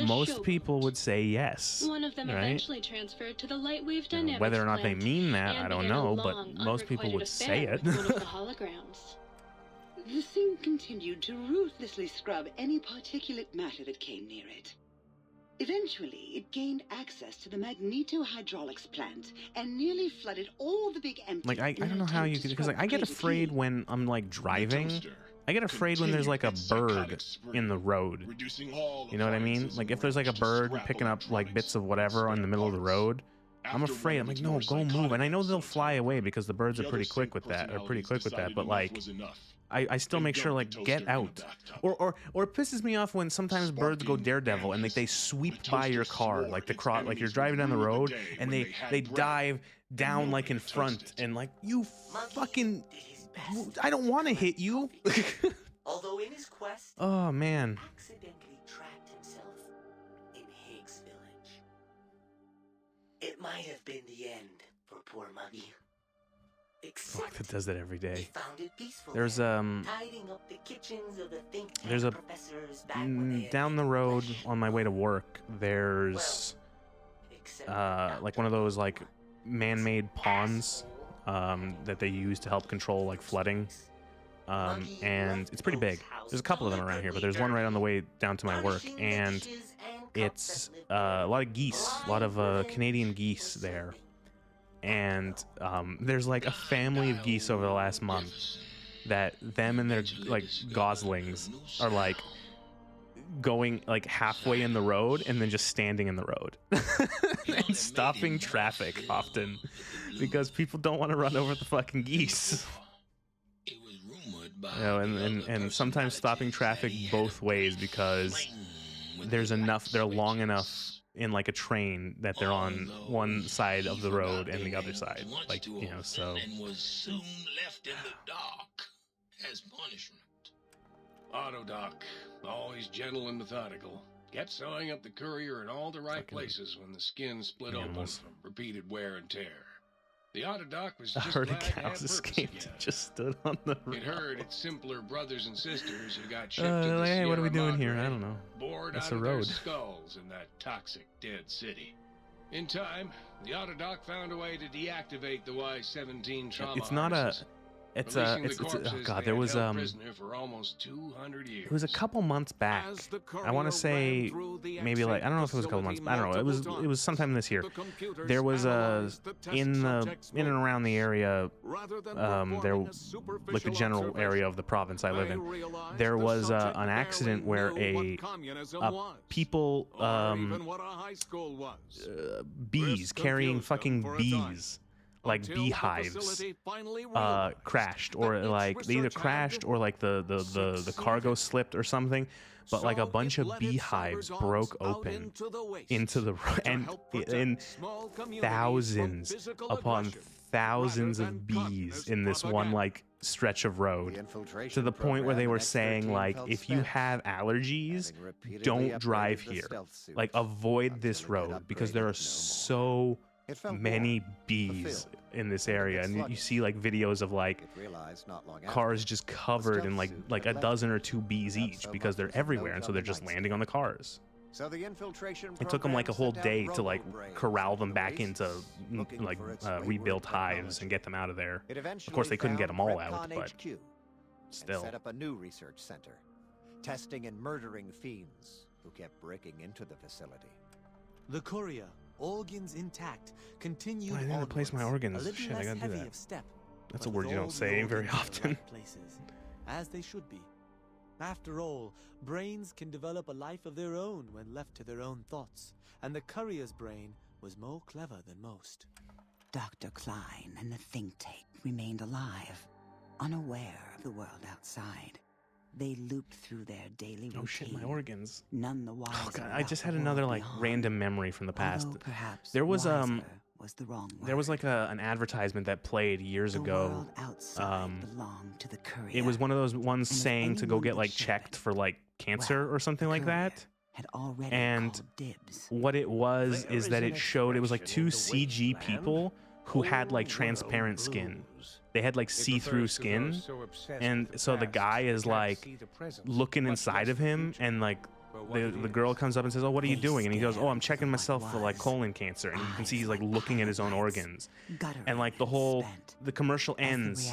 Most people would say yes,
One of them eventually transferred to the Lightwave Dynamics
whether or not they
plant
mean that, I
and
don't
began a
know,
long,
but most people would
unrequited
say
affair
it.
with one of the holograms.
The thing continued to ruthlessly scrub any particulate matter that came near it. Eventually, it gained access to the magneto-hydraulics plant and nearly flooded all the big empty...
Like, I don't know how you could, because like, I get afraid when I'm like driving. I get afraid when there's like a bird in the road. You know what I mean? Like if there's like a bird picking up like bits of whatever in the middle of the road, I'm afraid. I'm like, no, go move. And I know they'll fly away because the birds are pretty quick with that. But like, I still make sure like get out. Or it pisses me off when sometimes birds go daredevil and like they sweep by your car, like like you're driving down the road and they dive down like in front and like you fucking. I don't want to hit you.
Although in his quest,
oh man.
accidentally trapped himself in Higgs Village. It might have been the end for poor Muggy.
Fuck, that does that every day.
Found it peaceful
There's
tidying up the kitchens of the think tank
there's a
professors back when they
down the road on my way to work. There's like one of those like man-made ponds that they use to help control like flooding, and it's pretty big. There's a couple of them around here, but there's one right on the way down to my work, and it's a lot of geese, a lot of Canadian geese there. And there's like a family of geese over the last month that them and their like goslings are like going like halfway in the road and then just standing in the road and stopping traffic often because people don't want to run over the fucking geese. You know, and sometimes stopping traffic both ways because they're long enough in like a train that they're on one side of the road and the other side, like, you know, so.
And was soon left in the dark as punishment. Autodoc, always gentle and methodical, kept sewing up the courier in all the right places when the skin split open from repeated wear and tear. The Autodoc was just
herd of
glad to have
cows
purpose
escaped
again.
and just stood on the road.
It heard its simpler brothers and sisters who got shipped to the
Like, hey, what are we
Sierra
doing here?
Madre,
I don't know.
bored
That's
out
a
of
road.
their skulls in that toxic dead city. In time, the Autodoc found a way to deactivate the Y-17 trauma.
It's not a.
harnesses,
It's
releasing
oh
the corpses
god,
they
there
had
was
held prisoner for almost 200 years.
It was a couple months back. I want to say maybe like I don't know if it was a couple months. I don't know. It was sometime this year. There was in and around the area, there like the general area of the province I live in. There was an accident where people bees carrying fucking bees. Like beehives crashed, or like they either crashed or like the cargo slipped or something, but like a bunch of beehives broke open into the and in thousands upon thousands of bees in this one like stretch of road, to the point where they were saying like, if you have allergies, don't drive here, like avoid this road, because there are so many bees in this area. And you see like videos of like cars just covered in like a dozen or two bees each, because they're everywhere, and so they're just landing on the cars.
So the infiltration
It took them like a whole day to like corral them back into like rebuilt hives and get them out of there. Of course, they couldn't get them all out, but still.
Set up a new research center, testing and murdering fiends who kept breaking into the facility.
The courier, organs intact, continued
I didn't replace my organs. Shit, I gotta do that. That's a word you don't say very often.
Places, as they should be. After all, brains can develop a life of their own when left to their own thoughts, and the courier's brain was more clever than most.
Dr. Klein and the think tank remained alive, unaware of the world outside. They looped through their daily routine.
Oh shit, my organs.
None the wiser.
Oh god, I just had another like random memory from the past.
Perhaps
there was
was the wrong word.
There was like an advertisement that played years ago.
Belonged to the courier.
It was one of those ones saying to go get like checked for like cancer or something like that.
Had already
and what it was is that it showed, it was like two CG people who had like transparent skin. They had like see-through skin, and so the guy is like looking inside of him, and like the girl comes up and says, "Oh, what are you doing?" And he goes, "Oh, I'm checking myself for like colon cancer." And you can see he's like looking at his own organs, and like the commercial ends,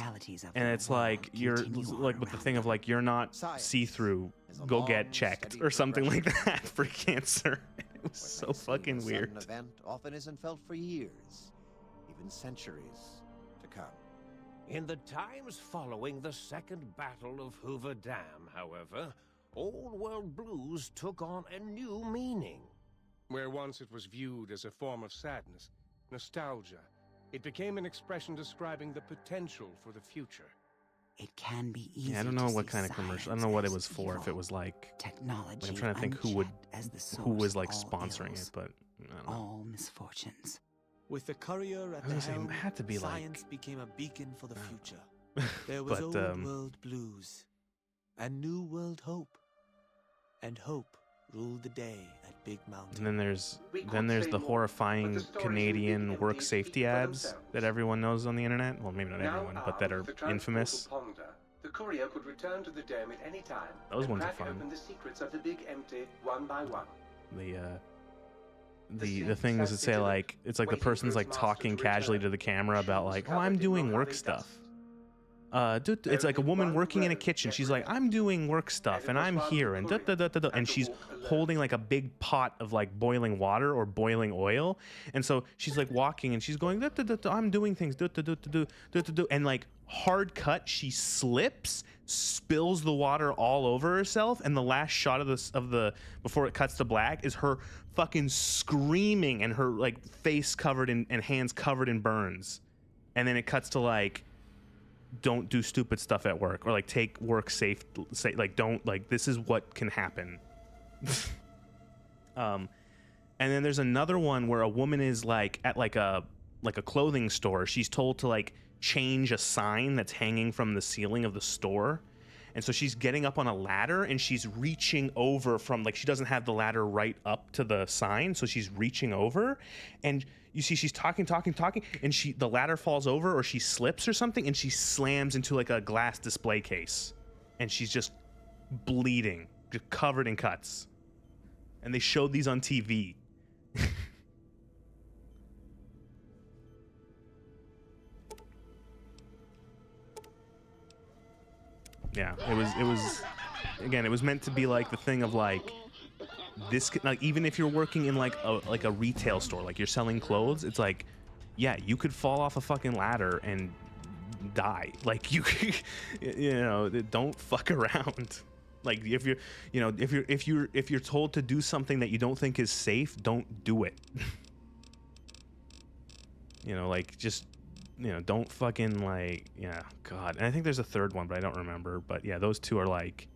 and it's like you're like with the thing of like, you're not see-through, go get checked or something like that for cancer. It was so fucking weird.
An event often isn't felt for years, even centuries to come.
In the times following the Second Battle of Hoover Dam, however, Old World blues took on a new meaning.
Where once it was viewed as a form of sadness, nostalgia, it became an expression describing the potential for the future.
It can be easy.
Yeah, I don't know what kind of commercial. I don't know what it was for. If it was like
technology,
like, I'm trying to think who was like sponsoring it, but I don't know.
All misfortunes.
With the courier at the helm,
it had to be
science became a beacon for the future. There was Old World blues and New World hope, and hope ruled the day at Big Mountain.
And then there's the horrifying Canadian work safety ads that everyone knows on the internet. Well, maybe not everyone, but that are infamous.
The courier could return to the dome at any time.
Those ones are
crack
fun.
open the secrets of the big empty one by one.
The things that say like, it's like the person's like talking casually to the camera about like, oh, I'm doing work stuff. It's like a woman working in a kitchen. She's like, I'm doing work stuff and I'm here and and she's holding like a big pot of like boiling water or boiling oil, and so she's like walking and she's going, I'm doing things, and like hard cut, she slips, spills the water all over herself, and the last shot of the before it cuts to black is her fucking screaming and her like face covered in and hands covered in burns, and then it cuts to like, don't do stupid stuff at work, or like take work safe, like don't, like this is what can happen. And then there's another one where a woman is like at like a clothing store. She's told to like change a sign that's hanging from the ceiling of the store, and so she's getting up on a ladder and she's reaching over from like, she doesn't have the ladder right up to the sign, so she's reaching over, and you see she's talking, and the ladder falls over, or she slips or something, and she slams into like a glass display case, and she's just bleeding, just covered in cuts. And they showed these on TV. Yeah, it was again, it was meant to be like the thing of like, this, like, even if you're working in like a retail store, like you're selling clothes, it's like, yeah, you could fall off a fucking ladder and die. Like you know, don't fuck around. Like if you're told to do something that you don't think is safe, don't do it. You know, like just, you know, don't fucking like, yeah, God. And I think there's a third one, but I don't remember. But yeah, those two are like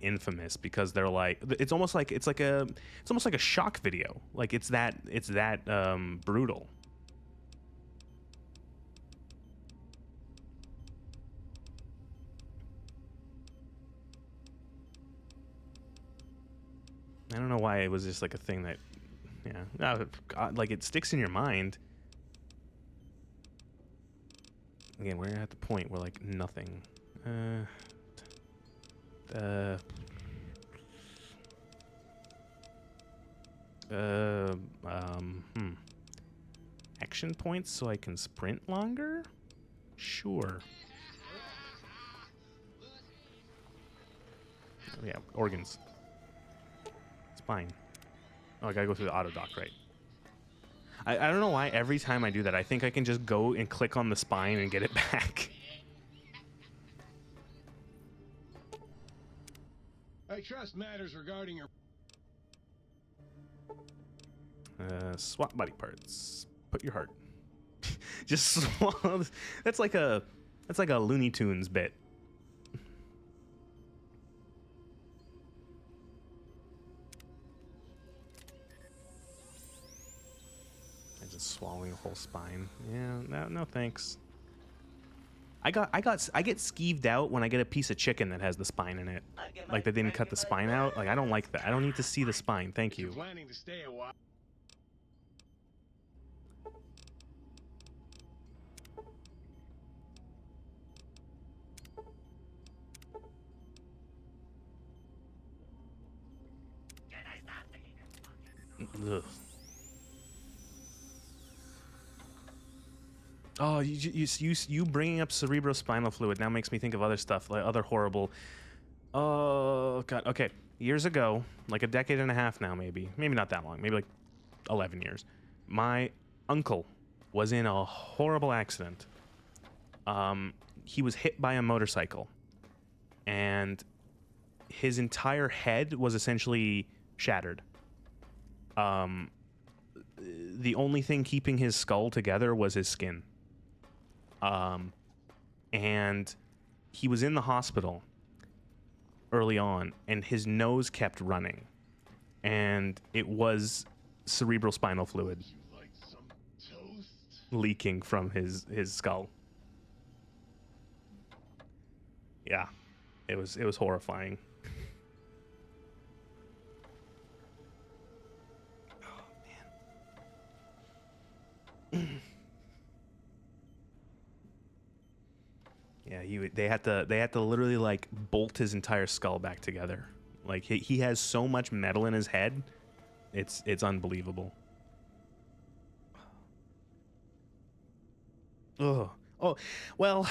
infamous because they're like, it's almost like a shock video. Like it's that brutal. I don't know why it was just like a thing that, like it sticks in your mind. Again, we're at the point where like nothing. Action points so I can sprint longer? Sure. Oh, yeah, organs. Spine. Oh, I gotta go through the auto dock, right? I don't know why every time I do that, I think I can just go and click on the spine and get it back.
I trust matters regarding your...
Swap body parts. Put your heart. Just swap. That's like a Looney Tunes bit. Just swallowing a whole spine. Yeah, no thanks. I get skeeved out when I get a piece of chicken that has the spine in it. Like they didn't cut the spine out. Like I don't like that. I don't need to see the spine. Thank you.
Planning to stay a while.
Ugh. Oh, you bringing up cerebrospinal fluid now makes me think of other stuff, like other horrible. Oh God. Okay, years ago, like a decade and a half now, maybe not that long, maybe like 11 years. My uncle was in a horrible accident. He was hit by a motorcycle, and his entire head was essentially shattered. The only thing keeping his skull together was his skin. And he was in the hospital early on, and his nose kept running, and it was cerebrospinal fluid leaking from his skull. Yeah, it was horrifying. Yeah, they had to literally like bolt his entire skull back together. Like he has so much metal in his head, it's unbelievable. Ugh. Oh, well,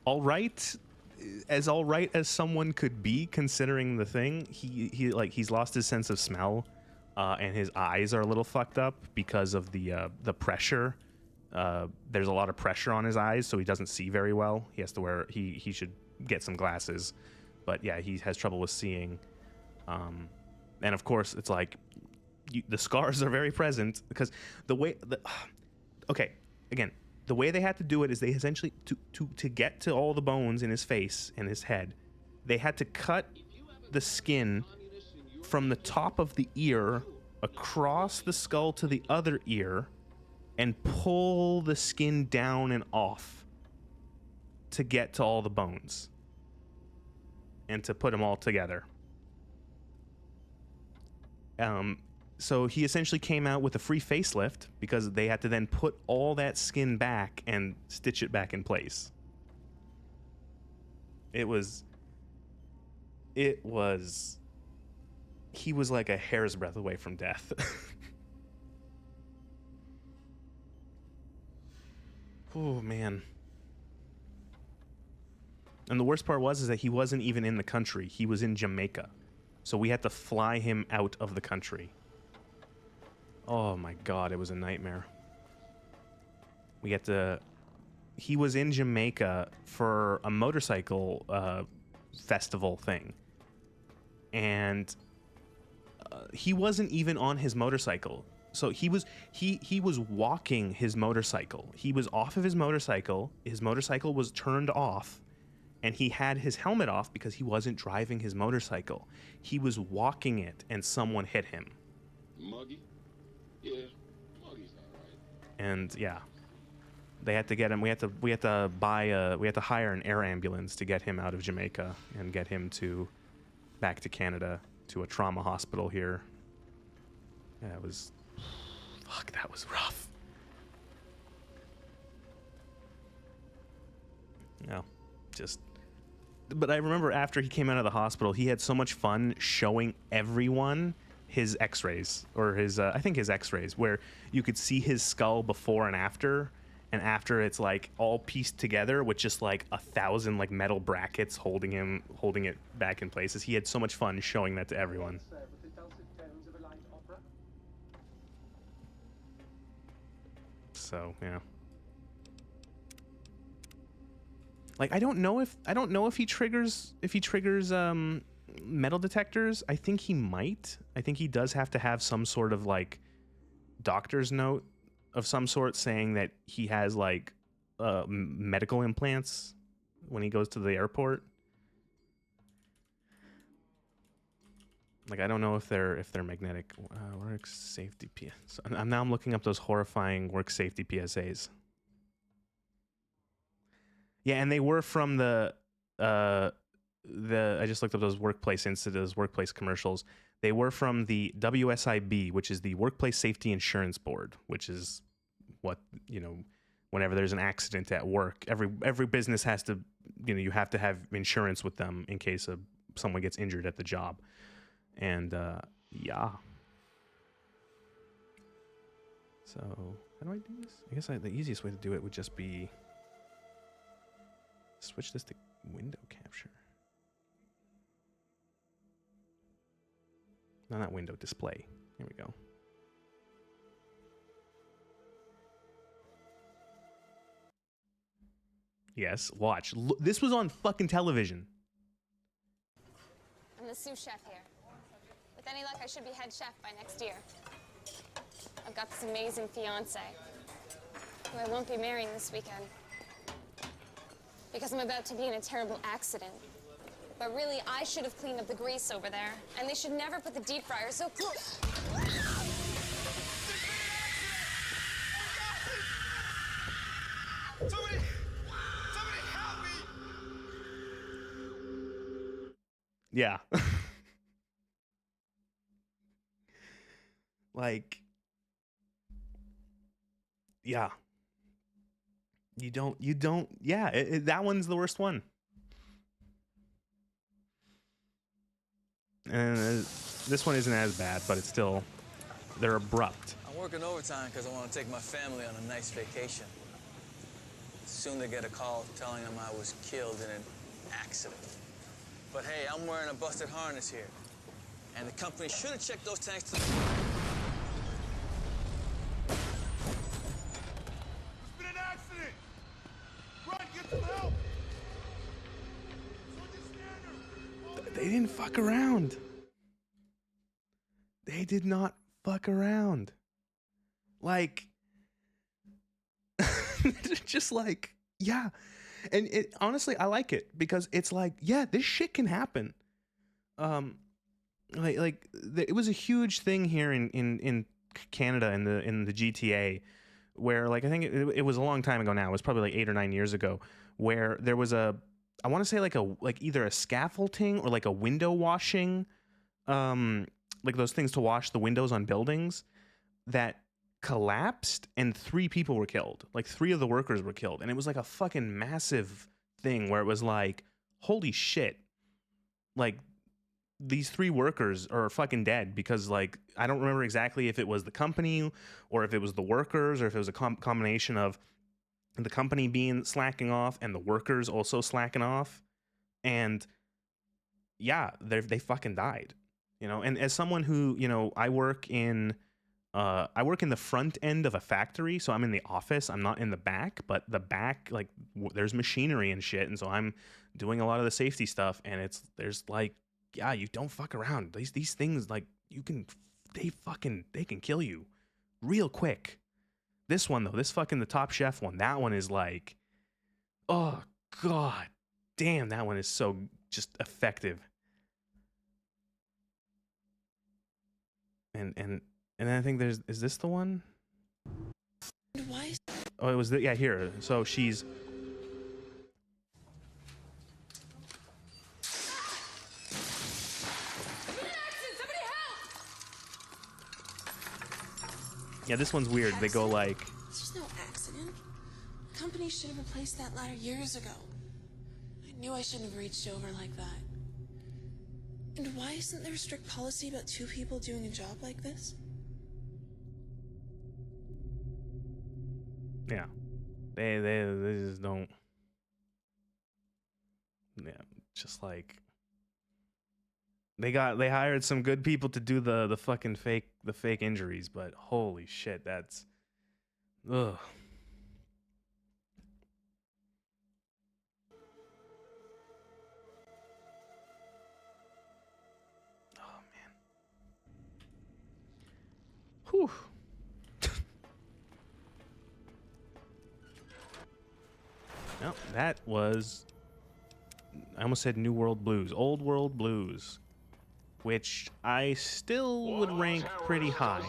all right as someone could be considering the thing. He's lost his sense of smell, and his eyes are a little fucked up because of the pressure. There's a lot of pressure on his eyes, so he doesn't see very well. He has to wear. He should get some glasses, but yeah, he has trouble with seeing. And of course, it's like the scars are very present because the way the way they had to do it is they essentially to get to all the bones in his face and his head, they had to cut the skin from the top of the ear across the skull to the other ear and pull the skin down and off to get to all the bones and to put them all together. So he essentially came out with a free facelift because they had to then put all that skin back and stitch it back in place. He was like a hair's breadth away from death. Oh, man. And the worst part is that he wasn't even in the country. He was in Jamaica. So we had to fly him out of the country. Oh my God, it was a nightmare. He was in Jamaica for a motorcycle festival thing. And he wasn't even on his motorcycle. So he was walking his motorcycle. He was off of his motorcycle. His motorcycle was turned off, and he had his helmet off because he wasn't driving his motorcycle. He was walking it, and someone hit him.
Muggy? Yeah, Muggy's alright.
And yeah, they had to get him. We had to hire an air ambulance to get him out of Jamaica and get him back to Canada to a trauma hospital here. Yeah, it was... Fuck, that was rough. No, just... But I remember after he came out of the hospital, he had so much fun showing everyone his x-rays, or his, I think his x-rays, where you could see his skull before and after it's like all pieced together with just like 1,000 like metal brackets holding it back in places. He had so much fun showing that to everyone. So, yeah. Like, I don't know if he triggers metal detectors. I think he might. I think he does have to have some sort of like doctor's note of some sort saying that he has like medical implants when he goes to the airport. Like, I don't know if they're magnetic. Work safety PS. I'm looking up those horrifying work safety PSAs. Yeah, and they were from the I just looked up those workplace incidents, workplace commercials. They were from the WSIB, which is the Workplace Safety Insurance Board, which is what, you know, whenever there's an accident at work, every business has to, you know, you have to have insurance with them in case someone gets injured at the job. And yeah. So how do I do this? I guess the easiest way to do it would just be switch this to window capture. No, not window, display. Here we go. Yes, watch. This was on fucking television.
I'm the sous chef here. With any luck, I should be head chef by next year. I've got this amazing fiance, who I won't be marrying this weekend, because I'm about to be in a terrible accident. But really, I should have cleaned up the grease over there, and they should never put the deep fryer so close.
Somebody help me!
Yeah. Like, yeah. You don't, yeah, that one's the worst one. And this one isn't as bad, but it's still, they're abrupt.
I'm working overtime because I want to take my family on a nice vacation. Soon they get a call telling them I was killed in an accident. But hey, I'm wearing a busted harness here. And the company should have checked those tanks to the...
There's been an accident! Run, get some help!
They didn't fuck around. They did not fuck around. Like, just like, yeah. And it honestly, I like it because it's like, yeah, this shit can happen. It was a huge thing here in Canada in the GTA, where like I think it was a long time ago now. It was probably like 8 or 9 years ago, where there was I want to say like either a scaffolding or like a window washing, like those things to wash the windows on buildings, that collapsed and 3 people were killed. Like 3 of the workers were killed, and it was like a fucking massive thing where it was like, holy shit, like these 3 workers are fucking dead because like I don't remember exactly if it was the company or if it was the workers or if it was a combination of the company being slacking off and the workers also slacking off, and yeah, they fucking died, you know. And as someone who, you know, I work in the front end of a factory, so I'm in the office. I'm not in the back, but the back, like, there's machinery and shit, and so I'm doing a lot of the safety stuff. And there's like, yeah, you don't fuck around. These things, like, they can kill you real quick. This one though, the Top Chef one, that one is like, oh god damn, that one is so just effective. And then I think is this the one?
Why?
Oh, it was yeah, here. So she's Yeah, this one's weird. They go like...
There's no accident. The company should have replaced that ladder years ago. I knew I shouldn't have reached over like that. And why isn't there a strict policy about 2 people doing a job like this?
Yeah. They just don't... Yeah, just like... They hired some good people to do the fucking fake injuries, but holy shit, that's... Ugh. Oh, man. Whew. No, that was... I almost said New World Blues. Old World Blues. Which I still would rank pretty high.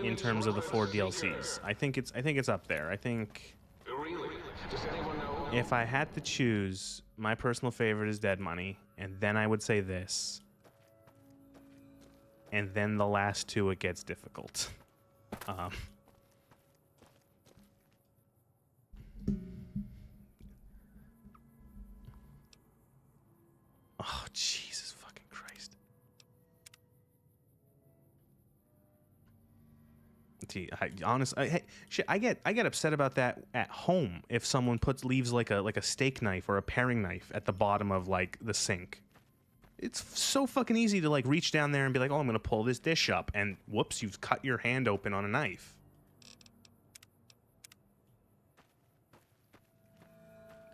In terms of the 4 DLCs. I think it's up there. I think... If I had to choose, my personal favorite is Dead Money. And then I would say this. And then the last 2, it gets difficult. Oh, Jesus fucking Christ. See, I get upset about that at home if someone leaves like a steak knife or a paring knife at the bottom of like the sink. It's so fucking easy to like reach down there and be like, oh, I'm gonna pull this dish up, and whoops, you've cut your hand open on a knife.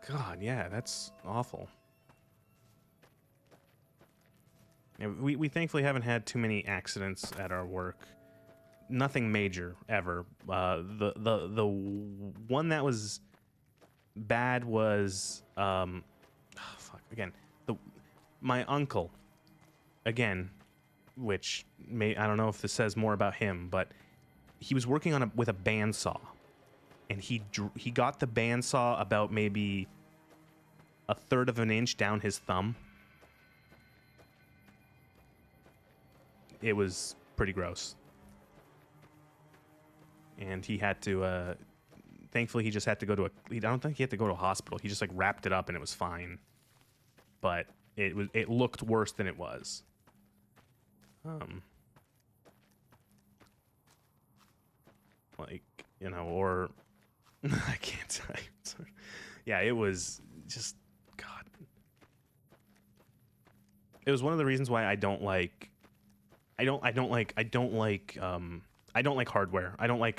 God, yeah, that's awful. Yeah, we thankfully haven't had too many accidents at our work. Nothing major ever. The one that was bad was my uncle again, which I don't know if this says more about him, but he was working with a bandsaw, and he got the bandsaw about maybe 1/3 of an inch down his thumb. It was pretty gross. And he had to, thankfully he just had to go to I don't think he had to go to a hospital. He just like wrapped it up and it was fine. But it looked worse than it was. Like, you know, or I can't tell you. Yeah, it was just, God. It was one of the reasons why I don't like hardware. I don't like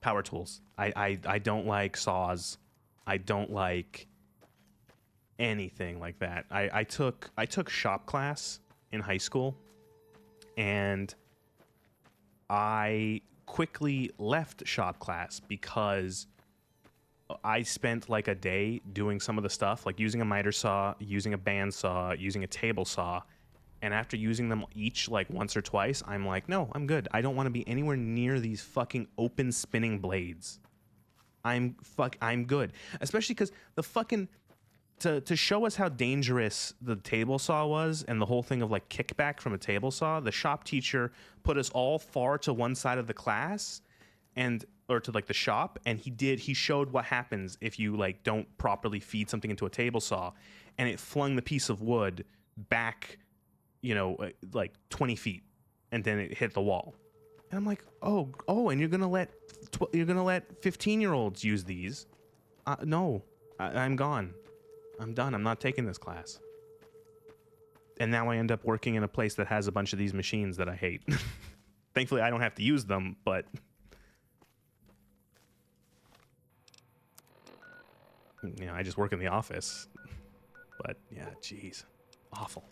power tools. I don't like saws. I don't like anything like that. I took shop class in high school, and I quickly left shop class because I spent like a day doing some of the stuff, like using a miter saw, using a bandsaw, using a table saw. And after using them each like once or twice, I'm like, no, I'm good. I don't want to be anywhere near these fucking open spinning blades. I'm good. Especially because the fucking to show us how dangerous the table saw was and the whole thing of like kickback from a table saw, the shop teacher put us all far to one side of the class or to like the shop, and he showed what happens if you like don't properly feed something into a table saw, and it flung the piece of wood back, you know, like 20 feet, and then it hit the wall. And I'm like, oh, and you're gonna let 15-year-olds use these? No, I'm gone. I'm done. I'm not taking this class. And now I end up working in a place that has a bunch of these machines that I hate. Thankfully, I don't have to use them, but you know, I just work in the office. But yeah, jeez, awful.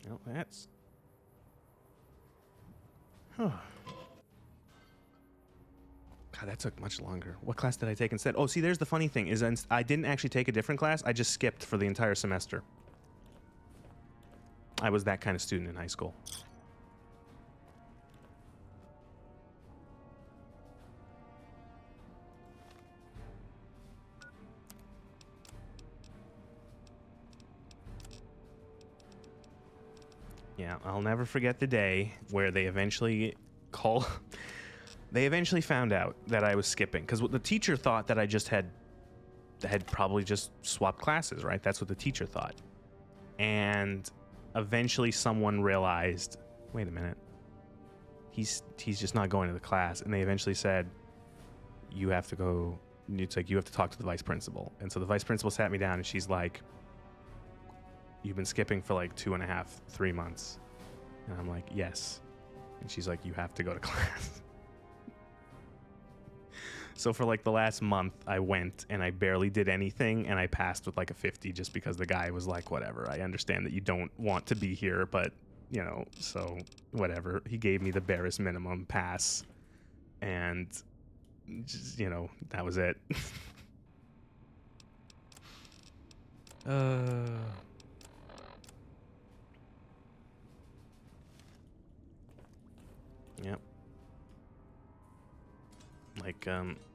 Well, that's... Huh. God, that took much longer. What class did I take instead? Oh, see, there's the funny thing, is I didn't actually take a different class. I just skipped for the entire semester. I was that kind of student in high school. Yeah, I'll never forget the day where they eventually found out that I was skipping, because the teacher thought that I just had probably just swapped classes, right? That's what the teacher thought. And eventually someone realized, wait a minute, he's just not going to the class. And they eventually said, you have to go, it's like, you have to talk to the vice principal. And so the vice principal sat me down and she's like, you've been skipping for like 2.5, 3 months. And I'm like, yes. And she's like, you have to go to class. So for like the last month, I went and I barely did anything, and I passed with like a 50 just because the guy was like, whatever, I understand that you don't want to be here, but, you know, so whatever. He gave me the barest minimum pass, and, just, you know, that was it. Yep. Like,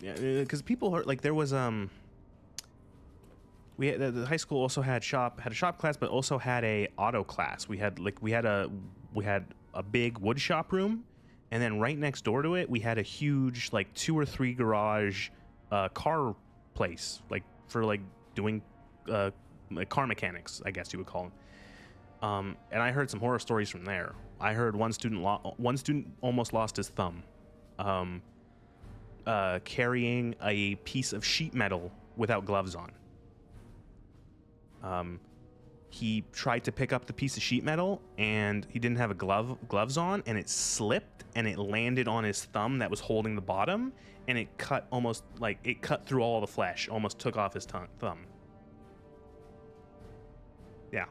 yeah, because people are like, there was, we had, the high school also had a shop class, but also had a auto class. We had a big wood shop room, and then right next door to it, we had a huge, like, 2 or 3 garage, car place, like, for, like, doing, like car mechanics, I guess you would call them. And I heard some horror stories from there. I heard one student almost lost his thumb. Carrying a piece of sheet metal without gloves on. He tried to pick up the piece of sheet metal and he didn't have gloves on, and it slipped and it landed on his thumb that was holding the bottom, and it cut through all the flesh, almost took off his thumb. Yeah.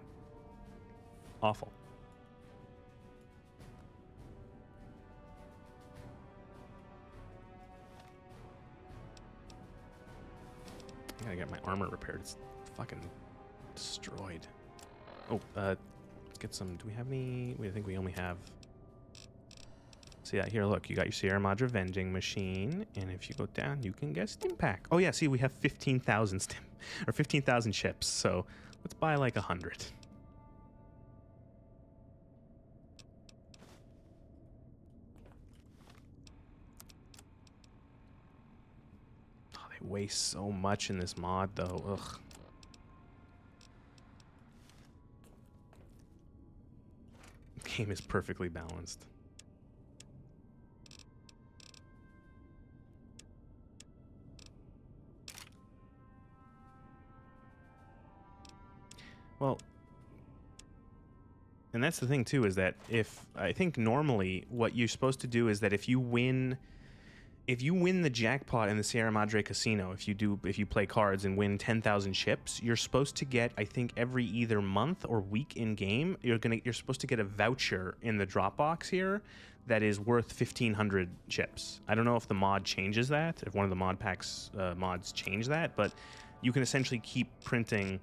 Awful. I gotta get my armor repaired. It's fucking destroyed. Oh, let's get some. Do we have any? I think we only have. See that here? Look, you got your Sierra Madre vending machine, and if you go down, you can get stim pack. Oh yeah, see, we have 15,000 stim or 15,000 chips. So let's buy like 100. Waste so much in this mod, though. Ugh. The game is perfectly balanced. Well, and that's the thing too, is that I think normally what you're supposed to do is that if you win the jackpot in the Sierra Madre Casino, if you play cards and win 10,000 chips, you're supposed to get, I think, every either month or week in game, you're supposed to get a voucher in the drop box here that is worth 1,500 chips. I don't know if the mod changes that, if one of the mod packs mods change that, but you can essentially keep printing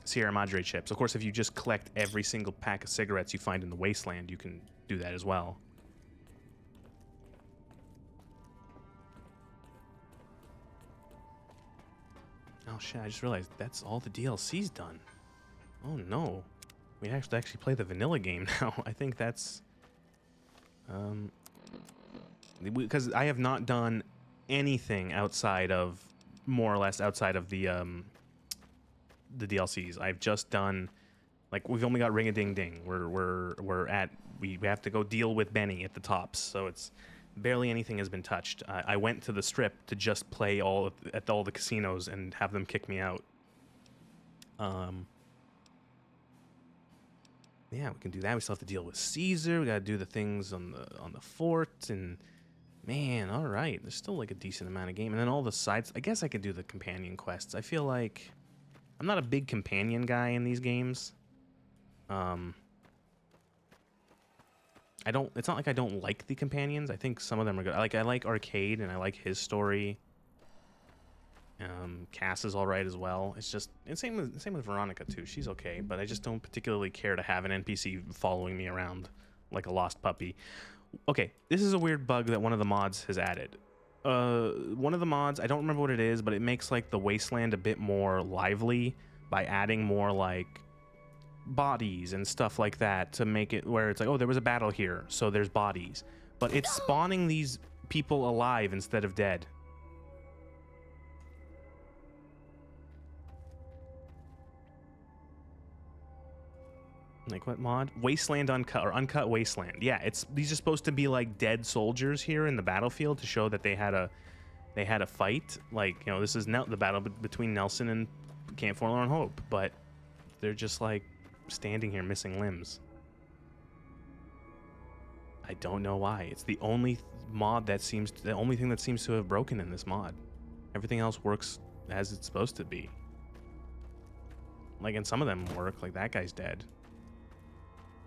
Sierra Madre chips. Of course, if you just collect every single pack of cigarettes you find in the wasteland, you can do that as well. Oh shit, I just realized that's all the DLC's done. Oh no. We have to actually play the vanilla game now. I think that's... because I have not done anything outside of, more or less outside of the DLCs. I've just done, like, we've only got Ring-a-Ding-Ding. We have to go deal with Benny at the tops, so it's... Barely anything has been touched. I went to the strip to just play at all the casinos and have them kick me out. Yeah, we can do that. We still have to deal with Caesar. We gotta do the things on the fort, and man, all right. There's still like a decent amount of game, and then all the sides. I guess I could do the companion quests. I feel like I'm not a big companion guy in these games. It's not like I don't like the companions. I think some of them are good. I like Arcade, and I like his story. Cass is all right as well. It's just, and same with Veronica too. She's okay, but I just don't particularly care to have an NPC following me around like a lost puppy. Okay, this is a weird bug that one of the mods has added. One of the mods, I don't remember what it is, but it makes like the wasteland a bit more lively by adding more like bodies and stuff like that to make it where it's like, oh, there was a battle here, so there's bodies. But it's spawning these people alive instead of dead. Like what mod? Wasteland Uncut, or Uncut Wasteland. Yeah, these are supposed to be like dead soldiers here in the battlefield to show that they had a fight. Like, you know, this is the battle between Nelson and Camp Forlorn Hope, but they're just like standing here missing limbs. I don't know why. It's the only the only thing that seems to have broken in this mod. Everything else works as it's supposed to be. Like, and some of them work. Like that guy's dead.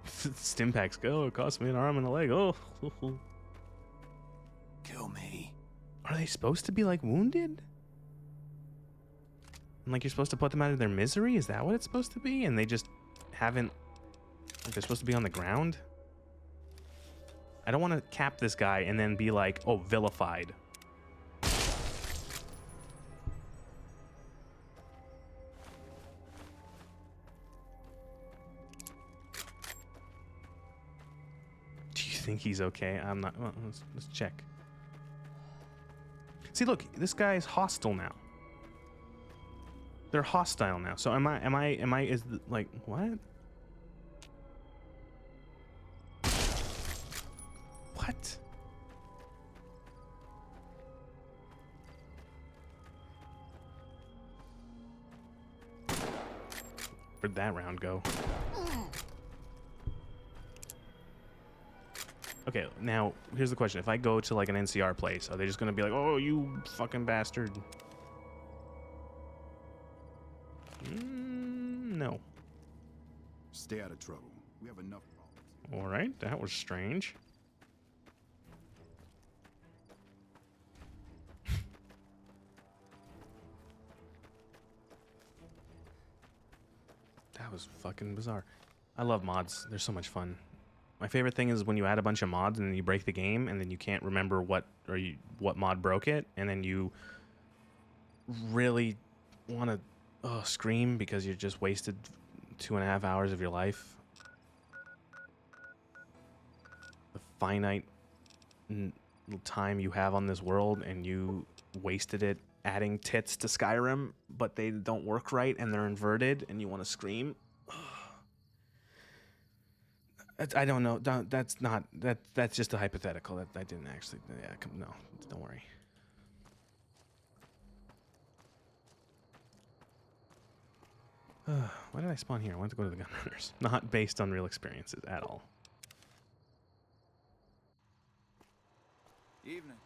Stimpaks go. It cost me an arm and a leg. Oh.
Kill me.
Are they supposed to be like wounded? And like you're supposed to put them out of their misery? Is that what it's supposed to be? And they just haven't. Like they're supposed to be on the ground? I don't want to cap this guy and then be like, oh, vilified. Think he's okay? I'm not. Well, let's check. See, look, this guy is hostile now. They're hostile now. So like what? What? Where'd that round go? Okay, now, here's the question. If I go to, like, an NCR place, are they just gonna be like, oh, you fucking bastard? No.
Stay out of trouble. We have enough problems.
Alright, that was strange. That was fucking bizarre. I love mods. They're so much fun. My favorite thing is when you add a bunch of mods and then you break the game and then you can't remember what mod broke it, and then you really want to scream because you just wasted 2.5 hours of your life. The finite time you have on this world, and you wasted it adding tits to Skyrim, but they don't work right and they're inverted, and you want to scream. I don't know. That's just a hypothetical. That I didn't actually. Yeah, no, don't worry. Why did I spawn here? I wanted to go to the Gunrunners. Not based on real experiences at all.
Evening.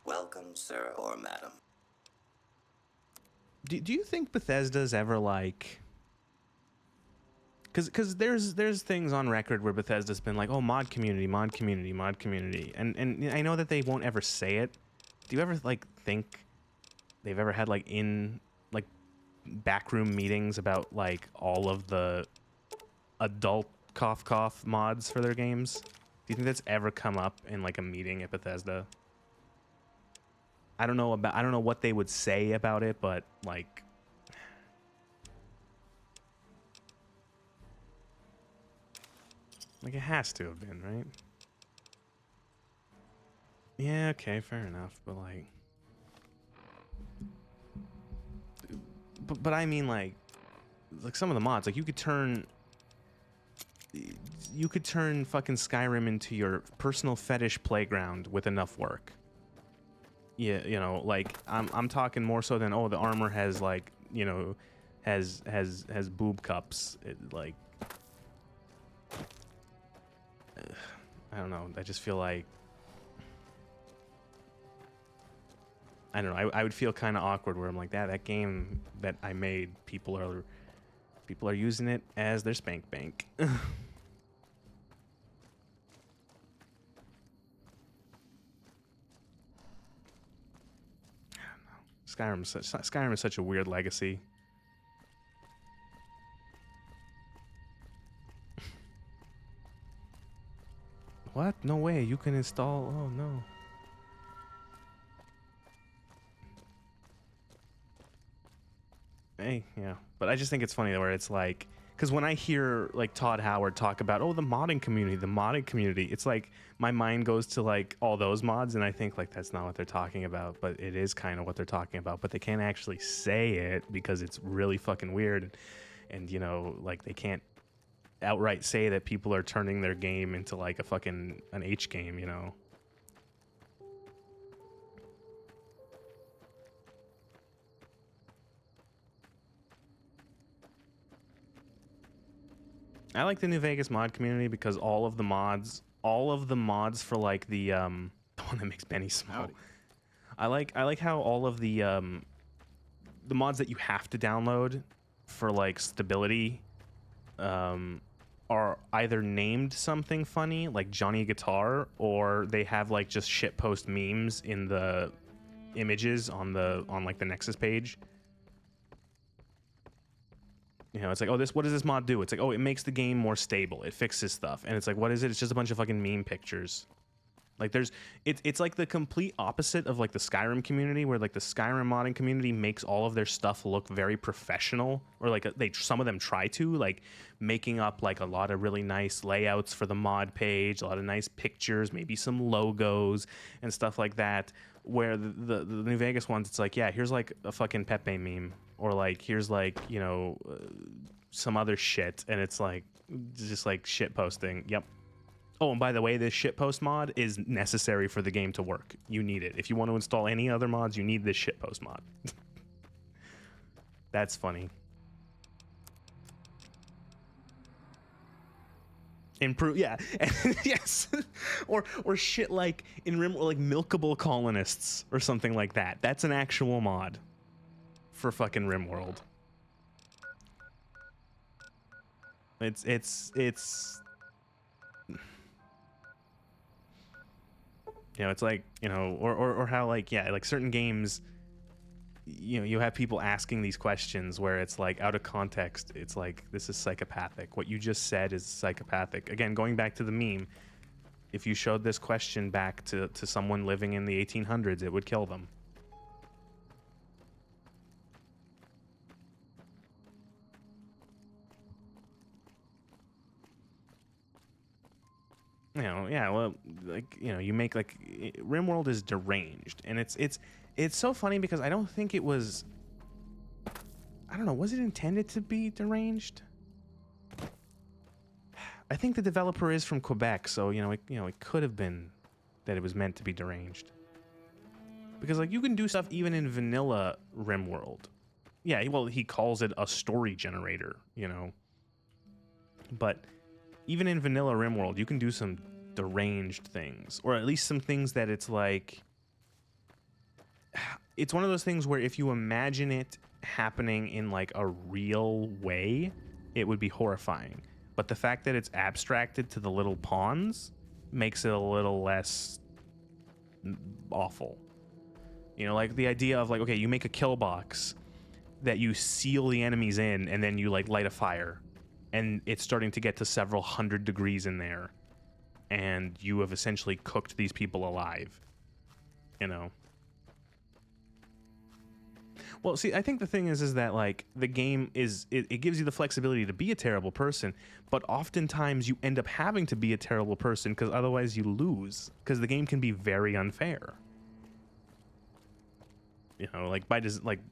Welcome, sir or madam.
Do you think Bethesda's ever like? Because there's things on record where Bethesda's been like, oh, mod community, and I know that they won't ever say it. Do you ever like think they've ever had like backroom meetings about like all of the adult cough mods for their games? Do you think that's ever come up in like a meeting at Bethesda? I don't know what they would say about it, but like. Like, it has to have been, right? Yeah, okay, fair enough, but like... But I mean, like some of the mods, like, you could turn fucking Skyrim into your personal fetish playground with enough work. Yeah, you know, like, I'm talking more so than, oh, the armor has, like, you know, has boob cups, like... I don't know. I just feel like I don't know. I would feel kind of awkward where I'm like, that game that I made, people are using it as their spank bank. I don't know. Skyrim is such a weird legacy. What? No way. You can install... Oh, no. Hey, yeah. But I just think it's funny where it's like... because when I hear like Todd Howard talk about, oh, the modding community, it's like my mind goes to like all those mods, and I think like that's not what they're talking about, but it is kind of what they're talking about, but they can't actually say it because it's really fucking weird, and you know, like they can't outright say that people are turning their game into like a fucking an H game, you know. I like the New Vegas mod community because all of the mods for like the one that makes Benny smile. I like how all of the mods that you have to download for like stability are either named something funny like Johnny Guitar, or they have like just shitpost memes in the images on like the Nexus page. You know, it's like, oh, what does this mod do? It's like, oh, it makes the game more stable. It fixes stuff. And it's like, what is it? It's just a bunch of fucking meme pictures. Like it's like the complete opposite of like the Skyrim community, where like the Skyrim modding community makes all of their stuff look very professional, or like some of them try to, like making up like a lot of really nice layouts for the mod page, a lot of nice pictures, maybe some logos and stuff like that. Where the New Vegas ones, it's like, yeah, here's like a fucking Pepe meme, or like here's like, you know, some other shit, and it's like just like shit posting. Yep. Oh, and by the way, this shitpost mod is necessary for the game to work. You need it. If you want to install any other mods, you need this shitpost mod. That's funny. Improve, yeah. Yes. or shit like in Rim, or like milkable colonists or something like that. That's an actual mod for fucking RimWorld. It's you know, it's like, you know, or how like, yeah, like certain games, you know, you have people asking these questions where it's like out of context, it's like, this is psychopathic. What you just said is psychopathic. Again, going back to the meme, if you showed this question back to someone living in the 1800s, it would kill them. You know, yeah, well, like, you know, you make like RimWorld is deranged, and it's so funny because I don't think it was, I don't know, was it intended to be deranged? I think the developer is from Quebec, so you know, it could have been that it was meant to be deranged. Because like you can do stuff even in vanilla RimWorld. Yeah, well, he calls it a story generator, you know. But even in vanilla RimWorld, you can do some deranged things, or at least some things that it's like, it's one of those things where if you imagine it happening in like a real way, it would be horrifying. But the fact that it's abstracted to the little pawns makes it a little less awful. You know, like the idea of like, okay, you make a kill box that you seal the enemies in, and then you like light a fire, and it's starting to get to several hundred degrees in there, and you have essentially cooked these people alive, you know? Well, see, I think the thing is that, like, the game is, it gives you the flexibility to be a terrible person, but oftentimes you end up having to be a terrible person because otherwise you lose, because the game can be very unfair. You know, like,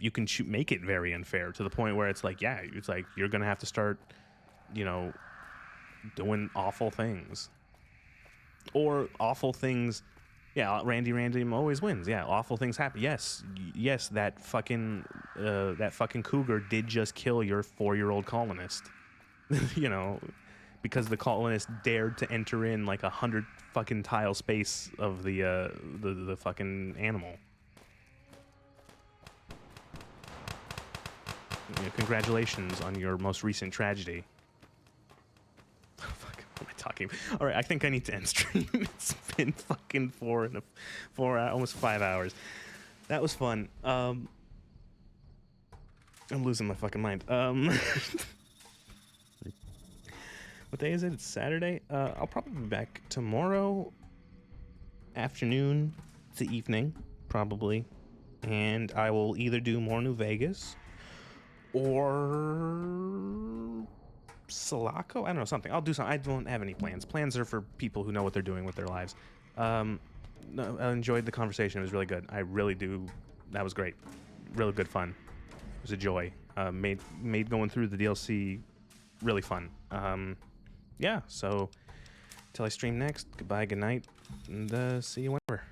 you can make it very unfair to the point where it's like, yeah, it's like, you're going to have to start, you know, doing awful things. Or awful things, yeah, Randy always wins. Yeah, awful things happen. Yes, that fucking cougar did just kill your 4-year-old colonist. You know, because the colonist dared to enter in like 100 fucking tile space of the fucking animal. You know, congratulations on your most recent tragedy. Fuck, what am I talking about? All right, I think I need to end stream. It's been fucking 4 almost 5 hours. That was fun. I'm losing my fucking mind. What day is it? It's Saturday. I'll probably be back tomorrow afternoon to evening, probably. And I will either do more New Vegas or Sulaco? I don't know, something. I'll do something. I don't have any plans. Plans are for people who know what they're doing with their lives. No, I enjoyed the conversation. It was really good. I really do. That was great. Really good fun. It was a joy. Made going through the DLC really fun. Yeah, so till I stream next, goodbye, good night, and see you whenever.